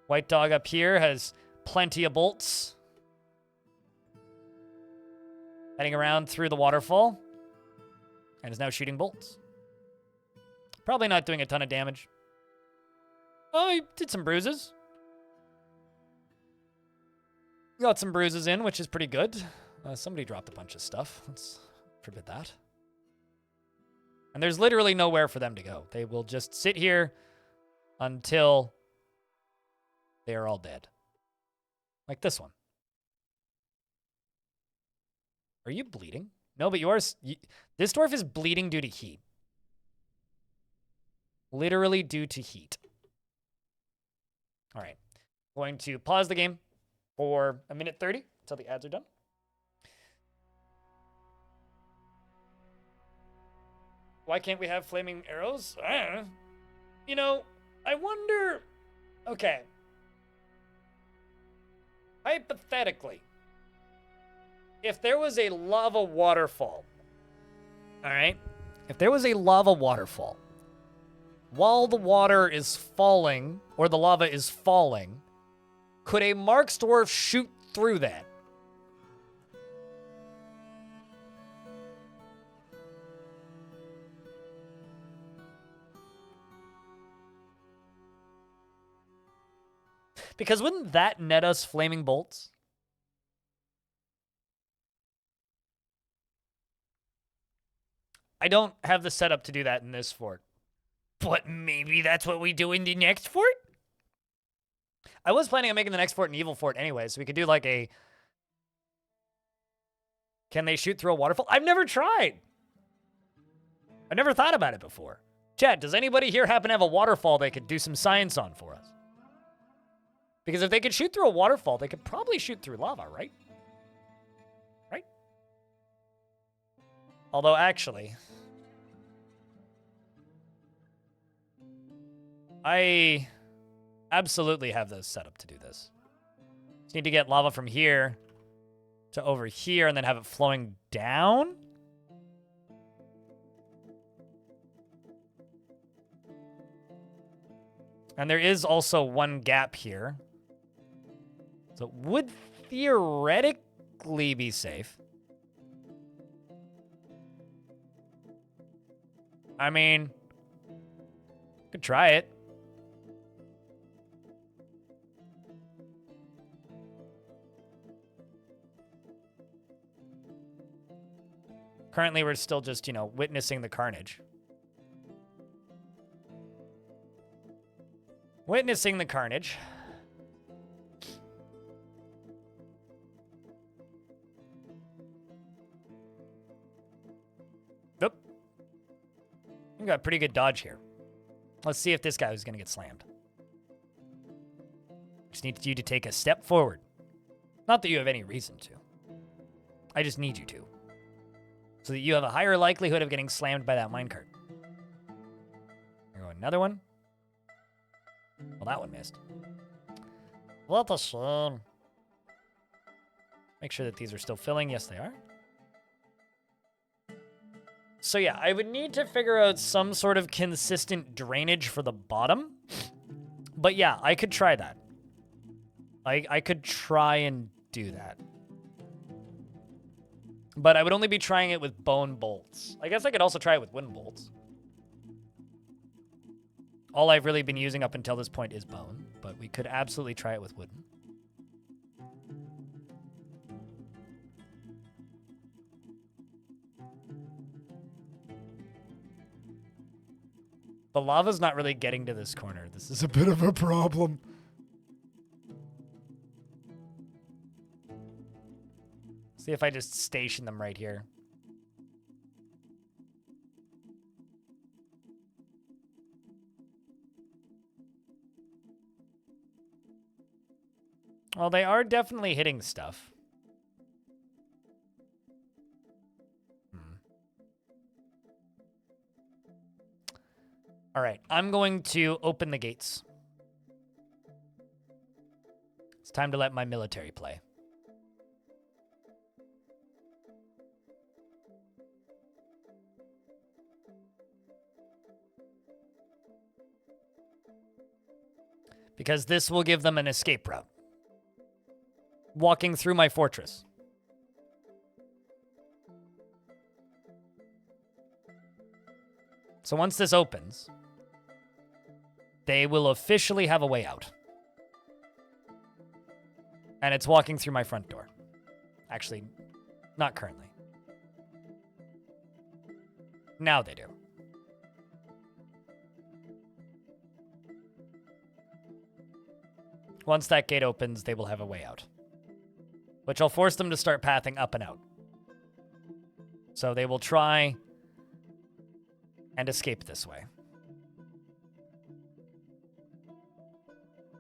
White dog up here has plenty of bolts. Heading around through the waterfall. And is now shooting bolts. Probably not doing a ton of damage. Oh, he did some bruises. Got some bruises in, which is pretty good. Somebody dropped a bunch of stuff. Let's forbid that. And there's literally nowhere for them to go. They will just sit here until they are all dead. Like this one. Are you bleeding? No, but yours... This dwarf is bleeding due to heat. Literally due to heat. All right. Going to pause the game for 1:30 until the ads are done. Why can't we have flaming arrows? You know, I wonder... Okay. Hypothetically, if there was a lava waterfall, all right? If there was a lava waterfall, while the water is falling, or the lava is falling, could a Mark's dwarf shoot through that? Because wouldn't that net us flaming bolts? I don't have the setup to do that in this fort. But maybe that's what we do in the next fort? I was planning on making the next fort an evil fort anyway, so we could do like a... Can they shoot through a waterfall? I've never tried. I've never thought about it before. Chat, does anybody here happen to have a waterfall they could do some science on for us? Because if they could shoot through a waterfall, they could probably shoot through lava, right? Right? Although, actually... I absolutely have the setup to do this. Just need to get lava from here to over here and then have it flowing down. And there is also one gap here. So it would theoretically be safe. I mean, could try it. Currently, we're still just, you know, witnessing the carnage. Witnessing the carnage. Nope. We got pretty good dodge here. Let's see if this guy is going to get slammed. Just need you to take a step forward. Not that you have any reason to. I just need you to. So that you have a higher likelihood of getting slammed by that minecart. Here go another one. Well, that one missed. What a shame. Make sure that these are still filling. Yes, they are. So yeah, I would need to figure out some sort of consistent drainage for the bottom. But yeah, I could try that. I could try and do that. But I would only be trying it with bone bolts. I guess I could also try it with wooden bolts. All I've really been using up until this point is bone, but we could absolutely try it with wooden. The lava's not really getting to this corner. This is a bit of a problem. See if I just station them right here. Well, they are definitely hitting stuff. All right, I'm going to open the gates. It's time to let my military play. Because this will give them an escape route. Walking through my fortress. So once this opens, they will officially have a way out. And it's walking through my front door. Actually, not currently. Now they do. Once that gate opens, they will have a way out. Which will force them to start pathing up and out. So they will try and escape this way.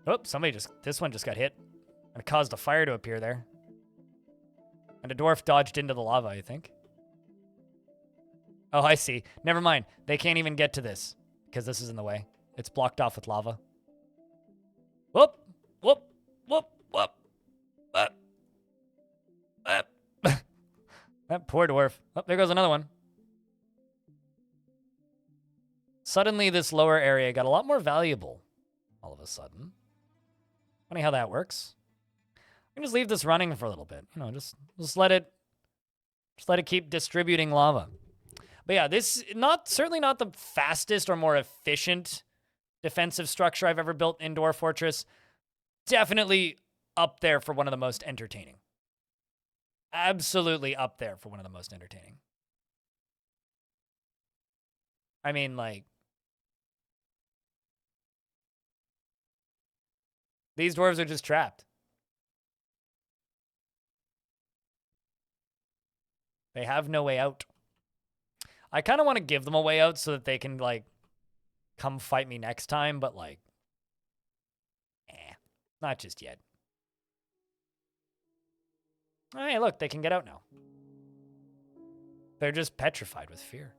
Oh, this one just got hit. And it caused a fire to appear there. And a dwarf dodged into the lava, I think. Oh, I see. Never mind. They can't even get to this because this is in the way. It's blocked off with lava. Whoop, whoop, whoop, whoop. That poor dwarf. Oh, there goes another one. Suddenly, this lower area got a lot more valuable all of a sudden. Funny how that works. I can just leave this running for a little bit. You know, just let it keep distributing lava. But yeah, this certainly not the fastest or more efficient defensive structure I've ever built in Dwarf Fortress. Definitely up there for one of the most entertaining. Absolutely up there for one of the most entertaining. I mean, like, these dwarves are just trapped. They have no way out. I kind of want to give them a way out so that they can, like, come fight me next time, but, like, not just yet. Oh, hey, look, they can get out now. They're just petrified with fear.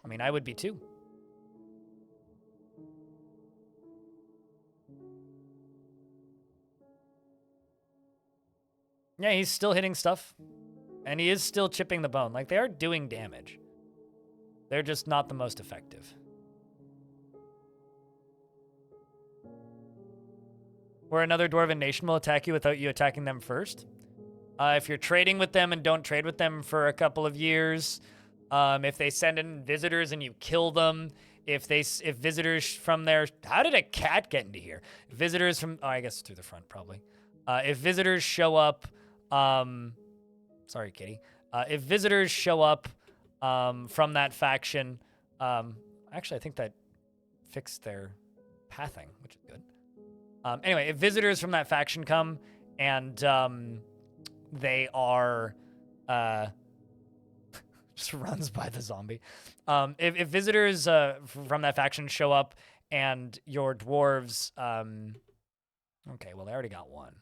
I mean, I would be too. Yeah, he's still hitting stuff. And he is still chipping the bone. Like, they are doing damage. They're just not the most effective. Where another Dwarven nation will attack you without you attacking them first. If you're trading with them and don't trade with them for a couple of years. If they send in visitors and you kill them. If visitors from there... How did a cat get into here? Visitors from... Oh, I guess through the front, probably. If visitors show up... sorry, kitty. If visitors show up from that faction... actually, I think that fixed their pathing, which is good. Anyway, if visitors from that faction come and they are... just runs by the zombie. If visitors from that faction show up and your dwarves... okay, well, they already got one.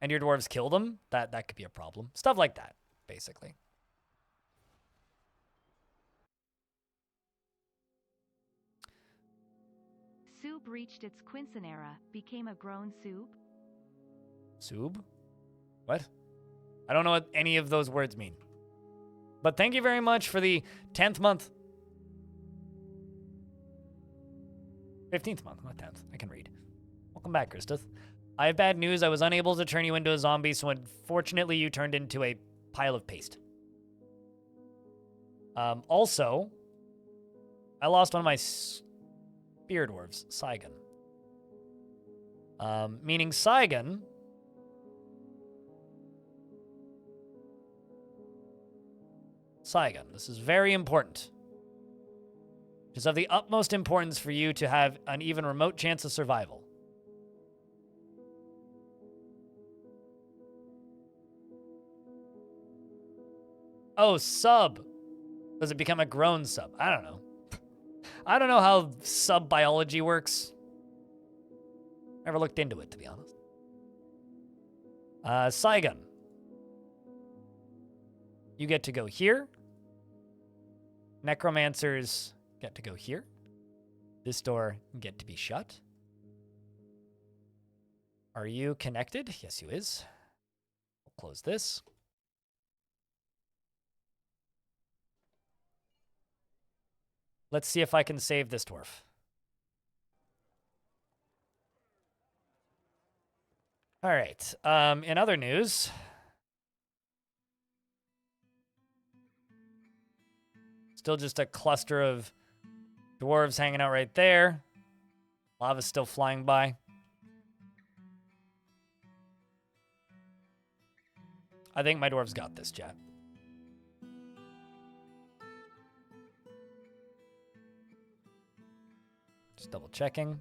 And your dwarves kill them, that could be a problem. Stuff like that, basically. Soup reached its quinceanera, became a grown soup. Sub? What? I don't know what any of those words mean. But thank you very much for the 10th month. 15th month, not 10th. I can read. Welcome back, Christoph. I have bad news. I was unable to turn you into a zombie, so unfortunately you turned into a pile of paste. Also, I lost one of my spear dwarves, Saigon. Meaning Saigon... Saigon, this is very important. It is of the utmost importance for you to have an even remote chance of survival. Oh, sub. Does it become a grown sub? I don't know. I don't know how sub biology works. Never looked into it, to be honest. Saigon. You get to go here. Necromancers get to go here. This door get to be shut. Are you connected? Yes, you is. We'll close this. Let's see if I can save this dwarf. All right. In other news... Still just a cluster of dwarves hanging out right there. Lava's still flying by. I think my dwarves got this, chat. Just double checking.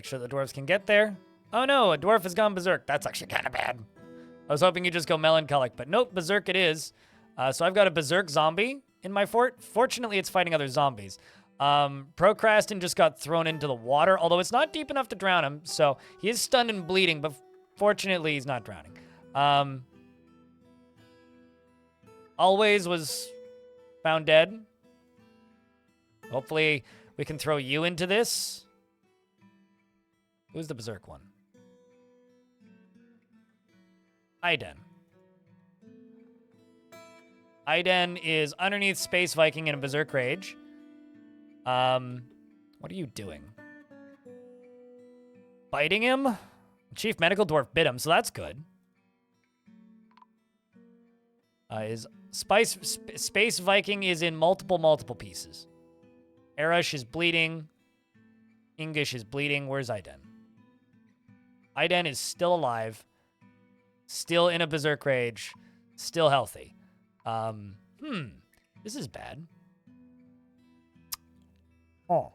Make sure the dwarves can get there. Oh no, a dwarf has gone berserk. That's actually kind of bad. I was hoping you'd just go melancholic, but nope, berserk it is. So I've got a berserk zombie in my fort. Fortunately, it's fighting other zombies. Procrastin just got thrown into the water, although it's not deep enough to drown him, so he is stunned and bleeding, but fortunately, he's not drowning. Always was found dead. Hopefully, we can throw you into this. Who's the berserk one? Iden. Iden is underneath Space Viking in a berserk rage. What are you doing? Biting him? Chief Medical Dwarf bit him, so that's good. Space Viking is in multiple pieces. Arash is bleeding. English is bleeding. Where's Iden? Iden is still alive. Still in a berserk rage. Still healthy. This is bad. Oh.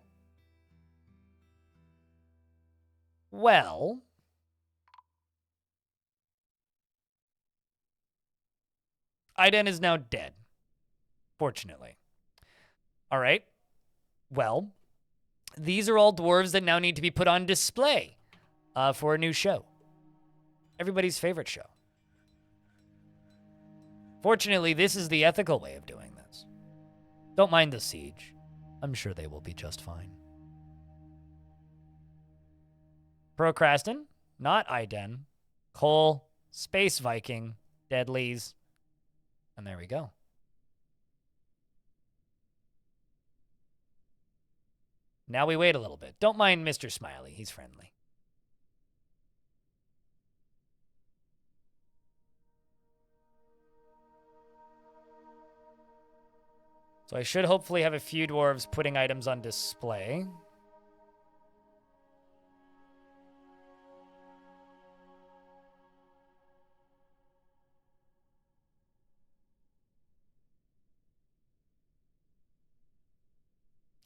Well. Iden is now dead. Fortunately. All right. Well, these are all dwarves that now need to be put on display for a new show. Everybody's favorite show. Fortunately, this is the ethical way of doing this. Don't mind the siege. I'm sure they will be just fine. Procrastin, not Iden. Cole, Space Viking, Deadlies. And there we go. Now we wait a little bit. Don't mind Mr. Smiley. He's friendly. So I should hopefully have a few dwarves putting items on display.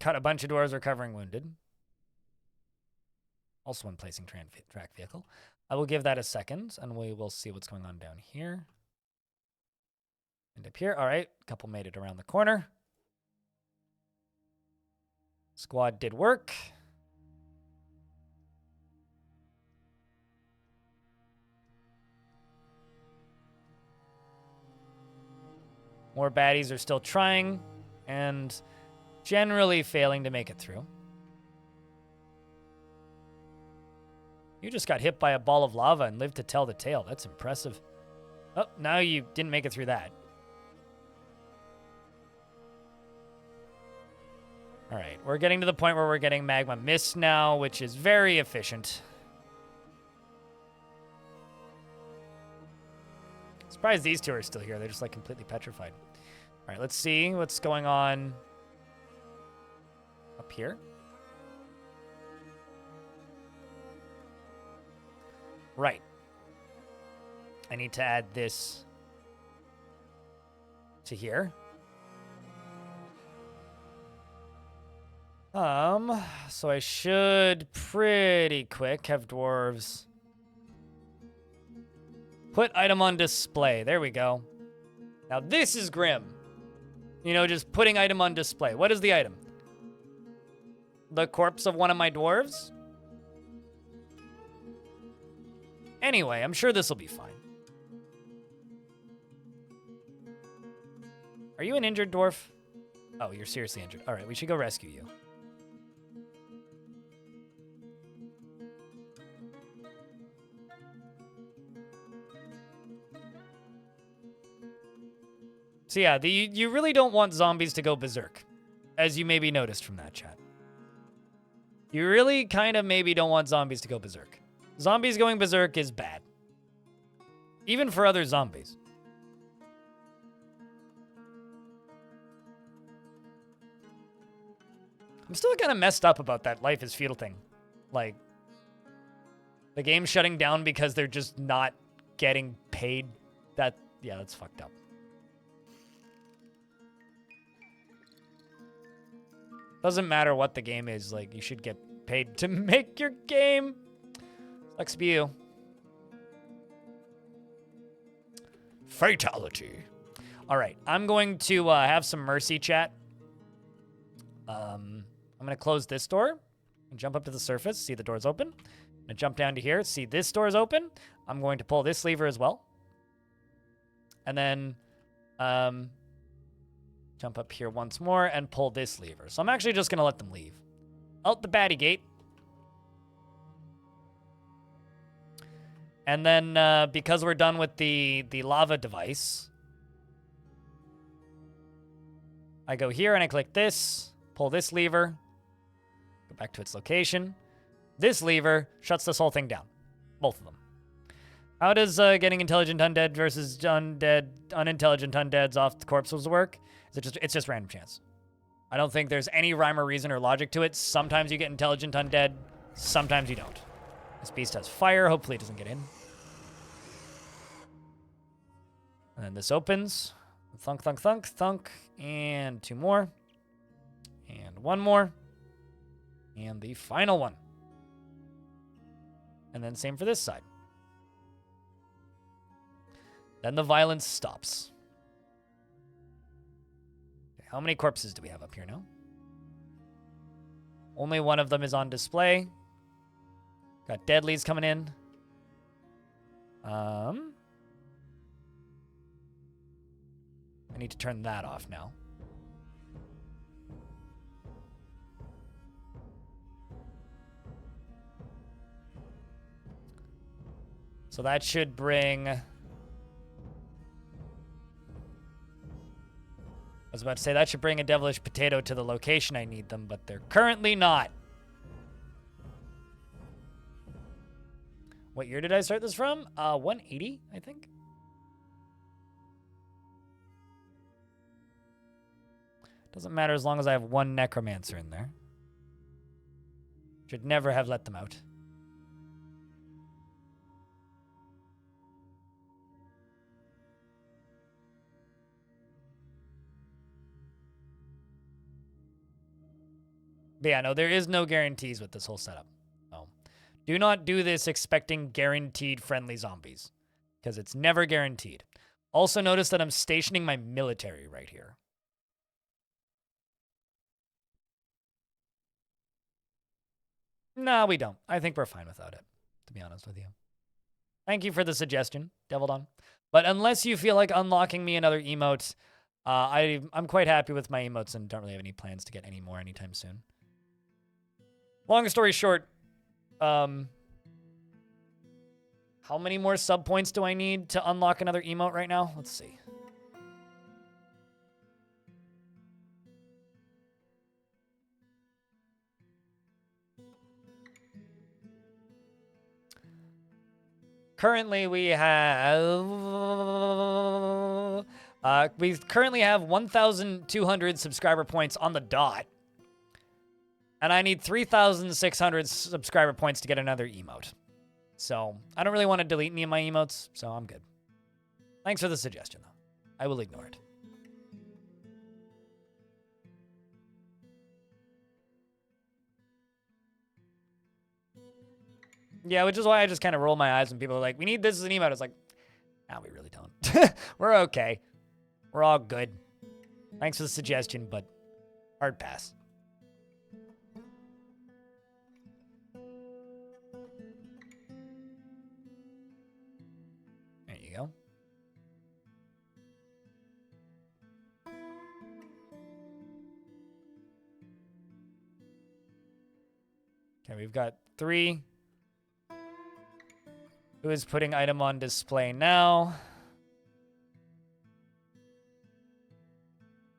Got a bunch of dwarves recovering wounded. Also in placing track vehicle. I will give that a second, and we will see what's going on down here. And up here. All right, a couple made it around the corner. Squad did work. More baddies are still trying and generally failing to make it through. You just got hit by a ball of lava and lived to tell the tale. That's impressive. Oh, now you didn't make it through that. All right, we're getting to the point where we're getting magma mist now, which is very efficient. Surprised these two are still here. They're just like completely petrified. All right, let's see what's going on up here. Right. I need to add this to here. So I should pretty quick have dwarves put item on display. There we go. Now this is grim. You know, just putting item on display. What is the item? The corpse of one of my dwarves? Anyway, I'm sure this will be fine. Are you an injured dwarf? Oh, you're seriously injured. All right, we should go rescue you. So yeah, you really don't want zombies to go berserk, as you maybe noticed from that chat. You really kind of maybe don't want zombies to go berserk. Zombies going berserk is bad. Even for other zombies. I'm still kind of messed up about that life is futile thing. Like, the game's shutting down because they're just not getting paid. Yeah, that's fucked up. Doesn't matter what the game is, like, you should get paid to make your game. Sucks to be you. Fatality. All right, I'm going to have some mercy chat. I'm going to close this door and jump up to the surface, see the door's open. I'm going to jump down to here, see this door's open. I'm going to pull this lever as well. And then jump up here once more and pull this lever. So I'm actually just going to let them leave. Out the baddie gate. And then because we're done with the lava device, I go here and I click this, pull this lever, go back to its location. This lever shuts this whole thing down. Both of them. How does getting intelligent undead versus unintelligent undeads off the corpses work? It's just random chance. I don't think there's any rhyme or reason or logic to it. Sometimes you get intelligent undead, sometimes you don't. This beast has fire. Hopefully it doesn't get in. And then this opens. Thunk, thunk, thunk, thunk. And 2 more. And 1 more. And the final one. And then same for this side. Then the violence stops. Okay, how many corpses do we have up here now? Only one of them is on display. Got deadlies coming in. I need to turn that off now. So that should bring... I was about to say that should bring a devilish potato to the location I need them, but they're currently not. What year did I start this from? 180, I think. Doesn't matter as long as I have 1 necromancer in there. Should never have let them out. But yeah, no, there is no guarantees with this whole setup. So do not do this expecting guaranteed friendly zombies, because it's never guaranteed. Also notice that I'm stationing my military right here. No, we don't. I think we're fine without it, to be honest with you. Thank you for the suggestion, Devildon. But unless you feel like unlocking me another emote, I'm quite happy with my emotes and don't really have any plans to get any more anytime soon. Long story short, how many more sub points do I need to unlock another emote right now? Let's see. Currently, we currently have 1,200 subscriber points on the dot. And I need 3,600 subscriber points to get another emote. So, I don't really want to delete any of my emotes, so I'm good. Thanks for the suggestion, though. I will ignore it. Yeah, which is why I just kind of roll my eyes when people are like, we need this as an emote. It's like, no, we really don't. We're okay. We're all good. Thanks for the suggestion, but hard pass. There you go. Okay, we've got 3. Who is putting item on display now?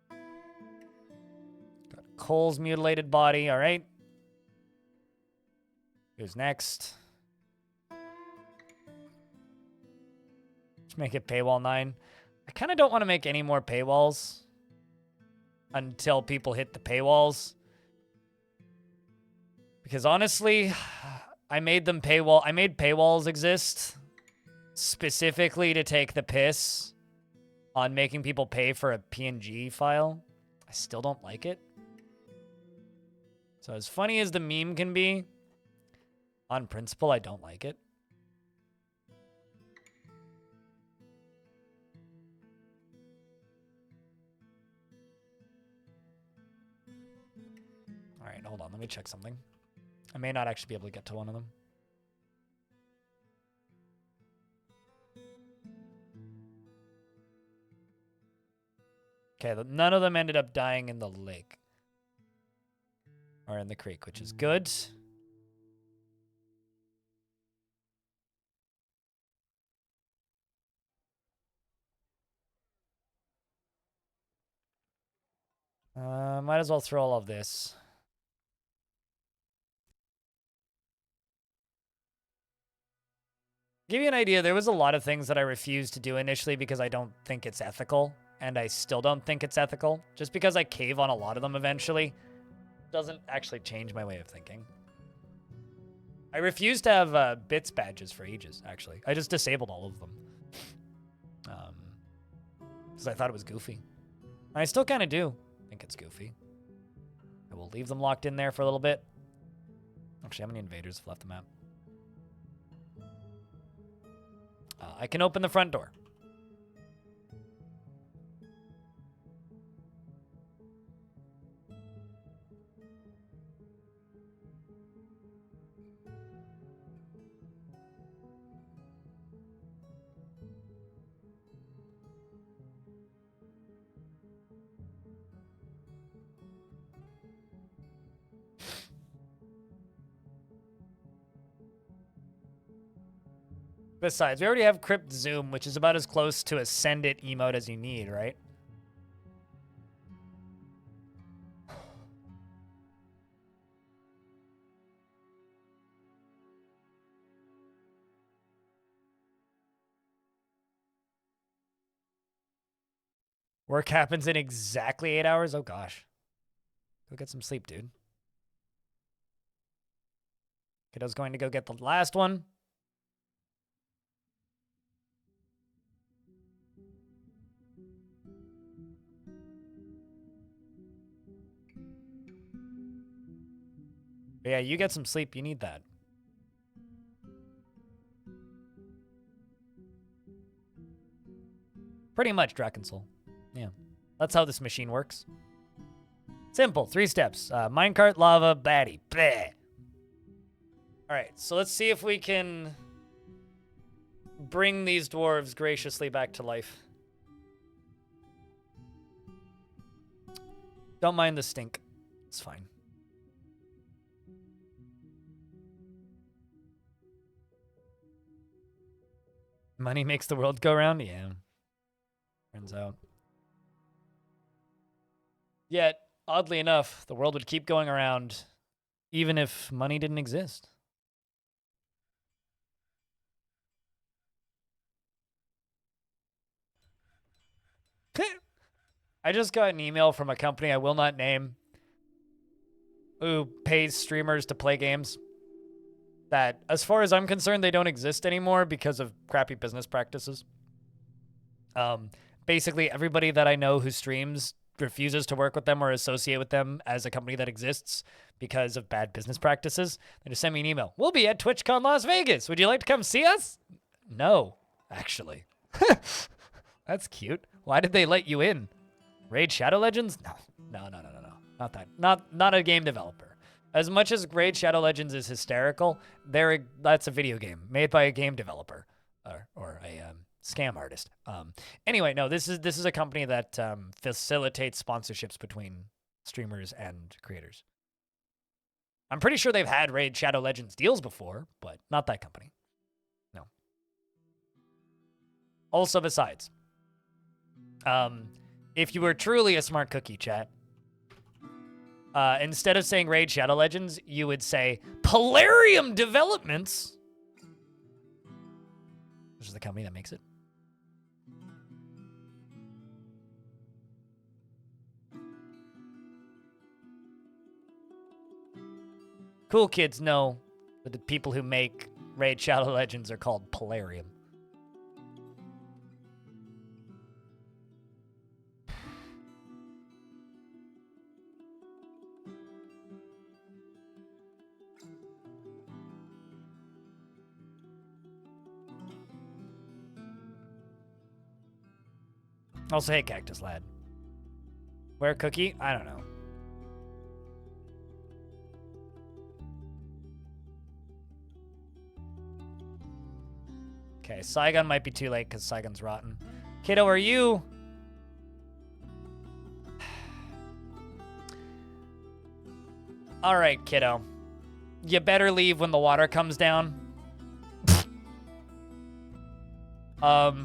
Got Cole's mutilated body, all right. Who's next? Let's make it paywall 9. I kind of don't want to make any more paywalls until people hit the paywalls. Because honestly, I made paywalls exist specifically to take the piss on making people pay for a PNG file. I still don't like it. So as funny as the meme can be, on principle, I don't like it. All right, hold on. Let me check something. I may not actually be able to get to one of them. Okay, none of them ended up dying in the lake. Or in the creek, which is good. Might as well throw all of this. Give you an idea, there was a lot of things that I refused to do initially because I don't think it's ethical, and I still don't think it's ethical. Just because I cave on a lot of them eventually doesn't actually change my way of thinking. I refused to have bits badges for ages, actually. I just disabled all of them. Because I thought it was goofy. I still kind of do think it's goofy. I will leave them locked in there for a little bit. Actually, how many invaders have left the map? I can open the front door. Besides, we already have Crypt Zoom, which is about as close to a send it emote as you need, right? Work happens in exactly 8 hours? Oh, gosh. Go get some sleep, dude. Kiddo's going to go get the last one. But yeah, you get some sleep. You need that. Pretty much, Drakensoul. Yeah. That's how this machine works. Simple. 3 steps. Minecart, lava, baddie. Bleh. Alright, so let's see if we can bring these dwarves graciously back to life. Don't mind the stink. It's fine. Money makes the world go round? Yeah. Turns out. Yet, oddly enough, the world would keep going around even if money didn't exist. I just got an email from a company I will not name who pays streamers to play games that, as far as I'm concerned, they don't exist anymore because of crappy business practices. Basically, everybody that I know who streams refuses to work with them or associate with them as a company that exists because of bad business practices. They just send me an email. We'll be at TwitchCon Las Vegas. Would you like to come see us? No, actually. That's cute. Why did they let you in? Raid Shadow Legends? No. Not that. Not a game developer. As much as Raid Shadow Legends is hysterical, that's a video game made by a game developer or a scam artist. Anyway, no, this is a company that facilitates sponsorships between streamers and creators. I'm pretty sure they've had Raid Shadow Legends deals before, but not that company. No. Also, besides, if you were truly a smart cookie, chat, instead of saying Raid Shadow Legends, you would say Polarium Developments, which is the company that makes it. Cool kids know that the people who make Raid Shadow Legends are called Polarium. Also, hey, Cactus Lad. Where Cookie? I don't know. Okay, Saigon might be too late because Saigon's rotten. Kiddo, are you? All right, kiddo. You better leave when the water comes down. Well,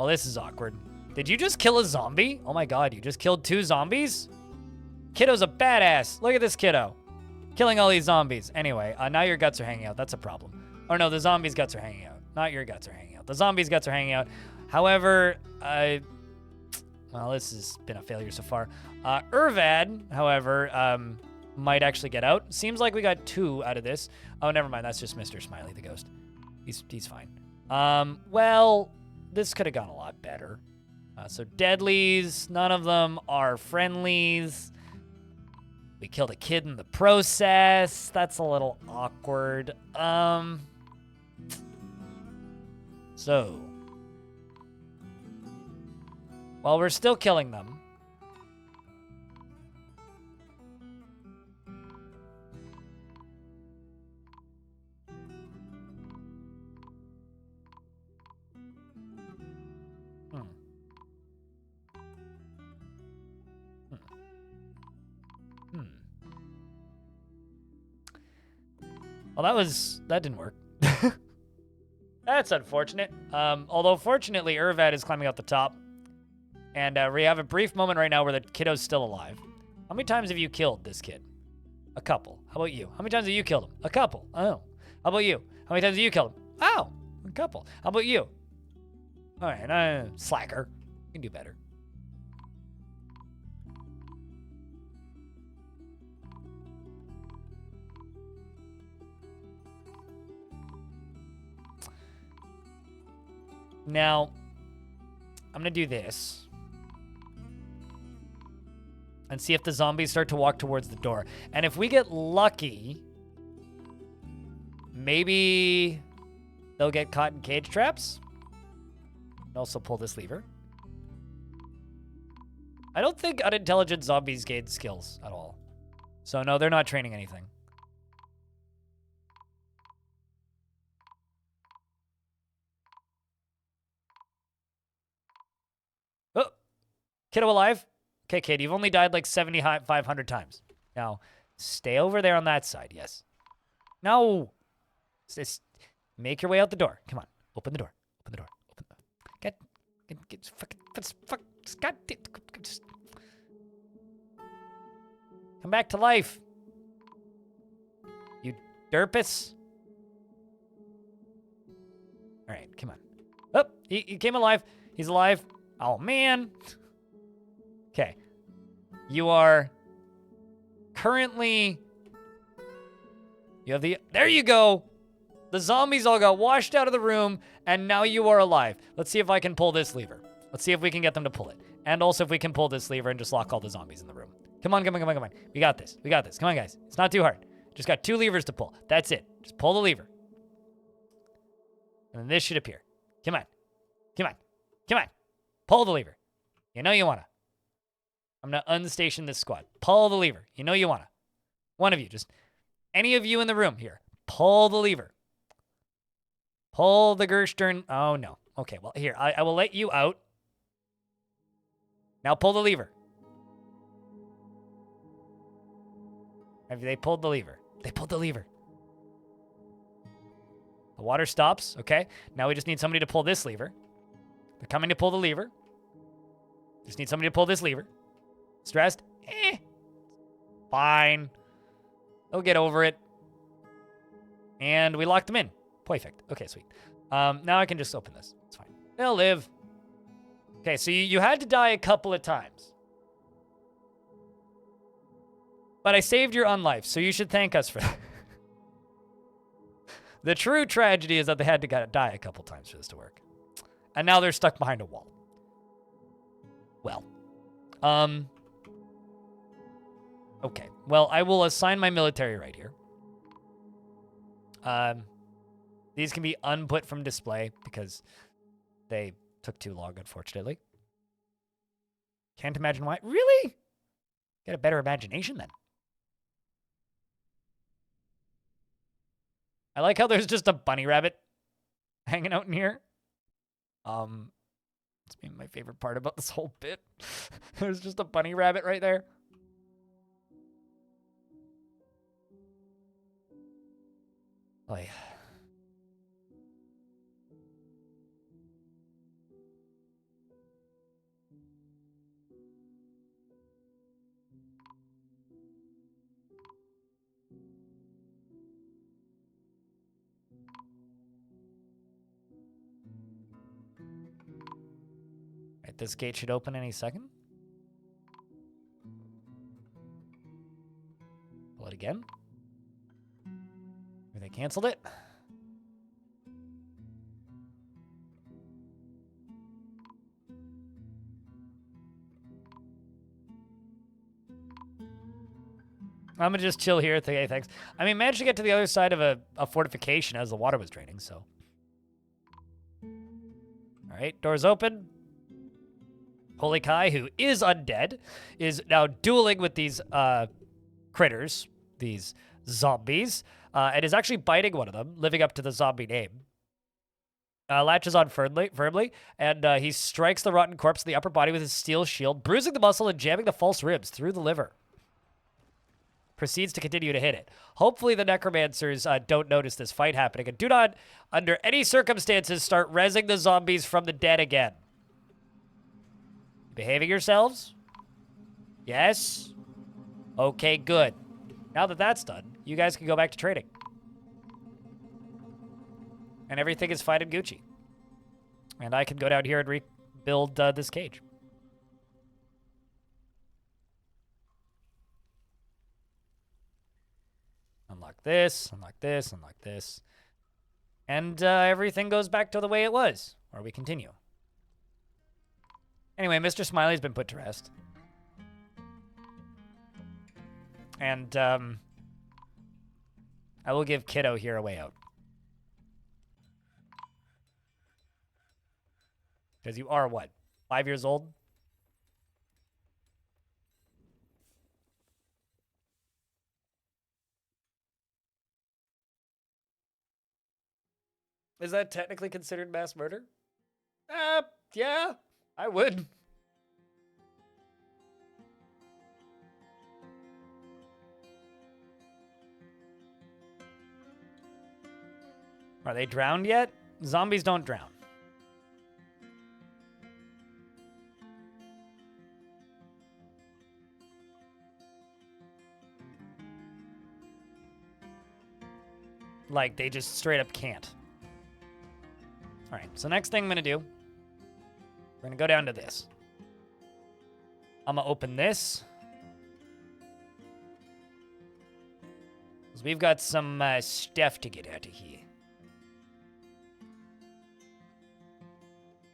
this is awkward. Did you just kill a zombie? Oh my god, you just killed 2 zombies? Kiddo's a badass. Look at this kiddo. Killing all these zombies. Anyway, now your guts are hanging out. That's a problem. Or no, the zombies' guts are hanging out. Not your guts are hanging out. The zombies' guts are hanging out. However, well, this has been a failure so far. Urvad, however, might actually get out. Seems like we got 2 out of this. Oh, never mind. That's just Mr. Smiley, the ghost. He's fine. Well, this could have gone a lot better. So deadlies, none of them are friendlies. We killed a kid in the process. That's a little awkward. So, while we're still killing them, well, that didn't work. That's unfortunate. Although fortunately, Urvad is climbing out the top. And we have a brief moment right now where the kiddo's still alive. How many times have you killed this kid? A couple. How about you? How many times have you killed him? A couple. Oh. How about you? How many times have you killed him? Oh, a couple. How about you? All right, slacker. You can do better. Now, I'm going to do this. And see if the zombies start to walk towards the door. And if we get lucky, maybe they'll get caught in cage traps. And also pull this lever. I don't think unintelligent zombies gain skills at all. So no, they're not training anything. Oh, kiddo alive. Okay, kid, you've only died like 7,500 times. Now, stay over there on that side, yes. No! Just make your way out the door. Come on, open the door. Open the door. Open the door. Get fucking, God, just come back to life. You derpus. All right, come on. Oh, he came alive. He's alive. Oh, man. Okay. You are currently... You have the... There you go! The zombies all got washed out of the room, and now you are alive. Let's see if I can pull this lever. Let's see if we can get them to pull it. And also if we can pull this lever and just lock all the zombies in the room. Come on, come on, come on, come on. We got this. We got this. Come on, guys. It's not too hard. Just got 2 levers to pull. That's it. Just pull the lever. And then this should appear. Come on. Come on. Come on. Pull the lever. You know you wanna. I'm gonna unstation this squad. Pull the lever. You know you wanna. One of you, just any of you in the room here. Pull the lever. Pull the Gerstern. Oh no. Okay, well here, I will let you out. Now pull the lever. Have they pulled the lever? They pulled the lever. The water stops, okay? Now we just need somebody to pull this lever. They're coming to pull the lever. Just need somebody to pull this lever. Stressed? Fine. They'll get over it. And we locked them in. Perfect. Okay, sweet. Now I can just open this. It's fine. They'll live. Okay, so you had to die a couple of times. But I saved your unlife, so you should thank us for that. The true tragedy is that they had to die a couple times for this to work. And now they're stuck behind a wall. Well. Okay. Well, I will assign my military right here. These can be unput from display because they Took too long, unfortunately. Can't imagine why. Really? Get a better imagination then. I like how there's just a bunny rabbit hanging out in here. It's been my favorite part about this whole bit. There's just a bunny rabbit right there. Oh, yeah. Right, this gate should open any second. Pull it again. Or they canceled it. I'm gonna just chill here. Okay, thanks. I mean, managed to get to the other side of a fortification as the water was draining, so. All right, doors open. Holy Kai, who is undead, is now dueling with these critters, these zombies, and is actually biting one of them, living up to the zombie name. Latches on firmly, and he strikes the rotten corpse in the upper body with his steel shield, bruising the muscle and jamming the false ribs through the liver. Proceeds to continue to hit it. Hopefully the necromancers don't notice this fight happening and do not, under any circumstances, start rezzing the zombies from the dead again. Behaving yourselves? Yes? Okay, good. Now that that's done, you guys can go back to trading. And everything is fine and Gucci. And I can go down here and rebuild this cage. Unlock this, unlock this, unlock this. And everything goes back to the way it was. Or we continue. Anyway, Mr. Smiley's been put to rest. And I will give Kiddo here a way out. Because you are what? 5 years old? Is that technically considered mass murder? Yeah, I would. Are they drowned yet? Zombies don't drown. Like, they just straight up can't. All right, so next thing I'm going to do, we're going to go down to this. I'm going to open this. Because we've got some stuff to get out of here.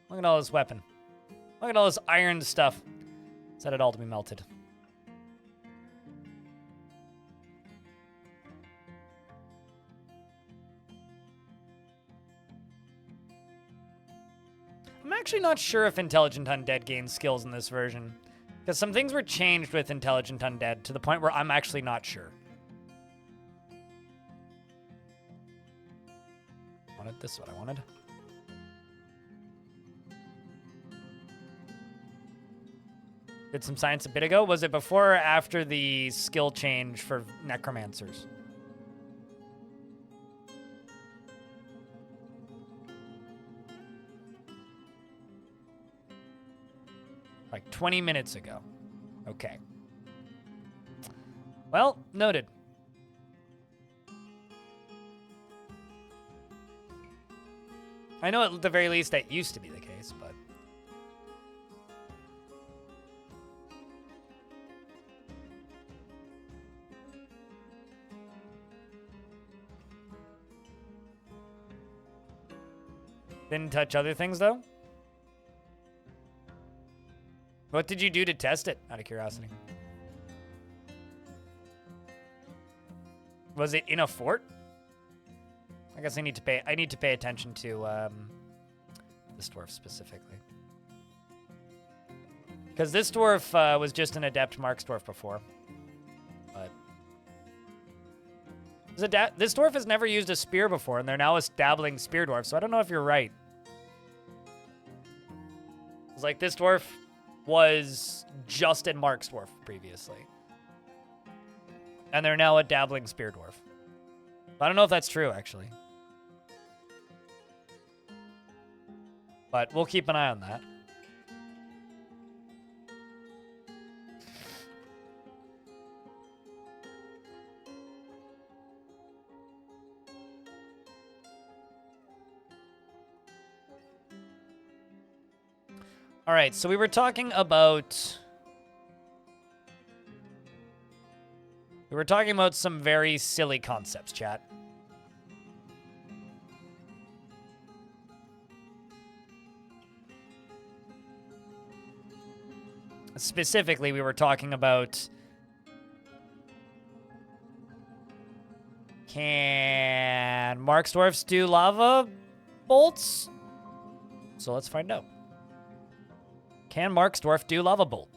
Look at all this weapon. Look at all this iron stuff. Set it all to be melted. I'm actually not sure if Intelligent Undead gains skills in this version. Because some things were changed with Intelligent Undead to the point where I'm actually not sure. This is what I wanted. Did some science a bit ago. Was it before or after the skill change for necromancers? Like 20 minutes ago. Okay. Well, noted. I know at the very least that used to be the case, but... Didn't touch other things, though? What did you do to test it, out of curiosity? Was it in a fort? I guess I need to pay attention to This dwarf specifically. Because this dwarf was just an adept Mark's dwarf before. But this dwarf has never used a spear before, and they're now a dabbling spear dwarf, so I don't know if you're right. It's like this dwarf was just in Mark's dwarf previously. And they're now a dabbling spear dwarf. I don't know if that's true, actually. But we'll keep an eye on that. All right, so we were talking about... We were talking about some very silly concepts, chat. Specifically, we were talking about... Can Mark's dwarfs do lava bolts? So let's find out. Can Mark's dwarf do lava bolt?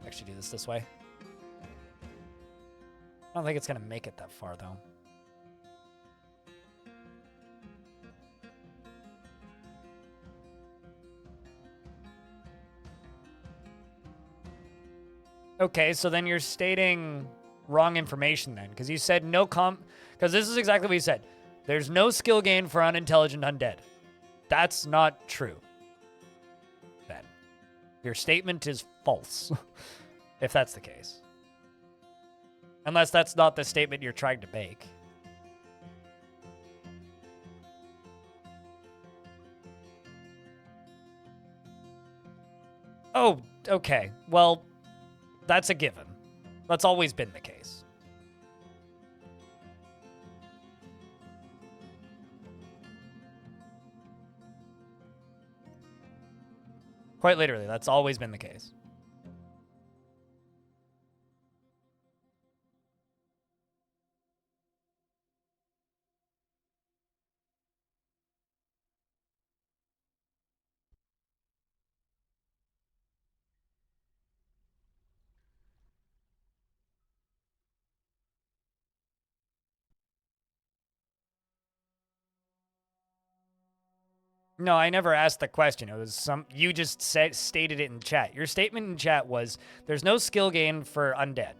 Actually do this way. I don't think it's gonna make it that far though. Okay, so then you're stating wrong information then, because you said no because this is exactly what you said. There's no skill gain for unintelligent undead. That's not true. Then. Your statement is false. If that's the case. Unless that's not the statement you're trying to make. Oh, okay. Well, that's a given. That's always been the case. Quite literally, that's always been the case. No, I never asked the question. It was you just stated it in chat. Your statement in chat was, there's no skill gain for undead.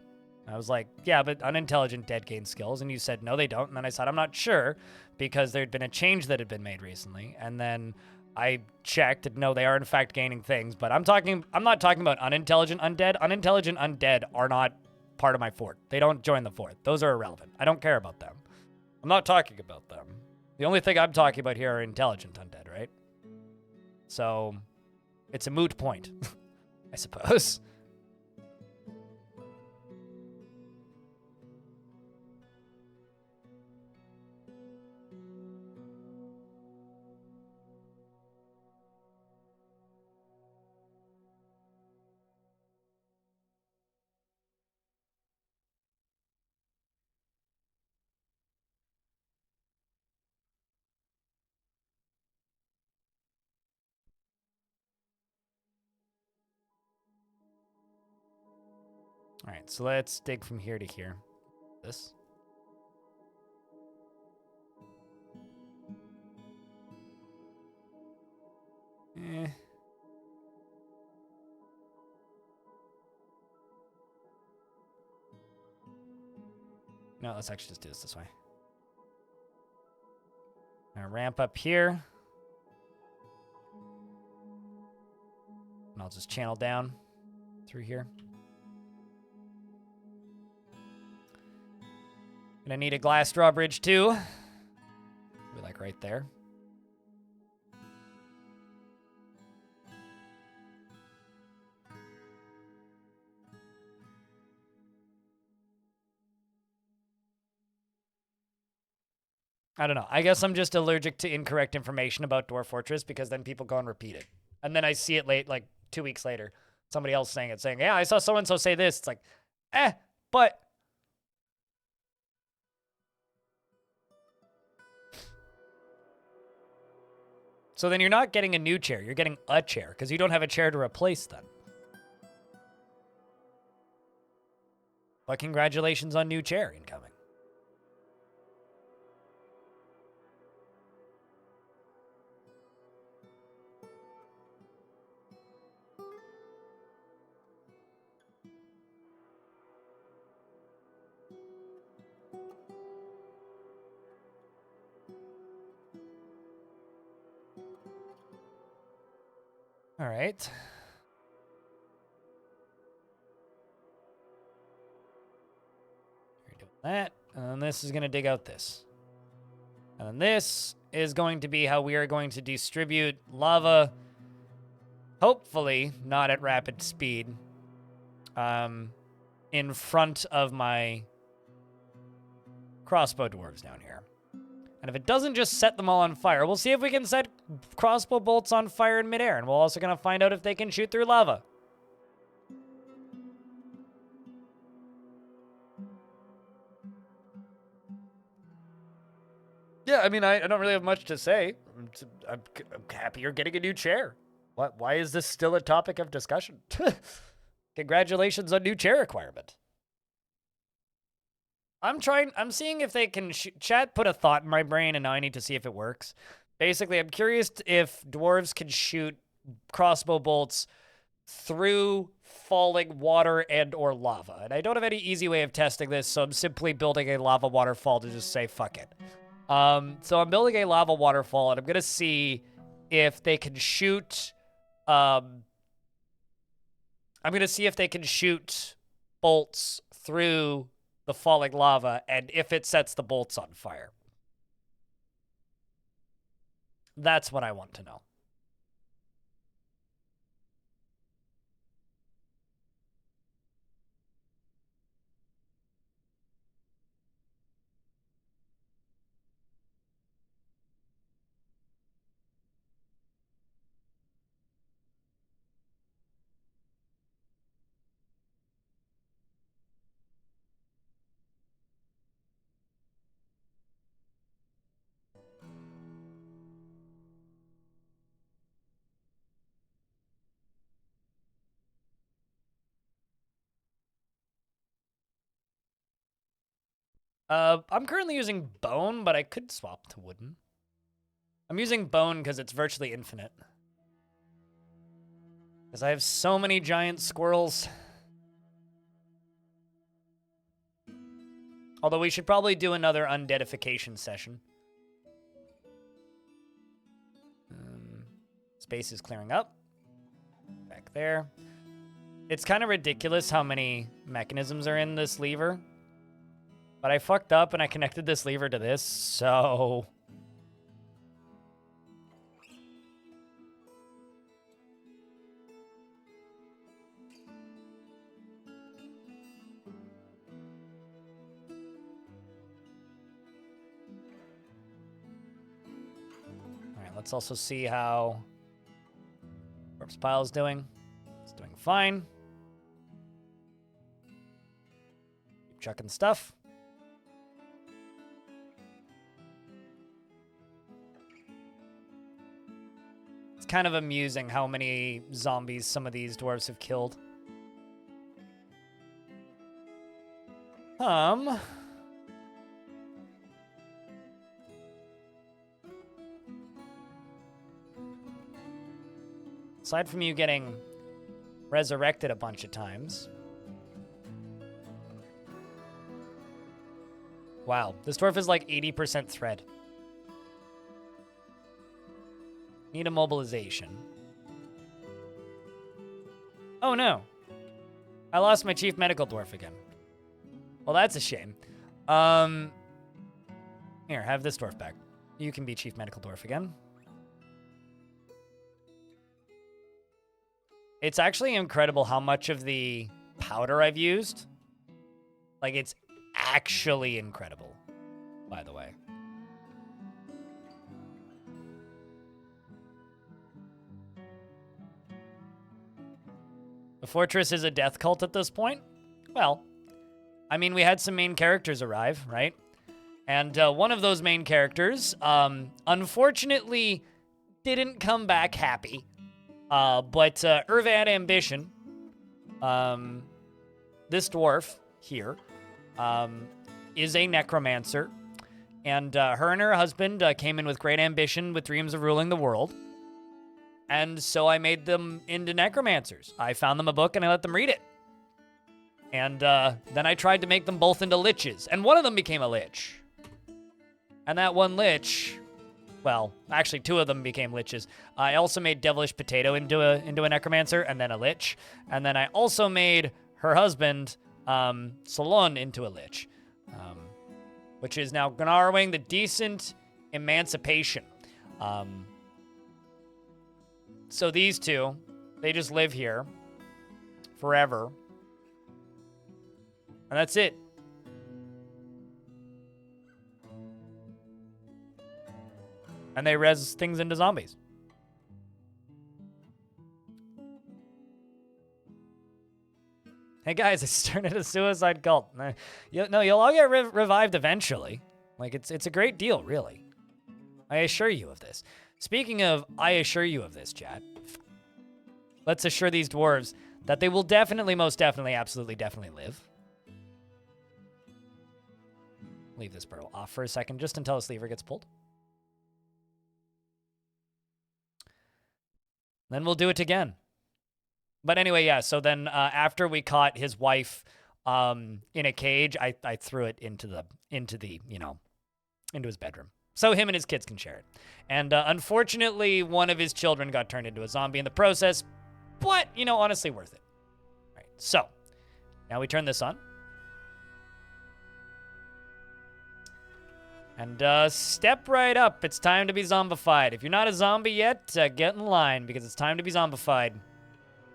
I was like, yeah, but unintelligent dead gain skills. And you said, no, they don't. And then I said, I'm not sure, because there'd been a change that had been made recently. And then I checked, and no, they are in fact gaining things. But I'm not talking about unintelligent undead. Unintelligent undead are not part of my fort. They don't join the fort. Those are irrelevant. I don't care about them. I'm not talking about them. The only thing I'm talking about here are intelligent undead, right? So, it's a moot point, I suppose. All right, so let's dig from here to here. This. No, let's actually just do this way. Now ramp up here. And I'll just channel down through here. Gonna need a glass drawbridge too. Be like right there. I don't know. I guess I'm just allergic to incorrect information about Dwarf Fortress because then people go and repeat it. And then I see it late, like 2 weeks later, somebody else saying, yeah, I saw so-and-so say this. It's like, but. So then you're not getting a new chair. You're getting a chair because you don't have a chair to replace them. But congratulations on new chair incoming. All right. We're doing that. And then this is going to dig out this. And then this is going to be how we are going to distribute lava. Hopefully not at rapid speed. In front of my crossbow dwarves down here. And if it doesn't just set them all on fire, we'll see if we can set crossbow bolts on fire in midair. And we're also going to find out if they can shoot through lava. Yeah, I mean, I don't really have much to say. I'm happy you're getting a new chair. Why is this still a topic of discussion? Congratulations on new chair requirement. I'm seeing if they can, chat put a thought in my brain and now I need to see if it works. Basically, I'm curious if dwarves can shoot crossbow bolts through falling water and or lava. And I don't have any easy way of testing this, so I'm simply building a lava waterfall to just say, fuck it. So I'm building a lava waterfall and I'm going to see if they can shoot, I'm going to see if they can shoot bolts through the falling lava, and if it sets the bolts on fire. That's what I want to know. I'm currently using bone, but I could swap to wooden. I'm using bone because it's virtually infinite. Because I have so many giant squirrels. Although we should probably do another undeadification session. Space is clearing up. Back there. It's kind of ridiculous how many mechanisms are in this lever. But I fucked up and I connected this lever to this, so... Alright, let's also see how corpse pile is doing. It's doing fine. Keep chucking stuff. It's kind of amusing how many zombies some of these dwarves have killed. Aside from you getting resurrected a bunch of times. Wow, this dwarf is like 80% thread. Need a mobilization. Oh no. I lost my chief medical dwarf again. Well, that's a shame. Here, have this dwarf back. You can be chief medical dwarf again. It's actually incredible how much of the powder I've used. Like, it's actually incredible, by the way. The fortress is a death cult at this point? Well, I mean, we had some main characters arrive, right? And one of those main characters, unfortunately, didn't come back happy. But Urvad Ambition, this dwarf here, is a necromancer. And her and her husband came in with great ambition with dreams of ruling the world. And so I made them into necromancers. I found them a book and I let them read it. And then I tried to make them both into liches. And one of them became a lich. And that one lich, well, actually 2 of them became liches. I also made Devilish Potato into a necromancer and then a lich. And then I also made her husband, Salon, into a lich. Which is now Gnarwing the Decent Emancipation. So these 2, they just live here forever. And that's it. And they res things into zombies. Hey guys, I started a suicide cult. You'll all get revived eventually. Like, it's a great deal, really. I assure you of this. Speaking of, I assure you of this, chat. Let's assure these dwarves that they will definitely, most definitely, absolutely, definitely live. Leave this burrow off for a second, just until this lever gets pulled. Then we'll do it again. But anyway, yeah, so then after we caught his wife in a cage, I threw it into his bedroom. So him and his kids can share it. And unfortunately, one of his children got turned into a zombie in the process, but, honestly worth it. All right, so now we turn this on. And step right up. It's time to be zombified. If you're not a zombie yet, get in line, because it's time to be zombified.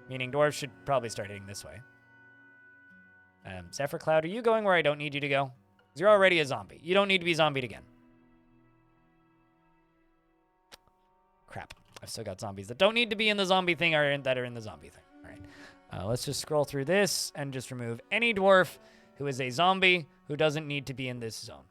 Meaning dwarves should probably start heading this way. Zephyr Cloud, are you going where I don't need you to go? Because you're already a zombie. You don't need to be zombied again. Crap. I've still got zombies that don't need to be in the zombie thing or that are in the zombie thing. All right. Let's just scroll through this and just remove any dwarf who is a zombie who doesn't need to be in this zone.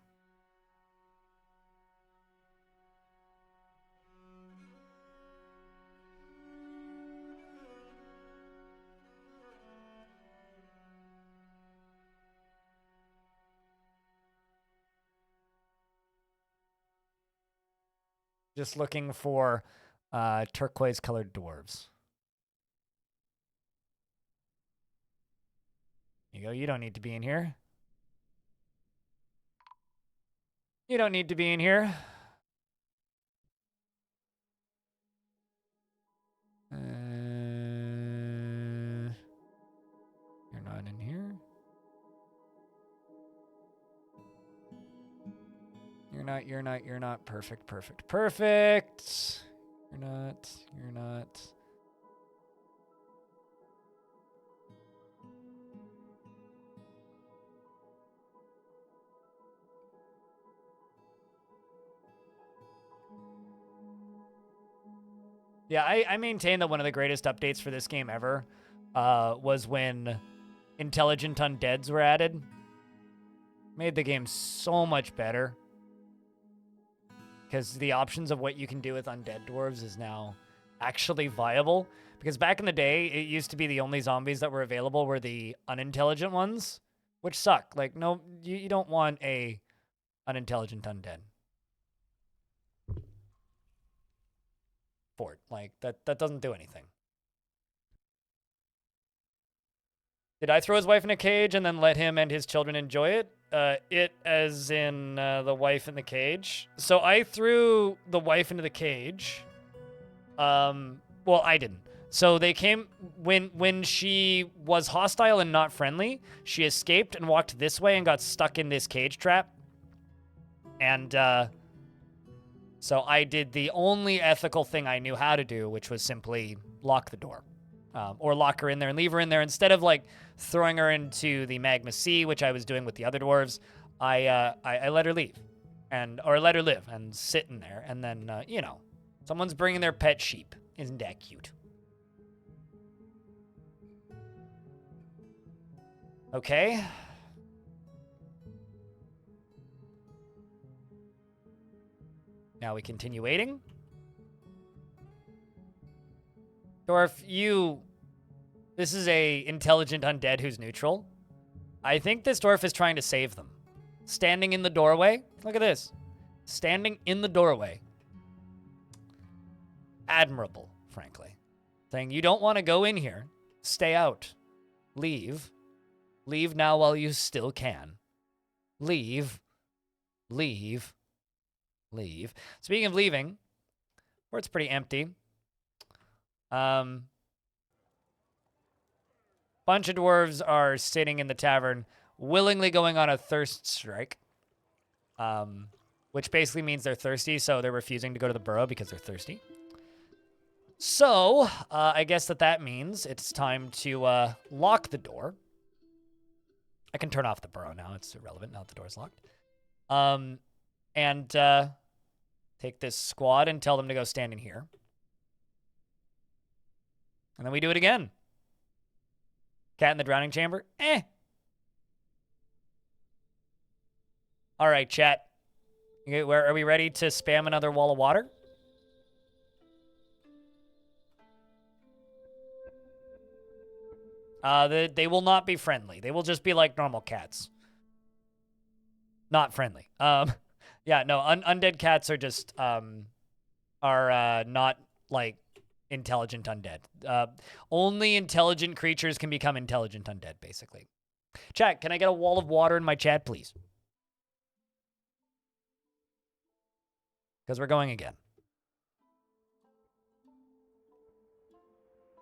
Just looking for turquoise-colored dwarves. You go, you don't need to be in here. You don't need to be in here. You're not in here. You're not. Perfect. You're not. Yeah, I maintain that one of the greatest updates for this game ever was when intelligent undeads were added. Made the game so much better. Because the options of what you can do with undead dwarves is now actually viable. Because back in the day, it used to be the only zombies that were available were the unintelligent ones, which suck. Like, no, you don't want a unintelligent undead. Fort. Like, that doesn't do anything. Did I throw his wife in a cage and then let him and his children enjoy it? It as in the wife in the cage. So I threw the wife into the cage. Well, I didn't. So they came when she was hostile and not friendly, she escaped and walked this way and got stuck in this cage trap. And so I did the only ethical thing I knew how to do, which was simply lock the door. Or lock her in there and leave her in there. Instead of, like, throwing her into the magma sea, which I was doing with the other dwarves, I let her leave. Or let her live and sit in there. And then, someone's bringing their pet sheep. Isn't that cute? Okay. Now we continue waiting. Dwarf, this is a intelligent undead who's neutral. I think this dwarf is trying to save them. Standing in the doorway. Look at this. Standing in the doorway. Admirable, frankly. Saying, you don't want to go in here. Stay out. Leave. Leave now while you still can. Leave. Leave. Leave. Speaking of leaving, where it's pretty empty. Bunch of dwarves are sitting in the tavern, willingly going on a thirst strike. Which basically means they're thirsty, so they're refusing to go to the burrow because they're thirsty. So, I guess that means it's time to lock the door. I can turn off the burrow now. It's irrelevant now that the door's locked. And take this squad and tell them to go stand in here. And then we do it again. Cat in the drowning chamber? Eh. All right, chat. Where are we ready to spam another wall of water? They will not be friendly. They will just be like normal cats. Not friendly. Yeah, no, undead cats are just, not, like, intelligent undead. Only intelligent creatures can become intelligent undead, basically. Chat, can I get a wall of water in my chat, please? Because we're going again.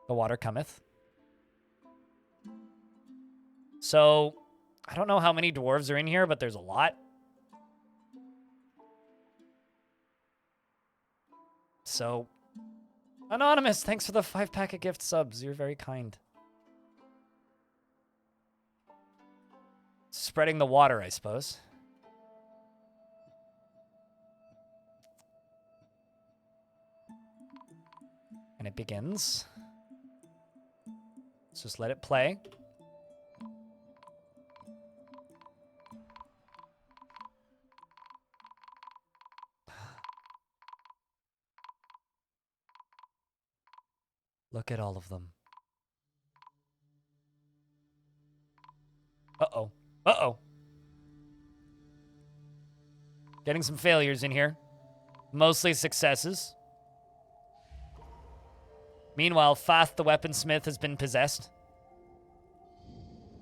The water cometh. So, I don't know how many dwarves are in here, but there's a lot. So, Anonymous, thanks for the 5-pack of gift subs. You're very kind. Spreading the water, I suppose. And it begins. Let's just let it play. Look at all of them. Uh-oh. Uh-oh. Getting some failures in here. Mostly successes. Meanwhile, Fath the weaponsmith has been possessed.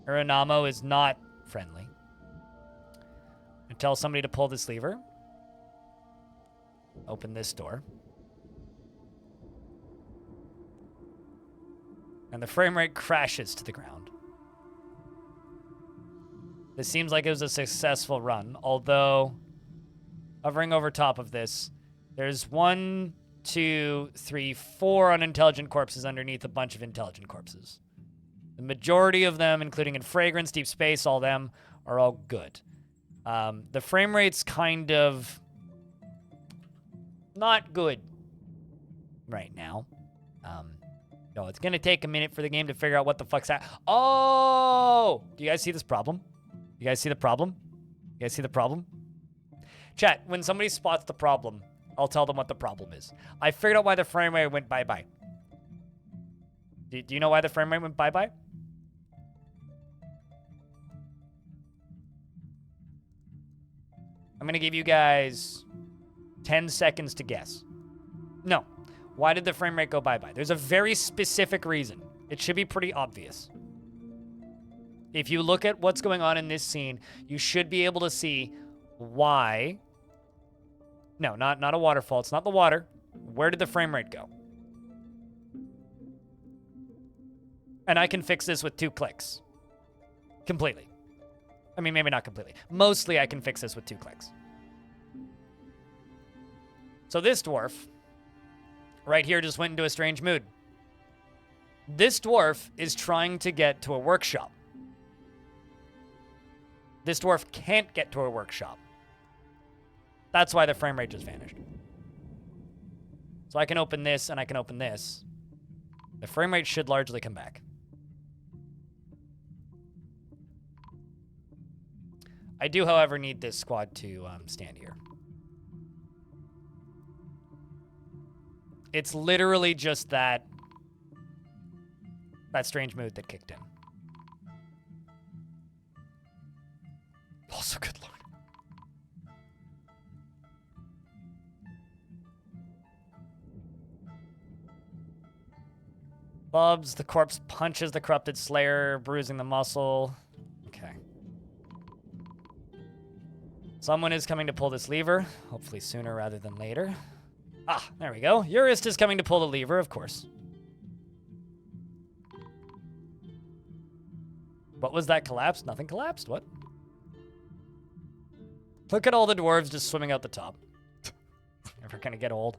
Uranamo is not friendly. I tell somebody to pull this lever. Open this door. And the frame rate crashes to the ground. This seems like it was a successful run, although hovering over top of this, there's 1, 2, 3, 4 unintelligent corpses underneath a bunch of intelligent corpses. The majority of them, including in Fragrance, Deep Space, all them, are all good. The frame rate's kind of not good right now. No, it's gonna take a minute for the game to figure out what the fuck's that. Oh! Do you guys see this problem? You guys see the problem? You guys see the problem? Chat, when somebody spots the problem, I'll tell them what the problem is. I figured out why the frame rate went bye-bye. Do you know why the frame rate went bye-bye? I'm gonna give you guys 10 seconds to guess. No. Why did the frame rate go bye-bye? There's a very specific reason. It should be pretty obvious. If you look at what's going on in this scene, you should be able to see why. No, not a waterfall. It's not the water. Where did the frame rate go? And I can fix this with 2 clicks. Completely. I mean, maybe not completely. Mostly I can fix this with 2 clicks. So this dwarf right here just went into a strange mood. This dwarf is trying to get to a workshop. This dwarf can't get to a workshop. That's why the frame rate just vanished. So I can open this and I can open this. The frame rate should largely come back. I do, however, need this squad to stand here. It's literally just that strange mood that kicked in. Also, good lord. Bubs, the corpse punches the corrupted slayer, bruising the muscle. Okay. Someone is coming to pull this lever, hopefully sooner rather than later. Ah, there we go. Urist is coming to pull the lever, of course. What was that collapse? Nothing collapsed. What? Look at all the dwarves just swimming out the top. Never gonna get old.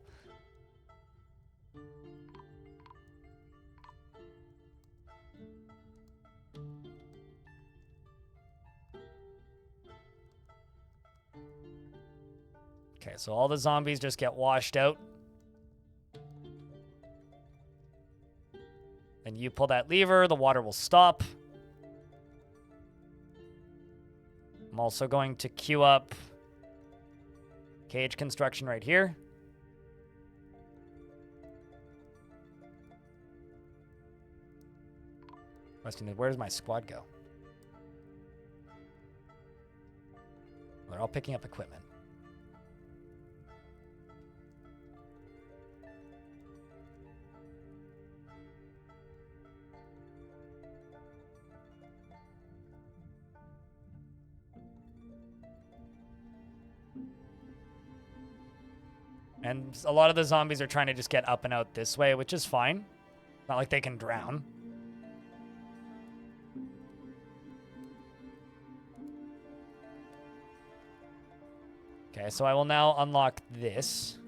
Okay, so all the zombies just get washed out. And you pull that lever, the water will stop. I'm also going to queue up cage construction right here. Question is, where does my squad go? They're all picking up equipment. And a lot of the zombies are trying to just get up and out this way, which is fine. Not like they can drown. Okay, so I will now unlock this.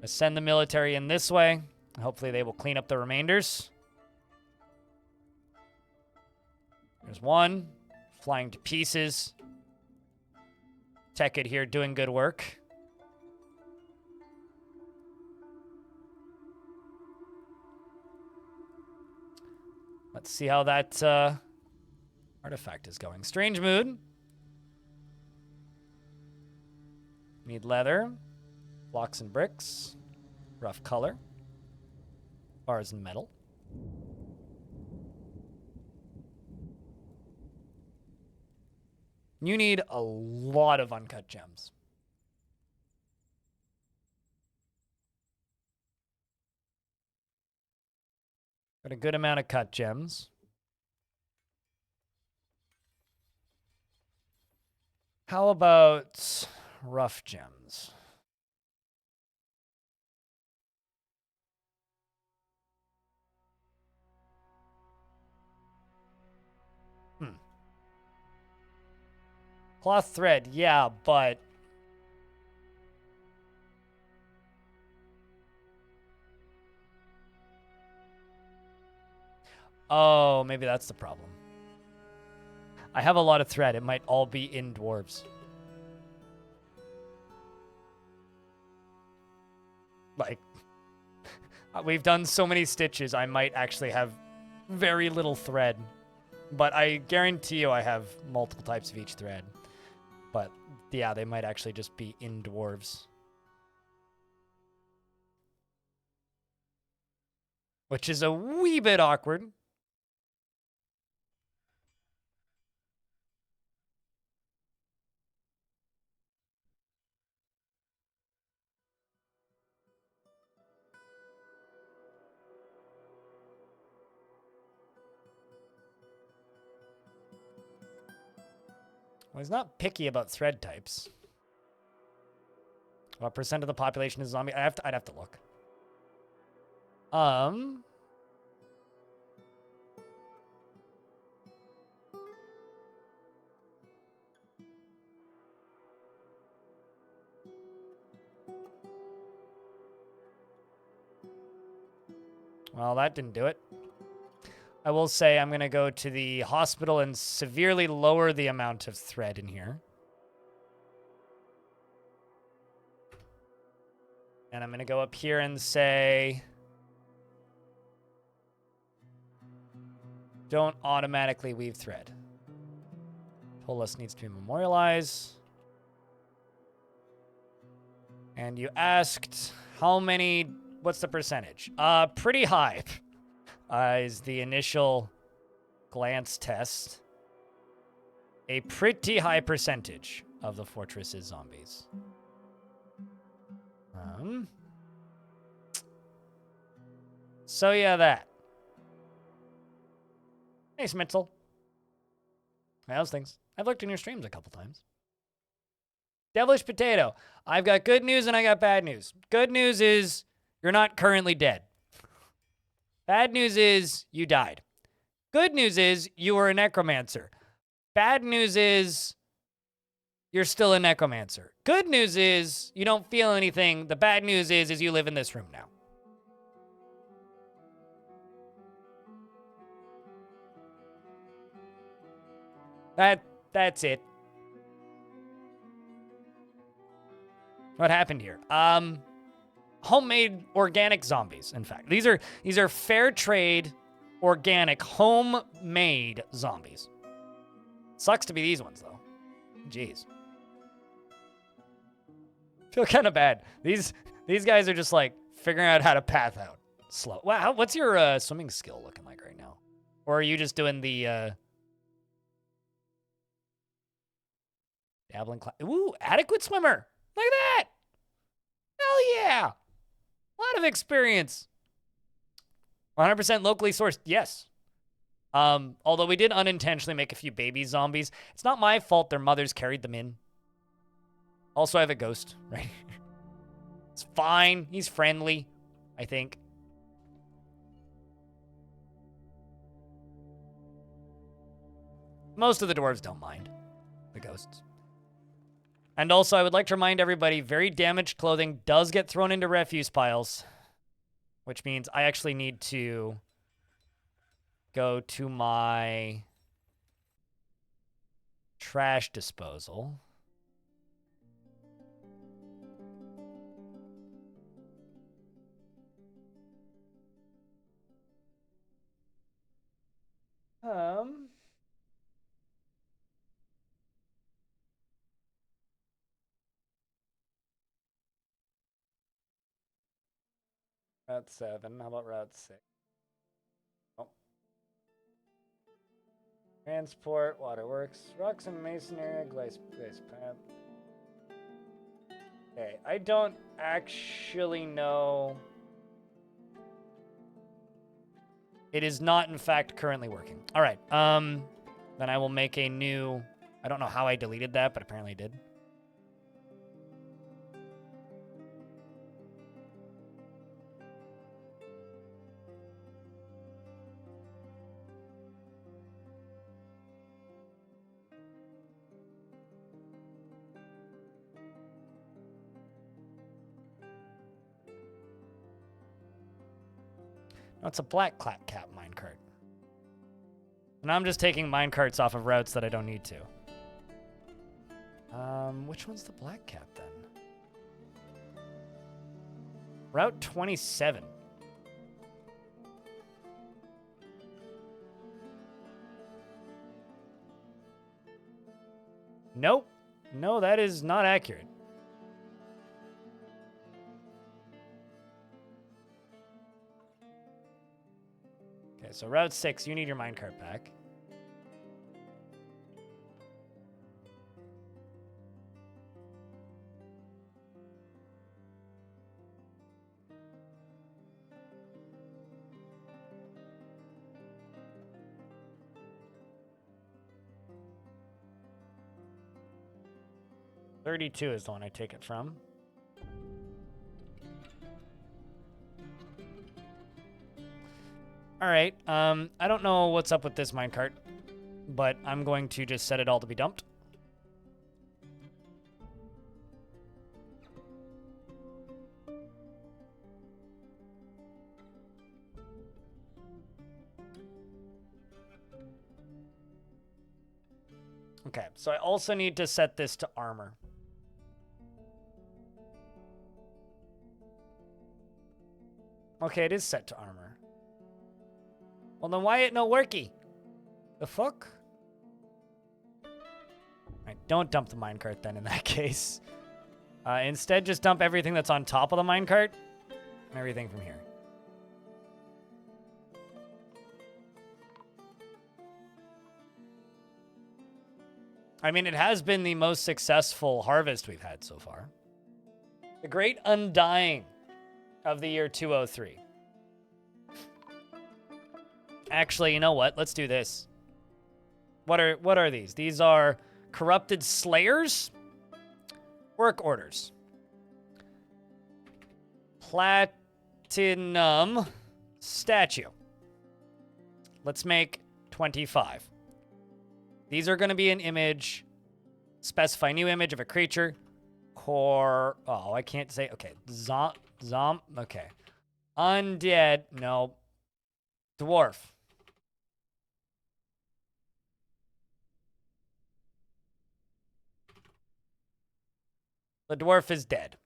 Send the military in this way. Hopefully they will clean up the remainders. There's one. Flying to pieces. Tech it here doing good work. Let's see how that artifact is going. Strange mood. Need leather. Blocks and bricks. Rough color. Bars and metal. You need a lot of uncut gems. Got a good amount of cut gems. How about rough gems? Cloth thread, yeah, but... Oh, maybe that's the problem. I have a lot of thread. It might all be in dwarves. Like, we've done so many stitches, I might actually have very little thread. But I guarantee you I have multiple types of each thread. But, yeah, they might actually just be in dwarves. Which is a wee bit awkward. Well, he's not picky about thread types. What percent of the population is zombie? I'd have to look. Well, that didn't do it. I will say I'm going to go to the hospital and severely lower the amount of thread in here. And I'm going to go up here and say, don't automatically weave thread. Told needs to be memorialized. And you asked how many, what's the percentage? Pretty high is the initial glance test. A pretty high percentage of the fortress is zombies. So yeah, that. Hey, Smitzel. How's things? I've looked in your streams a couple times. Devilish Potato. I've got good news and I got bad news. Good news is you're not currently dead. Bad news is you died. Good news is you were a necromancer. Bad news is you're still a necromancer. Good news is you don't feel anything. The bad news is you live in this room now. That's it. What happened here? Homemade organic zombies, in fact. These are fair trade, organic, homemade zombies. Sucks to be these ones, though. Jeez. Feel kind of bad. These guys are just, like, figuring out how to path out slow. Wow, what's your swimming skill looking like right now? Or are you just doing the, dabbling class? Ooh, adequate swimmer! Look at that! Hell yeah! A lot of experience. 100% locally sourced, yes. Although we did unintentionally make a few baby zombies. It's not my fault their mothers carried them in. Also, I have a ghost, right? It's fine. He's friendly, I think. Most of the dwarves don't mind the ghosts. And also, I would like to remind everybody, very damaged clothing does get thrown into refuse piles, which means I actually need to go to my trash disposal. Route 7. How about Route 6? Oh. Transport, waterworks, rocks and masonry, glaze pipe. Okay, I don't actually know. It is not, in fact, currently working. All right. Then I will make a new. I don't know how I deleted that, but apparently I did. No, it's a black cap minecart. And I'm just taking minecarts off of routes that I don't need to. Which one's the black cap then? Route 27. Nope. No, that is not accurate. Okay, so Route 6, you need your minecart back. $32 is the one I take it from. All right. I don't know what's up with this minecart, but I'm going to just set it all to be dumped. Okay, so I also need to set this to armor. Okay, it is set to armor. Well, then why it no worky? The fuck? Right, don't dump the minecart then in that case. Instead, just dump everything that's on top of the minecart and everything from here. I mean, it has been the most successful harvest we've had so far. The Great Undying of the year 203. Actually, you know what? Let's do this. What are these? These are corrupted slayers? Work orders. Platinum statue. Let's make 25. These are going to be an image. Specify new image of a creature. Oh, I can't say. Okay. Okay. Undead. No. Dwarf. The dwarf is dead.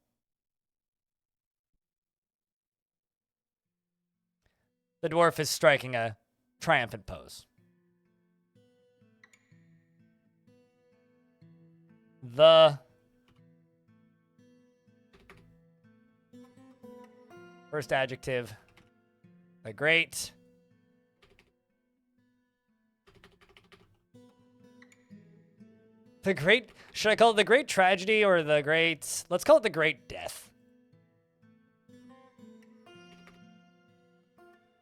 The dwarf is striking a triumphant pose. The first adjective, the great should I call it the great tragedy or the great, let's call it the great death.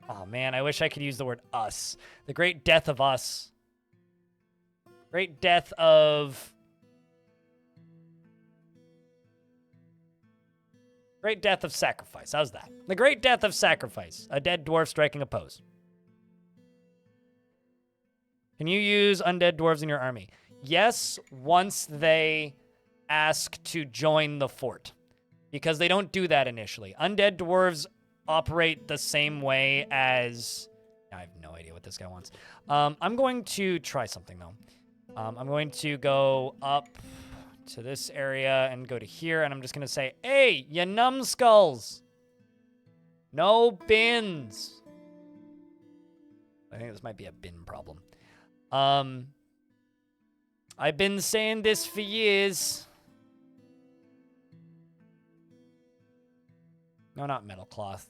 Oh man, I wish I could use the word us. The great death of us. Great death of sacrifice. How's that? The great death of sacrifice. A dead dwarf striking a pose. Can you use undead dwarves in your army? Yes, once they ask to join the fort. Because they don't do that initially. Undead dwarves operate the same way as... I have no idea what this guy wants. I'm going to try something, though. I'm going to go up to this area and go to here, and I'm just going to say, hey, you numbskulls! No bins! I think this might be a bin problem. I've been saying this for years. No, not metal cloth.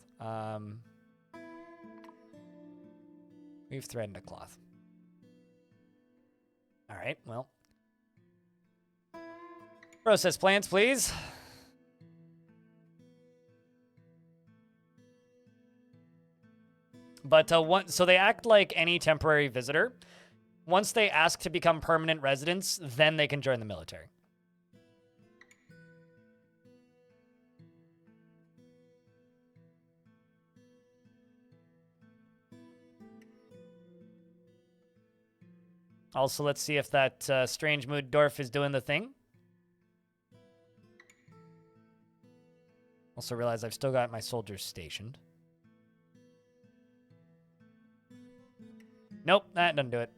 We've threaded a cloth. All right, well. Process plants, please. But so they act like any temporary visitor. Once they ask to become permanent residents, then they can join the military. Also, let's see if that strange mood dwarf is doing the thing. Also realize I've still got my soldiers stationed. Nope, that doesn't do it.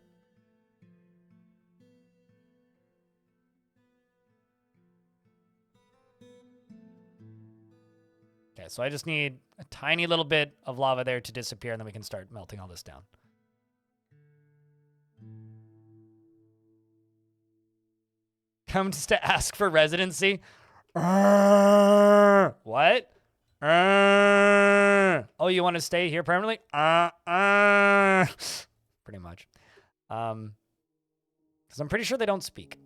Okay, so I just need a tiny little bit of lava there to disappear, and then we can start melting all this down. Comes to ask for residency. What? Oh, you want to stay here permanently? Pretty much. Because I'm pretty sure they don't speak.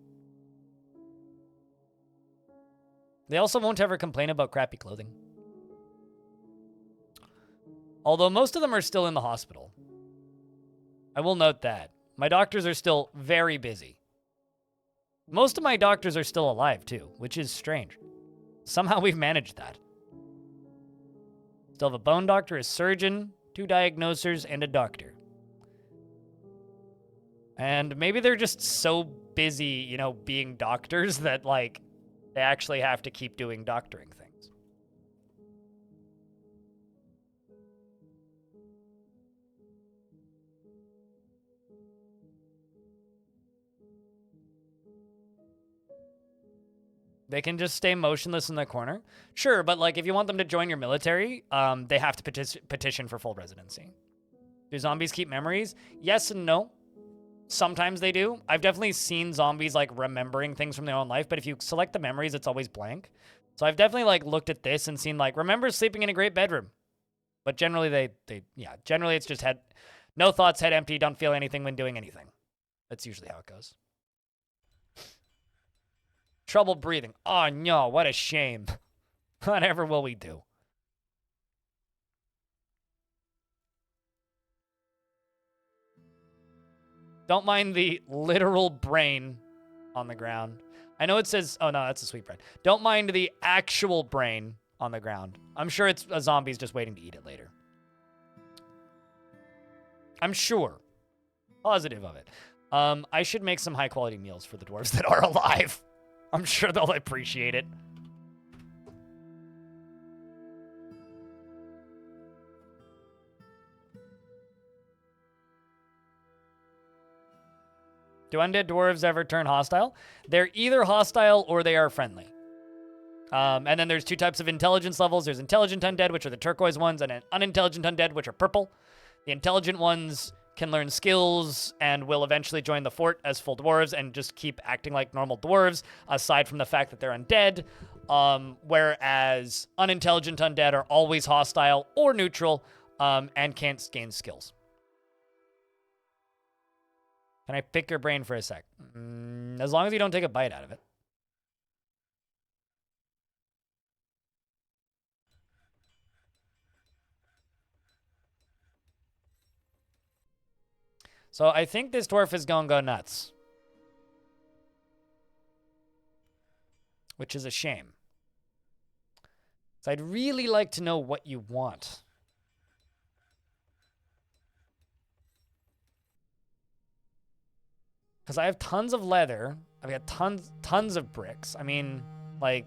They also won't ever complain about crappy clothing. Although most of them are still in the hospital. I will note that. My doctors are still very busy. Most of my doctors are still alive, too, which is strange. Somehow we've managed that. Still have a bone doctor, a surgeon, 2 diagnosers, and a doctor. And maybe they're just so busy, you know, being doctors that, like, they actually have to keep doing doctoring things. They can just stay motionless in the corner. Sure, but like if you want them to join your military, they have to petition for full residency. Do zombies keep memories? Yes and no. Sometimes they do. I've definitely seen zombies like remembering things from their own life, but if you select the memories, it's always blank. So I've definitely like looked at this and seen like, remember sleeping in a great bedroom. But generally generally it's just no thoughts, head empty, don't feel anything when doing anything. That's usually how it goes. Trouble breathing. Oh no, what a shame. Whatever will we do? Don't mind the literal brain on the ground. I know it says, oh no, that's a sweetbread. Don't mind the actual brain on the ground. I'm sure it's a zombie's just waiting to eat it later. I'm sure. Positive of it. I should make some high quality meals for the dwarves that are alive. I'm sure they'll appreciate it. Do undead dwarves ever turn hostile? They're either hostile or they are friendly. And then there's two types of intelligence levels. There's intelligent undead, which are the turquoise ones, and unintelligent undead, which are purple. The intelligent ones can learn skills and will eventually join the fort as full dwarves and just keep acting like normal dwarves, aside from the fact that they're undead. Whereas unintelligent undead are always hostile or neutral and can't gain skills. Can I pick your brain for a sec? As long as you don't take a bite out of it. So I think this dwarf is gonna go nuts. Which is a shame. So I'd really like to know what you want. Because I have tons of leather. I've got tons of bricks. I mean, like,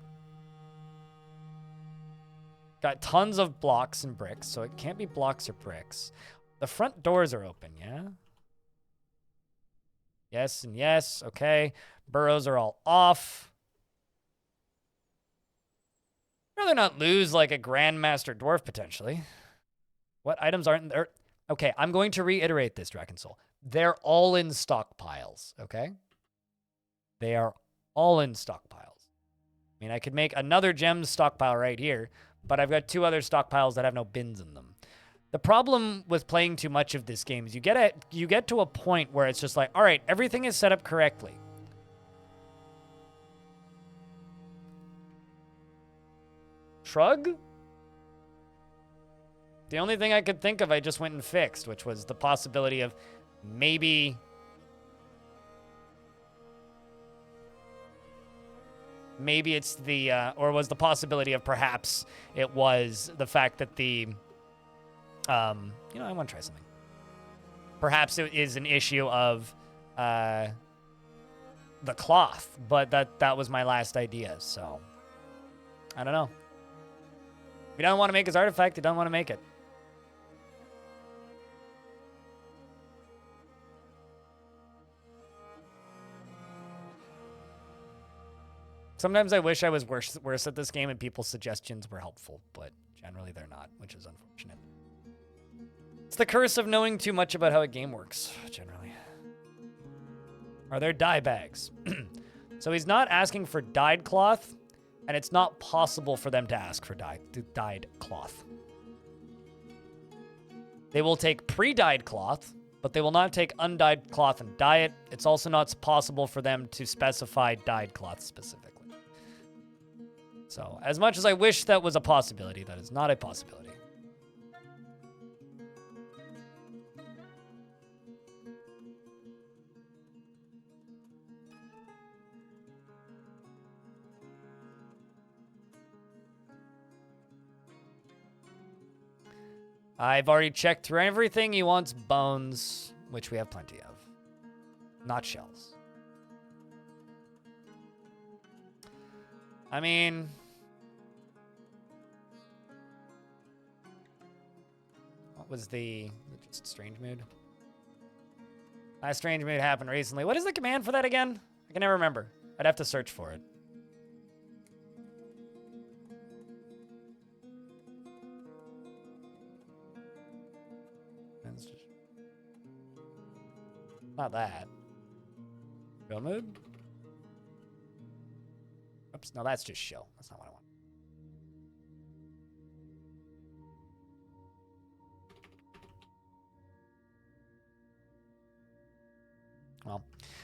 got tons of blocks and bricks, so it can't be blocks or bricks. The front doors are open, yeah? Yes and yes, okay. Burrows are all off. I'd rather not lose, like, a Grandmaster Dwarf, potentially. What items aren't there? Okay, I'm going to reiterate this, Drakensoul. They're all in stockpiles, okay? They are all in stockpiles. I mean, I could make another gems stockpile right here, but I've got two other stockpiles that have no bins in them. The problem with playing too much of this game is you get to a point where it's just like, all right, everything is set up correctly. Shrug? The only thing I could think of I just went and fixed, which was the possibility of maybe it's the, or was the possibility of perhaps it was the fact that the, you know, I want to try something. Perhaps it is an issue of the cloth, but that was my last idea, so I don't know. If he doesn't want to make his artifact, he doesn't want to make it. Sometimes I wish I was worse at this game and people's suggestions were helpful, but generally they're not, which is unfortunate. It's the curse of knowing too much about how a game works, generally. Are there dye bags? So he's not asking for dyed cloth, and it's not possible for them to ask for dyed cloth. They will take pre-dyed cloth, but they will not take undyed cloth and dye it. It's also not possible for them to specify dyed cloth specifically. So, as much as I wish that was a possibility, that is not a possibility. I've already checked through everything. He wants bones, which we have plenty of. Not shells. I mean, what was the just strange mood? Last strange mood happened recently. What is the command for that again? I can never remember. I'd have to search for it. Not that. Show mood? Oops, no, that's just show. That's not what I want. Well,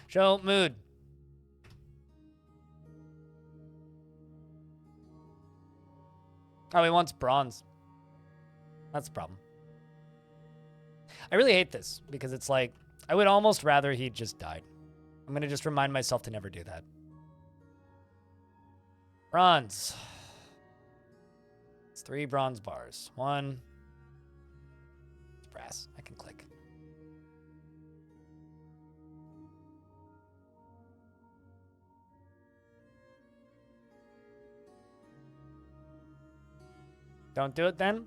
show mood. Oh, he wants bronze. That's the problem. I really hate this because it's like, I would almost rather he just died. I'm going to just remind myself to never do that. Bronze. It's 3 bronze bars. 1. It's brass. I can click. Don't do it then?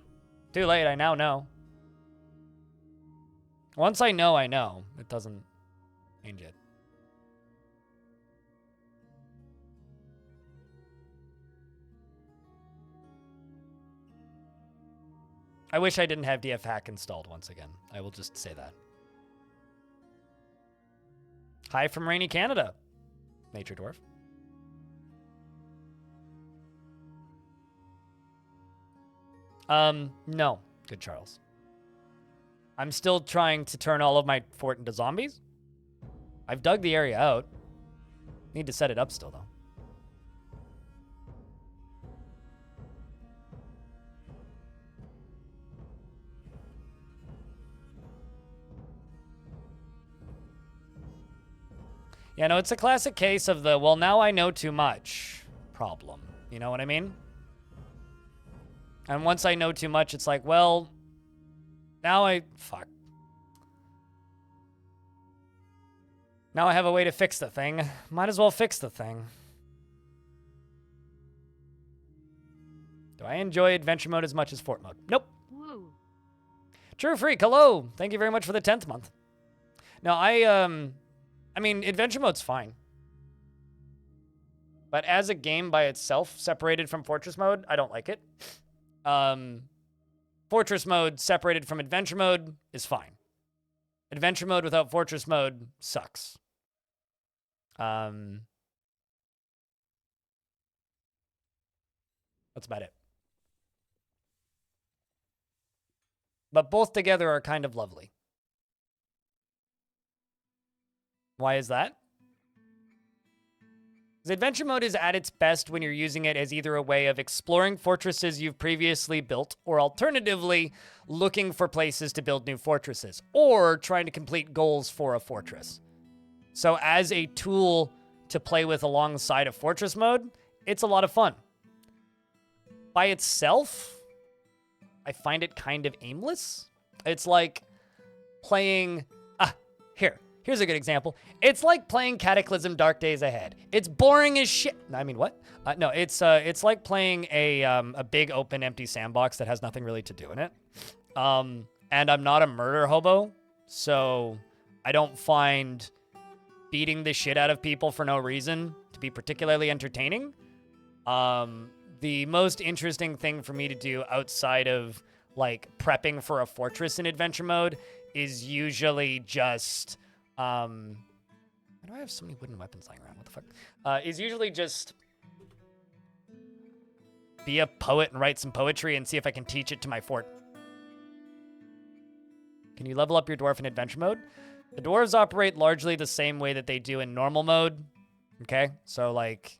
Too late, I now know. Once I know, I know. It doesn't change it. I wish I didn't have DF hack installed once again. I will just say that. Hi from rainy Canada, Nature Dwarf. No, good Charles. I'm still trying to turn all of my fort into zombies. I've dug the area out. Need to set it up still, though. Yeah, no, it's a classic case of the, well, now I know too much problem. You know what I mean? And once I know too much, it's like, well, now fuck. Now I have a way to fix the thing. Might as well fix the thing. Do I enjoy adventure mode as much as fort mode? Nope. Woo. True Freak, hello. Thank you very much for the 10th month. No, I mean, adventure mode's fine. But as a game by itself, separated from fortress mode, I don't like it. Fortress mode separated from adventure mode is fine. Adventure mode without fortress mode sucks. That's about it. But both together are kind of lovely. Why is that? Because adventure mode is at its best when you're using it as either a way of exploring fortresses you've previously built, or alternatively, looking for places to build new fortresses, or trying to complete goals for a fortress. So as a tool to play with alongside of fortress mode, it's a lot of fun. By itself, I find it kind of aimless. It's like playing... Here's a good example. It's like playing Cataclysm Dark Days Ahead. It's boring as shit. I mean, what? No, it's like playing a big open empty sandbox that has nothing really to do in it. And I'm not a murder hobo, so I don't find beating the shit out of people for no reason to be particularly entertaining. The most interesting thing for me to do outside of like prepping for a fortress in adventure mode is usually just... why do I have so many wooden weapons lying around? What the fuck? Is usually just be a poet and write some poetry and see if I can teach it to my fort. Can you level up your dwarf in adventure mode? The dwarves operate largely the same way that they do in normal mode. Okay? So, like,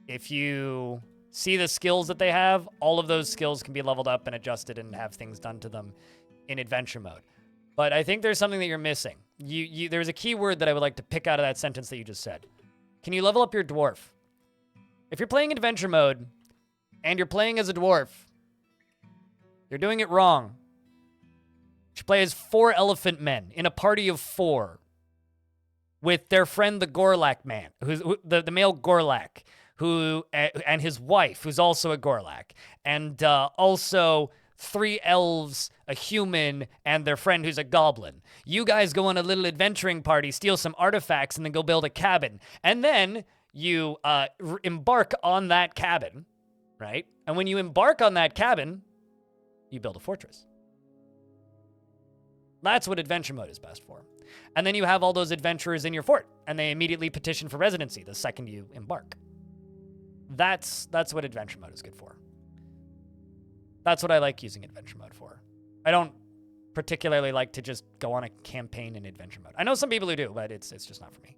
if you see the skills that they have, all of those skills can be leveled up and adjusted and have things done to them in adventure mode. But I think there's something that you're missing. There's a key word that I would like to pick out of that sentence that you just said. Can you level up your dwarf? If you're playing adventure mode and you're playing as a dwarf, you're doing it wrong. You should play as 4 elephant men in a party of 4 with their friend the Gorlak man, who's the male Gorlak, and his wife, who's also a Gorlak, and also 3 elves, a human, and their friend who's a goblin. You guys go on a little adventuring party, steal some artifacts, and then go build a cabin. And then you embark on that cabin, right? And when you embark on that cabin, you build a fortress. That's what adventure mode is best for. And then you have all those adventurers in your fort, and they immediately petition for residency the second you embark. That's what adventure mode is good for. That's what I like using adventure mode for. I don't particularly like to just go on a campaign in adventure mode. I know some people who do, but it's just not for me.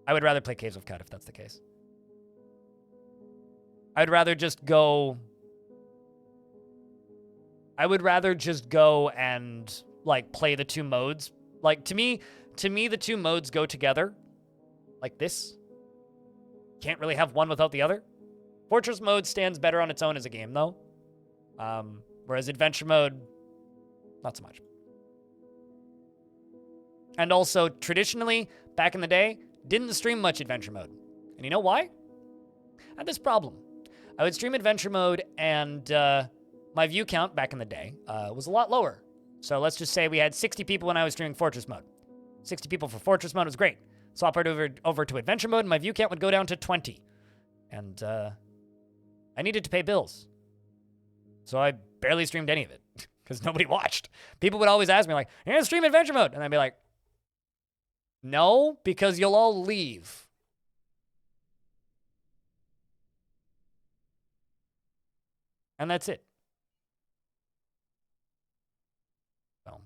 I would rather play Caves of Cut if that's the case. I'd rather just go and like play the two modes. Like to me the two modes go together like this. Can't really have one without the other. Fortress mode stands better on its own as a game though. Whereas adventure mode, not so much. And also teradtionally, back in the day, didn't stream much adventure mode. And you know why? I had this problem. I would stream adventure mode and my view count back in the day was a lot lower. So let's just say we had 60 people when I was streaming Fortress mode. 60 people for Fortress mode was great. Swap it over to adventure mode and my view count would go down to 20. And I needed to pay bills. So I barely streamed any of it because nobody watched. People would always ask me like, "You're gonna stream adventure mode?" And I'd be like, "No, because you'll all leave." And that's it. So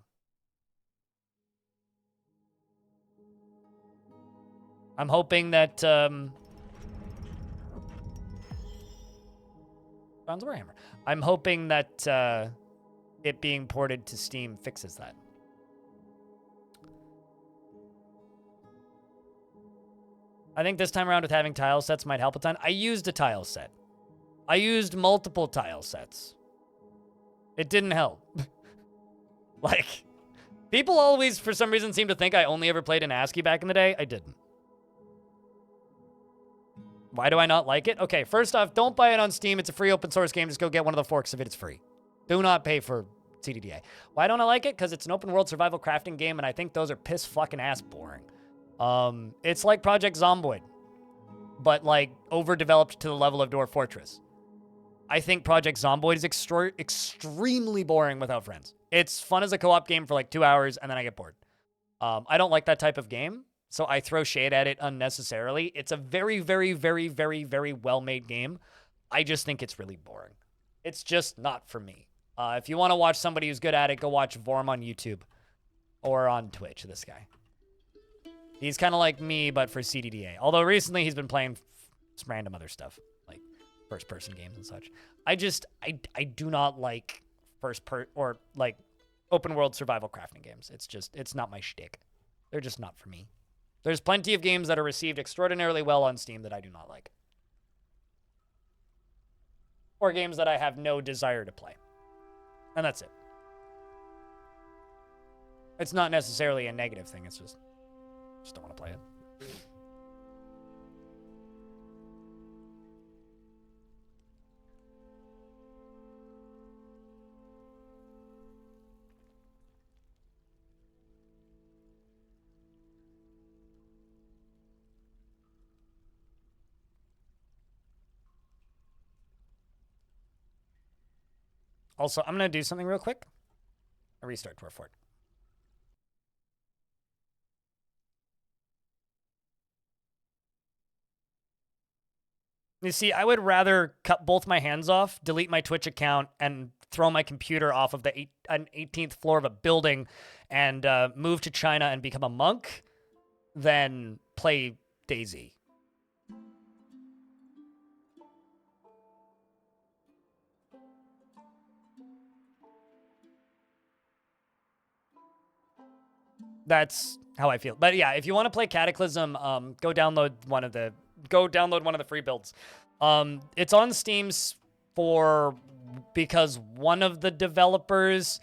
I'm hoping that Found Warhammer. I'm hoping that it being ported to Steam fixes that. I think this time around with having tile sets might help a ton. I used a tile set. I used multiple tile sets. It didn't help. Like, people always, for some reason, seem to think I only ever played in ASCII back in the day. I didn't. Why do I not like it? Okay, first off, don't buy it on Steam. It's a free open source game. Just go get one of the forks of it. It's free. Do not pay for CDDA. Why don't I like it? Because it's an open world survival crafting game, and I think those are piss fucking ass boring. It's like Project Zomboid, but like overdeveloped to the level of Dwarf Fortress. I think Project Zomboid is extremely boring without friends. It's fun as a co-op game for like 2 hours, and then I get bored. I don't like that type of game, so I throw shade at it unnecessarily. It's a very, very, very, very, very well-made game. I just think it's really boring. It's just not for me. If you want to watch somebody who's good at it, go watch Vorm on YouTube or on Twitch, this guy. He's kind of like me, but for CDDA. Although recently he's been playing some random other stuff, like first-person games and such. I do not like or like open-world survival crafting games. It's not my shtick. They're just not for me. There's plenty of games that are received extraordinarily well on Steam that I do not like. Or games that I have no desire to play. And that's it. It's not necessarily a negative thing. It's just don't want to play it. Also, I'm going to do something real quick. A restart to our fort. You see, I would rather cut both my hands off, delete my Twitch account, and throw my computer off of an 18th floor of a building and move to China and become a monk than play DayZ. That's how I feel. But yeah, if you want to play Cataclysm, go download one of the free builds. It's on Steam because one of the developers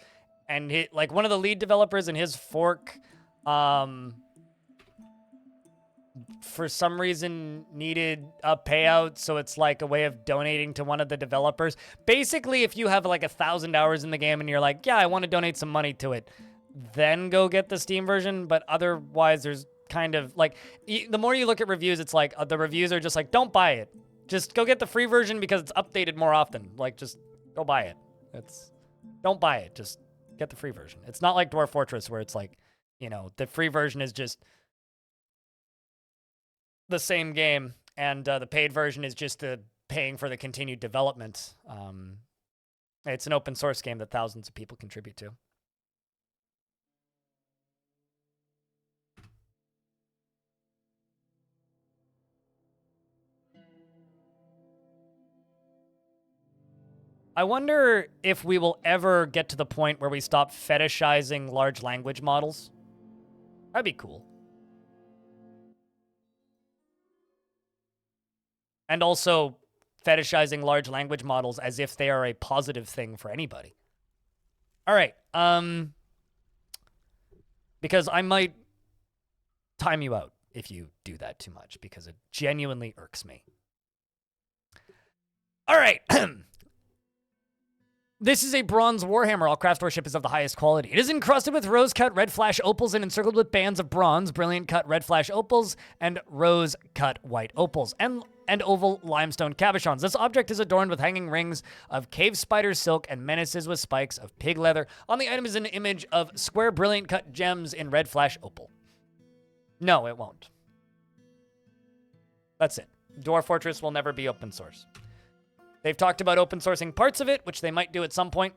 and one of the lead developers and his fork for some reason needed a payout, so it's like a way of donating to one of the developers. Basically, if you have like 1,000 hours in the game and you're like, yeah, I want to donate some money to it, then go get the Steam version. But otherwise, there's kind of like, the more you look at reviews, it's like the reviews are just like, don't buy it. Just go get the free version because it's updated more often. Like, just go buy it. Don't buy it. Just get the free version. It's not like Dwarf Fortress where it's like, you know, the free version is just the same game, and the paid version is just the paying for the continued development. It's an open source game that thousands of people contribute to. I wonder if we will ever get to the point where we stop fetishizing large language models. That'd be cool. And also fetishizing large language models as if they are a positive thing for anybody. All right. Because I might time you out if you do that too much, because it genuinely irks me. All right. This is a bronze warhammer. All craft worship is of the highest quality. It is encrusted with rose-cut red flash opals and encircled with bands of bronze, brilliant cut red flash opals, and rose-cut white opals, and oval limestone cabochons. This object is adorned with hanging rings of cave spider silk and menaces with spikes of pig leather. On the item is an image of square brilliant cut gems in red flash opal. No, it won't. That's it. Dwarf Fortress will never be open source. They've talked about open sourcing parts of it, which they might do at some point,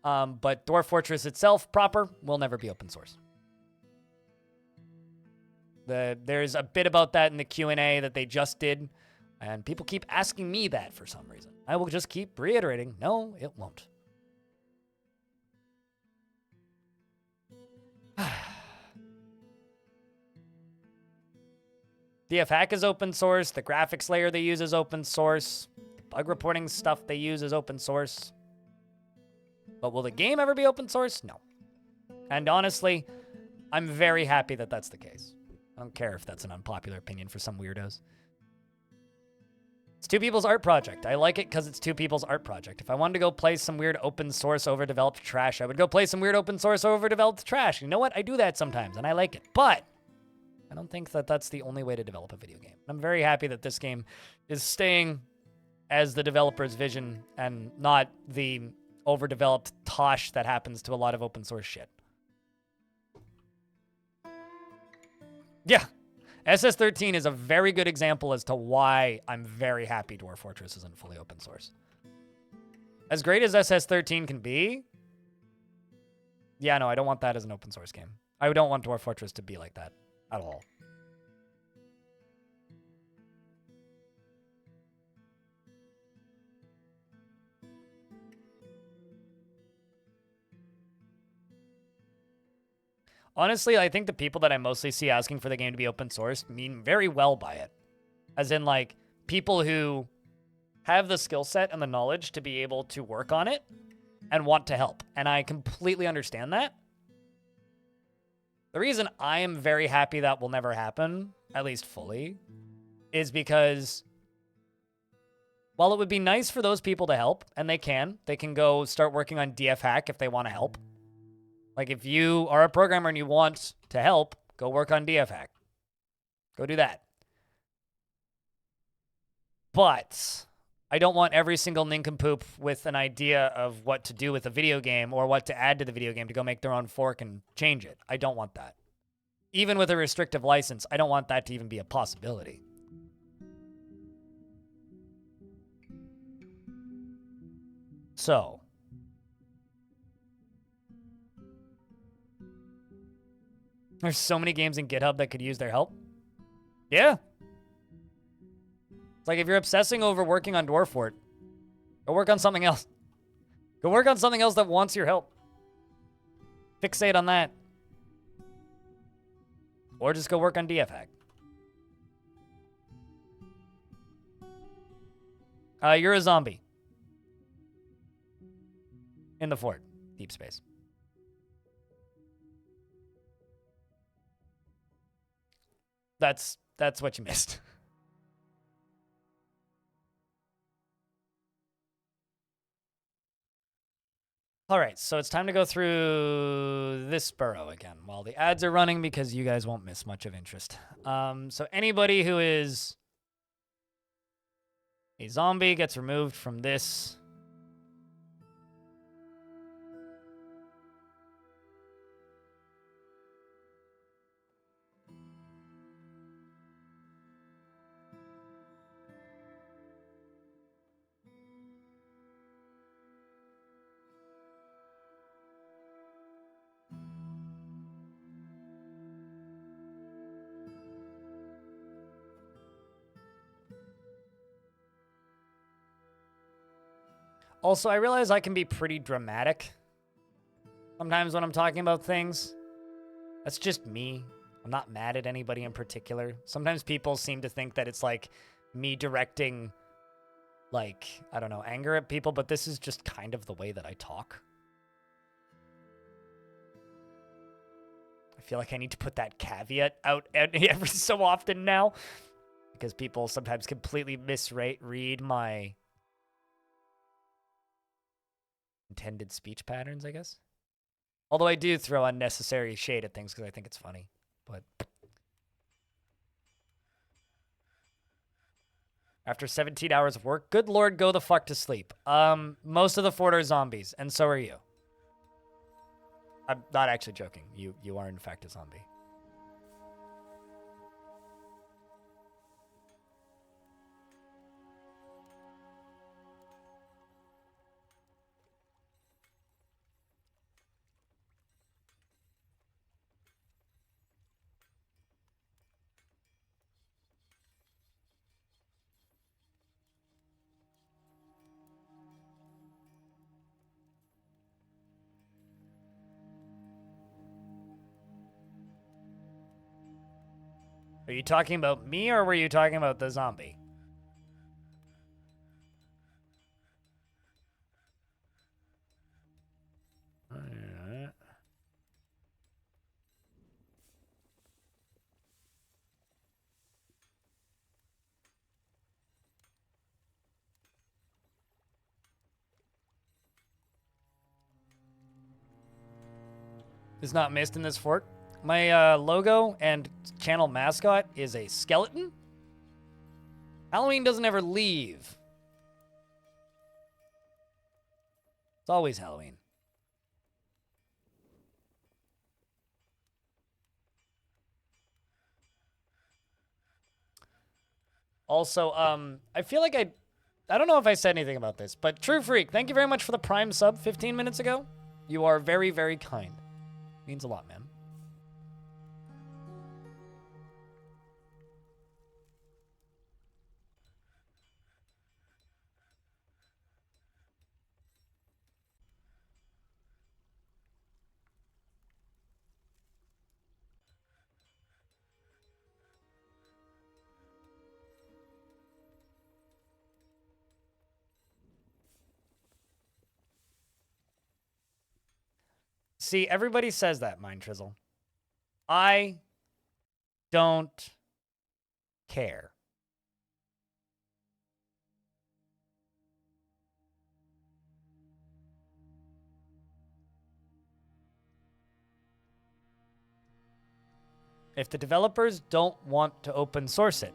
but Dwarf Fortress itself, proper, will never be open source. There's a bit about that in the Q&A that they just did, and people keep asking me that for some reason. I will just keep reiterating, no, it won't. DF Hack is open source. The graphics layer they use is open source. Bug reporting stuff they use is open source. But will the game ever be open source? No. And honestly, I'm very happy that that's the case. I don't care if that's an unpopular opinion for some weirdos. It's two people's art project. I like it because it's two people's art project. If I wanted to go play some weird open source overdeveloped trash, I would go play some weird open source overdeveloped trash. You know what? I do that sometimes, and I like it. But I don't think that that's the only way to develop a video game. I'm very happy that this game is staying as the developer's vision and not the overdeveloped tosh that happens to a lot of open source shit. Yeah. SS13 is a very good example as to why I'm very happy Dwarf Fortress isn't fully open source. As great as SS13 can be, yeah, no, I don't want that as an open source game. I don't want Dwarf Fortress to be like that at all. Honestly, I think the people that I mostly see asking for the game to be open source mean very well by it. As in, like, people who have the skill set and the knowledge to be able to work on it and want to help. And I completely understand that. The reason I am very happy that will never happen, at least fully, is because while it would be nice for those people to help, and they can go start working on DF Hack if they want to help. Like, if you are a programmer and you want to help, go work on DF Hack. Go do that. But I don't want every single nincompoop with an idea of what to do with a video game or what to add to the video game to go make their own fork and change it. I don't want that. Even with a restrictive license, I don't want that to even be a possibility. So there's so many games in GitHub that could use their help. Yeah. It's like if you're obsessing over working on Dwarf Fort, go work on something else. Go work on something else that wants your help. Fixate on that. Or just go work on DF Hack. You're a zombie. In the fort. Deep space. That's what you missed. All right, so it's time to go through this burrow again while the ads are running because you guys won't miss much of interest. So anybody who is a zombie gets removed from this Also, I realize I can be pretty dramatic sometimes when I'm talking about things. That's just me. I'm not mad at anybody in particular. Sometimes people seem to think that it's like me directing, like, I don't know, anger at people, but this is just kind of the way that I talk. I feel like I need to put that caveat out every so often now, because people sometimes completely misread my intended speech patterns, I guess. Although I do throw unnecessary shade at things because I think it's funny. But after 17 hours of work, good lord, go the fuck to sleep. Most of the fort are zombies, and so are you. I'm not actually joking. You are in fact a zombie. Are you talking about me, or were you talking about the zombie? Is not missed in this fort. My logo and channel mascot is a skeleton. Halloween doesn't ever leave. It's always Halloween. Also, I feel like I don't know if I said anything about this, but True Freak, thank you very much for the Prime sub 15 minutes ago. You are very, very kind. Means a lot, man. See, everybody says that, Mind Trizzle. I don't care. If the developers don't want to open source it,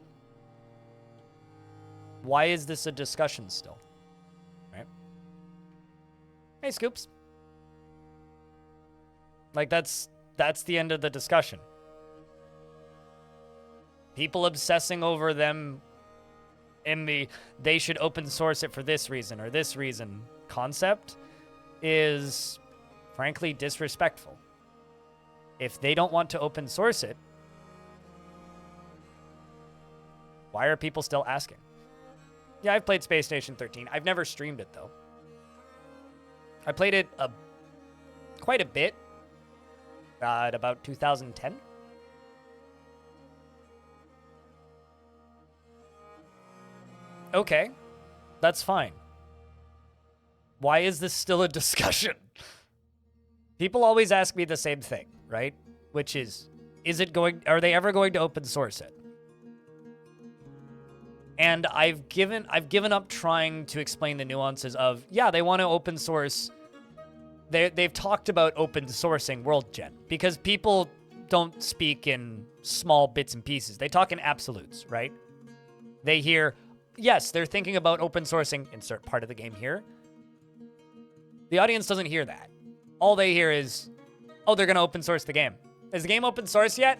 why is this a discussion still? Right? Hey, Scoops. Like, that's the end of the discussion. People obsessing over them in the they should open source it for this reason or this reason concept is frankly disrespectful. If they don't want to open source it, why are people still asking? Yeah, I've played Space Station 13. I've never streamed it, though. I played it quite a bit at about 2010. Okay, that's fine. Why is this still a discussion? People always ask me the same thing, right? Which is are they ever going to open source it? And I've given up trying to explain the nuances of, yeah, they want to open source. They've talked about open sourcing World Gen because people don't speak in small bits and pieces. They talk in absolutes, right? They hear, yes, they're thinking about open sourcing, insert part of the game here. The audience doesn't hear that. All they hear is, oh, they're going to open source the game. Is the game open source yet?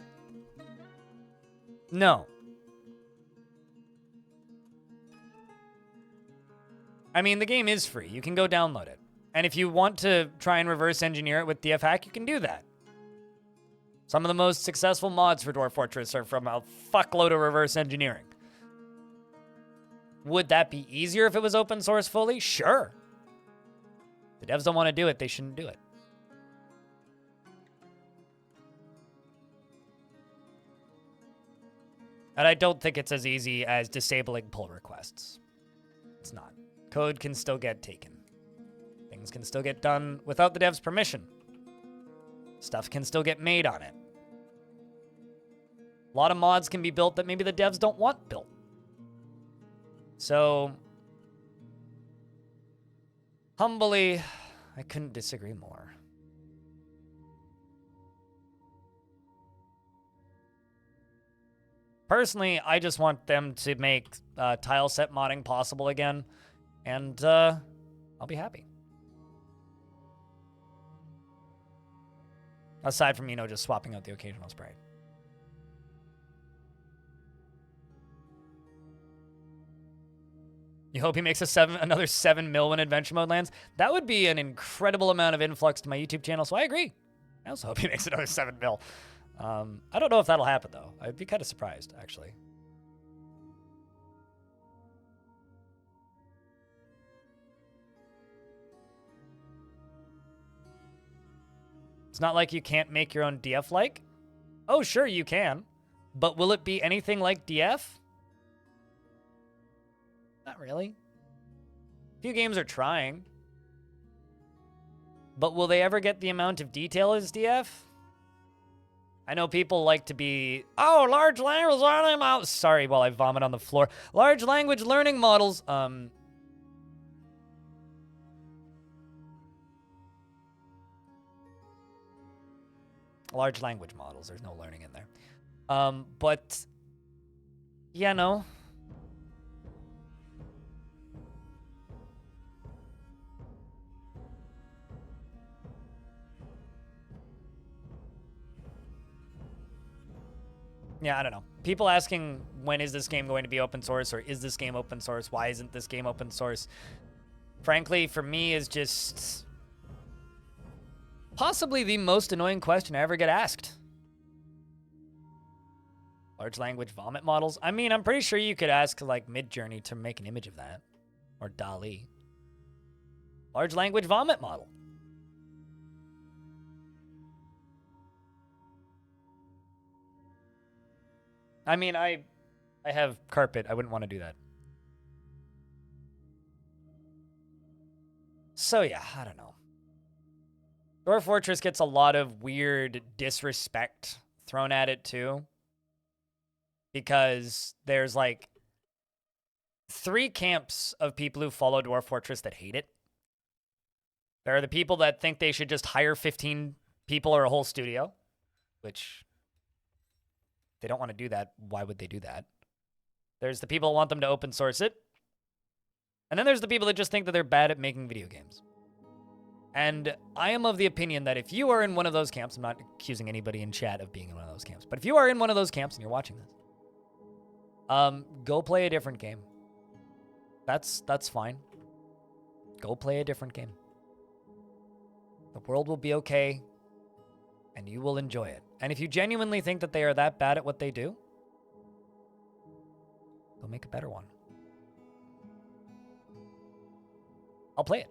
No. I mean, the game is free. You can go download it. And if you want to try and reverse engineer it with DFHack, you can do that. Some of the most successful mods for Dwarf Fortress are from a fuckload of reverse engineering. Would that be easier if it was open source fully? Sure. The devs don't want to do it, they shouldn't do it. And I don't think it's as easy as disabling pull requests. It's not. Code can still get taken. Things can still get done without the dev's permission. Stuff can still get made on it. A lot of mods can be built that maybe the devs don't want built. So, humbly, I couldn't disagree more. Personally, I just want them to make tile set modding possible again, and I'll be happy. Aside from, you know, just swapping out the occasional sprite. You hope he makes another 7 mil when adventure mode lands? That would be an incredible amount of influx to my YouTube channel, so I agree. I also hope he makes another 7 mil. I don't know if that'll happen, though. I'd be kind of surprised, actually. It's not like you can't make your own DF like. Oh, sure, you can. But will it be anything like DF? Not really. A few games are trying. But will they ever get the amount of detail as DF? I know people like to be, oh, large language learning models. Sorry, while I vomit on the floor. Large language learning models. Large language models. There's no learning in there. But, yeah, no. Yeah, I don't know. People asking, when is this game going to be open source, or is this game open source? Why isn't this game open source? Frankly, for me, is just possibly the most annoying question I ever get asked. Large language vomit models? I mean, I'm pretty sure you could ask, like, Midjourney to make an image of that. Or DALL-E. Large language vomit model. I mean, I have carpet. I wouldn't want to do that. So, yeah, I don't know. Dwarf Fortress gets a lot of weird disrespect thrown at it, too. Because there's, like, 3 camps of people who follow Dwarf Fortress that hate it. There are the people that think they should just hire 15 people or a whole studio, which... they don't want to do that. Why would they do that? There's the people who want them to open source it. And then there's the people that just think that they're bad at making video games. And I am of the opinion that if you are in one of those camps, I'm not accusing anybody in chat of being in one of those camps, but if you are in one of those camps and you're watching this, go play a different game. That's fine. Go play a different game. The world will be okay, and you will enjoy it. And if you genuinely think that they are that bad at what they do, go make a better one. I'll play it.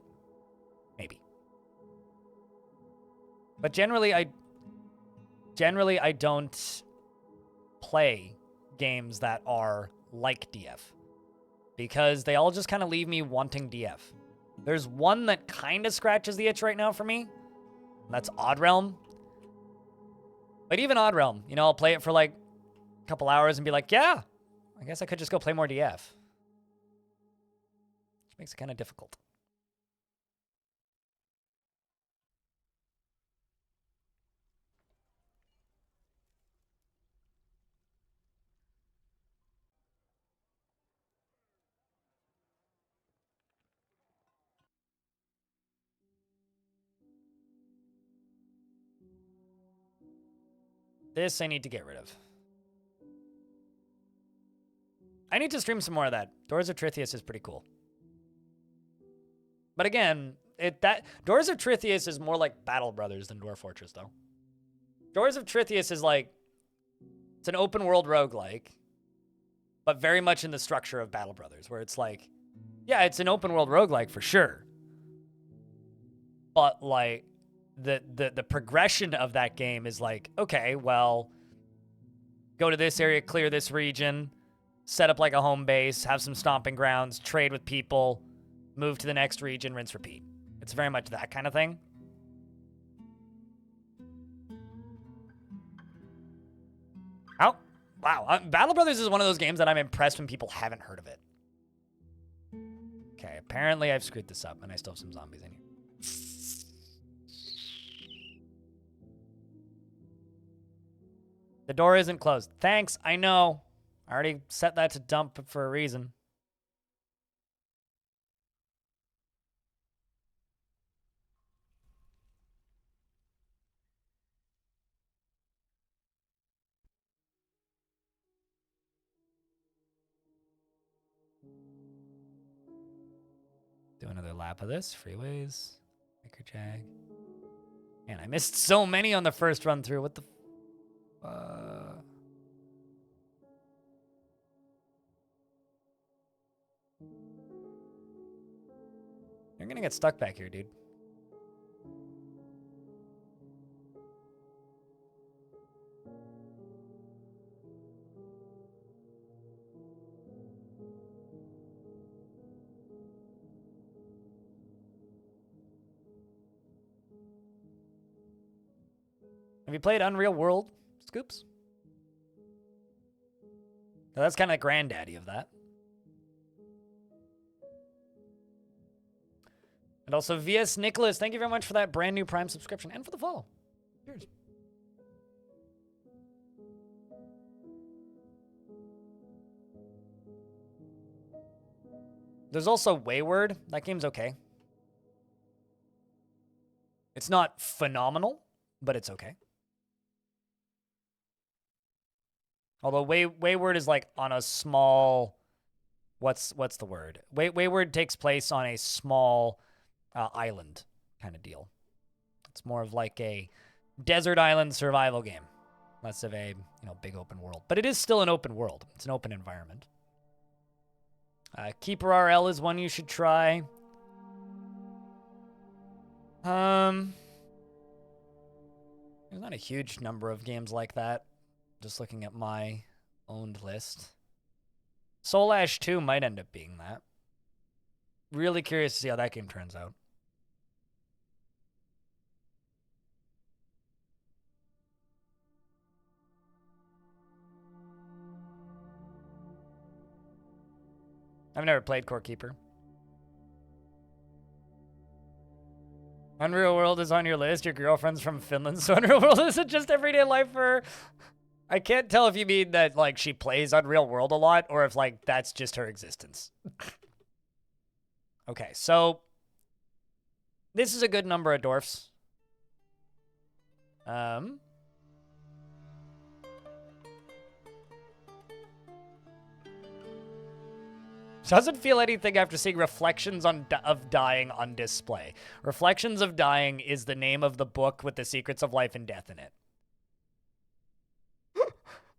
Maybe. But generally I don't play games that are like DF. Because they all just kind of leave me wanting DF. There's one that kind of scratches the itch right now for me. And that's Odd Realm. But even Odd Realm, you know, I'll play it for like a couple hours and be like, yeah, I guess I could just go play more DF. Which makes it kind of difficult. This I need to get rid of. I need to stream some more of that. Doors of Trithius is pretty cool. But again, Doors of Trithius is more like Battle Brothers than Dwarf Fortress, though. Doors of Trithius is like, it's an open world roguelike, but very much in the structure of Battle Brothers, where it's like, yeah, it's an open world roguelike for sure. but like the progression of that game is like, okay, well, go to this area, clear this region, set up like a home base, have some stomping grounds, trade with people, move to the next region, rinse, repeat. It's very much that kind of thing. Oh, wow. Battle Brothers is one of those games that I'm impressed when people haven't heard of it. Okay, apparently I've screwed this up, and I still have some zombies in here. The door isn't closed. Thanks, I know. I already set that to dump for a reason. Do another lap of this. Freeways. Microjag. Man, I missed so many on the first run through. What the... You're gonna get stuck back here, dude. Have you played Unreal World, Scoops? Now, that's kind of granddaddy of that. And also, VS Nicholas, thank you very much for that brand new Prime subscription and for the follow. Cheers. There's also Wayward. That game's okay. It's not phenomenal, but it's okay. Although Wayward is like on a small, what's the word? Wayward takes place on a small island kind of deal. It's more of like a desert island survival game, less of a big open world. But it is still an open world. It's an open environment. Keeper RL is one you should try. There's not a huge number of games like that. Just looking at my owned list. Soul Ash 2 might end up being that. Really curious to see how that game turns out. I've never played Core Keeper. Unreal World is on your list. Your girlfriend's from Finland, so Unreal World isn't just everyday life for her. I can't tell if you mean that, like, she plays Unreal World a lot, or if, like, that's just her existence. Okay, so this is a good number of dwarfs. Doesn't feel anything after seeing Reflections of Dying on display. Reflections of Dying is the name of the book with the secrets of life and death in it.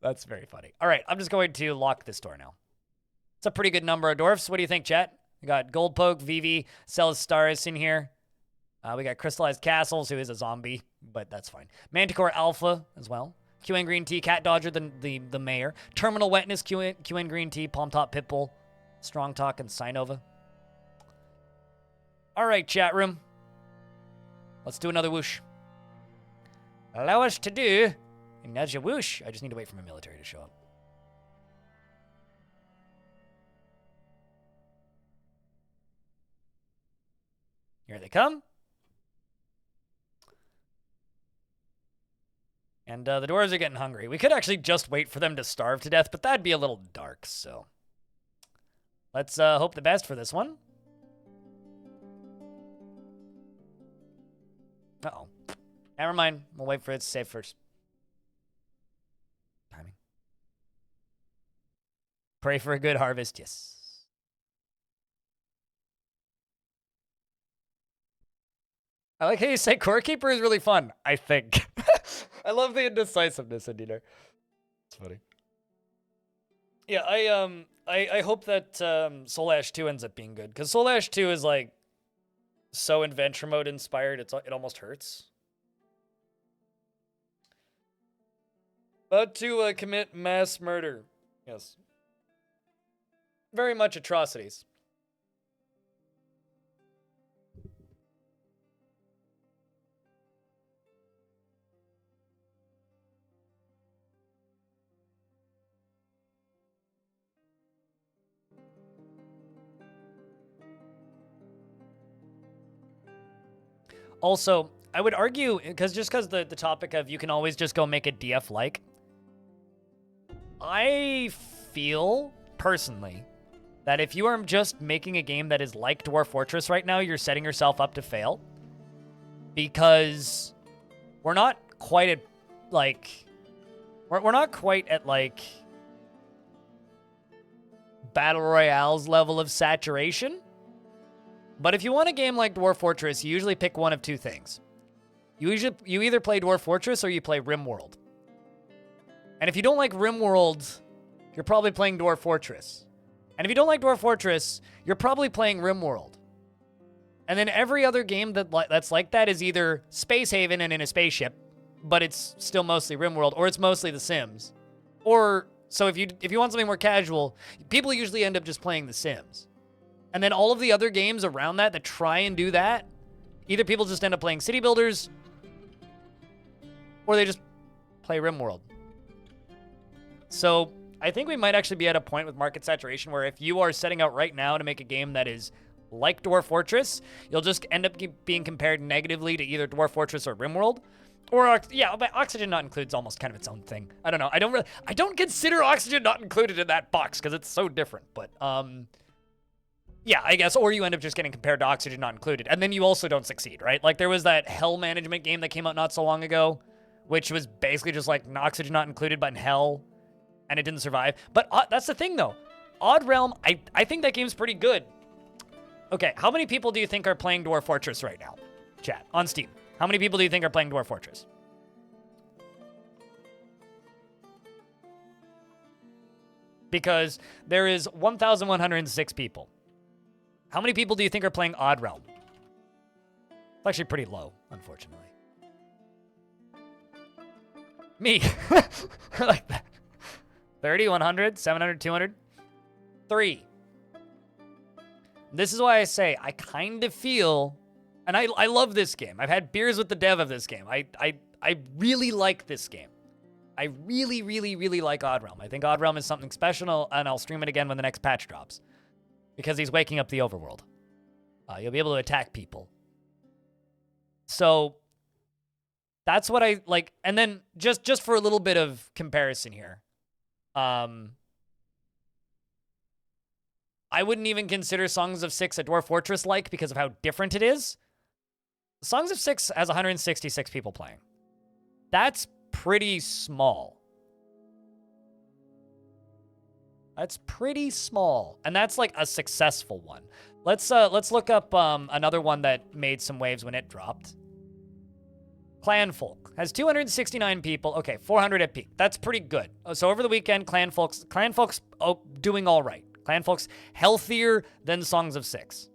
That's very funny. All right, I'm just going to lock this door now. It's a pretty good number of dwarfs. What do you think, chat? We got Goldpoke, Vivi, Celestaris in here. We got Crystallized Castles, who is a zombie, but that's fine. Manticore Alpha as well. QN Green Tea, Cat Dodger, the mayor. Terminal Wetness, QN Green Tea, Palm Top Pitbull, Strong Talk, and Sinova. All right, chat room. Let's do another whoosh. Allow us to do another whoosh. I just need to wait for my military to show up. Here they come. And the dwarves are getting hungry. We could actually just wait for them to starve to death, but that'd be a little dark, so let's hope the best for this one. Uh-oh. Never mind. We'll wait for it to save first. Timing. Pray for a good harvest. Yes. I like how you say Core Keeper is really fun, I think. I love the indecisiveness in Dieter. It's funny. Yeah, I hope that Soul Ash 2 ends up being good, because Soul Ash 2 is like so adventure mode inspired, it almost hurts. About to commit mass murder. Yes. Very much atrocities. Also, I would argue, because the topic of you can always just go make a DF like, I feel, personally, that if you are just making a game that is like Dwarf Fortress right now, you're setting yourself up to fail. Because we're not quite at, like, we're not quite at, like, Battle Royale's level of saturation. But if you want a game like Dwarf Fortress, you usually pick one of two things. You either play Dwarf Fortress or you play RimWorld. And if you don't like RimWorld, you're probably playing Dwarf Fortress. And if you don't like Dwarf Fortress, you're probably playing RimWorld. And then every other game that's like that is either Space Haven and in a spaceship, but it's still mostly RimWorld, or it's mostly The Sims. Or, so if you want something more casual, people usually end up just playing The Sims. And then all of the other games around that try and do that, either people just end up playing City Builders, or they just play RimWorld. So I think we might actually be at a point with market saturation where if you are setting out right now to make a game that is like Dwarf Fortress, you'll just end up being compared negatively to either Dwarf Fortress or RimWorld. Or, yeah, but Oxygen Not Included is almost kind of its own thing. I don't know. I don't consider Oxygen Not Included in that box because it's so different. But, yeah, I guess, or you end up just getting compared to Oxygen Not Included, and then you also don't succeed, right? Like, there was that Hell management game that came out not so long ago, which was basically just like Oxygen Not Included, but in Hell, and it didn't survive. But that's the thing, though. Odd Realm, I think that game's pretty good. Okay, how many people do you think are playing Dwarf Fortress right now? Chat, on Steam. How many people do you think are playing Dwarf Fortress? Because there is 1,106 people. How many people do you think are playing Odd Realm? It's actually pretty low, unfortunately. Me. I like that. 30, 100, 700, 200. 3. This is why I say I kind of feel, and I love this game. I've had beers with the dev of this game. I really like this game. I really, really, really like Odd Realm. I think Odd Realm is something special, and I'll stream it again when the next patch drops. Because he's waking up the overworld. You'll be able to attack people. So, that's what I like. And then, just for a little bit of comparison here. I wouldn't even consider Songs of Six a Dwarf Fortress-like because of how different it is. Songs of Six has 166 people playing. That's pretty small. That's pretty small. And that's like a successful one. Let's look up another one that made some waves when it dropped. Clanfolk has 269 people. Okay, 400 at peak. That's pretty good. So over the weekend, Clanfolk's doing all right. Clanfolk's healthier than Songs of Six.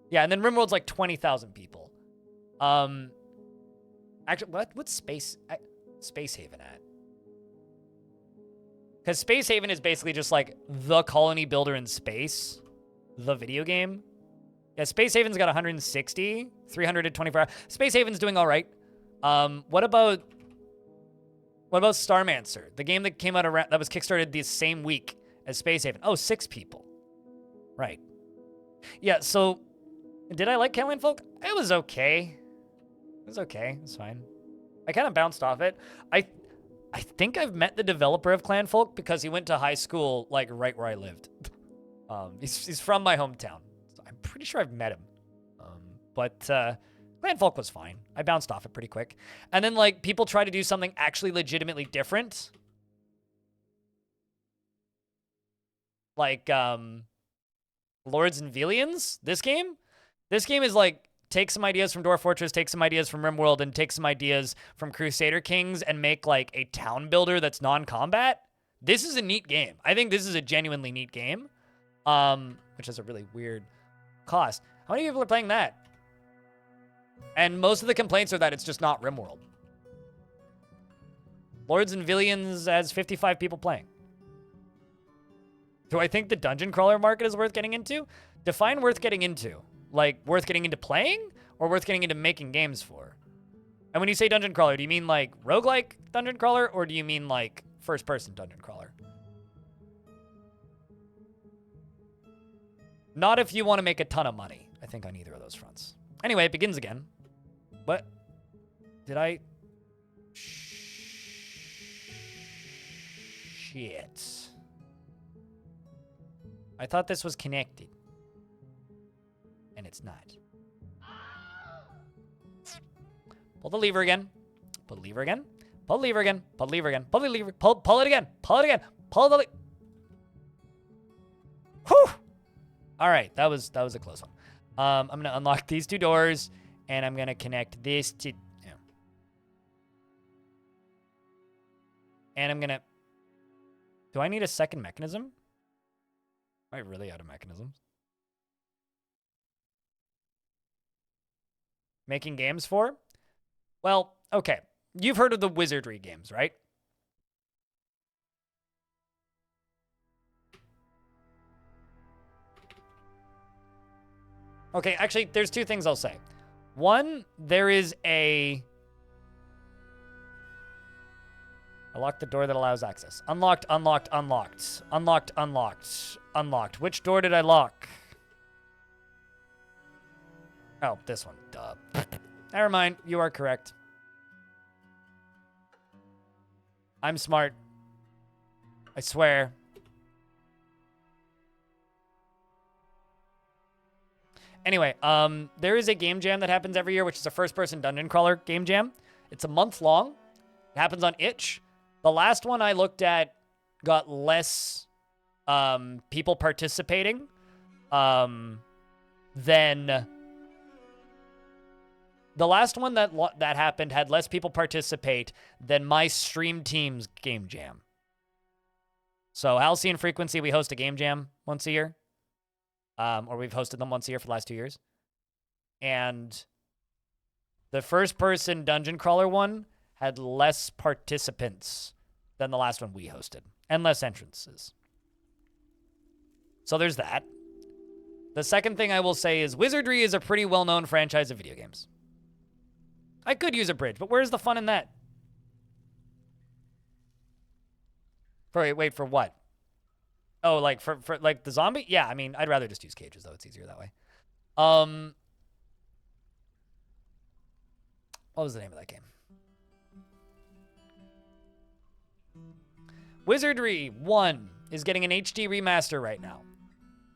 Yeah, and then RimWorld's like 20,000 people. Actually, what's Space Haven at? Because Space Haven is basically just like the colony builder in space, the video game. Yeah, Space Haven's got 160, 324. Space Haven's doing all right. What about Starmancer, the game that came out around, that was kickstarted the same week as Space Haven? Oh, 6 people. Right. Yeah. So, did I like Clanfolk? It was okay. It was okay. It's fine. I kind of bounced off it. I think I've met the developer of Clanfolk because he went to high school, like, right where I lived. He's from my hometown. So I'm pretty sure I've met him. But Clanfolk was fine. I bounced off it pretty quick. And then, like, people try to do something actually legitimately different. Like, Lords and Velians? This game? This game is, like, take some ideas from Dwarf Fortress, take some ideas from RimWorld, and take some ideas from Crusader Kings and make, like, a town builder that's non-combat. This is a neat game. I think this is a genuinely neat game, which is a really weird cost. How many people are playing that? And most of the complaints are that it's just not RimWorld. Lords and Villains has 55 people playing. Do I think the dungeon crawler market is worth getting into? Define worth getting into. Like, worth getting into playing? Or worth getting into making games for? And when you say dungeon crawler, do you mean like roguelike dungeon crawler? Or do you mean like first-person dungeon crawler? Not if you want to make a ton of money, I think, on either of those fronts. Anyway, it begins again. What? Did I... Shit. I thought this was connected. And it's not. Pull the lever again. Pull the lever again. Pull the lever again. Pull the lever again. Pull the lever. Pull it again. Pull it again. Pull the lever. Whew! All right, that was a close one. I'm gonna unlock these two doors, and I'm gonna connect this to. Yeah. And I'm gonna. Do I need a second mechanism? Am I really out of mechanisms? Making games for? Well, okay. You've heard of the wizardry games, right? Okay, actually, there's two things I'll say. One, there is a... I locked the door that allows access. Unlocked, unlocked, unlocked. Unlocked, unlocked, unlocked. Which door did I lock? Oh, this one. Duh. Never mind. You are correct. I'm smart. I swear. Anyway, there is a game jam that happens every year, which is a first-person dungeon crawler game jam. It's a month long. It happens on Itch. The last one I looked at got less people participating than the last one that happened had less people participate than my stream team's game jam. So Halcyon Frequency, we host a game jam once a year. Or we've hosted them once a year for the last 2 years. And the first-person dungeon crawler one had less participants than the last one we hosted. And less entrances. So there's that. The second thing I will say is Wizardry is a pretty well-known franchise of video games. I could use a bridge, but where's the fun in that? Wait, for what? Oh, like for like the zombie? Yeah, I mean, I'd rather just use cages though. It's easier that way. What was the name of that game? Wizardry 1 is getting an HD remaster right now.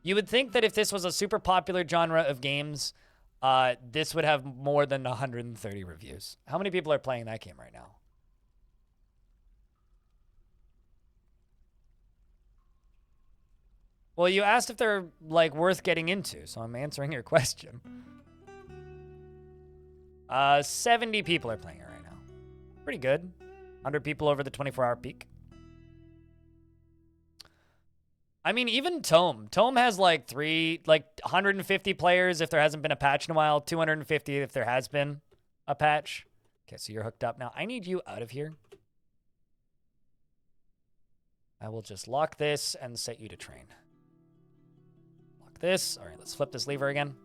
You would think that if this was a super popular genre of games, this would have more than 130 reviews. How many people are playing that game right now? Well, you asked if they're, like, worth getting into, so I'm answering your question. 70 people are playing it right now. Pretty good. 100 people over the 24-hour peak. I mean, even Tome. Tome has, like, 150 players if there hasn't been a patch in a while. 250 if there has been a patch. Okay, so you're hooked up now. I need you out of here. I will just lock this and set you to train. This. All right, let's flip this lever again.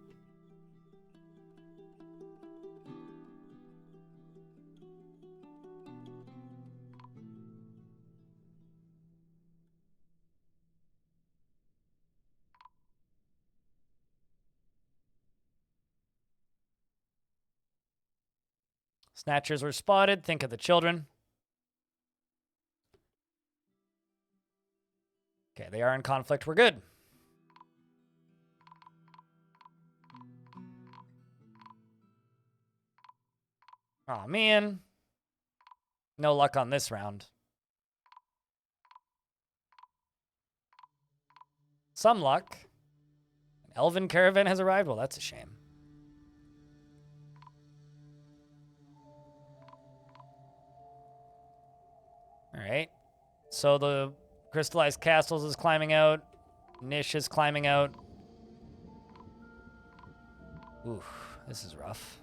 Snatchers were spotted. Think of the children. Okay, they are in conflict. We're good. Oh man. No luck on this round. Some luck. An elven caravan has arrived. Well, that's a shame. All right. So the crystallized castles is climbing out. Niche is climbing out. Ooh, this is rough.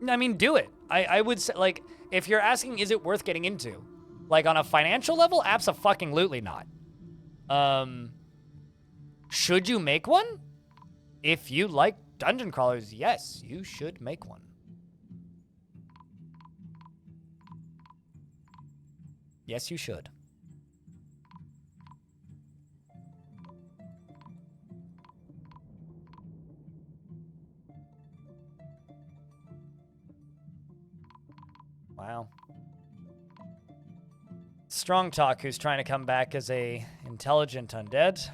I mean, do it. I would say, like, if you're asking, is it worth getting into? Like, on a financial level, abso-fucking-lutely not. Should you make one? If you like dungeon crawlers, yes, you should make one. Yes, you should. Wow. Strong Talk, who's trying to come back as a intelligent undead.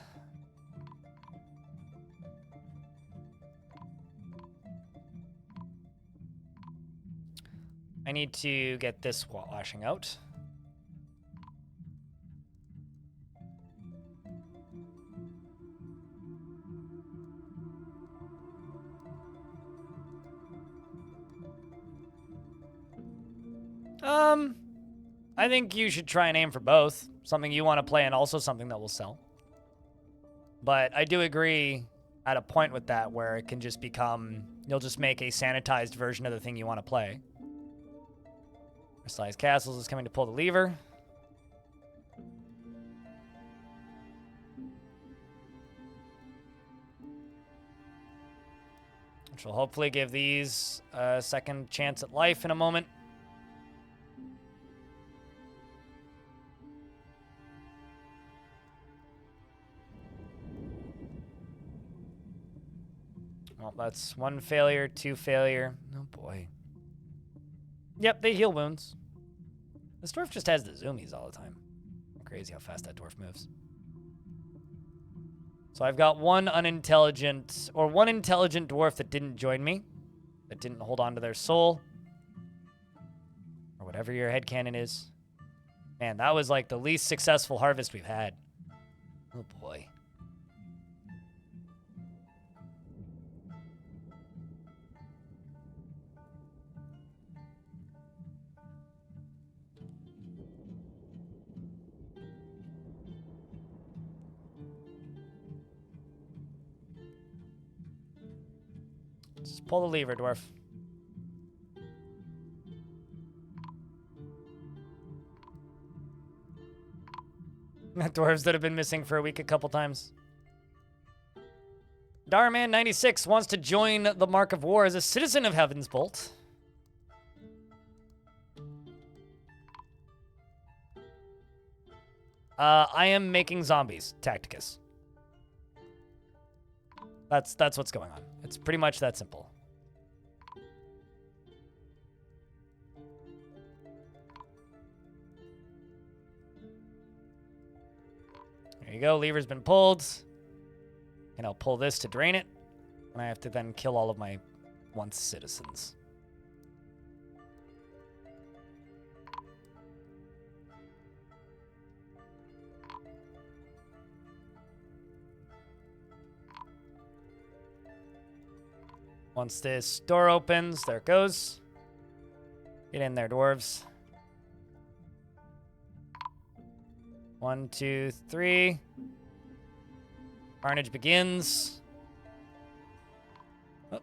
I need to get this washing out. I think you should try and aim for both. Something you want to play and also something that will sell. But I do agree at a point with that where it can just become, you'll just make a sanitized version of the thing you want to play. Crystallized Castles is coming to pull the lever. Which will hopefully give these a second chance at life in a moment. Well, that's one failure, two failure. Oh boy. Yep, they heal wounds. This dwarf just has the zoomies all the time. Crazy how fast that dwarf moves. So I've got one intelligent dwarf that didn't join me, that didn't hold on to their soul, or whatever your headcanon is. Man, that was like the least successful harvest we've had. Oh boy. Just pull the lever, dwarf. Dwarves that have been missing for a week a couple times. Darman96 wants to join the Mark of War as a citizen of Heavensbolt. I am making zombies, Tacticus. That's what's going on. It's pretty much that simple. There you go, lever's been pulled. And I'll pull this to drain it. And I have to then kill all of my once citizens. Once this door opens, there it goes. Get in there, dwarves. 1, 2, 3. Carnage begins. Oh.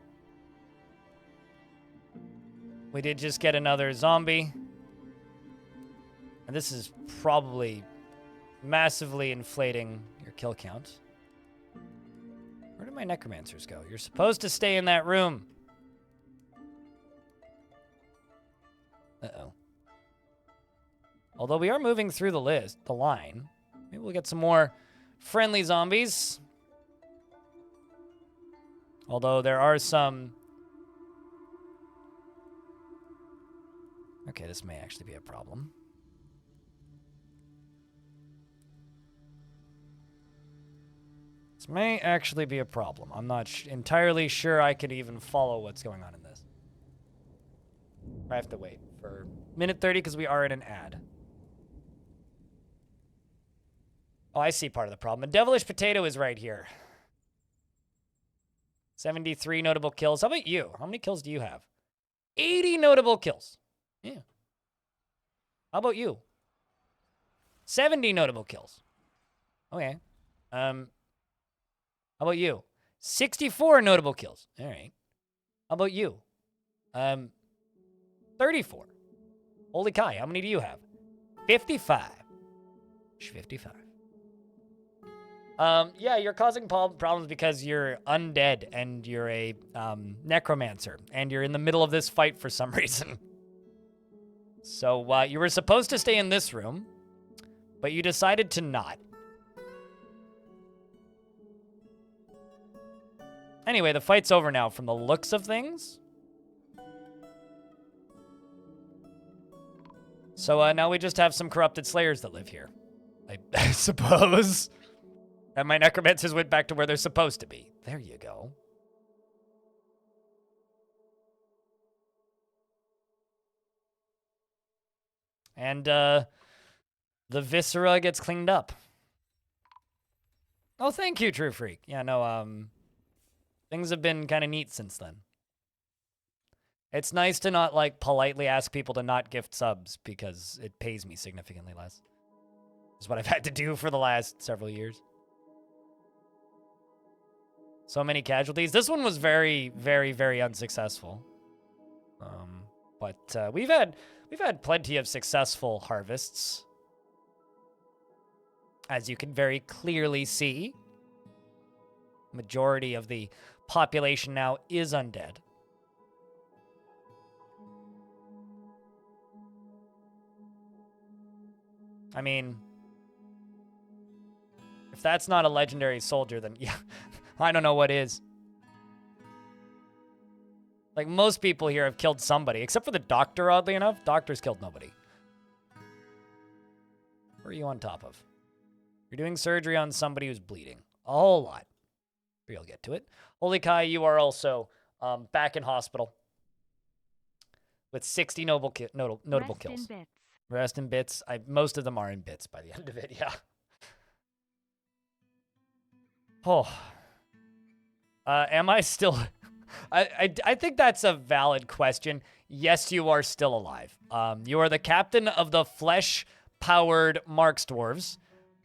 We did just get another zombie. And this is probably massively inflating your kill count. Where did my necromancers go? You're supposed to stay in that room. Uh-oh. Although we are moving through the line. Maybe we'll get some more friendly zombies. Although there are some... Okay, this may actually be a problem. This may actually be a problem. I'm not entirely sure I could even follow what's going on in this. I have to wait for minute 30 because we are in an ad. Oh, I see part of the problem. A devilish potato is right here. 73 notable kills. How about you? How many kills do you have? 80 notable kills. Yeah. How about you? 70 notable kills. Okay. How about you? 64 notable kills. All right. How about you? 34. Holy Kai, how many do you have? 55. 55. Yeah, you're causing problems because you're undead and you're a necromancer and you're in the middle of this fight for some reason. So you were supposed to stay in this room, but you decided to not. Anyway, the fight's over now from the looks of things. So now we just have some corrupted slayers that live here, I suppose. And my necromancers went back to where they're supposed to be. There you go. And the viscera gets cleaned up. Oh, thank you, True Freak. Yeah, no, things have been kind of neat since then. It's nice to not, like, politely ask people to not gift subs because it pays me significantly less. It's what I've had to do for the last several years. So many casualties. This one was very, very, very unsuccessful. But we've had plenty of successful harvests. As you can very clearly see, majority of the population now is undead. I mean, if that's not a legendary soldier, then yeah, I don't know what is. Like, most people here have killed somebody, except for the doctor, oddly enough. Doctor's killed nobody. What are you on top of? You're doing surgery on somebody who's bleeding. A whole lot. But you'll get to it. Holy Kai, you are also back in hospital with 60 notable kills. In bits. Rest in bits. Most of them are in bits by the end of it, yeah. Oh. Am I still... I think that's a valid question. Yes, you are still alive. You are the captain of the flesh-powered Marks Dwarves.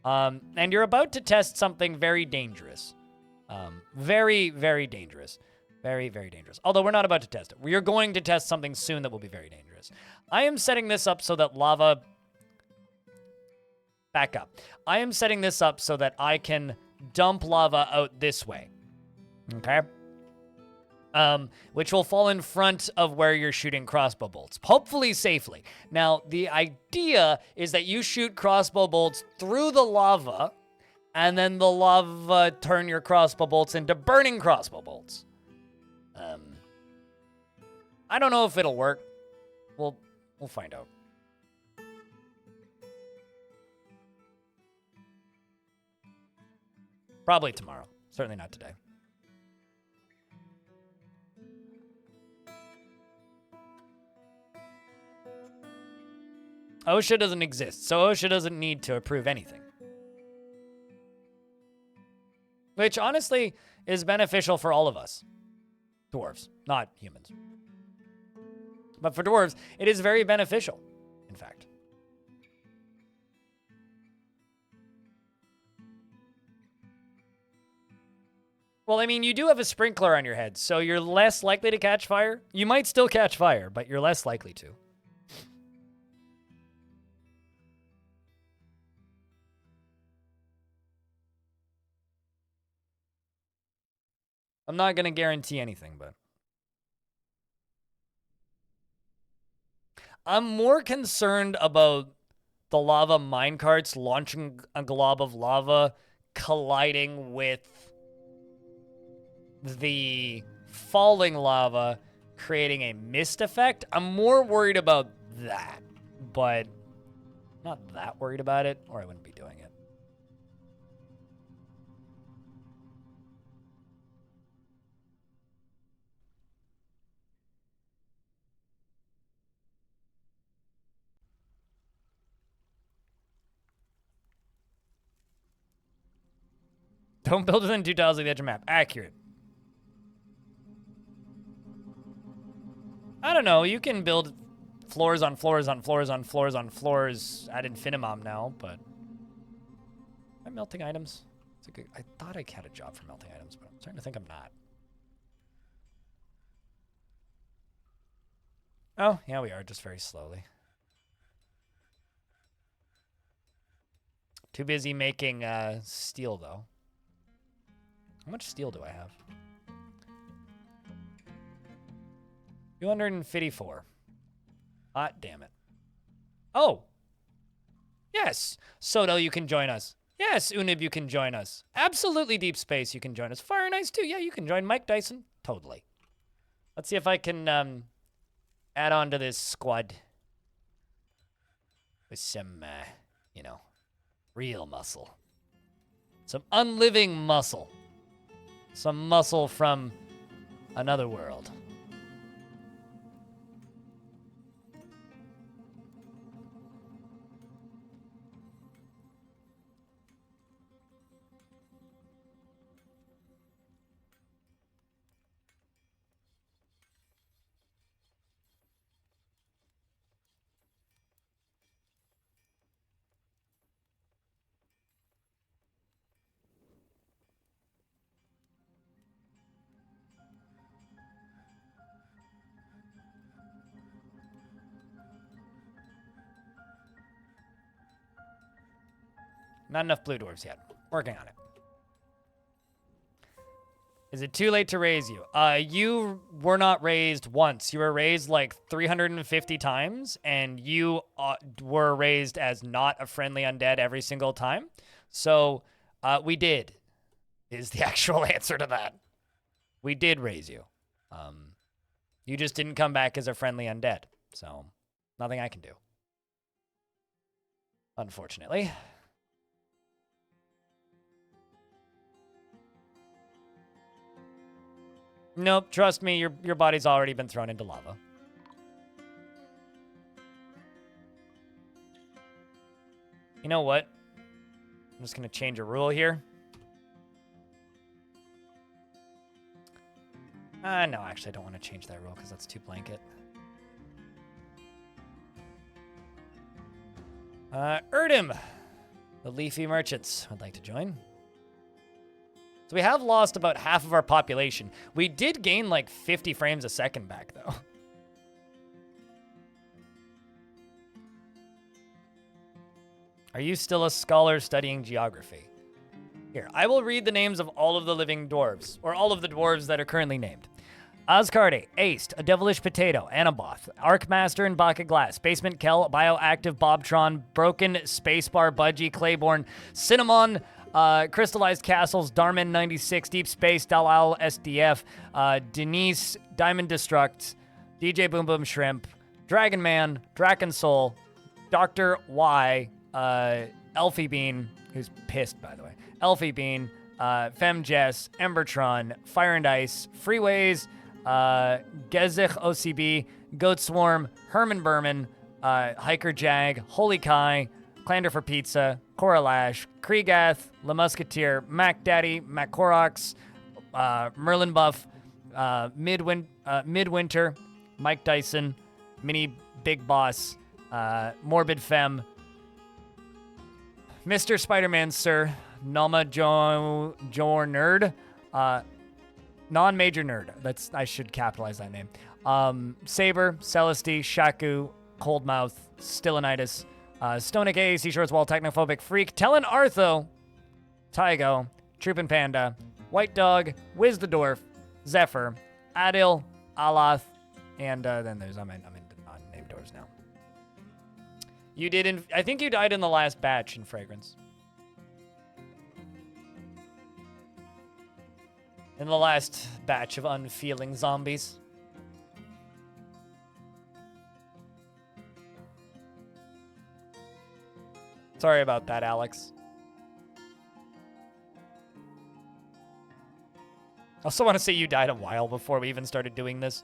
And you're about to test something very dangerous. Very, very dangerous. Very, very dangerous. Although we're not about to test it. We are going to test something soon that will be very dangerous. I am setting this up so that lava... Back up. I am setting this up so that I can dump lava out this way. Okay? Which will fall in front of where you're shooting crossbow bolts. Hopefully safely. Now, the idea is that you shoot crossbow bolts through the lava, and then the lava turn your crossbow bolts into burning crossbow bolts. I don't know if it'll work. We'll find out. Probably tomorrow. Certainly not today. OSHA doesn't exist, so OSHA doesn't need to approve anything. Which, honestly, is beneficial for all of us. Dwarves, not humans. But for dwarves, it is very beneficial, in fact. Well, I mean, you do have a sprinkler on your head, so you're less likely to catch fire. You might still catch fire, but you're less likely to. I'm not going to guarantee anything, but... I'm more concerned about the lava minecarts launching a glob of lava colliding with the falling lava, creating a mist effect. I'm more worried about that, but not that worried about it, or I wouldn't be doing it. Don't build within 2 tiles of the edge of map. Accurate. I don't know. You can build floors on floors on floors on floors on floors ad infinitum now, but... Am I melting items? It's a good... I thought I had a job for melting items, but I'm starting to think I'm not. Oh, yeah, we are, just very slowly. Too busy making steel, though. How much steel do I have? 254. Hot damn it. Oh! Yes! Soto, you can join us. Yes, Unib, you can join us. Absolutely, Deep Space, you can join us. Fire Nice, too. Yeah, you can join. Mike Dyson, totally. Let's see if I can add on to this squad with some, you know, real muscle. Some unliving muscle. Some muscle from another world. Not enough blue dwarves yet. Working on it. Is it too late to raise you? You were not raised once. You were raised like 350 times, and you were raised as not a friendly undead every single time. So, we did, is the actual answer to that. We did raise you. You just didn't come back as a friendly undead. So, nothing I can do. Unfortunately. Nope, trust me, your body's already been thrown into lava. You know what? I'm just gonna change a rule here. No, actually, I don't want to change that rule because that's too blanket. Erdim, the Leafy Merchants would like to join. So we have lost about half of our population. We did gain like 50 frames a second back, though. Are you still a scholar studying geography? Here, I will read the names of all of the living dwarves, or all of the dwarves that are currently named. Ascarde, Aced, a devilish potato, Anaboth, Arcmaster and Bucket Glass, Basement Kel, Bioactive Bobtron, Broken Spacebar Budgie, Claiborne, Cinnamon, Crystallized Castles, Darman 96, Deep Space, Dalal SDF, Denise, Diamond Destruct, DJ Boom Boom Shrimp, Dragon Man, Draken Soul, Dr. Y, Elfie Bean, who's pissed by the way, Elfie Bean, Fem Jess, Embertron, Fire and Ice, Freeways, Gezich OCB, Goat Swarm, Herman Berman, Hiker Jag, Holy Kai, Clander for Pizza, Coralash, Kriegath, Le Musketeer, Mac Daddy, Mac Korox, Merlin Buff, Midwinter, Mike Dyson, Mini Big Boss, Morbid Femme, Mr. Spider-Man Sir, Nama Jor Nerd, non-major nerd. I should capitalize that name. Saber, Celesty, Shaku, Coldmouth, Stillinitis, Stonic A, Seashores Wall, Technophobic Freak, Tellin Artho, Tygo, Troopin' Panda, White Dog, Wiz the Dwarf, Zephyr, Adil, Alath, and then there's I'm in non-named doors now. You did I think you died in the last batch in Fragrance. In the last batch of unfeeling zombies. Sorry about that, Alex. I also want to say you died a while before we even started doing this.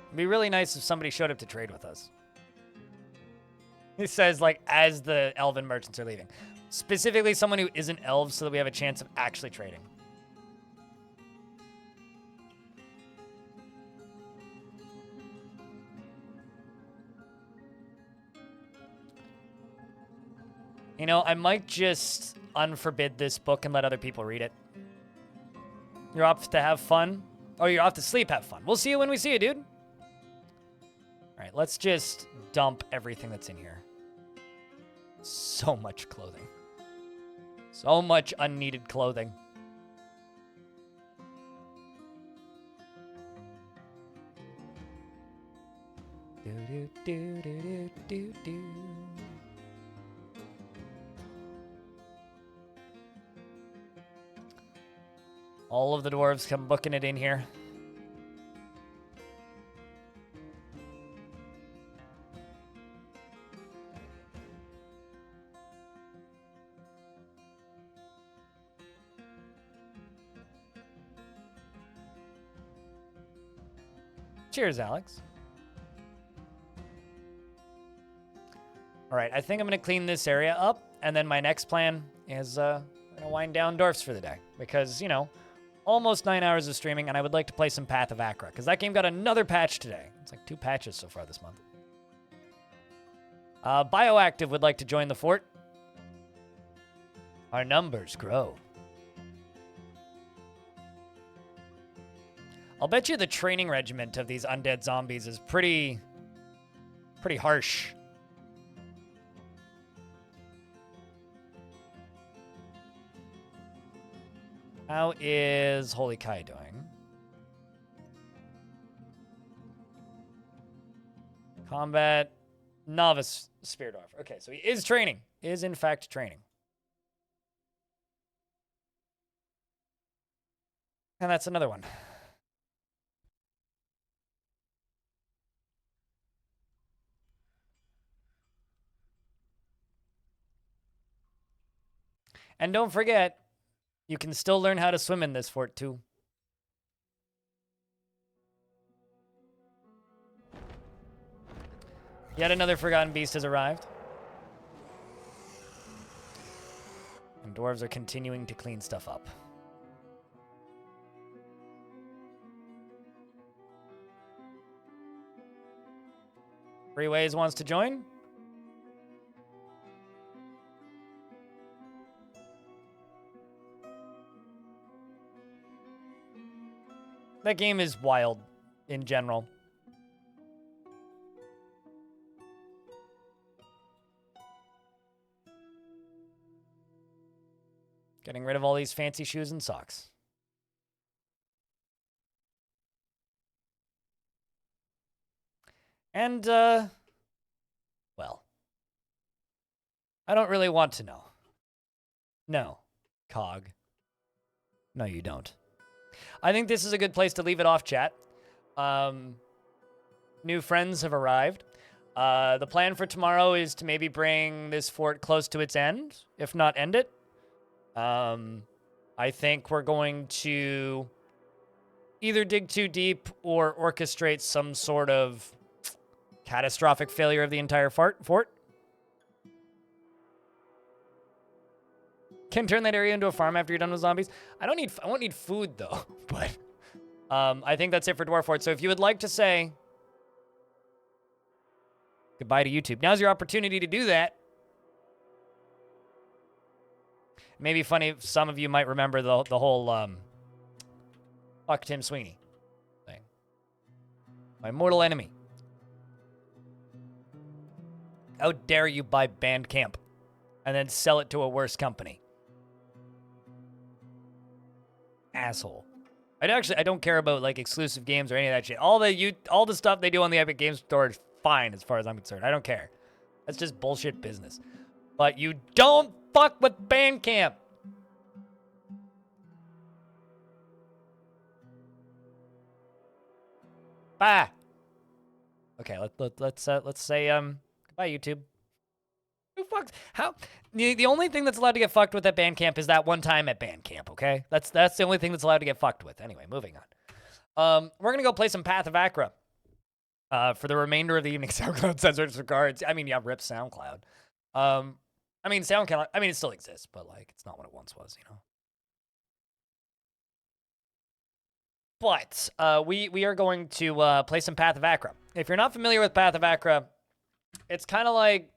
It'd be really nice if somebody showed up to trade with us. He says, like, as the elven merchants are leaving. Specifically someone who isn't elves so that we have a chance of actually trading. You know, I might just unforbid this book and let other people read it. You're off to have fun? Oh, you're off to sleep, have fun. We'll see you when we see you, dude. All right, let's just dump everything that's in here. So much clothing. So much unneeded clothing. Do do do do do do. All of the dwarves come booking it in here. Cheers, Alex. All right, I think I'm going to clean this area up, and then my next plan is I'm going to wind down Dwarfs for the day. Because, you know, almost 9 hours of streaming, and I would like to play some Path of Acra, because that game got another patch today. It's like 2 patches so far this month. Bioactive would like to join the fort. Our numbers grow. I'll bet you the training regiment of these undead zombies is pretty harsh. How is Holy Kai doing? Combat novice Spear Dwarf. Okay, so he is training. Is in fact training. And that's another one. And don't forget, you can still learn how to swim in this fort, too. Yet another Forgotten Beast has arrived. And dwarves are continuing to clean stuff up. Freeways wants to join. That game is wild in general. Getting rid of all these fancy shoes and socks. And, well, I don't really want to know. No, Cog. No, you don't. I think this is a good place to leave it off, chat. New friends have arrived. The plan for tomorrow is to maybe bring this fort close to its end, if not end it. I think we're going to either dig too deep or orchestrate some sort of catastrophic failure of the entire fort. Can turn that area into a farm after you're done with zombies. I won't need food though, but I think that's it for Dwarf Fort. So if you would like to say goodbye to YouTube, now's your opportunity to do that. Maybe funny, some of you might remember the whole fuck Tim Sweeney thing. My mortal enemy. How dare you buy Bandcamp and then sell it to a worse company? Asshole. I don't care about like exclusive games or any of that shit. All the stuff they do on the Epic Games Store is fine as far as I'm concerned. I don't care. That's just bullshit business. But you don't fuck with Bandcamp. Bye. Okay, let's say goodbye, YouTube. Who fucks? How? The only thing that's allowed to get fucked with at Bandcamp is that one time at Bandcamp, okay? That's the only thing that's allowed to get fucked with. Anyway, moving on. We're gonna go play some Path of Acra for the remainder of the evening. SoundCloud censors regards. I mean, yeah, rip SoundCloud. I'm I mean, sound count. I mean, it still exists, but like, it's not what it once was, you know. But we are going to play some Path of Acra. If you're not familiar with Path of Acra, it's kind of like